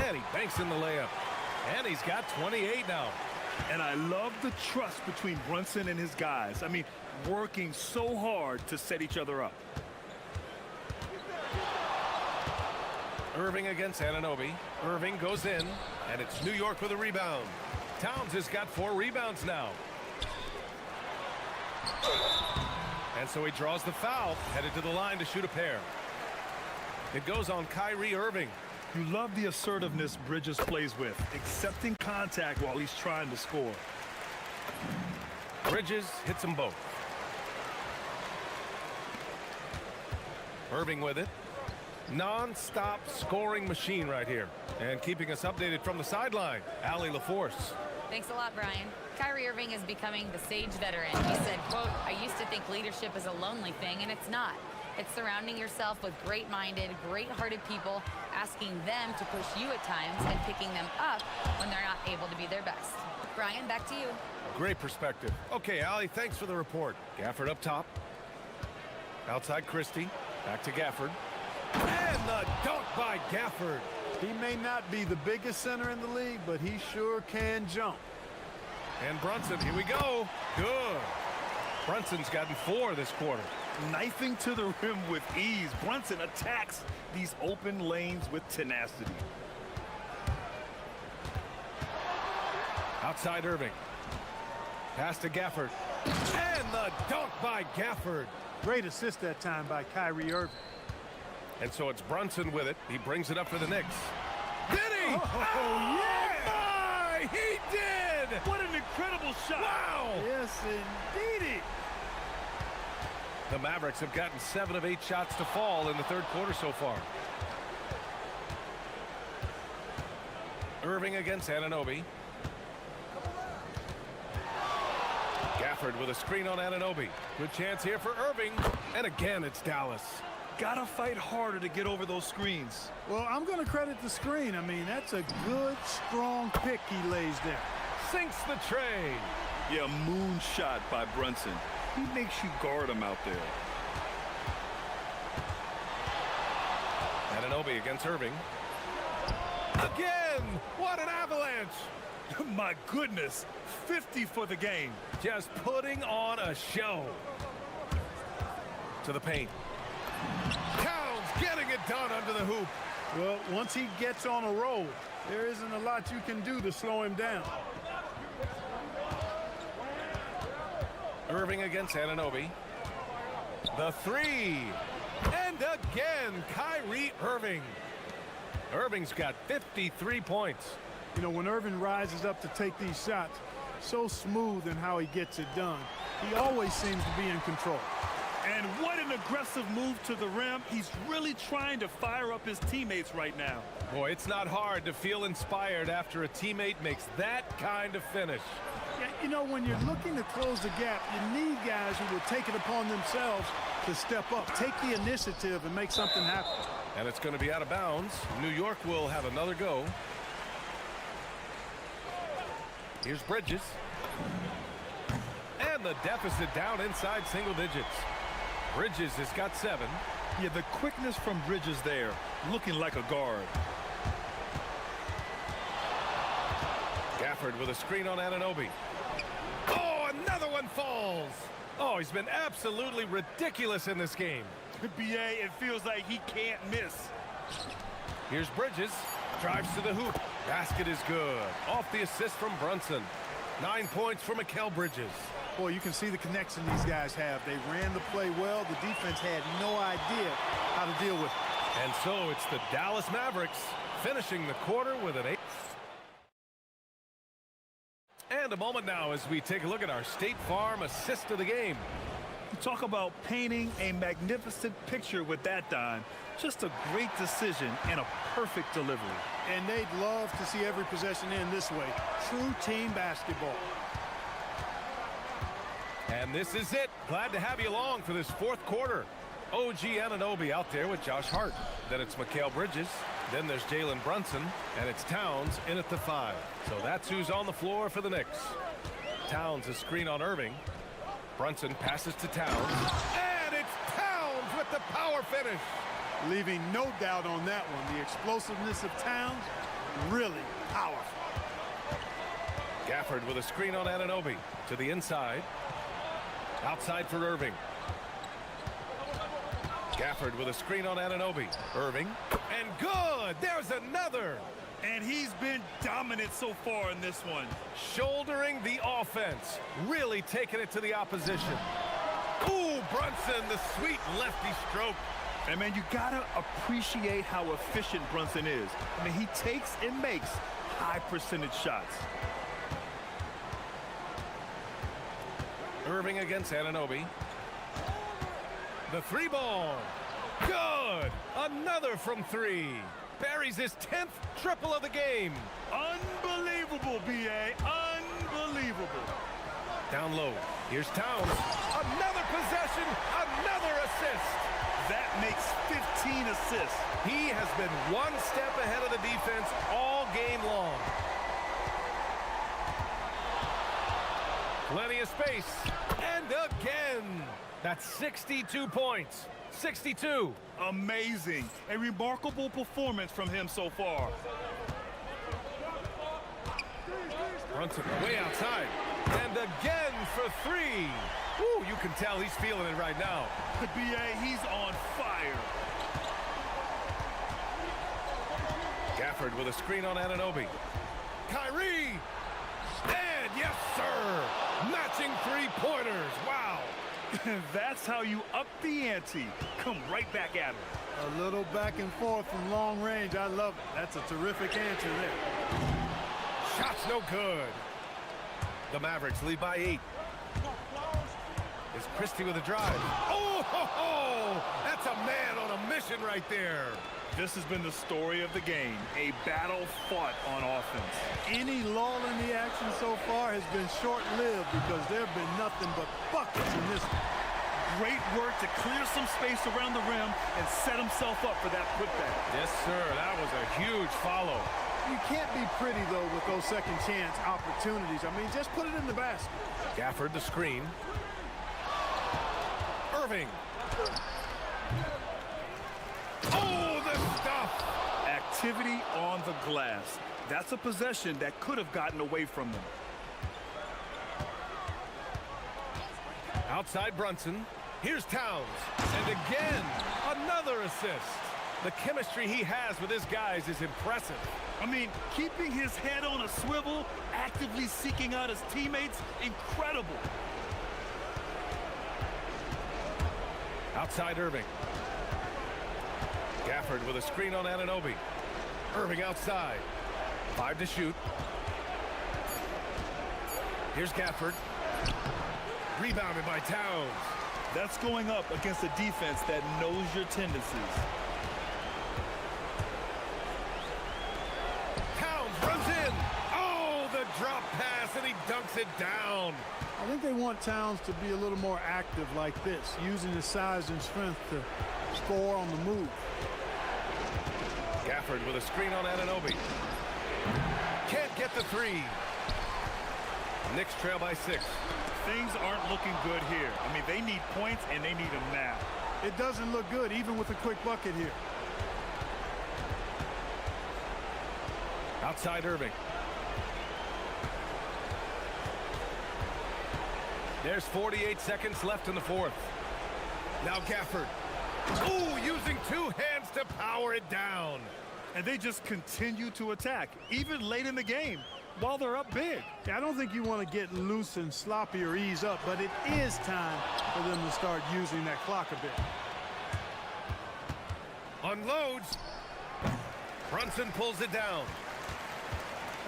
and he banks in the layup. And he's got 28 now. And I love the trust between Brunson and his guys. I mean, working so hard to set each other up. Irving against Anunoby. Irving goes in, and it's New York with a rebound. Towns has got 4 rebounds now. And so he draws the foul, headed to the line to shoot a pair. It goes on Kyrie Irving. You love the assertiveness Bridges plays with, accepting contact while he's trying to score. Bridges hits them both. Irving with it. Non-stop scoring machine right here. And keeping us updated from the sideline, Allie LaForce. Thanks a lot, Brian. Kyrie Irving is becoming the sage veteran. He said, quote, "I used to think leadership is a lonely thing, and it's not. It's surrounding yourself with great-minded, great-hearted people, asking them to push you at times and picking them up when they're not able to be their best." Brian, back to you. Great perspective. Okay, Allie, thanks for the report. Gafford up top. Outside Christie. Back to Gafford. And the dunk by Gafford. He may not be the biggest center in the league, but he sure can jump. And Brunson, here we go. Good. Brunson's gotten 4 this quarter. Knifing to the rim with ease. Brunson attacks these open lanes with tenacity. Outside Irving. Pass to Gafford. And the dunk by Gafford. Great assist that time by Kyrie Irving. And so it's Brunson with it. He brings it up for the Knicks. Did he? Oh, yeah! My! He did! What an incredible shot! Wow! Yes, indeedy. The Mavericks have gotten 7 of 8 shots to fall in the third quarter so far. Irving against Anunoby. Gafford with a screen on Anunoby. Good chance here for Irving. And again, it's Dallas. Gotta fight harder to get over those screens. Well, I'm going to credit the screen. I mean, that's a good, strong pick he lays there. Sinks the tray. Yeah, moonshot by Brunson. He makes you guard him out there. Anunoby against Irving. Again! What an avalanche! My goodness, 50 for the game. Just putting on a show. To the paint. Towns getting it done under the hoop. Well, once he gets on a roll, there isn't a lot you can do to slow him down. Irving against Anunoby. The 3. And again, Kyrie Irving. Irving's got 53 points. You know, when Irving rises up to take these shots, so smooth in how he gets it done. He always seems to be in control. And what an aggressive move to the rim. He's really trying to fire up his teammates right now. Boy, it's not hard to feel inspired after a teammate makes that kind of finish. Yeah, you know, when you're looking to close the gap, you need guys who will take it upon themselves to step up, take the initiative, and make something happen. And it's going to be out of bounds. New York will have another go. Here's Bridges. And the deficit down inside single digits. Bridges has got 7. Yeah, the quickness from Bridges there, looking like a guard. Gafford with a screen on Anunoby. Oh, another one falls. Oh, he's been absolutely ridiculous in this game. BA, it feels like he can't miss. Here's Bridges. Drives to the hoop. Basket is good. Off the assist from Brunson. 9 points for Mikal Bridges. Boy, you can see the connection these guys have. They ran the play well. The defense had no idea how to deal with it. And so it's the Dallas Mavericks finishing the quarter with an 8. And a moment now as we take a look at our State Farm assist of the game. Talk about painting a magnificent picture with that, Don. Just a great decision and a perfect delivery. And they'd love to see every possession end this way. True team basketball. And this is it. Glad to have you along for this fourth quarter. OG Anunoby out there with Josh Hart. Then it's Mikal Bridges. Then there's Jalen Brunson. And it's Towns in at the 5. So that's who's on the floor for the Knicks. Towns a screen on Irving. Brunson passes to Towns. And it's Towns with the power finish. Leaving no doubt on that one. The explosiveness of Towns, really powerful. Gafford with a screen on Anunoby. To the inside. Outside for Irving. Gafford with a screen on Anunoby. Irving. And good! There's another! And he's been dominant so far in this one. Shouldering the offense. Really taking it to the opposition. Ooh, Brunson, the sweet lefty stroke. And, man, you got to appreciate how efficient Brunson is. I mean, he takes and makes high percentage shots. Irving against Anunoby. The 3 ball. Good! Another from 3. Buries his 10th triple of the game. Unbelievable, B.A. Unbelievable. Down low. Here's Towns. Another possession. Another assist. That makes 15 assists. He has been one step ahead of the defense all game long. Plenty of space. And again. That's 62 points. 62. Amazing. A remarkable performance from him so far. Brunson way outside. And again for 3. Woo, you can tell he's feeling it right now. The BA, he's on fire. Gafford with a screen on Anunoby. Kyrie. And yes, sir. Matching 3-pointers. Wow. That's how you up the ante. Come right back at him. A little back and forth from long range. I love it. That's a terrific answer there. Shot's no good. The Mavericks lead by 8. Is Christie with a drive. Oh, ho, ho! That's a man on a mission right there. This has been the story of the game. A battle fought on offense. Any lull in the action so far has been short-lived because there have been nothing but buckets in this one. Great work to clear some space around the rim and set himself up for that putback. Yes, sir. That was a huge follow. You can't be pretty, though, with those second chance opportunities. I mean, just put it in the basket. Gafford the screen. Irving. Oh, the stuff! Activity on the glass. That's a possession that could have gotten away from them. Outside Brunson. Here's Towns. And again, another assist. The chemistry he has with his guys is impressive. I mean, keeping his head on a swivel, actively seeking out his teammates, incredible. Outside Irving. Gafford with a screen on Anunoby. Irving outside. 5 to shoot. Here's Gafford. Rebounded by Towns. That's going up against a defense that knows your tendencies. Towns runs in. Oh, the drop pass, and he dunks it down. I think they want Towns to be a little more active like this, using his size and strength to score on the move. Gafford with a screen on Anunoby. Can't get the three. Knicks trail by 6. Things aren't looking good here. I mean, they need points, and they need them now. It doesn't look good, even with a quick bucket here. Outside Irving. There's 48 seconds left in the fourth. Now Gafford. Ooh, using 2 hands to power it down. And they just continue to attack, even late in the game, while they're up big. Yeah, I don't think you want to get loose and sloppy or ease up, but it is time for them to start using that clock a bit. Unloads. Brunson pulls it down.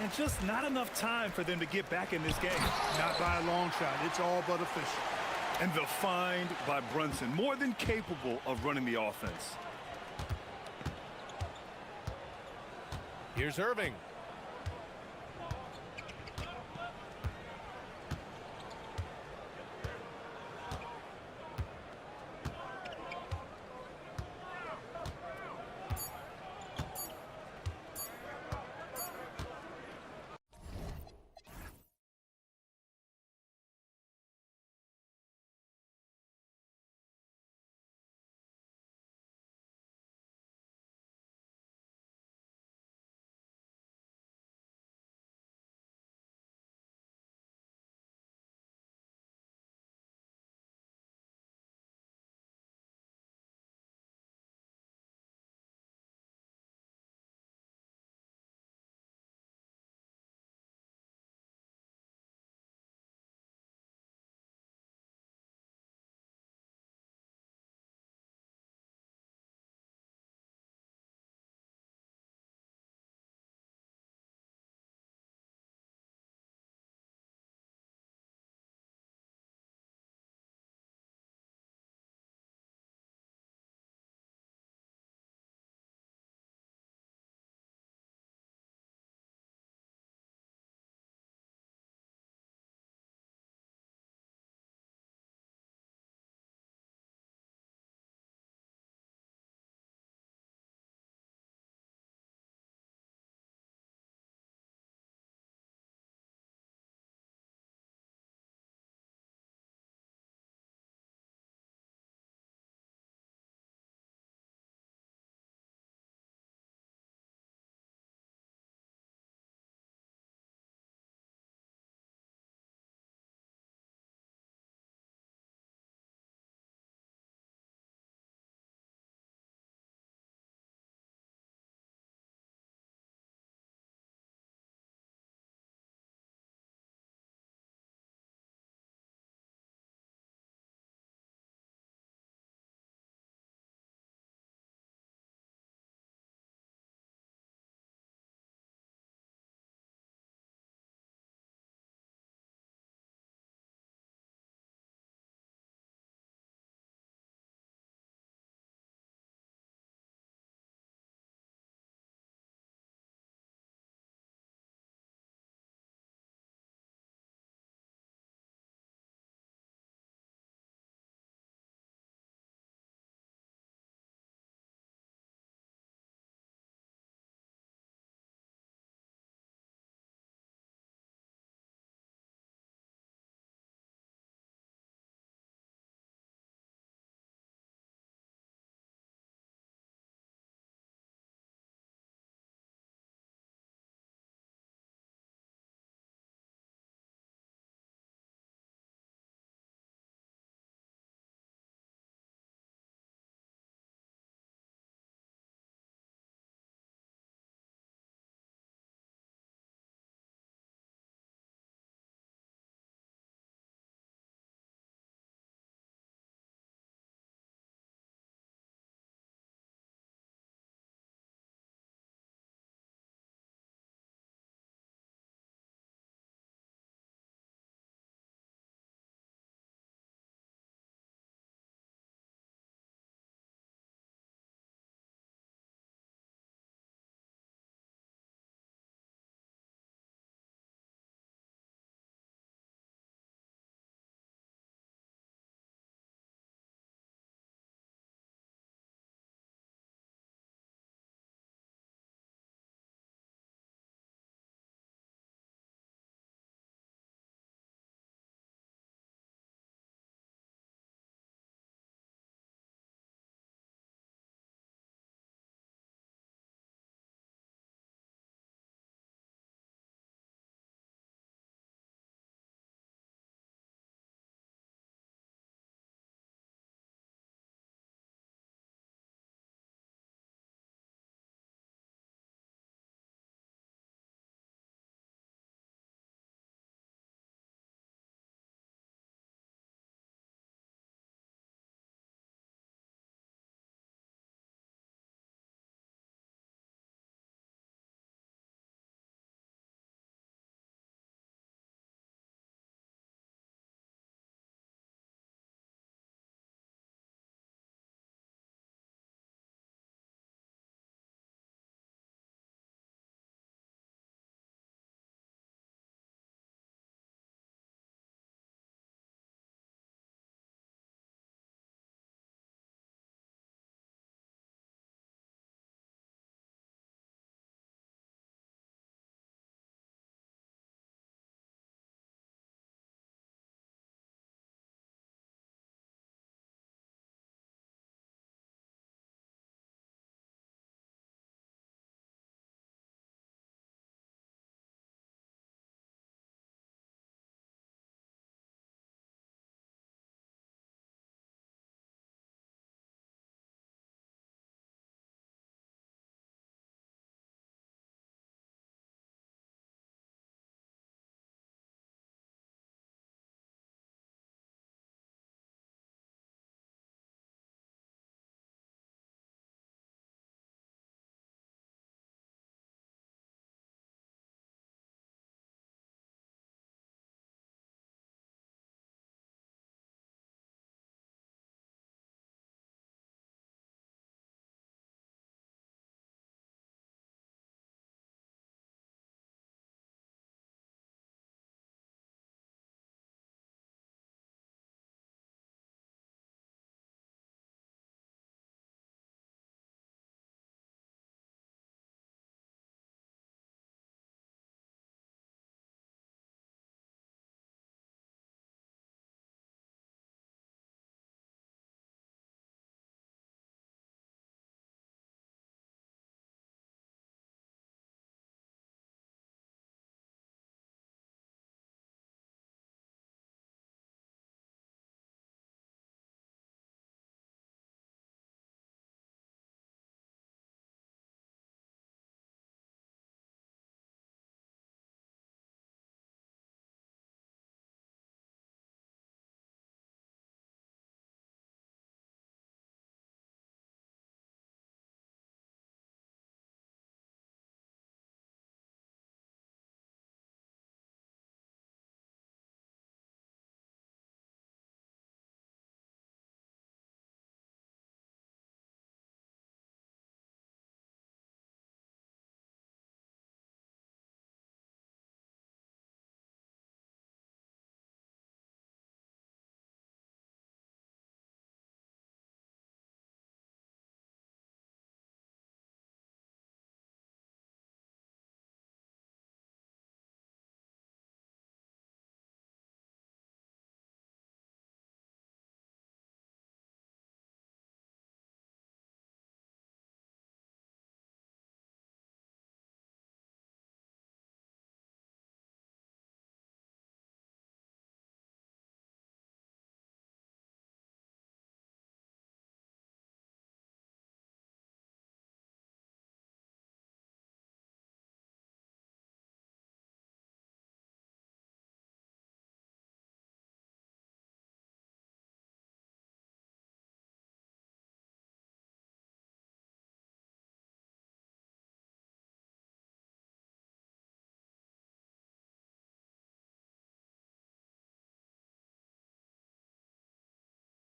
And just not enough time for them to get back in this game. Not by a long shot. It's all but official. And the find by Brunson, more than capable of running the offense. Here's Irving.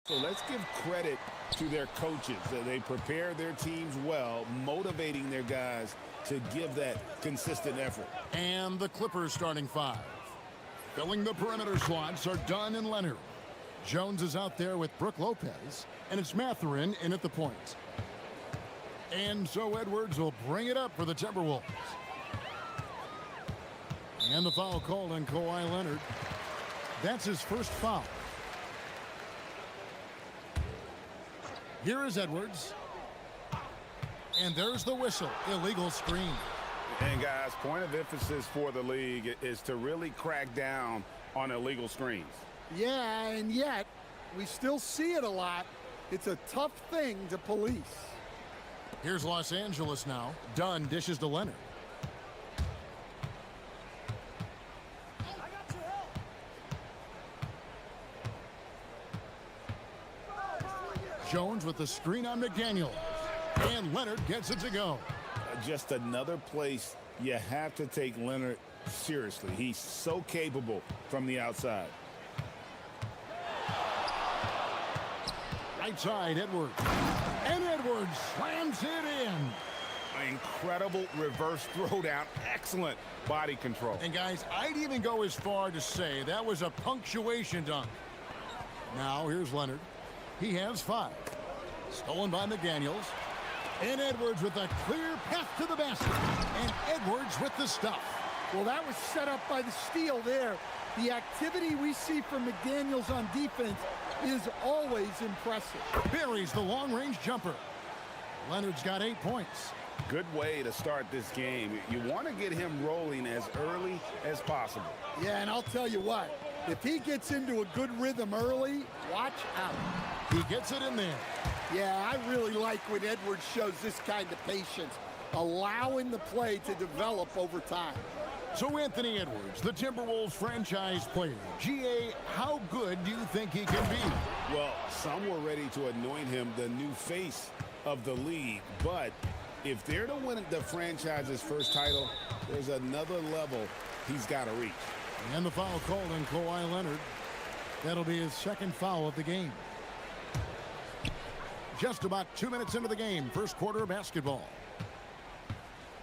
So let's give credit to their coaches. They prepare their teams well, motivating their guys to give that consistent effort. And the Clippers starting five. Filling the perimeter slots are Dunn and Leonard. Jones is out there with Brooke Lopez, and it's Mathurin in at the point. And so Edwards will bring it up for the Timberwolves. And the foul called on Kawhi Leonard. That's his first foul. Here is Edwards. And there's the whistle. Illegal screen. And guys, point of emphasis for the league is to really crack down on illegal screens. Yeah, and yet we still see it a lot. It's a tough thing to police. Here's Los Angeles now. Dunn dishes to Leonard. Jones with the screen on McDaniel. And Leonard gets it to go. Just another place you have to take Leonard seriously. He's so capable from the outside. Right side, Edwards. And Edwards slams it in. Incredible reverse throwdown. Excellent body control. And guys, I'd even go as far to say that was a punctuation dunk. Now here's Leonard. He has 5. Stolen by McDaniels. And Edwards with a clear path to the basket. And Edwards with the stuff. Well, that was set up by the steal there. The activity we see from McDaniels on defense is always impressive. Buries the long-range jumper. Leonard's got 8 points. Good way to start this game. You want to get him rolling as early as possible. Yeah, and I'll tell you what, if he gets into a good rhythm early, watch out. He gets it in there. Yeah, I really like when Edwards shows this kind of patience, allowing the play to develop over time. So Anthony Edwards, the Timberwolves franchise player. GA, how good do you think he can be? Well, some were ready to anoint him the new face of the league, but if they're to win the franchise's first title, there's another level he's got to reach. And the foul called on Kawhi Leonard. That'll be his second foul of the game. Just about 2 minutes into the game, first quarter of basketball.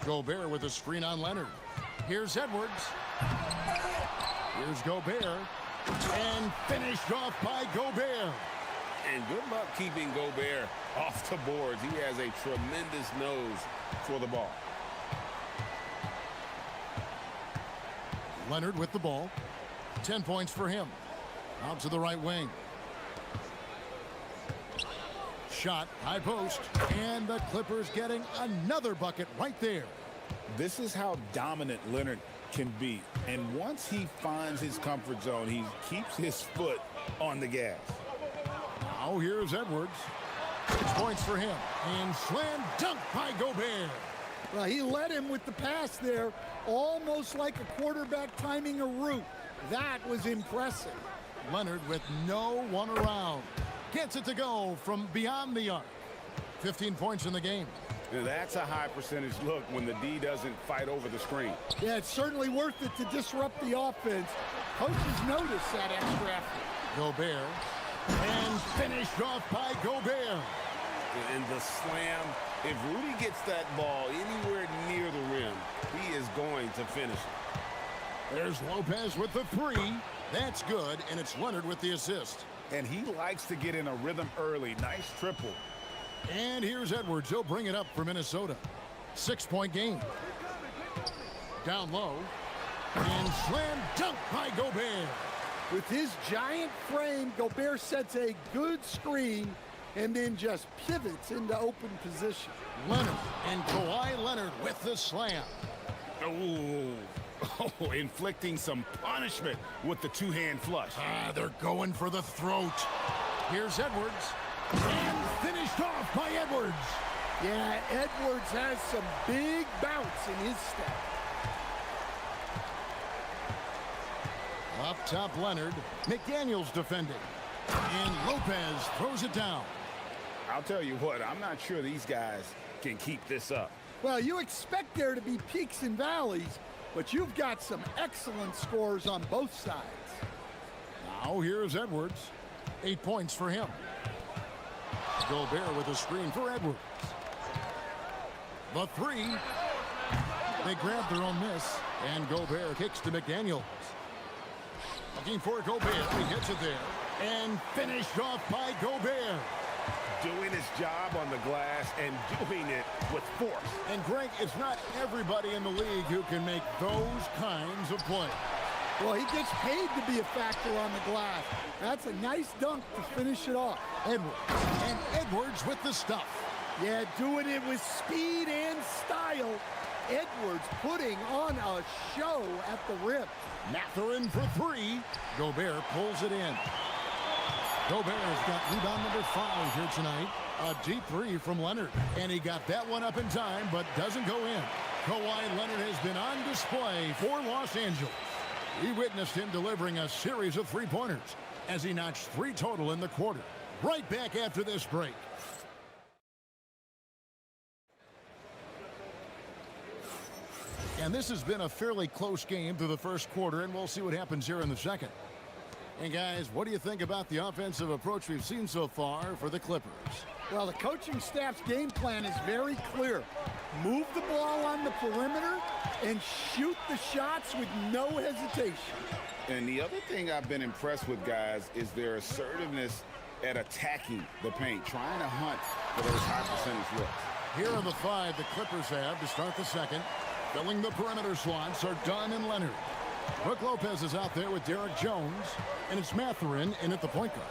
Gobert with a screen on Leonard. Here's Edwards. Here's Gobert. And finished off by Gobert. And good luck keeping Gobert off the boards. He has a tremendous nose for the ball. Leonard with the ball. 10 points for him. Out to the right wing. Shot, high post, and the Clippers getting another bucket right there. This is how dominant Leonard can be. And once he finds his comfort zone, he keeps his foot on the gas. Now here's Edwards. 6 points for him. And slam dunk by Gobert. Well, he led him with the pass there, almost like a quarterback timing a route. That was impressive. Leonard with no one around. Gets it to go from beyond the arc. 15 points in the game. That's a high percentage look when the D doesn't fight over the screen. Yeah, it's certainly worth it to disrupt the offense. Coaches notice that extra effort. Gobert. And finished off by Gobert. And the slam. If Rudy gets that ball anywhere near the rim, he is going to finish it. There's Lopez with the 3. That's good, and it's Leonard with the assist. And he likes to get in a rhythm early. Nice triple. And here's Edwards. He'll bring it up for Minnesota. 6-point game. Down low. And slam dunk by Gobert. With his giant frame, Gobert sets a good screen and then just pivots into open position. Leonard and Kawhi Leonard with the slam. Oh, inflicting some punishment with the two-hand flush. They're going for the throat. Here's Edwards. And finished off by Edwards. Yeah, Edwards has some big bounce in his step. Up top, Leonard. McDaniels defending. And Lopez throws it down. I'll tell you what, I'm not sure these guys can keep this up. Well, you expect there to be peaks and valleys, but you've got some excellent scores on both sides. Now here's Edwards. 8 points for him. Gobert with a screen for Edwards. The three. They grab their own miss, and Gobert kicks to McDaniels. Looking for Gobert. He hits it there. And finished off by Gobert. Doing his job on the glass and doing it with force. And Greg, it's not everybody in the league who can make those kinds of plays. Well, he gets paid to be a factor on the glass. That's a nice dunk to finish it off. Edwards. And Edwards with the stuff. Yeah, doing it with speed and style. Edwards putting on a show at the rim. Mathurin for three. Gobert pulls it in. Gobert has got rebound number 5 here tonight. A deep three from Leonard. And he got that one up in time, but doesn't go in. Kawhi Leonard has been on display for Los Angeles. We witnessed him delivering a series of three-pointers as he notched 3 total in the quarter. Right back after this break. And this has been a fairly close game through the first quarter, and we'll see what happens here in the second. And guys, what do you think about the offensive approach we've seen so far for the Clippers? Well, the coaching staff's game plan is very clear. Move the ball on the perimeter and shoot the shots with no hesitation. And the other thing I've been impressed with, guys, is their assertiveness at attacking the paint, trying to hunt for those high percentage looks. Here are the 5 the Clippers have to start the second. Filling the perimeter slots are Dunn and Leonard. Brook Lopez is out there with Derek Jones, and it's Mathurin in at the point guard.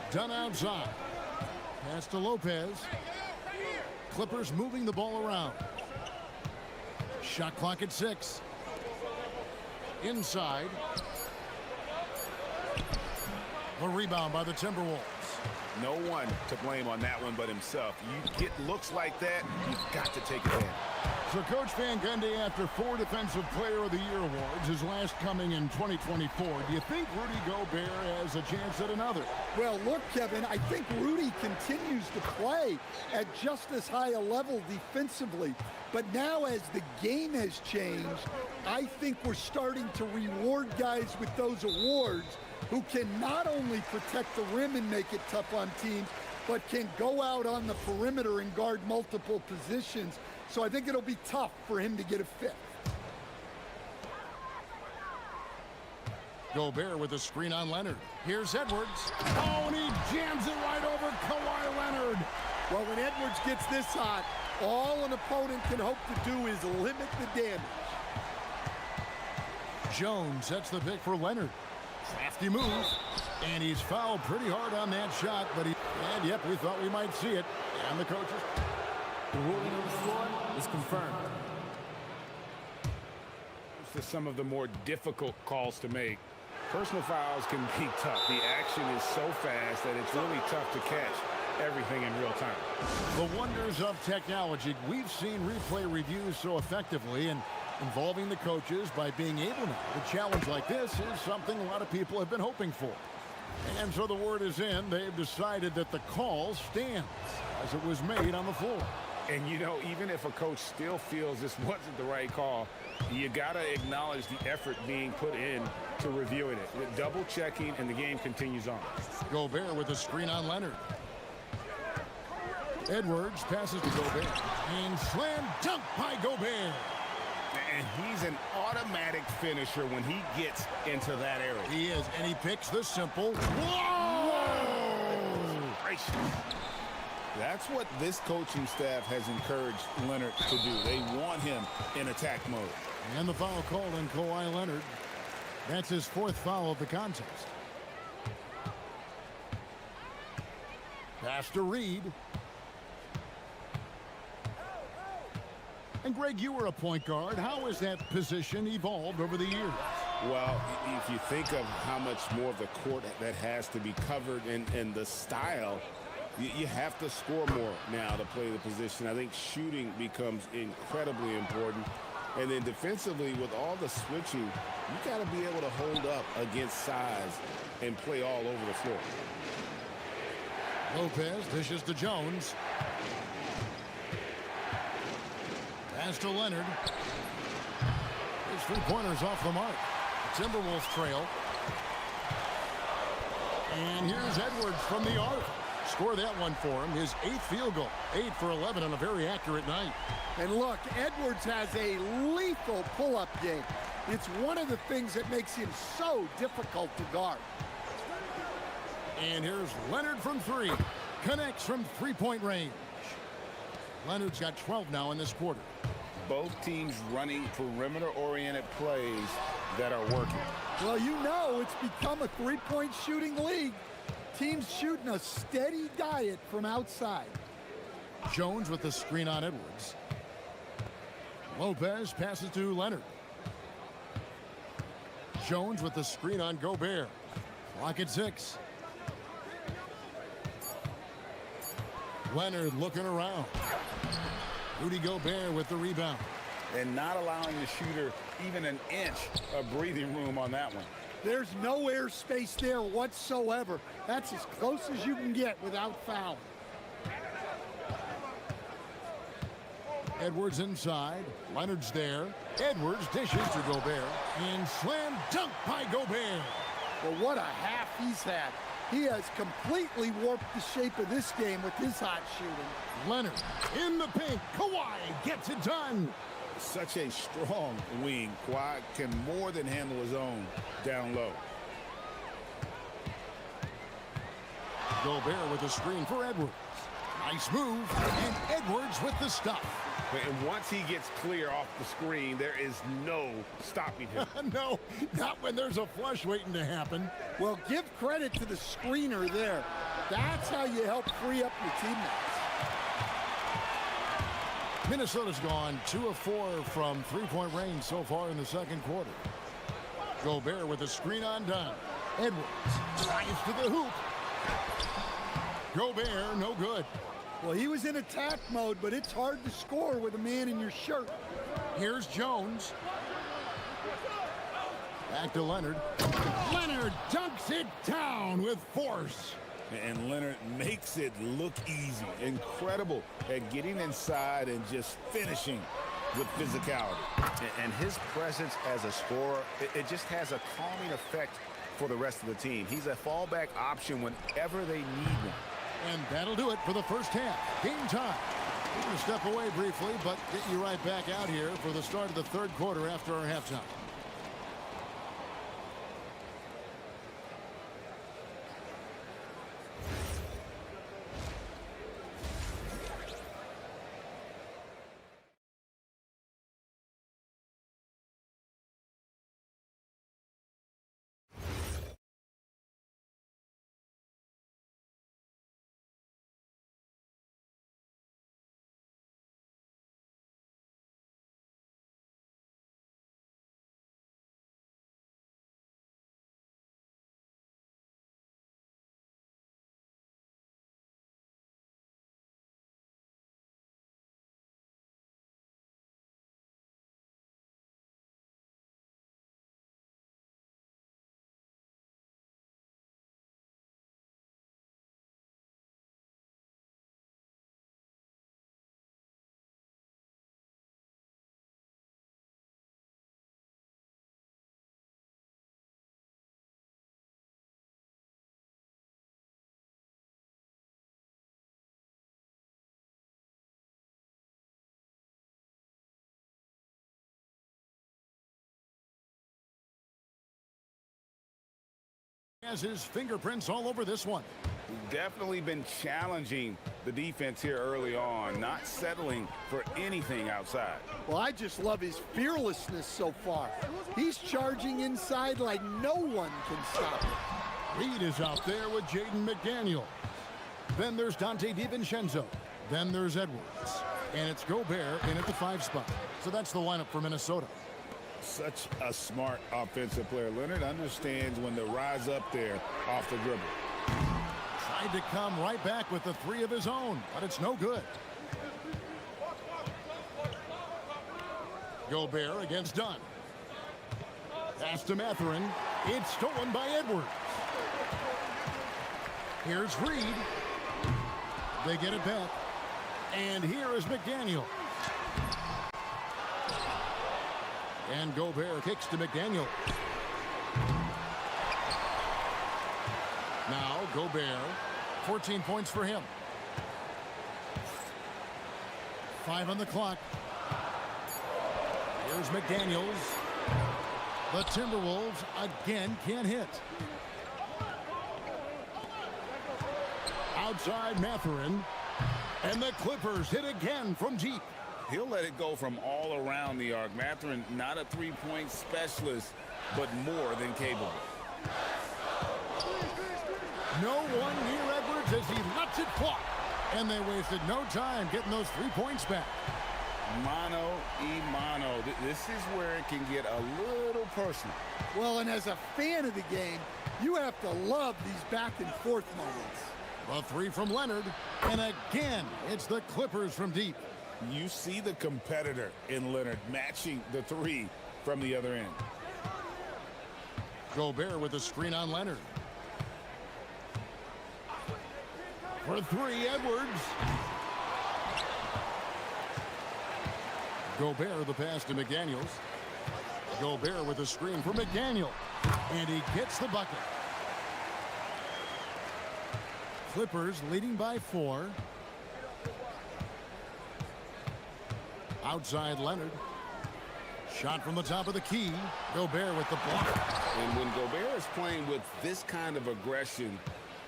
Dunn outside. Pass to Lopez. Clippers moving the ball around. Shot clock at 6. Inside. The rebound by the Timberwolves. No one to blame on that one but himself. You get looks like that, you've got to take advantage. So Coach Van Gundy, after 4 Defensive Player of the Year awards, his last coming in 2024, do you think Rudy Gobert has a chance at another? Well, look, Kevin, I think Rudy continues to play at just as high a level defensively. But now as the game has changed, I think we're starting to reward guys with those awards who can not only protect the rim and make it tough on teams, but can go out on the perimeter and guard multiple positions. So I think it'll be tough for him to get a 5th. Gobert with a screen on Leonard. Here's Edwards. Oh, and he jams it right over Kawhi Leonard. Well, when Edwards gets this hot, all an opponent can hope to do is limit the damage. Jones sets the pick for Leonard. Crafty move, and he's fouled pretty hard on that shot, but and yep, we thought we might see it. And the coaches. The ruling on the floor is confirmed. To some of the more difficult calls to make. Personal fouls can be tough. The action is so fast that it's really tough to catch everything in real time. The wonders of technology. We've seen replay reviews so effectively, and involving the coaches by being able to challenge like this is something a lot of people have been hoping for. And so the word is in. They've decided that the call stands as it was made on the floor. And, you know, even if a coach still feels this wasn't the right call, you got to acknowledge the effort being put in to reviewing it. Double checking, and the game continues on. Gobert with a screen on Leonard. Edwards passes to Gobert. And slam dunk by Gobert. And he's an automatic finisher when he gets into that area. He is, and he picks the simple. Whoa! Gracious. That's what this coaching staff has encouraged Leonard to do. They want him in attack mode. And the foul called on Kawhi Leonard. That's his 4th foul of the contest. Pass to Reed. And Greg, you were a point guard. How has that position evolved over the years? Well, if you think of how much more of the court that has to be covered and the style, you have to score more now to play the position. I think shooting becomes incredibly important. And then defensively, with all the switching, you got to be able to hold up against size and play all over the floor. Lopez dishes to Jones. Pass to Leonard. His 3-pointers off the mark. The Timberwolves trail. And here's Edwards from the arc. Score that one for him. His 8th field goal. 8 for 11 on a very accurate night. And look, Edwards has a lethal pull-up game. It's one of the things that makes him so difficult to guard. And here's Leonard from 3. Connects from three-point range. Leonard's got 12 now in this quarter. Both teams running perimeter-oriented plays that are working. Well, you know it's become a three-point shooting league. Teams shooting a steady diet from outside. Jones with the screen on Edwards. Lopez passes to Leonard. Jones with the screen on Gobert. Clock at 6. Leonard looking around. Rudy Gobert with the rebound. And not allowing the shooter even an inch of breathing room on that one. There's no air space there whatsoever. That's as close as you can get without foul. Edwards inside. Leonard's there. Edwards dishes to Gobert. And slam dunk by Gobert. Well, what a half he's had. He has completely warped the shape of this game with his hot shooting. Leonard in the paint. Kawhi gets it done. Such a strong wing. Kawhi can more than handle his own down low. Gobert with a screen for Edwards. Nice move. And Edwards with the stuff. And once he gets clear off the screen, there is no stopping him. No, not when there's a flush waiting to happen. Well, give credit to the screener there. That's how you help free up your teammates. Minnesota's gone 2 of 4 from three-point range so far in the second quarter. Gobert with a screen on Dunn. Edwards drives to the hoop. Gobert, no good. Well, he was in attack mode, but it's hard to score with a man in your shirt. Here's Jones. Back to Leonard. Leonard dunks it down with force. And Leonard makes it look easy. Incredible at getting inside and just finishing with physicality. And his presence as a scorer, it just has a calming effect for the rest of the team. He's a fallback option whenever they need one. And that'll do it for the first half. Game time. We're going to step away briefly, but get you right back out here for the start of the third quarter after our halftime. Has his fingerprints all over this one. Definitely been challenging the defense here early on, not settling for anything outside. Well, I just love his fearlessness so far. He's charging inside like no one can stop him. Reed is out there with Jaden McDaniel. Then there's Dante DiVincenzo. Then there's Edwards. And it's Gobert in at the 5 spot. So that's the lineup for Minnesota. Such a smart offensive player. Leonard understands when to rise up there off the dribble. Tried to come right back with the 3 of his own, but it's no good. Gobert against Dunn. Pass to Mathurin. It's stolen by Edwards. Here's Reed. They get it back. And here is McDaniel. And Gobert kicks to McDaniel. Now Now Gobert. 14 points for him. 5 on the clock. Here's McDaniels. The Timberwolves again can't hit. Outside Mathurin. And the Clippers hit again from deep. He'll let it go from all around the arc. Mathurin, not a three-point specialist, but more than capable. No one near Edwards as he lets it fly. And they wasted no time getting those 3 points back. Mano y mano. This is where it can get a little personal. Well, and as a fan of the game, you have to love these back and forth moments. A 3 from Leonard. And again, it's the Clippers from deep. You see the competitor in Leonard matching the 3 from the other end. Gobert with a screen on Leonard. For 3, Edwards. Gobert the pass to McDaniels. Gobert with a screen for McDaniel. And he gets the bucket. Clippers leading by 4. Outside Leonard. Shot from the top of the key. Gobert with the block. And when Gobert is playing with this kind of aggression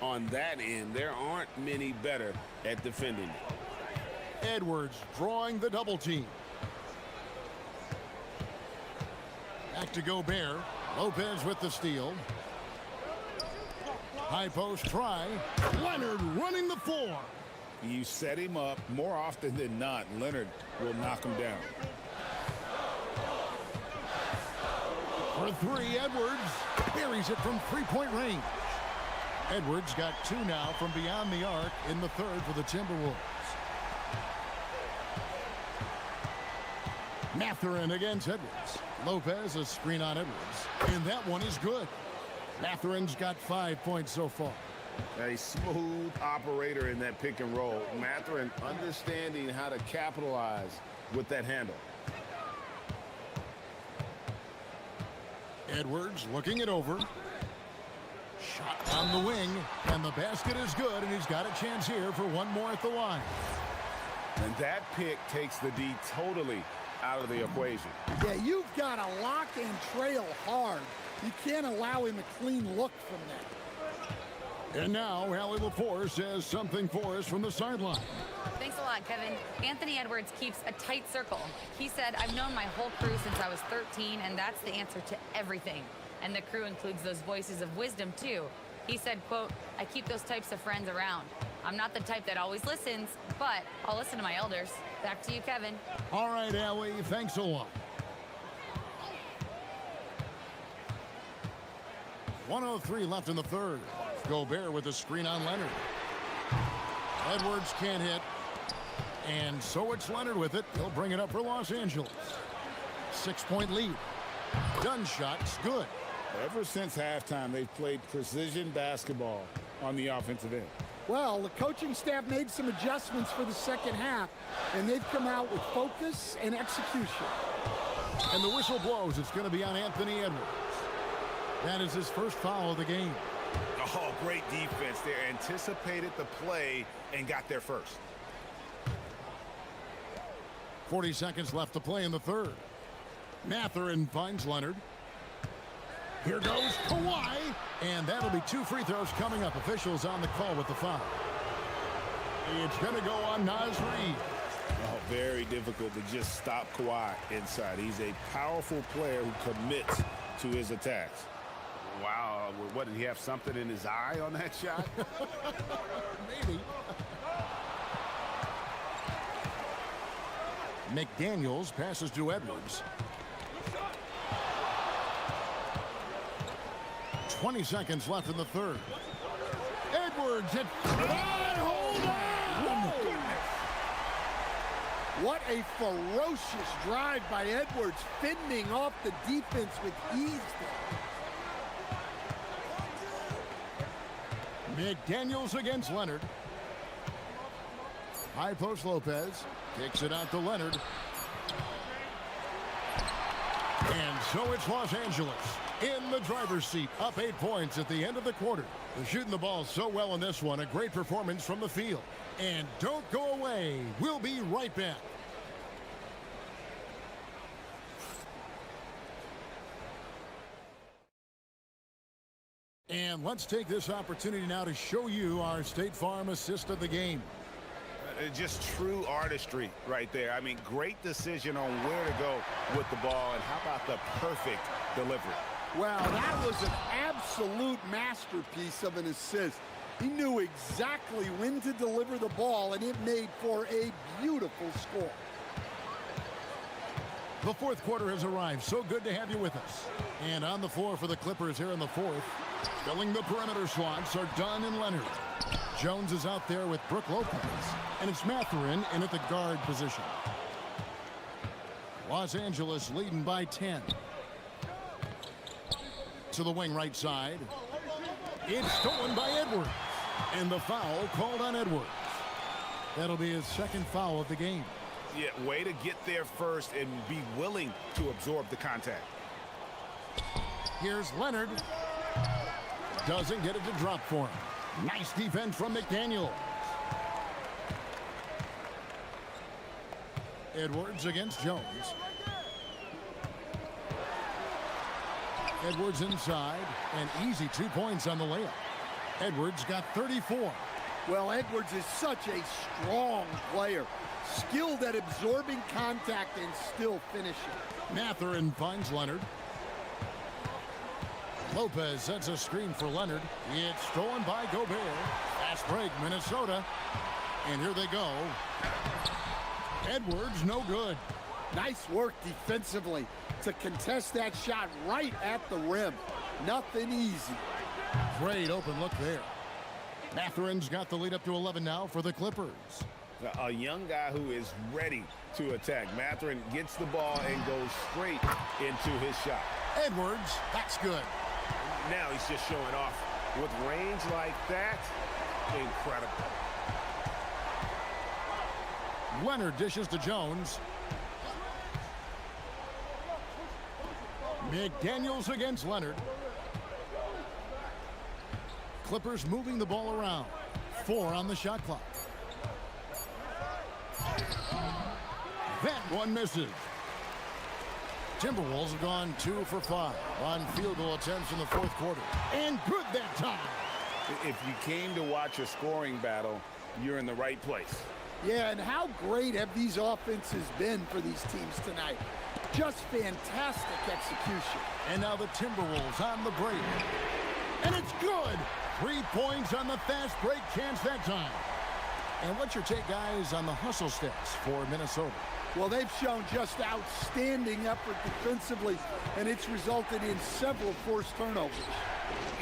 on that end, there aren't many better at defending. Edwards drawing the double team. Back to Gobert. Lopez with the steal. High post try. Leonard running the floor. You set him up more often than not. Leonard will knock him down. For 3, Edwards buries it from 3-point range. Edwards got 2 now from beyond the arc in the 3rd for the Timberwolves. Mathurin against Edwards. Lopez a screen on Edwards. And that one is good. Mathurin's got 5 points so far. A smooth operator in that pick and roll. Mathurin understanding how to capitalize with that handle. Edwards looking it over. Shot on the wing. And the basket is good. And he's got a chance here for one more at the line. And that pick takes the D totally out of the equation. Yeah, you've got to lock and trail hard. You can't allow him a clean look from that. And now, Allie LaForce has something for us from the sideline. Thanks a lot, Kevin. Anthony Edwards keeps a tight circle. He said, I've known my whole crew since I was 13, and that's the answer to everything. And the crew includes those voices of wisdom, too. He said, quote, I keep those types of friends around. I'm not the type that always listens, but I'll listen to my elders. Back to you, Kevin. All right, Allie, thanks a lot. 1:03 left in the 3rd. Gobert with a screen on Leonard. Edwards can't hit. And so it's Leonard with it. He'll bring it up for Los Angeles. 6-point lead. Gun shot's good. Ever since halftime, they've played precision basketball on the offensive end. Well, the coaching staff made some adjustments for the second half, and they've come out with focus and execution. And the whistle blows. It's going to be on Anthony Edwards. That is his first foul of the game. Oh, great defense there. Anticipated the play and got there first. 40 seconds left to play in the 3rd. Mathurin finds Leonard. Here goes Kawhi. And that'll be 2 free throws coming up. Officials on the call with the foul. It's going to go on Naz Reid. Oh, very difficult to just stop Kawhi inside. He's a powerful player who commits to his attacks. Wow, what, did he have something in his eye on that shot? Maybe. McDaniels passes to Edwards. 20 seconds left in the 3rd. Edwards at hold on! What a ferocious drive by Edwards, fending off the defense with ease. McDaniels against Leonard. High post Lopez. Kicks it out to Leonard. And so it's Los Angeles. in the driver's seat, up 8 points at the end of the quarter. They're shooting the ball so well in this one. A great performance from the field. And don't go away. We'll be right back. And let's take this opportunity now to show you our State Farm assist of the game. Just true artistry right there. I mean, great decision on where to go with the ball, and how about the perfect delivery? Wow, that was an absolute masterpiece of an assist. He knew exactly when to deliver the ball, and it made for a beautiful score. The fourth quarter has arrived. So good to have you with us. And on the floor for the Clippers here in the fourth, filling the perimeter slots are Dunn and Leonard. Jones is out there with Brook Lopez, and it's Mathurin in at the guard position. Los Angeles leading by 10. To the wing right side. It's stolen by Edwards. And the foul called on Edwards. That'll be his second foul of the game. Yeah, way to get there first and be willing to absorb the contact. Here's Leonard. Doesn't get it to drop for him. Nice defense from McDaniel. Edwards against Jones. Edwards inside, and easy 2 points on the layup. Edwards got 34. Well, Edwards is such a strong player. Skilled at absorbing contact and still finishing. Mathurin finds Leonard. Lopez sets a screen for Leonard. It's stolen by Gobert. Fast break, Minnesota. And here they go. Edwards, no good. Nice work defensively to contest that shot right at the rim. Nothing easy. Great open look there. Mathurin's got the lead up to 11 now for the Clippers. A young guy who is ready to attack. Mathurin gets the ball and goes straight into his shot. Edwards, that's good. Now he's just showing off. With range like that, incredible. Leonard dishes to Jones. McDaniels against Leonard. Clippers moving the ball around. 4 on the shot clock. That one misses. Timberwolves have gone 2 for 5 on field goal attempts in the fourth quarter. And good that time. If you came to watch a scoring battle, you're in the right place. Yeah, and how great have these offenses been for these teams tonight? Just fantastic execution. And now the Timberwolves on the break. And it's good. 3 points on the fast break chance that time. And what's your take, guys, on the hustle stats for Minnesota? Well, they've shown just outstanding effort defensively, and it's resulted in several forced turnovers.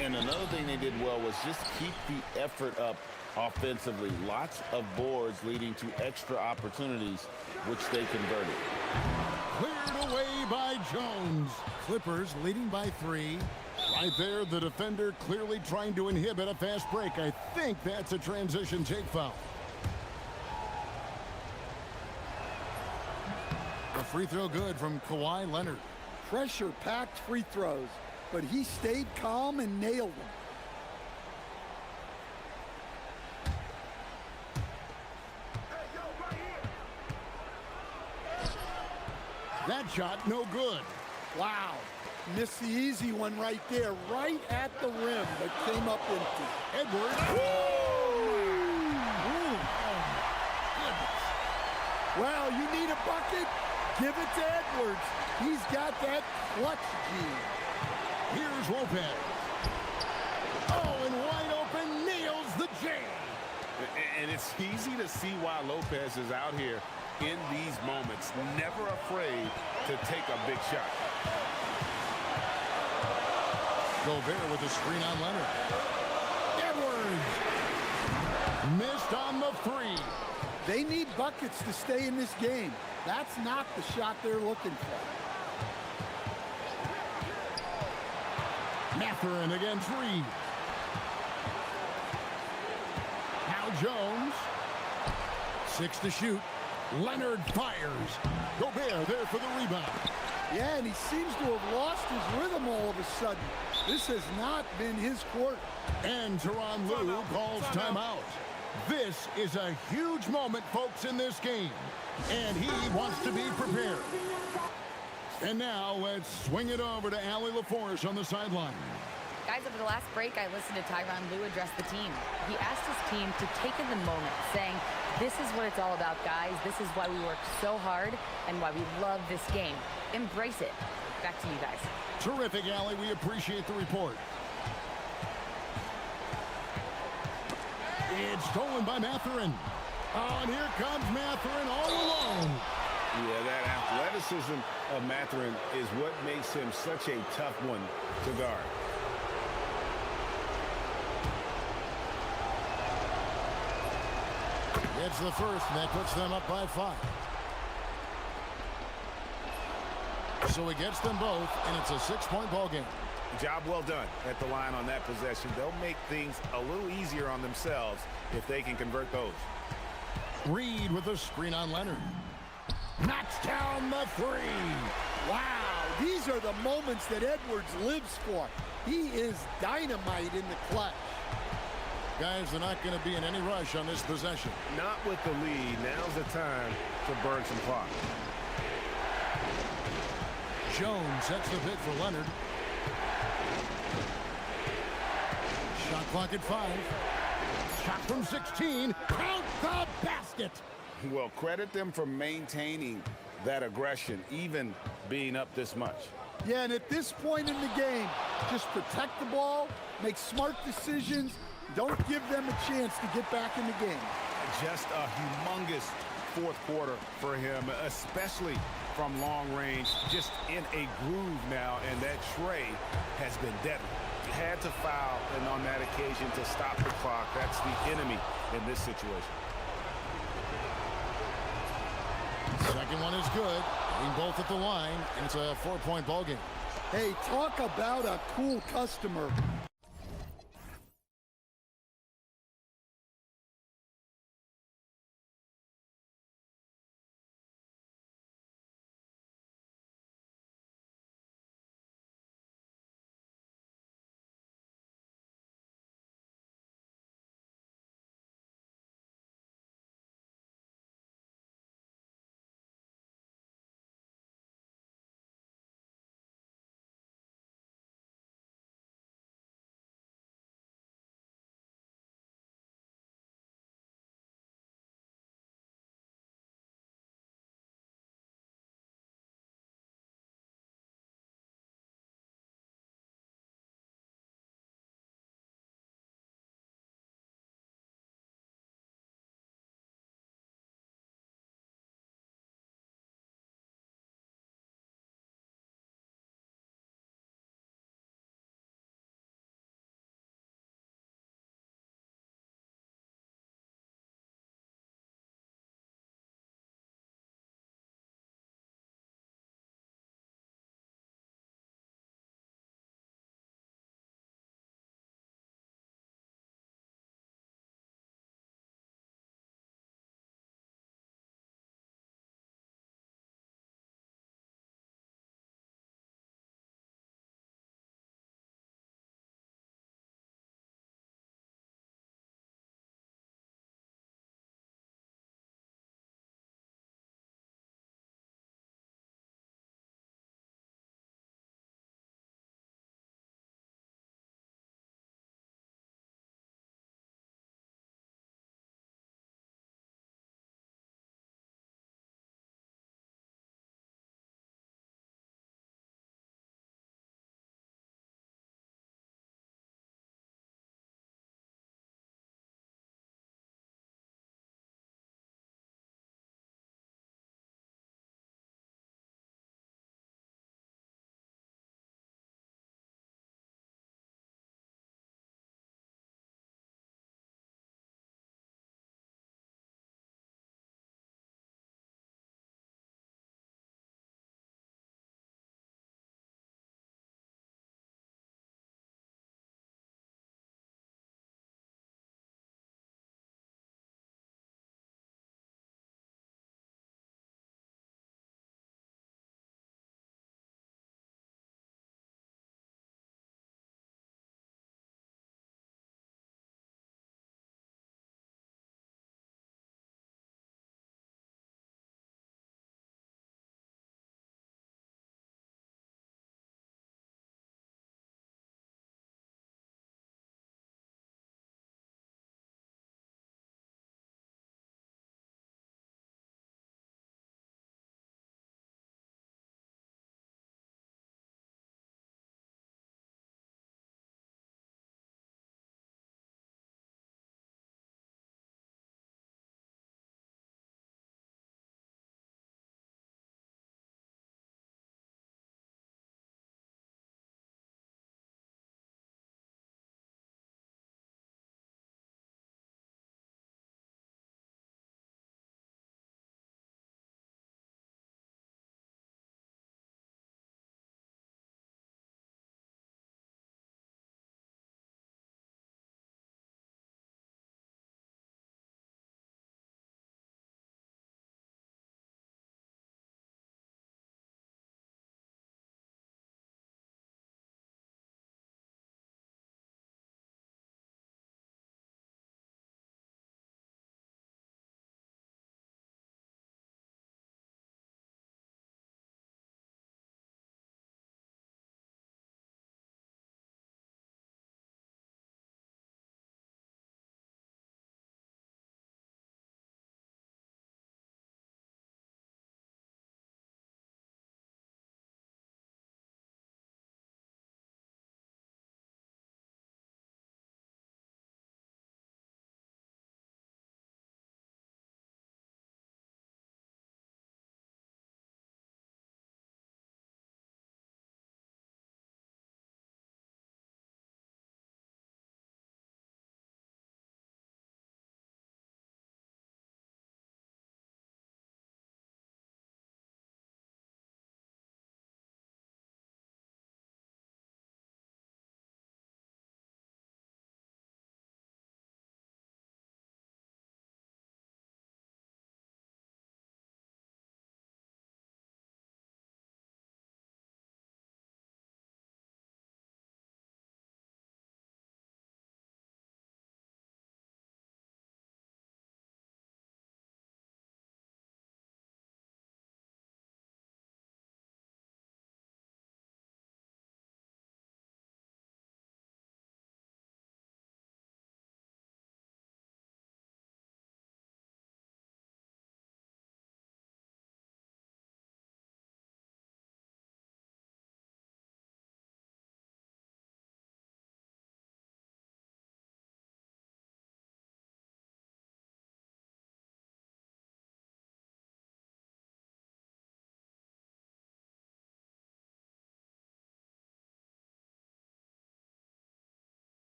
And another thing they did well was just keep the effort up offensively. Lots of boards leading to extra opportunities, which they converted. Cleared away by Jones. Clippers leading by 3. Right there, the defender clearly trying to inhibit a fast break. I think that's a transition take foul. A free throw good from Kawhi Leonard. Pressure-packed free throws, but he stayed calm and nailed them. That shot, no good. Wow. Missed the easy one right there, right at the rim, but came up empty. Edwards. Well, you need a bucket? Give it to Edwards. He's got that clutch gene. Here's Lopez. Oh, and wide open, nails the J. And it's easy to see why Lopez is out here in these moments, never afraid to take a big shot. Gobert with the screen on Leonard. Edwards. Missed on the 3. They need buckets to stay in this game. That's not the shot they're looking for. Mathurin against Reed. Now Jones. 6 to shoot. Leonard fires. Gobert there for the rebound. Yeah, and he seems to have lost his rhythm all of a sudden. This has not been his court. And Tyronn Lue calls timeout. This is a huge moment, folks, in this game. And he wants to be prepared. And now let's swing it over to Allie LaForce on the sideline. Guys, over the last break, I listened to Tyronn Lue address the team. He asked his team to take in the moment, saying, this is what it's all about, guys. This is why we work so hard and why we love this game. Embrace it. Back to you guys. Terrific, Allie. We appreciate the report. It's stolen by Mathurin. Oh, and here comes Mathurin all alone. Yeah, that athleticism of Mathurin is what makes him such a tough one to guard. It's the first, and that puts them up by 5. So he gets them both, and it's a 6-point ball game. Job well done at the line on that possession. They'll make things a little easier on themselves if they can convert those. Reed with a screen on Leonard. Knocks down the 3. Wow, these are the moments that Edwards lives for. He is dynamite in the clutch. Guys, they're not going to be in any rush on this possession. Not with the lead. Now's the time to burn some clock. Jones sets the pick for Leonard. Shot clock at 5. Shot from 16. Count the basket. Well, credit them for maintaining that aggression, even being up this much. Yeah, and at this point in the game, just protect the ball, make smart decisions, don't give them a chance to get back in the game. Just a humongous fourth quarter for him, especially from long range, just in a groove now, and that tray has been deadly. Had to foul, and on that occasion to stop the clock. That's the enemy in this situation. Second one is good. Being both at the line, and it's a 4-point ball game. Hey, talk about a cool customer.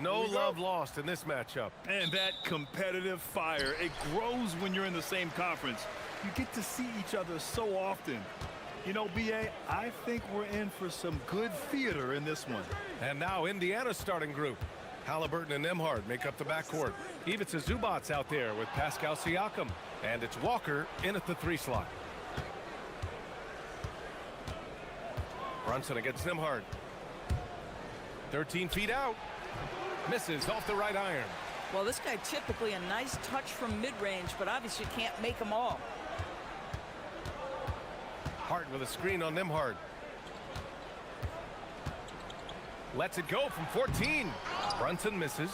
No love lost in this matchup. And that competitive fire, it grows when you're in the same conference. You get to see each other so often. You know, B.A., I think we're in for some good theater in this one. And now Indiana's starting group. Halliburton and Nembhard make up the backcourt. Ivica Zubac's out there with Pascal Siakam. And it's Walker in at the 3 slot. Brunson against Nembhard. 13 feet out. Misses off the right iron. Well, this guy typically a nice touch from mid-range, but obviously can't make them all. Hart with a screen on Nembhard. Lets it go from 14. Brunson misses.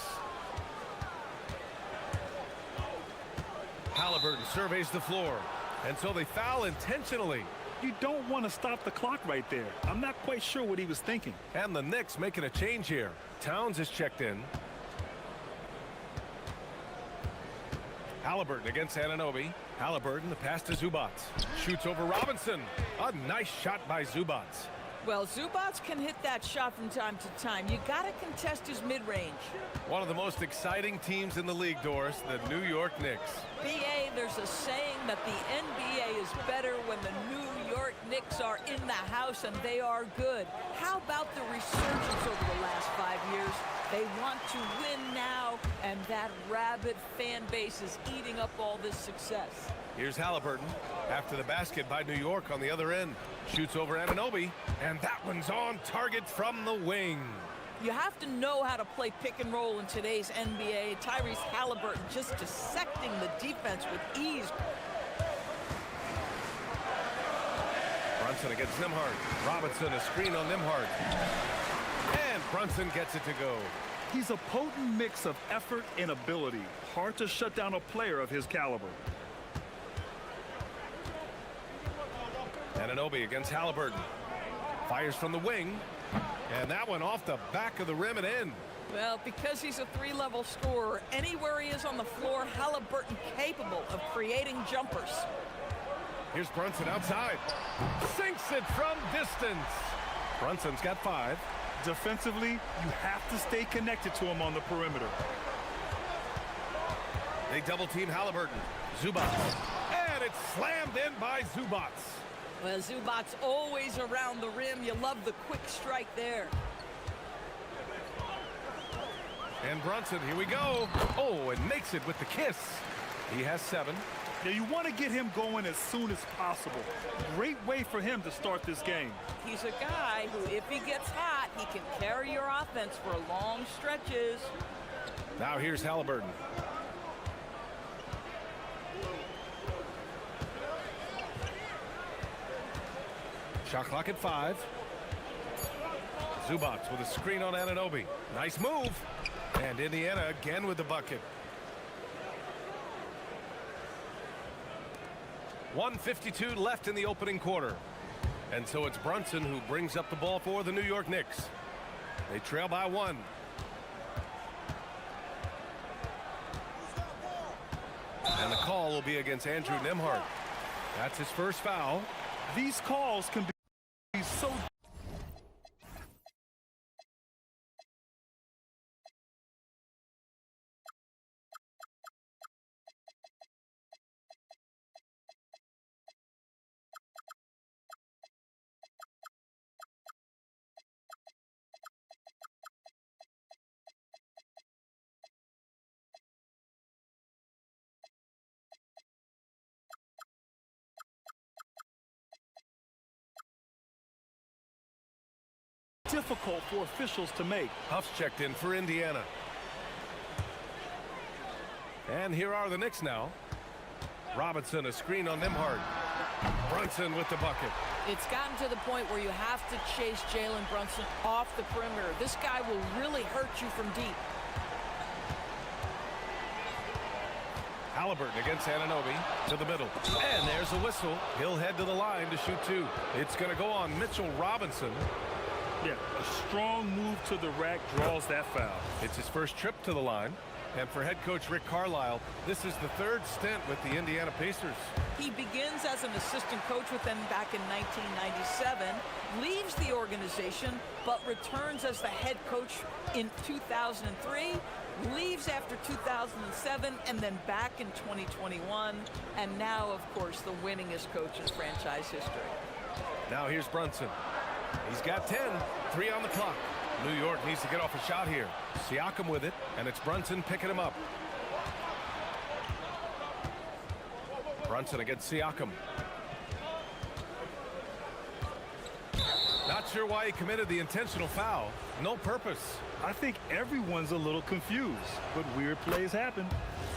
Halliburton surveys the floor. And so they foul intentionally. You don't want to stop the clock right there. I'm not quite sure what he was thinking. And the Knicks making a change here. Towns is checked in. Halliburton against Anunoby. Halliburton, the pass to Zubac. Shoots over Robinson. A nice shot by Zubac. Well, Zubac can hit that shot from time to time. You got to contest his mid-range. One of the most exciting teams in the league, Doris, the New York Knicks. BA, there's a saying that the NBA is better when the New York Knicks are in the house and they are good. How about the resurgence over the last 5 years? They want to win now, and that rabid fan base is eating up all this success. Here's Halliburton after the basket by New York on the other end. Shoots over Anunoby, and that one's on target from the wing. You have to know how to play pick and roll in today's NBA. Tyrese Halliburton just dissecting the defense with ease. Brunson against Nembhard. Robinson, a screen on Nembhard. And Brunson gets it to go. He's a potent mix of effort and ability. Hard to shut down a player of his caliber. Anunoby against Halliburton. Fires from the wing. And that one off the back of the rim and in. Well, because he's a 3-level scorer, anywhere he is on the floor, Halliburton capable of creating jumpers. Here's Brunson outside. Sinks it from distance. Brunson's got 5. Defensively, you have to stay connected to him on the perimeter. They double-team Halliburton. Zubac. And it's slammed in by Zubac. Well, Zubac's always around the rim. You love the quick strike there. And Brunson, here we go. Oh, and makes it with the kiss. He has 7. Yeah, you want to get him going as soon as possible. Great way for him to start this game. He's a guy who, if he gets hot, he can carry your offense for long stretches. Now here's Halliburton. Shot clock at 5. Zubac with a screen on Anunoby. Nice move. And Indiana again with the bucket. 1:52 left in the opening quarter. And so it's Brunson who brings up the ball for the New York Knicks. They trail by 1. And the call will be against Andrew Nembhard. That's his first foul. These calls can be so difficult for officials to make. Huff's checked in for Indiana. And here are the Knicks now. Robinson, a screen on Nembhard. Brunson with the bucket. It's gotten to the point where you have to chase Jalen Brunson off the perimeter. This guy will really hurt you from deep. Halliburton against Anunoby to the middle. And there's a whistle. He'll head to the line to shoot 2. It's going to go on Mitchell Robinson. Yeah, a strong move to the rack draws that foul. It's his first trip to the line. And for head coach Rick Carlisle, this is the third stint with the Indiana Pacers. He begins as an assistant coach with them back in 1997, leaves the organization, but returns as the head coach in 2003, leaves after 2007, and then back in 2021, and now, of course, the winningest coach in franchise history. Now here's Brunson. He's got 10, 3 on the clock. New York needs to get off a shot here. Siakam with it, and it's Brunson picking him up. Brunson against Siakam. Not sure why he committed the intentional foul. No purpose. I think everyone's a little confused, but weird plays happen.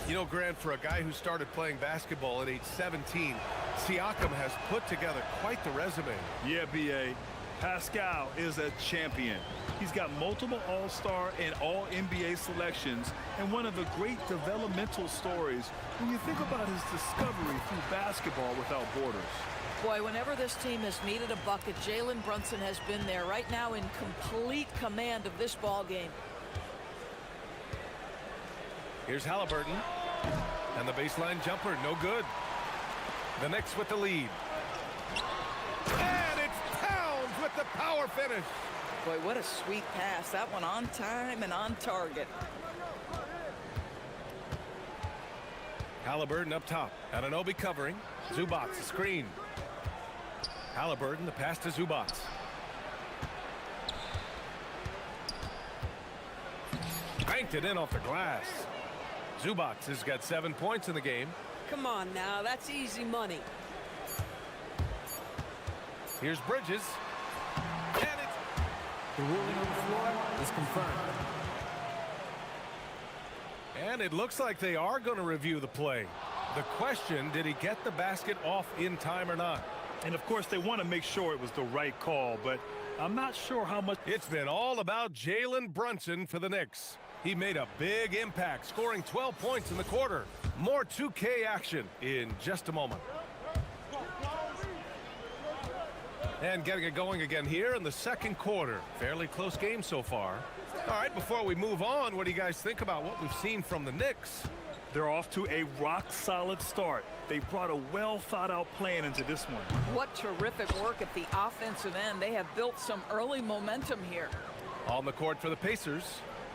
You know, Grant, for a guy who started playing basketball at age 17, Siakam has put together quite the resume. Yeah, B.A. Pascal is a champion. He's got multiple All-Star and All-NBA selections, and one of the great developmental stories when you think about his discovery through basketball without borders. Boy, whenever this team has needed a bucket, Jalen Brunson has been there, right now in complete command of this ball game. Here's Halliburton, and the baseline jumper, no good. The Knicks with the lead. And it's Towns with the power finish. Boy, what a sweet pass. That one on time and on target. Halliburton up top. Anunoby covering. Zubac screen. Halliburton, the pass to Zubac. Banked it in off the glass. Zubac has got 7 points in the game. Come on now, that's easy money. Here's Bridges. And it's... The ruling on the floor is confirmed. And it looks like they are going to review the play. The question, did he get the basket off in time or not? And of course, they want to make sure it was the right call, but I'm not sure how much. It's been all about Jalen Brunson for the Knicks. He made a big impact, scoring 12 points in the quarter. More 2K action in just a moment. And getting it going again here in the second quarter. Fairly close game so far. All right, before we move on, what do you guys think about what we've seen from the Knicks? They're off to a rock-solid start. They brought a well-thought-out plan into this one. What terrific work at the offensive end. They have built some early momentum here. On the court for the Pacers,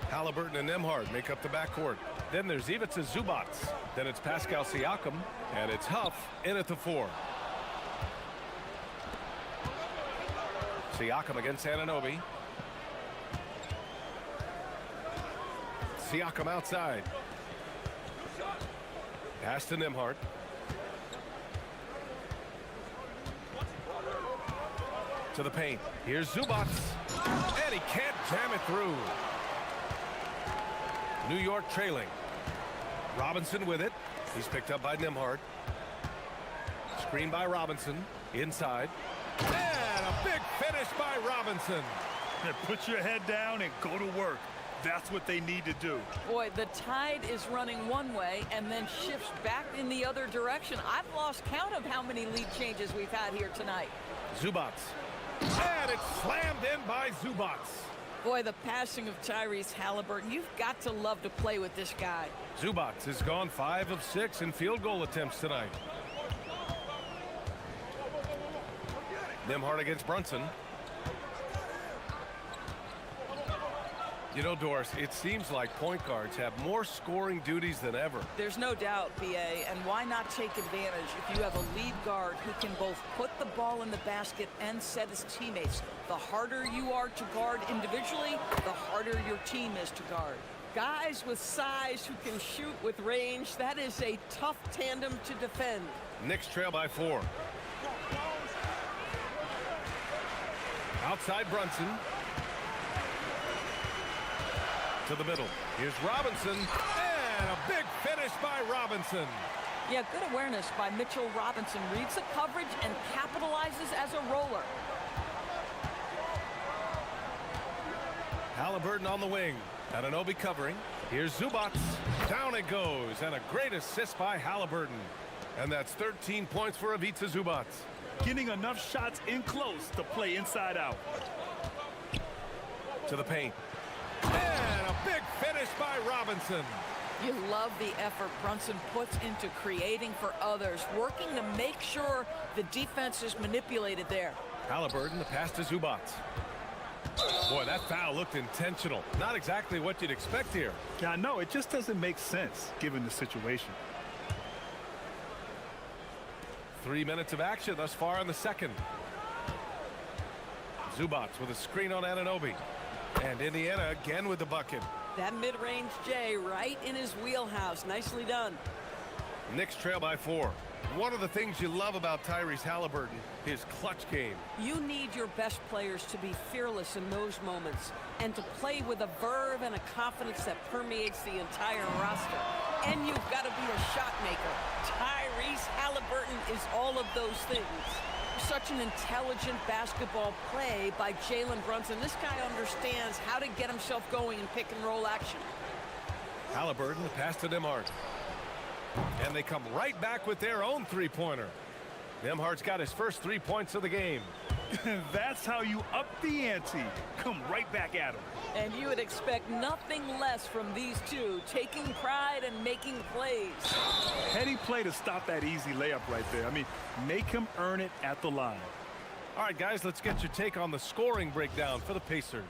Halliburton and Nembhard make up the backcourt. Then there's Ivica Zubac. Then it's Pascal Siakam, and it's Huff in at the 4. Siakam against Anunoby. Siakam outside. Pass to Nembhard. To the paint. Here's Zubac. And he can't jam it through. New York trailing. Robinson with it. He's picked up by Nembhard. Screen by Robinson. Inside. And a big finish by Robinson. Put your head down and go to work. That's what they need to do. Boy, the tide is running one way and then shifts back in the other direction. I've lost count of how many lead changes we've had here tonight. Zubac. And it's slammed in by Zubac. Boy, the passing of Tyrese Halliburton. You've got to love to play with this guy. Zubac has gone 5 of 6 in field goal attempts tonight. Nembhard against Brunson. You know, Doris, it seems like point guards have more scoring duties than ever. There's no doubt, B.A., and why not take advantage if you have a lead guard who can both put the ball in the basket and set his teammates. The harder you are to guard individually, the harder your team is to guard. Guys with size who can shoot with range, that is a tough tandem to defend. Knicks trail by 4. Outside Brunson. To the middle. Here's Robinson. And a big finish by Robinson. Yeah, good awareness by Mitchell Robinson. Reads the coverage and capitalizes as a roller. Halliburton on the wing. Anunoby covering. Here's Zubac. Down it goes. And a great assist by Halliburton. And that's 13 points for Ivica Zubac. Getting enough shots in close to play inside out. To the paint. And a big finish by Robinson. You love the effort Brunson puts into creating for others, working to make sure the defense is manipulated there. Halliburton, the pass to Zubats. Boy, that foul looked intentional. Not exactly what you'd expect here. Yeah, I know. It just doesn't make sense given the situation. 3 minutes of action thus far in the second. Zubats with a screen on Anunoby. And Indiana again with the bucket. That mid-range J right in his wheelhouse. Nicely done. Knicks trail by 4. One of the things you love about Tyrese Halliburton, his clutch game. You need your best players to be fearless in those moments and to play with a verve and a confidence that permeates the entire roster. And you've got to be a shot maker. Tyrese Halliburton is all of those things. Such an intelligent basketball play by Jalen Brunson. This guy understands how to get himself going in pick and roll action. Halliburton, the pass to Nembhard. And they come right back with their own three-pointer. Nembhard's got his first 3 points of the game. That's how you up the ante. Come right back at him. And you would expect nothing less from these two, taking pride and making plays. Heady play to stop that easy layup right there. I mean, make him earn it at the line. All right, guys, let's get your take on the scoring breakdown for the Pacers.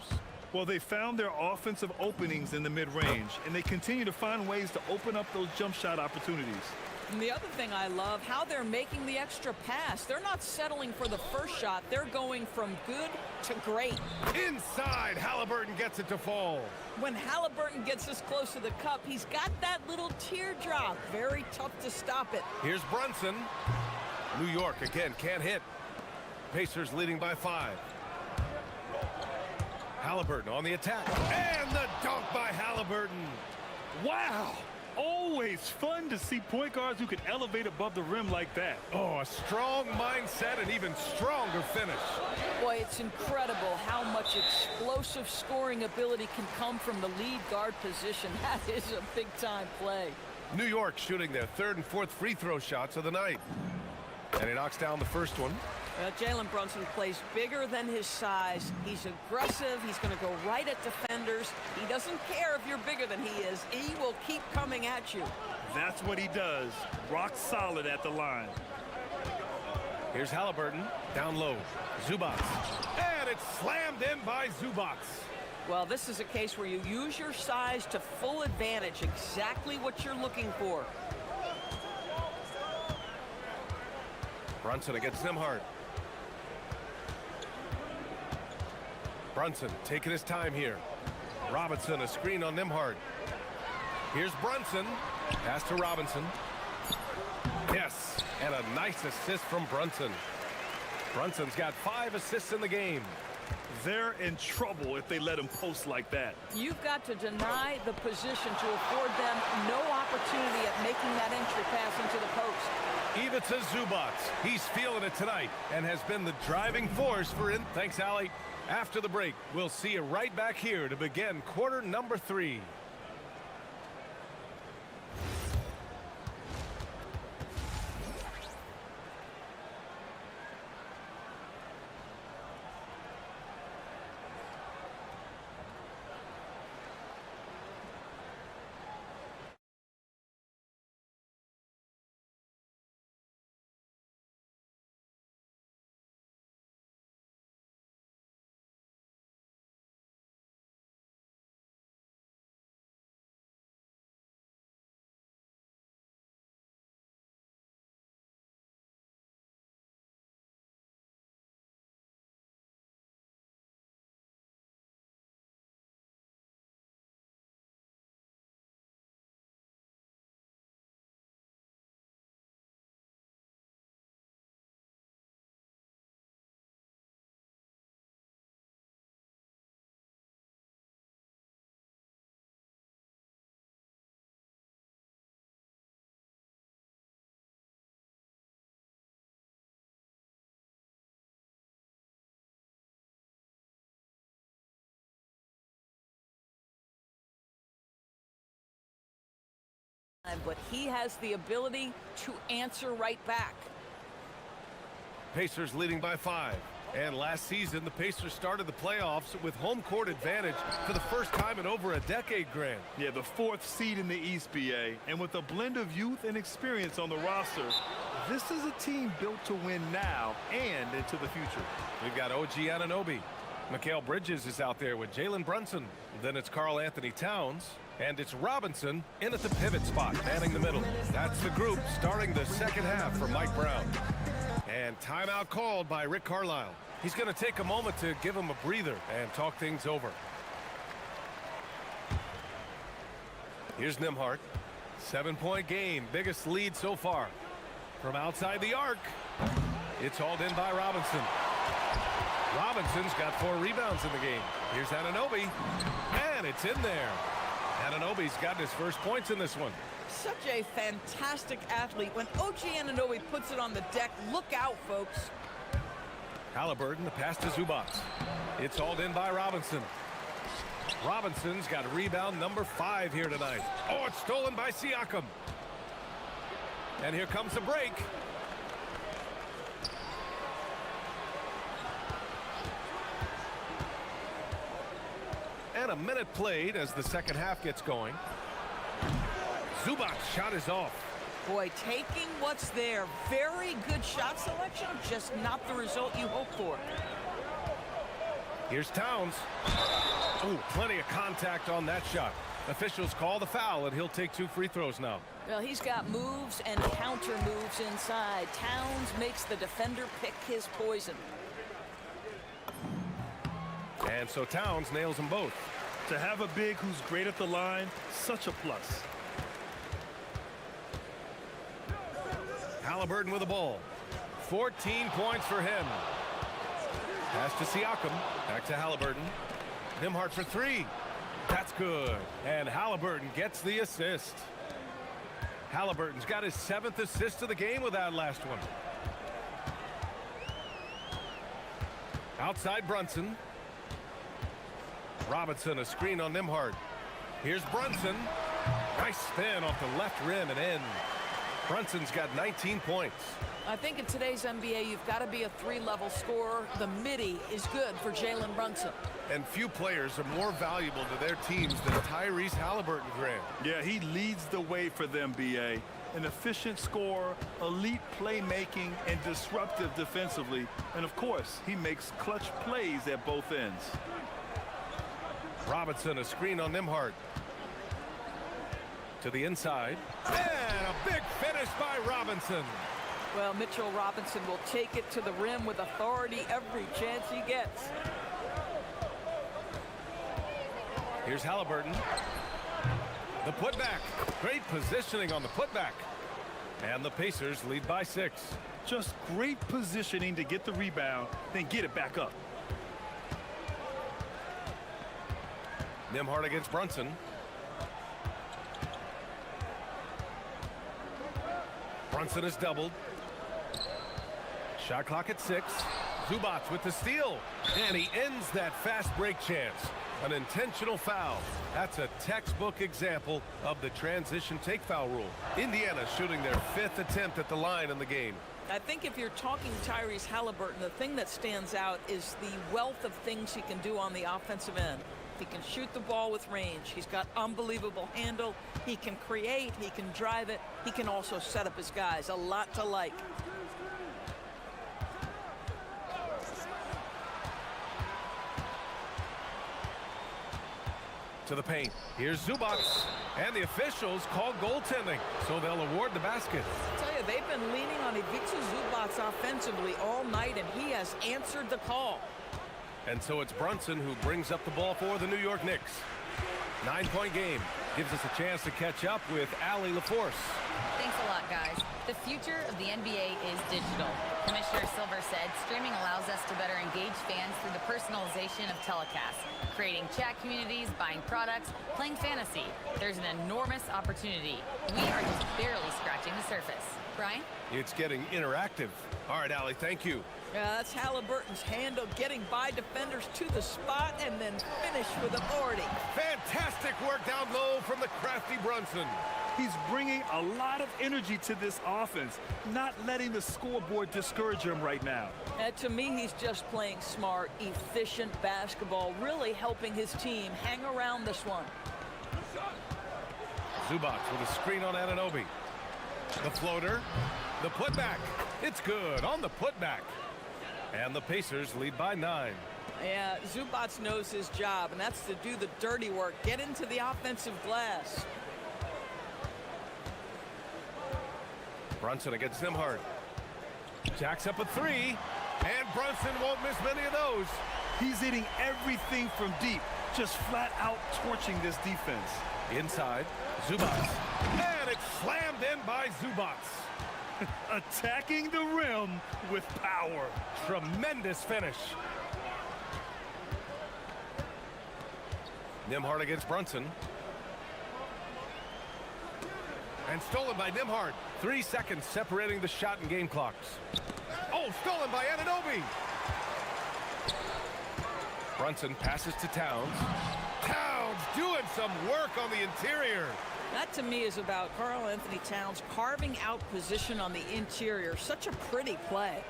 Well, they found their offensive openings in the mid-range, and they continue to find ways to open up those jump shot opportunities. And the other thing I love, how they're making the extra pass. They're not settling for the first shot. They're going from good to great. Inside, Halliburton gets it to fall. When Halliburton gets this close to the cup, he's got that little teardrop. Very tough to stop it. Here's Brunson. New York again can't hit. Pacers leading by 5. Halliburton on the attack. And the dunk by Halliburton. Wow! Always fun to see point guards who can elevate above the rim like that. Oh, a strong mindset and even stronger finish. Boy, it's incredible how much explosive scoring ability can come from the lead guard position. That is a big-time play. New York shooting their 3rd and 4th free throw shots of the night. And he knocks down the first one. Jalen Brunson plays bigger than his size. He's aggressive. He's going to go right at defenders. He doesn't care if you're bigger than he is. He will keep coming at you. That's what he does. Rock solid at the line. Here's Halliburton down low. Zubats. And it's slammed in by Zubats. Well, this is a case where you use your size to full advantage. Exactly what you're looking for. Brunson against Nembhard. Brunson taking his time here. Robinson, a screen on Nembhard. Here's Brunson. Pass to Robinson. Yes, and a nice assist from Brunson. Brunson's got 5 assists in the game. They're in trouble if they let him post like that. You've got to deny the position to afford them no opportunity at making that entry pass into the post. Ivica Zubats. He's feeling it tonight and has been the driving force for him. Thanks, Allie. After the break, we'll see you right back here to begin quarter number 3. But he has the ability to answer right back. Pacers leading by 5. And last season, the Pacers started the playoffs with home court advantage for the first time in over a decade, Grant. Yeah, the 4th seed in the East, BA. And with a blend of youth and experience on the roster, this is a team built to win now and into the future. We've got OG Anunoby. Mikal Bridges is out there with Jalen Brunson. Then it's Karl Anthony Towns. And it's Robinson in at the pivot spot, manning the middle. That's the group starting the second half for Mike Brown. And timeout called by Rick Carlisle. He's going to take a moment to give him a breather and talk things over. Here's Nembhard. 7-point game, biggest lead so far. From outside the arc, it's hauled in by Robinson. Robinson's got 4 rebounds in the game. Here's Anunoby, and it's in there. Anunoby's gotten his first points in this one. Such a fantastic athlete. When OG Anunoby puts it on the deck, look out, folks. Halliburton, the pass to Zubac. It's hauled in by Robinson. Robinson's got rebound number 5 here tonight. Oh, it's stolen by Siakam. And here comes the break. And a minute played as the second half gets going. Zubac's shot is off. Boy, taking what's there. Very good shot selection, just not the result you hope for. Here's Towns. Ooh, plenty of contact on that shot. Officials call the foul, and he'll take 2 free throws now. Well, he's got moves and counter moves inside. Towns makes the defender pick his poison. And so Towns nails them both. To have a big who's great at the line, such a plus. Halliburton with the ball. 14 points for him. Pass to Siakam. Back to Halliburton. Nembhard for 3. That's good. And Halliburton gets the assist. Halliburton's got his 7th assist of the game with that last one. Outside Brunson. Robinson, a screen on Nembhard. Here's Brunson. Nice spin off the left rim and in. Brunson's got 19 points. I think in today's NBA, you've got to be a 3-level scorer. The midi is good for Jalen Brunson. And few players are more valuable to their teams than Tyrese Halliburton, Grant. Yeah, he leads the way for them, BA. An efficient scorer, elite playmaking, and disruptive defensively. And of course, he makes clutch plays at both ends. Robinson, a screen on Nembhard. To the inside. And a big finish by Robinson. Well, Mitchell Robinson will take it to the rim with authority every chance he gets. Here's Halliburton. The putback. Great positioning on the putback. And the Pacers lead by 6. Just great positioning to get the rebound, then get it back up. Nembhard against Brunson. Brunson is doubled. Shot clock at 6. Zubac with the steal. And he ends that fast break chance. An intentional foul. That's a textbook example of the transition take foul rule. Indiana shooting their 5th attempt at the line in the game. I think if you're talking Tyrese Halliburton, the thing that stands out is the wealth of things he can do on the offensive end. He can shoot the ball with range. He's got unbelievable handle. He can create. He can drive it. He can also set up his guys. A lot to like. To the paint. Here's Zubac. And the officials call goaltending, so they'll award the basket. I tell you, they've been leaning on Ivica Zubac offensively all night, and he has answered the call. And so it's Brunson who brings up the ball for the New York Knicks. 9-point game. Gives us a chance to catch up with Allie LaForce. Thanks a lot, guys. The future of the NBA is digital. Commissioner Silver said streaming allows us to better engage fans through the personalization of telecasts, creating chat communities, buying products, playing fantasy. There's an enormous opportunity. We are just barely scratching the surface. Brian? It's getting interactive. All right, Allie, thank you. That's Halliburton's handle, getting by defenders to the spot and then finish with authority. Fantastic work down low from the crafty Brunson. He's bringing a lot of energy to this offense, not letting the scoreboard discourage discourage him right now. And to me, he's just playing smart, efficient basketball, really helping his team hang around this one. Zubats with a screen on Anunoby. The floater, the putback. It's good on the putback. And the Pacers lead by 9. Yeah, Zubats knows his job, and that's to do the dirty work, get into the offensive glass. Brunson against Nimhard. Jacks up a 3, and Brunson won't miss many of those. He's hitting everything from deep, just flat out torching this defense. Inside, Zubats. And it's slammed in by Zubats. Attacking the rim with power. Tremendous finish. Nimhard against Brunson. And stolen by Nimhard. 3 seconds separating the shot and game clocks. Oh, stolen by Anunoby. Brunson passes to Towns. Towns doing some work on the interior. That, to me, is about Karl Anthony Towns carving out position on the interior. Such a pretty play.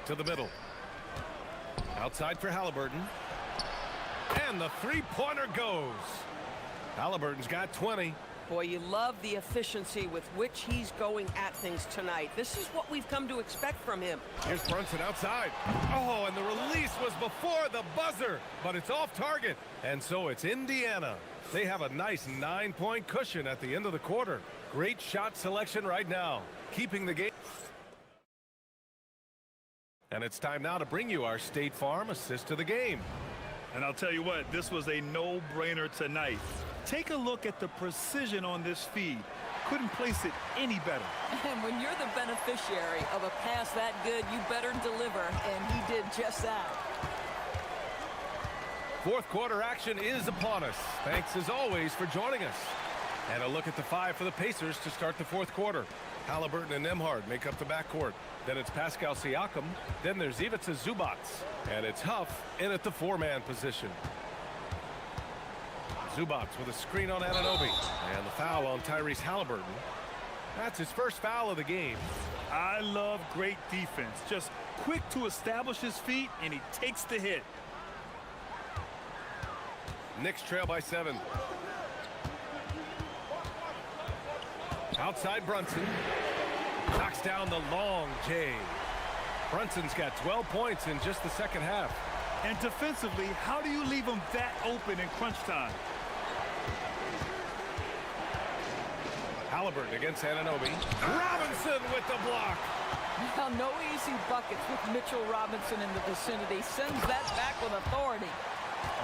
To the middle. Outside for Halliburton. And the three-pointer goes. Halliburton's got 20. Boy, you love the efficiency with which he's going at things tonight. This is what we've come to expect from him. Here's Brunson outside. Oh, and the release was before the buzzer, but it's off target. And so it's Indiana. They have a nice 9-point cushion at the end of the quarter. Great shot selection right now, keeping the game. And it's time now to bring you our State Farm assist of the game. And I'll tell you what, this was a no-brainer tonight. Take a look at the precision on this feed. Couldn't place it any better. And when you're the beneficiary of a pass that good, you better deliver, and he did just that. Fourth quarter action is upon us. Thanks as always for joining us. And a look at the 5 for the Pacers to start the fourth quarter. Halliburton and Nimhard make up the backcourt. Then it's Pascal Siakam. Then there's Ivica Zubats. And it's Huff in at the 4-man position. Zubats with a screen on Anunoby. And the foul on Tyrese Halliburton. That's his first foul of the game. I love great defense. Just quick to establish his feet, and he takes the hit. Knicks trail by 7. Outside Brunson. Knocks down the long J. Brunson's got 12 points in just the second half. And defensively, how do you leave him that open in crunch time? Halliburton against Anunoby. Robinson with the block. Now, no easy buckets with Mitchell Robinson in the vicinity. Sends that back with authority.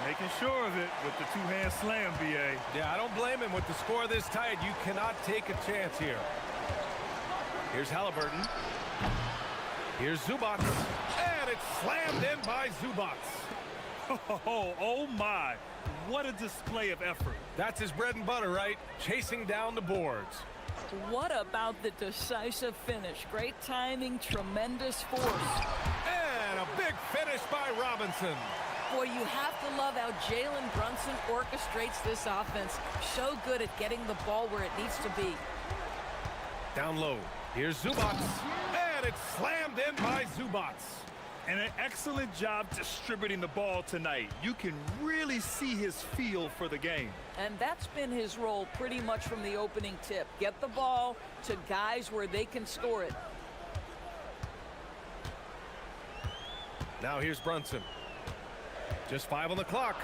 Making sure of it with the two-hand slam, B.A. Yeah, I don't blame him with the score this tight. You cannot take a chance here. Here's Halliburton. Here's Zubats. And it's slammed in by Zubats. Oh my. What a display of effort. That's his bread and butter, right? Chasing down the boards. What about the decisive finish? Great timing, tremendous force. And a big finish by Robinson. Boy, you have to love how Jalen Brunson orchestrates this offense. So good at getting the ball where it needs to be. Down low. Here's Zubats. And it's slammed in by Zubats. And an excellent job distributing the ball tonight. You can really see his feel for the game. And that's been his role pretty much from the opening tip. Get the ball to guys where they can score it. Now here's Brunson. Just 5 on the clock.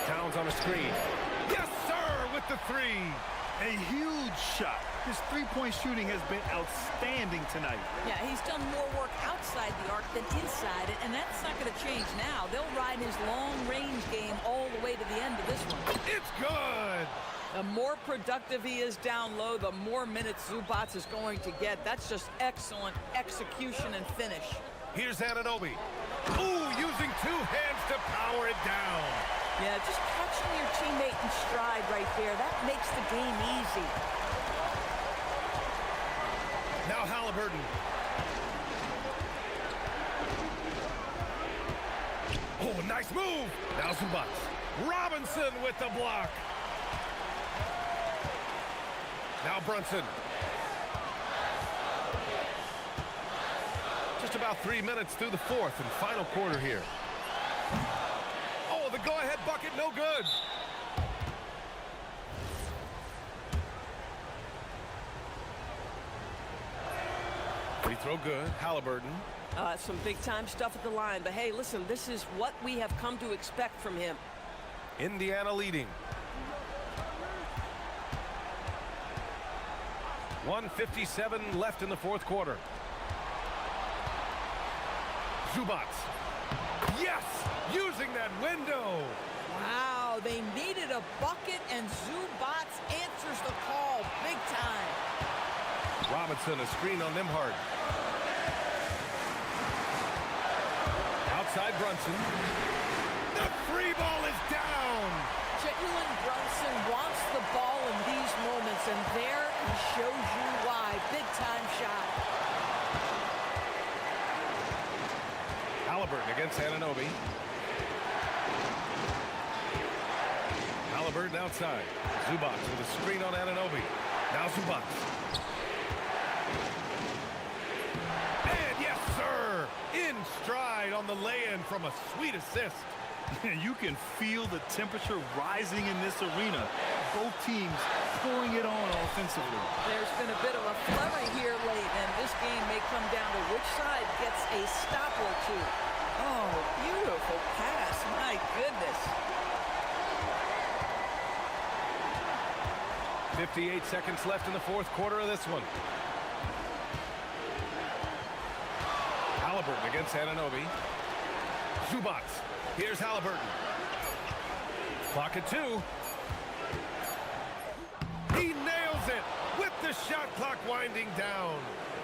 Towns on a screen. Yes, sir, with the 3. A huge shot. His three-point shooting has been outstanding tonight. Yeah, he's done more work outside the arc than inside it, and that's not going to change now. They'll ride his long-range game all the way to the end of this one. It's good. The more productive he is down low, the more minutes Zubats is going to get. That's just excellent execution and finish. Here's Anunoby. Ooh, using 2 hands to power it down. Yeah, just catching your teammate in stride right there. That makes the game easy. Now Halliburton. Oh, nice move. Now Zubats. Robinson with the block. Now Brunson. just about 3 minutes through the fourth and final quarter here. Oh, the go-ahead bucket, no good. Free throw good. Halliburton. Some big-time stuff at the line. But, hey, listen, this is what we have come to expect from him. Indiana leading. 1:57 left in the fourth quarter. Zubats. Yes! Using that window. Wow, they needed a bucket, and Zubats answers the call big time. Robinson, a screen on Nimhard. Outside Brunson. The free ball is down. Jalen Brunson wants the ball in these moments, and there he shows you why. Big-time shot. Halliburton against Anunoby. Halliburton outside. Zubats with a screen on Anunoby. Now Zubats. And yes, sir! In stride on the lay-in from a sweet assist. You can feel the temperature rising in this arena. Both teams pouring it on offensively. There's been a bit of a flurry here late, and this game may come down to which side gets a stop or two. Oh, beautiful pass. My goodness. 58 seconds left in the fourth quarter of this one. Halliburton against Anunoby. Zubats. Here's Halliburton. Clock at 2. He nails it with the shot clock winding down.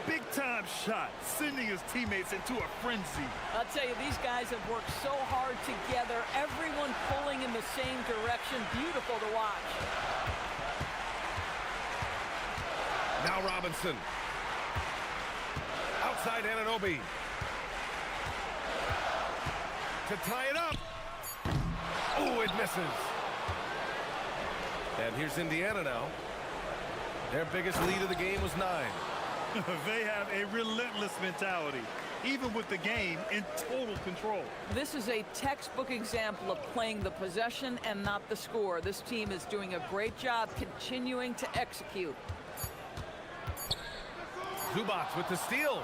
Big-time shot, sending his teammates into a frenzy. I'll tell you, these guys have worked so hard together. Everyone pulling in the same direction. Beautiful to watch. Now Robinson. Outside Anunoby. To tie it up. Oh, it misses. And here's Indiana now. Their biggest lead of the game was 9. They have a relentless mentality, even with the game in total control. This is a textbook example of playing the possession and not the score. This team is doing a great job continuing to execute. Zubats with the steal.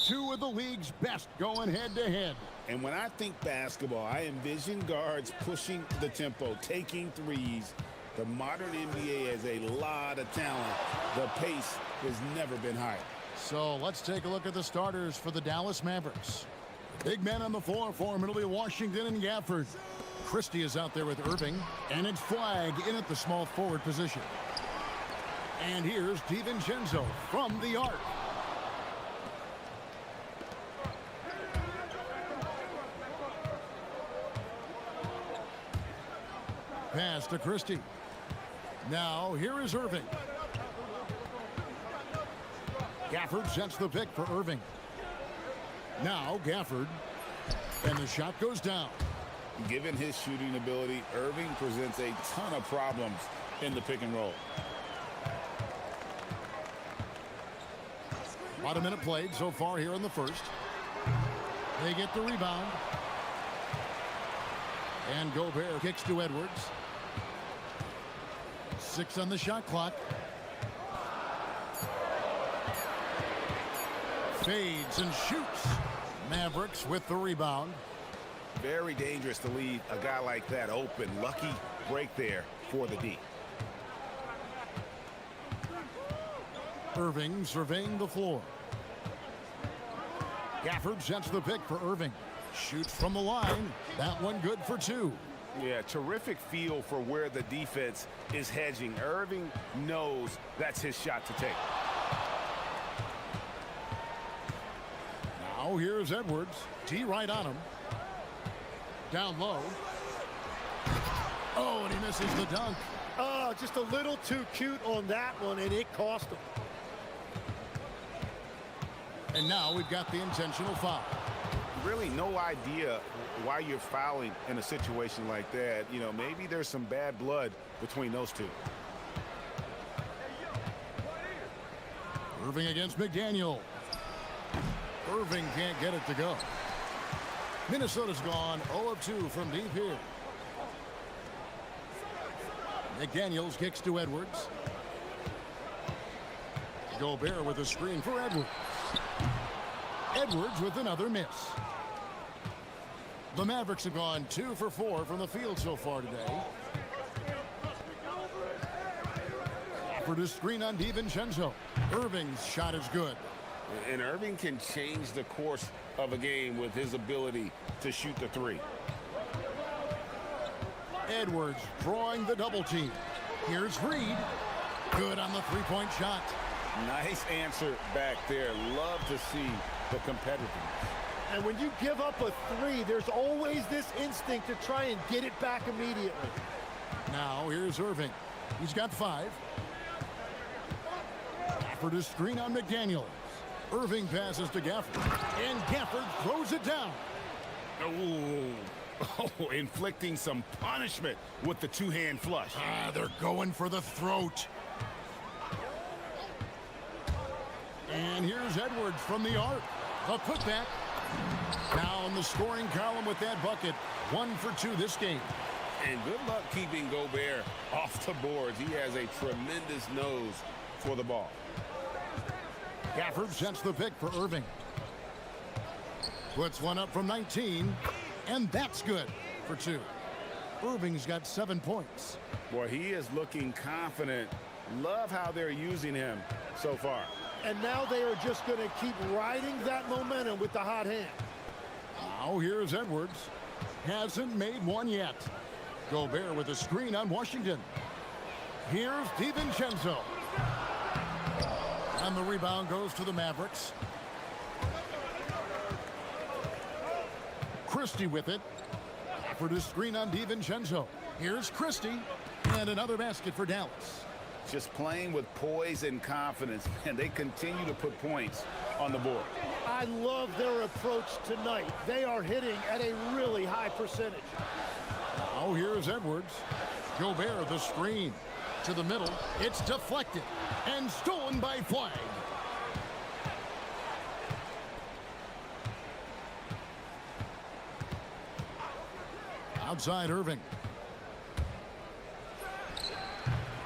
Two of the league's best going head-to-head. And when I think basketball, I envision guards pushing the tempo, taking threes. The modern NBA has a lot of talent. The pace has never been higher. So let's take a look at the starters for the Dallas Mavericks. Big men on the floor for them. It'll be Washington and Gafford. Christie is out there with Irving, and it's Flagg in at the small forward position. And here's DiVincenzo from the arc. Pass to Christie. Now here is Irving. Gafford sets the pick for Irving. Now Gafford, and the shot goes down. Given his shooting ability, Irving presents a ton of problems in the pick and roll. About a minute played so far here in the first. They get the rebound. And Gobert kicks to Edwards. 6 on the shot clock. Fades and shoots. Mavericks with the rebound. Very dangerous to leave a guy like that open. Lucky break there for the D. Irving surveying the floor. Gafford sets the pick for Irving. Shoots from the line. That one good for 2. Yeah, terrific feel for where the defense is hedging. Irving knows that's his shot to take. Now here's Edwards. T right on him. Down low. Oh, and he misses the dunk. Oh, just a little too cute on that one, and it cost him. And now we've got the intentional foul. Really no idea why you're fouling in a situation like that. You know, maybe there's some bad blood between those two. Irving against McDaniel. Irving can't get it to go. Minnesota's gone 0 of 2 from deep here. McDaniels kicks to Edwards. Gobert with a screen for Edwards. Edwards with another miss. The Mavericks have gone 2 for 4 from the field so far today. For the screen on DiVincenzo. Irving's shot is good. And Irving can change the course of a game with his ability to shoot the 3. Edwards drawing the double team. Here's Reed. Good on the three-point shot. Nice answer back there. Love to see the competitiveness. And when you give up a 3, there's always this instinct to try and get it back immediately. Now here's Irving. He's got 5. Gafford is screen on McDaniels. Irving passes to Gafford. And Gafford throws it down. Oh, inflicting some punishment with the two-hand flush. They're going for the throat. And here's Edwards from the arc. A putback. Now in the scoring column with that bucket. 1 for 2 this game. And good luck keeping Gobert off the boards. He has a tremendous nose for the ball. Gafford sets the pick for Irving. Puts one up from 19. And that's good for 2. Irving's got 7 points. Boy, he is looking confident. Love how they're using him so far. And now they are just going to keep riding that momentum with the hot hand. Now here's Edwards. Hasn't made one yet. Gobert with a screen on Washington. Here's DiVincenzo. And the rebound goes to the Mavericks. Christie with it. For the screen on DiVincenzo. Here's Christie. And another basket for Dallas. Just playing with poise and confidence, and they continue to put points on the board. I love their approach tonight. They are hitting at a really high percentage. Now here's Edwards. Gobert the screen. To the middle. It's deflected. And stolen by Flagg. Outside Irving.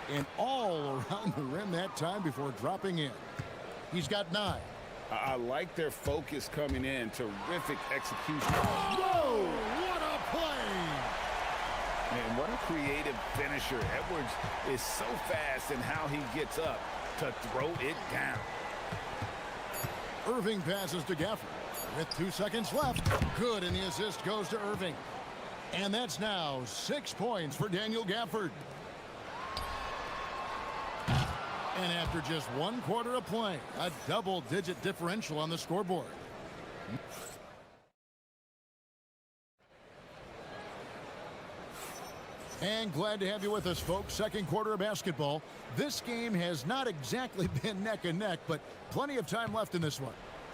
And all around the rim that time before dropping in. He's got 9. I like their focus coming in. Terrific execution. Whoa! What a play! And what a creative finisher. Edwards is so fast in how he gets up to throw it down. Irving passes to Gafford. With 2 seconds left. Good, and the assist goes to Irving. And that's now 6 points for Daniel Gafford. And after just 1 quarter of play, a double-digit differential on the scoreboard. And glad to have you with us, folks. Second quarter of basketball. This game has not exactly been neck and neck, but plenty of time left in this one.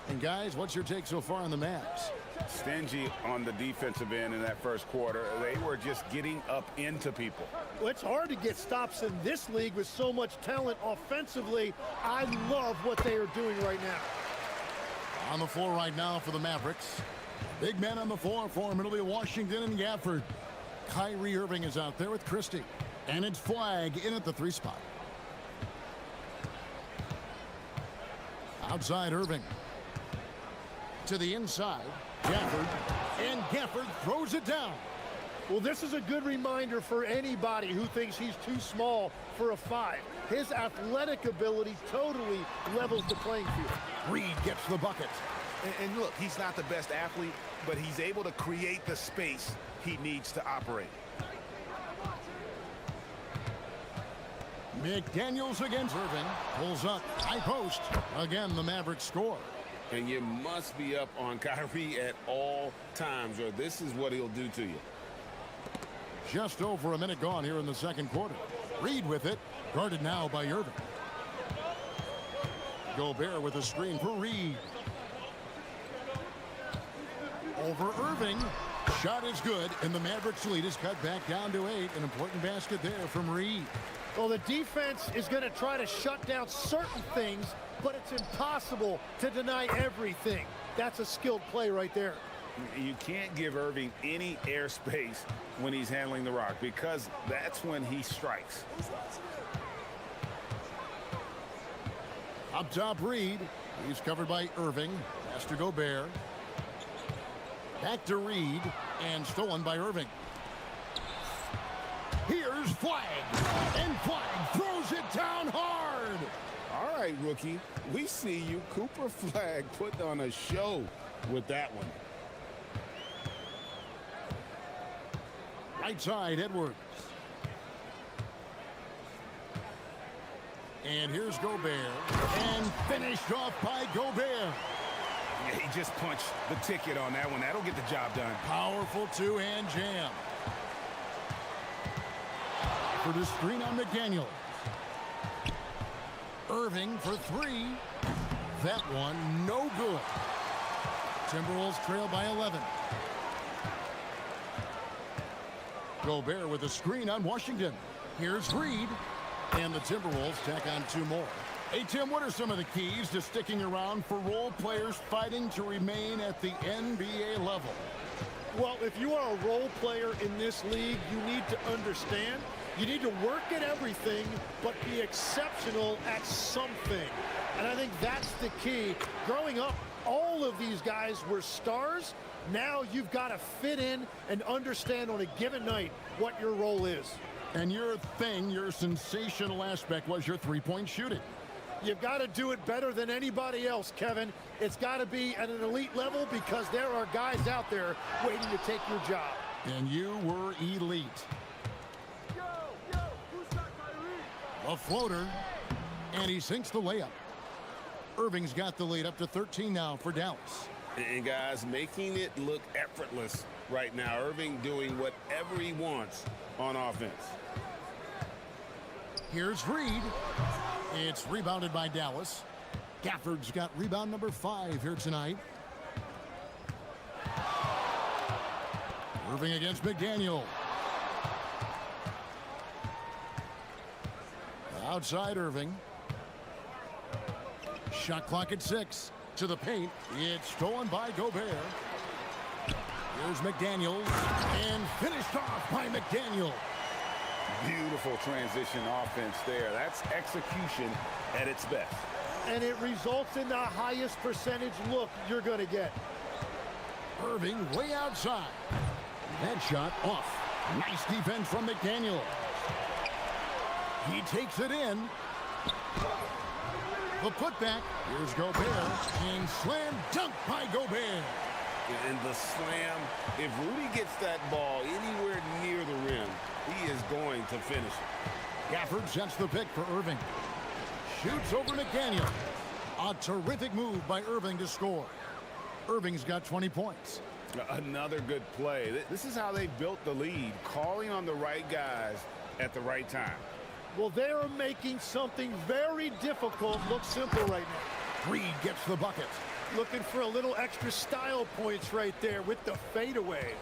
And guys, what's your take so far on the Mavs? Stingy on the defensive end in that first quarter. They were just getting up into people. Well, it's hard to get stops in this league with so much talent offensively. I love what they are doing right now. On the floor right now for the Mavericks. Big men on the floor for them. It'll be Washington and Gafford. Kyrie Irving is out there with Christie. And it's Flag in at the 3 spot. Outside Irving. To the inside. Gafford. And Gafford throws it down. Well, this is a good reminder for anybody who thinks he's too small for a 5. His athletic ability totally levels the playing field. Reed gets the bucket. And look, he's not the best athlete, but he's able to create the space he needs to operate. McDaniels against Irving. Pulls up. High post. Again, the Mavericks score. And you must be up on Kyrie at all times, or this is what he'll do to you. Just over a minute gone here in the second quarter. Reed with it. Guarded now by Irving. Gobert with a screen for Reed. Over Irving. Shot is good, and the Mavericks lead is cut back down to 8. An important basket there from Reed. Well, the defense is going to try to shut down certain things, but it's impossible to deny everything. That's a skilled play right there. You can't give Irving any airspace when he's handling the rock, because that's when he strikes. Up top, Reed. He's covered by Irving. Pass to Gobert. Back to Reed, and stolen by Irving. Here's Flag, and Flag throws it down hard. All right, rookie, we see you. Cooper Flag put on a show with that one. Right side, Edwards. And here's Gobert, and finished off by Gobert. Yeah, he just punched the ticket on that one. That'll get the job done. Powerful two-hand jam. For the screen on McDaniel. Irving for 3. That one, no good. Timberwolves trail by 11. Gobert with a screen on Washington. Here's Reed. And the Timberwolves tack on 2 more. Hey, Tim, what are some of the keys to sticking around for role players fighting to remain at the NBA level? Well, if you are a role player in this league, you need to understand. You need to work at everything, but be exceptional at something. And I think that's the key. Growing up, all of these guys were stars. Now you've got to fit in and understand on a given night what your role is. And your thing, your sensational aspect was your three-point shooting. You've got to do it better than anybody else, Kevin. It's got to be at an elite level because there are guys out there waiting to take your job. And you were elite. A floater, and he sinks the layup. Irving's got the lead up to 13 now for Dallas. And guys, making it look effortless right now. Irving doing whatever he wants on offense. Here's Reed. It's rebounded by Dallas. Gafford's got rebound number 5 here tonight. Irving against McDaniel. Outside Irving. Shot clock at 6. To the paint. It's stolen by Gobert. Here's McDaniels. And finished off by McDaniel. Beautiful transition offense there. That's execution at its best. and it results in the highest percentage look you're going to get. Irving way outside. That shot off. Nice defense from McDaniel. He takes it in. The putback. Here's Gobert. And slam dunk by Gobert. And the slam, if Rudy gets that ball anywhere near the rim, he is going to finish it. Gafford sets the pick for Irving. Shoots over McDaniel. A terrific move by Irving to score. Irving's got 20 points. Another good play. This is how they built the lead, calling on the right guys at the right time. Well, they're making something very difficult look simple right now. Reed gets the bucket. Looking for a little extra style points right there with the fadeaway.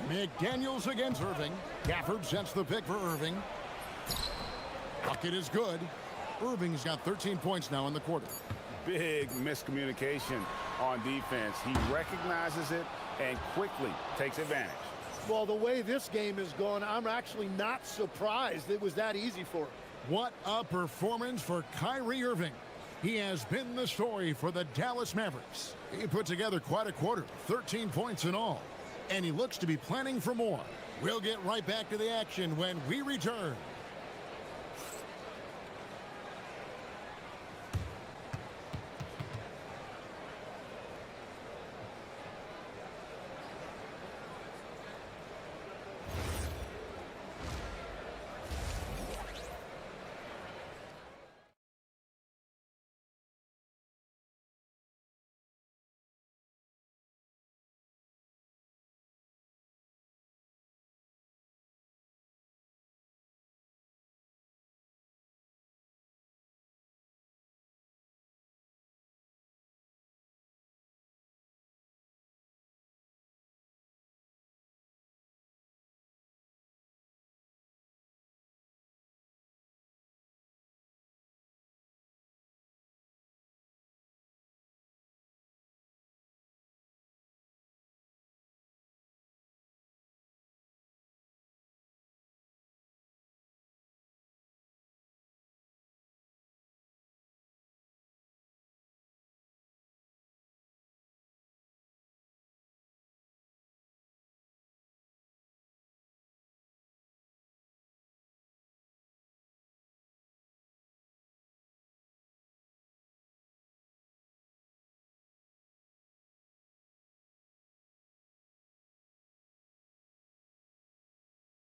McDaniels against Irving. Gafford sets the pick for Irving. Bucket is good. Irving's got 13 points now in the quarter. Big miscommunication on defense. He recognizes it and quickly takes advantage. Well, the way this game has gone, I'm actually not surprised it was that easy for him. What a performance for Kyrie Irving. He has been the story for the Dallas Mavericks. He put together quite a quarter, 13 points in all. And he looks to be planning for more. We'll get right back to the action when we return.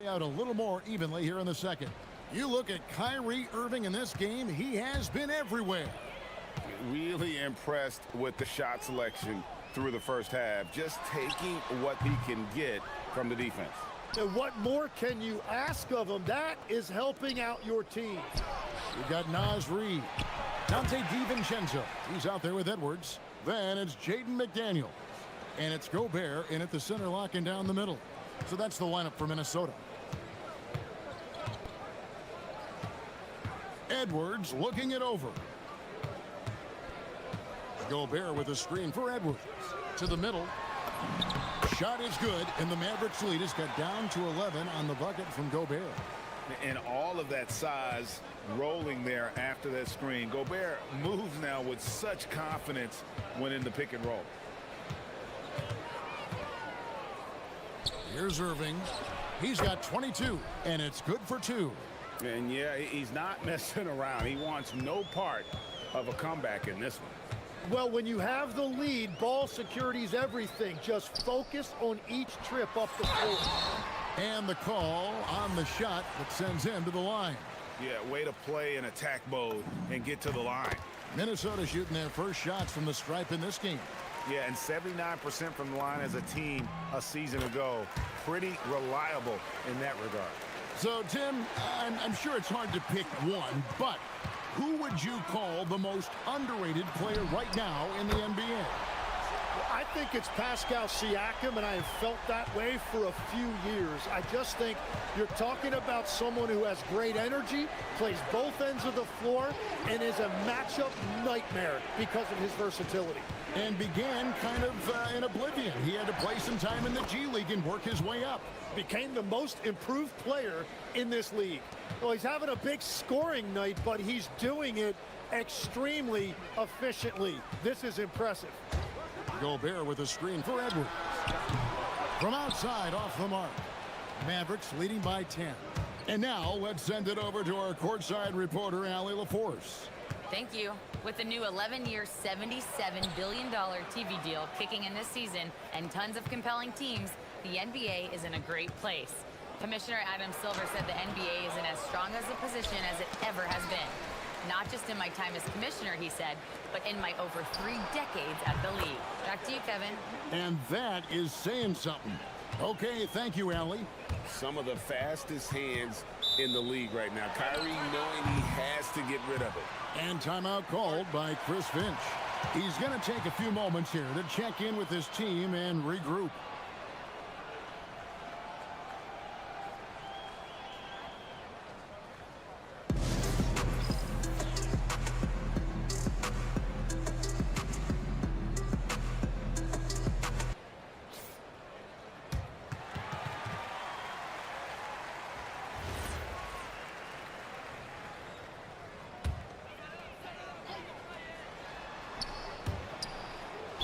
Out a little more evenly here in the second. You look at Kyrie Irving in this game, he has been everywhere. Really impressed with the shot selection through the first half, just taking what he can get from the defense. And what more can you ask of him? That is helping out your team. We've got Naz Reid. Dante DiVincenzo. He's out there with Edwards. Then it's Jaden McDaniel. And it's Gobert in at the center, locking down the middle. So that's the lineup for Minnesota. Edwards looking it over. Gobert with a screen for Edwards. To the middle. Shot is good, and the Mavericks lead has got down to 11 on the bucket from Gobert. And all of that size rolling there after that screen. Gobert moves now with such confidence when in the pick and roll. Here's Irving. He's got 22, and it's good for 2. And yeah, he's not messing around. He wants no part of a comeback in this one. Well, when you have the lead, ball security is everything. Just focus on each trip up the floor. And the call on the shot that sends him to the line. Yeah, way to play in attack mode and get to the line. Minnesota shooting their first shots from the stripe in this game. Yeah, and 79% from the line as a team a season ago. Pretty reliable in that regard. So, Tim, I'm sure it's hard to pick one, but who would you call the most underrated player right now in the NBA? I think it's Pascal Siakam, and I have felt that way for a few years. I just think you're talking about someone who has great energy, plays both ends of the floor, and is a matchup nightmare because of his versatility. And began kind of in oblivion. He had to play some time in the G League and work his way up. Became the most improved player in this league. Well, he's having a big scoring night, but he's doing it extremely efficiently. This is impressive. Gobert with a screen for Edwards. From outside, off the mark. Mavericks leading by 10. And now let's send it over to our courtside reporter, Allie LaForce. Thank you. With the new 11-year, $77 billion TV deal kicking in this season and tons of compelling teams, the NBA is in a great place. Commissioner Adam Silver said the NBA is in as strong as a position as it ever has been. Not just in my time as commissioner, he said, but in my over 3 decades at the league. Back to you, Kevin. And that is saying something. Okay, thank you, Allie. Some of the fastest hands in the league right now. Kyrie knowing he has to get rid of it. And timeout called by Chris Finch. He's going to take a few moments here to check in with his team and regroup.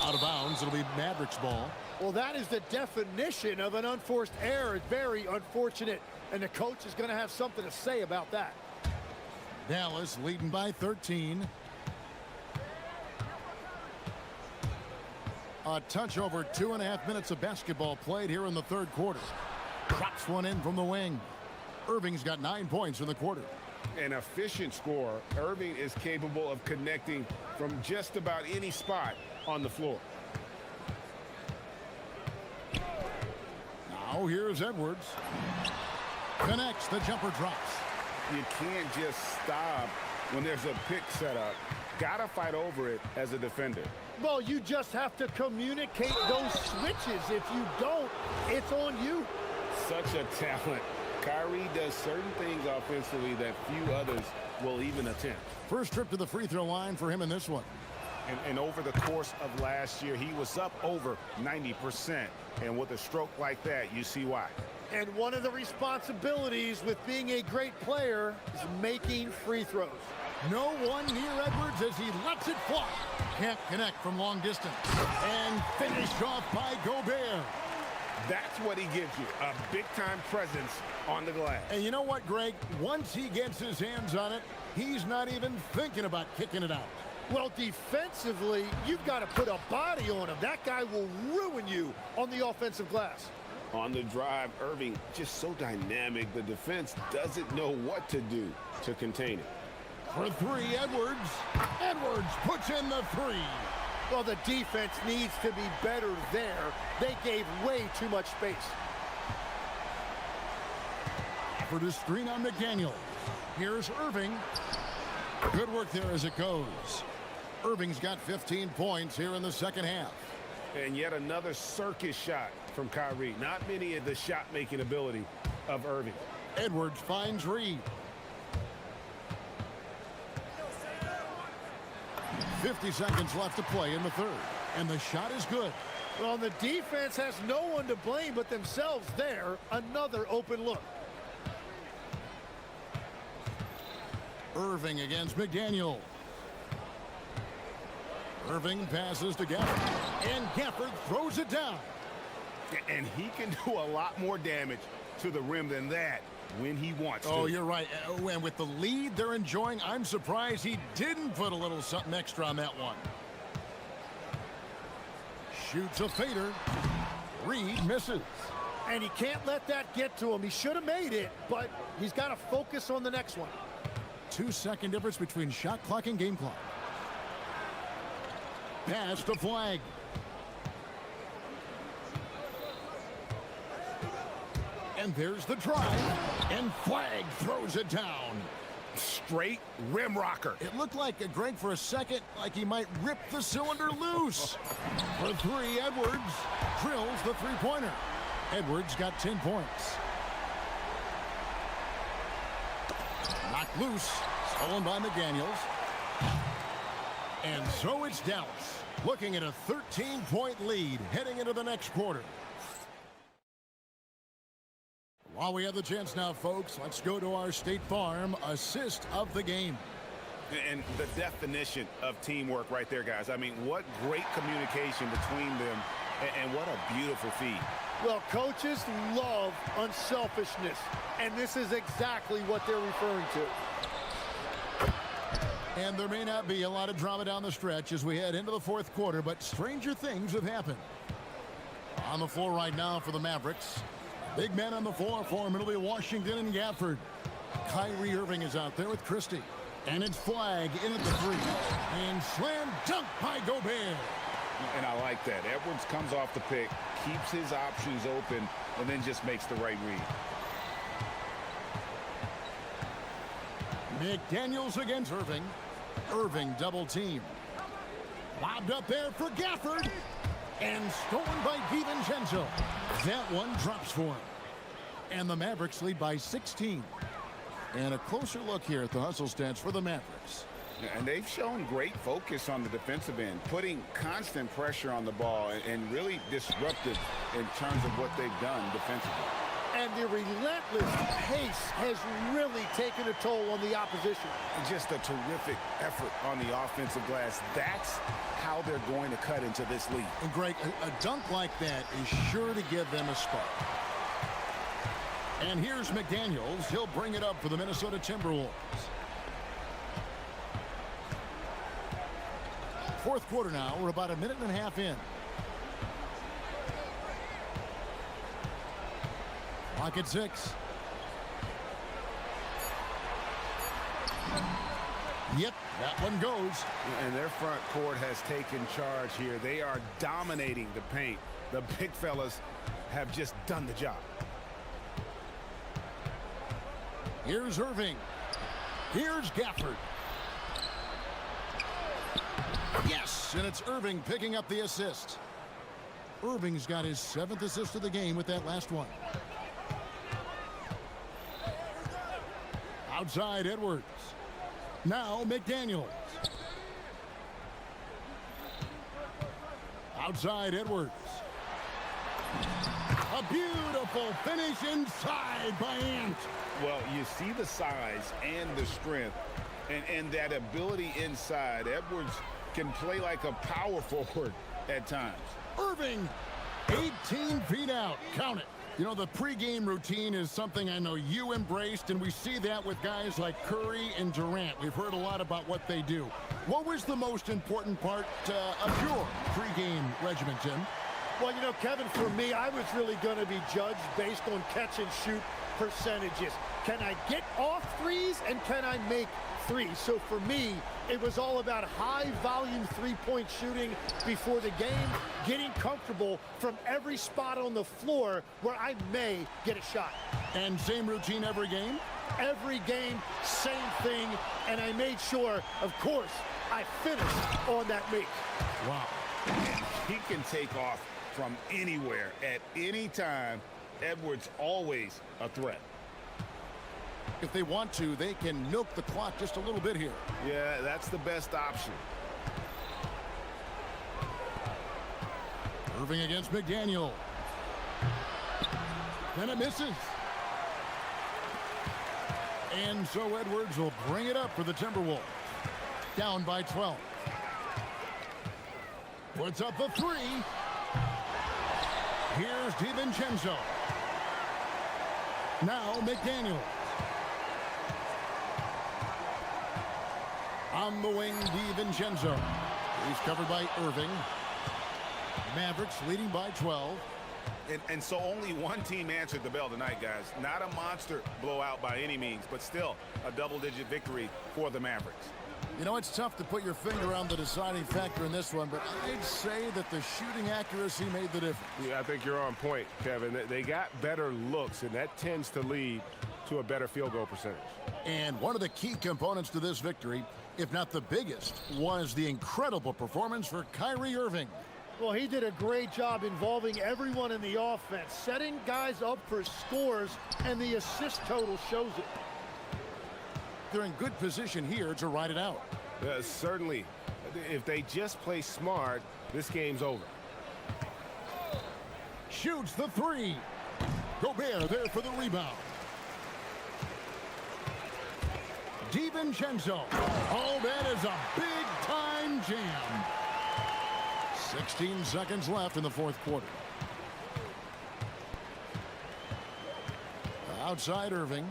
Out of bounds, it'll be Mavericks ball. Well, that is the definition of an unforced error. It's very unfortunate, and the coach is going to have something to say about that. Dallas leading by 13. A touch over 2.5 minutes of basketball played here in the third quarter. Drops one in from the wing. Irving's got 9 points in the quarter. An efficient scorer, Irving is capable of connecting from just about any spot on the floor. Now here's Edwards. Connects, the jumper drops. You can't just stop when there's a pick set up. Gotta fight over it as a defender. Well, you just have to communicate those switches. If you don't, it's on you. Such a talent. Kyrie does certain things offensively that few others will even attempt. First trip to the free throw line for him in this one. And over the course of last year, he was up over 90%. And with a stroke like that, you see why. And one of the responsibilities with being a great player is making free throws. No one near Edwards as he lets it fly. Can't connect from long distance. And finished off by Gobert. That's what he gives you, a big-time presence on the glass. And you know what, Greg? Once he gets his hands on it, he's not even thinking about kicking it out. Well, defensively, you've got to put a body on him. That guy will ruin you on the offensive glass. On the drive, Irving just so dynamic. The defense doesn't know what to do to contain it. For three, Edwards. Edwards puts in the three. Well, the defense needs to be better there. They gave way too much space. For the screen on McDaniel. Here's Irving. Good work there as it goes. Irving's got 15 points here in the second half. And yet another circus shot from Kyrie. Not many of the shot-making ability of Irving. Edwards finds Reed. 50 seconds left to play in the third. And the shot is good. Well, the defense has no one to blame but themselves there. Another open look. Irving against McDaniel. Irving passes to Gafford. And Gafford throws it down. And he can do a lot more damage to the rim than that when he wants to. Oh, you're right. And with the lead they're enjoying, I'm surprised he didn't put a little something extra on that one. Shoots a fader. Reed misses. And he can't let that get to him. He should have made it, but he's got to focus on the next one. 2-second difference between shot clock and game clock. Pass to Flag. And there's the drive. And Flag throws it down. Straight rim rocker. It looked like Greg for a second, like he might rip the cylinder loose. For three, Edwards drills the three-pointer. Edwards got 10 points. Knocked loose, stolen by McDaniels. And so it's Dallas, looking at a 13-point lead heading into the next quarter. While we have the chance now, folks, let's go to our State Farm assist of the game. And the definition of teamwork right there, guys. I mean, what great communication between them, and what a beautiful feed. Well, coaches love unselfishness, and this is exactly what they're referring to. And there may not be a lot of drama down the stretch as we head into the fourth quarter, but stranger things have happened. On the floor right now for the Mavericks. Big men on the floor for him. It'll be Washington and Gafford. Kyrie Irving is out there with Christie. And it's Flag in at the three. And slam dunk by Gobert. And I like that. Edwards comes off the pick, keeps his options open, and then just makes the right read. McDaniels against Irving. Irving double team. Lobbed up there for Gafford. And stolen by DiVincenzo. That one drops for him. And the Mavericks lead by 16. And a closer look here at the hustle stats for the Mavericks. And they've shown great focus on the defensive end, putting constant pressure on the ball and really disruptive in terms of what they've done defensively. And the relentless pace has really taken a toll on the opposition. Just a terrific effort on the offensive glass. That's how they're going to cut into this lead. And Greg, a dunk like that is sure to give them a spark. And here's McDaniels. He'll bring it up for the Minnesota Timberwolves. Fourth quarter now. We're about a minute and a half in. Clock at 6. Yep, that one goes. And their front court has taken charge here. They are dominating the paint. The big fellas have just done the job. Here's Irving. Here's Gafford. Yes, and it's Irving picking up the assist. Irving's got his 7th assist of the game with that last one. Outside Edwards. Now McDaniels. Outside Edwards. A beautiful finish inside by Ant. Well, you see the size and the strength and that ability inside. Edwards can play like a power forward at times. Irving, 18 feet out. Count it. You know, the pregame routine is something I know you embraced, and we see that with guys like Curry and Durant. We've heard a lot about what they do. What was the most important part of your pregame regimen, Tim? Well, you know, Kevin, for me, I was really going to be judged based on catch-and-shoot percentages. Can I get off threes, and can I make threes? So for me, it was all about high-volume three-point shooting before the game, getting comfortable from every spot on the floor where I may get a shot. And same routine every game? Every game, same thing, and I made sure, of course, I finished on that make. Wow. He can take off from anywhere at any time. Edwards always a threat. If they want to, they can milk the clock just a little bit here. Yeah, that's the best option. Irving against McDaniel. Then it misses. And so Edwards will bring it up for the Timberwolves. Down by 12. Puts up a three. Here's DiVincenzo. Now McDaniel. On the wing, DiVincenzo. He's covered by Irving. Mavericks leading by 12. And so only one team answered the bell tonight, guys. Not a monster blowout by any means, but still a double-digit victory for the Mavericks. You know, it's tough to put your finger on the deciding factor in this one, but I'd say that the shooting accuracy made the difference. Yeah, I think you're on point, Kevin. They got better looks, and that tends to lead to a better field goal percentage. And one of the key components to this victory, if not the biggest, was the incredible performance for Kyrie Irving. Well, he did a great job involving everyone in the offense, setting guys up for scores, and the assist total shows it. They're in good position here to ride it out. Certainly. If they just play smart, this game's over. Shoots the three. Gobert there for the rebound. DiVincenzo. Oh, that is a big-time jam. 16 seconds left in the fourth quarter. Outside Irving.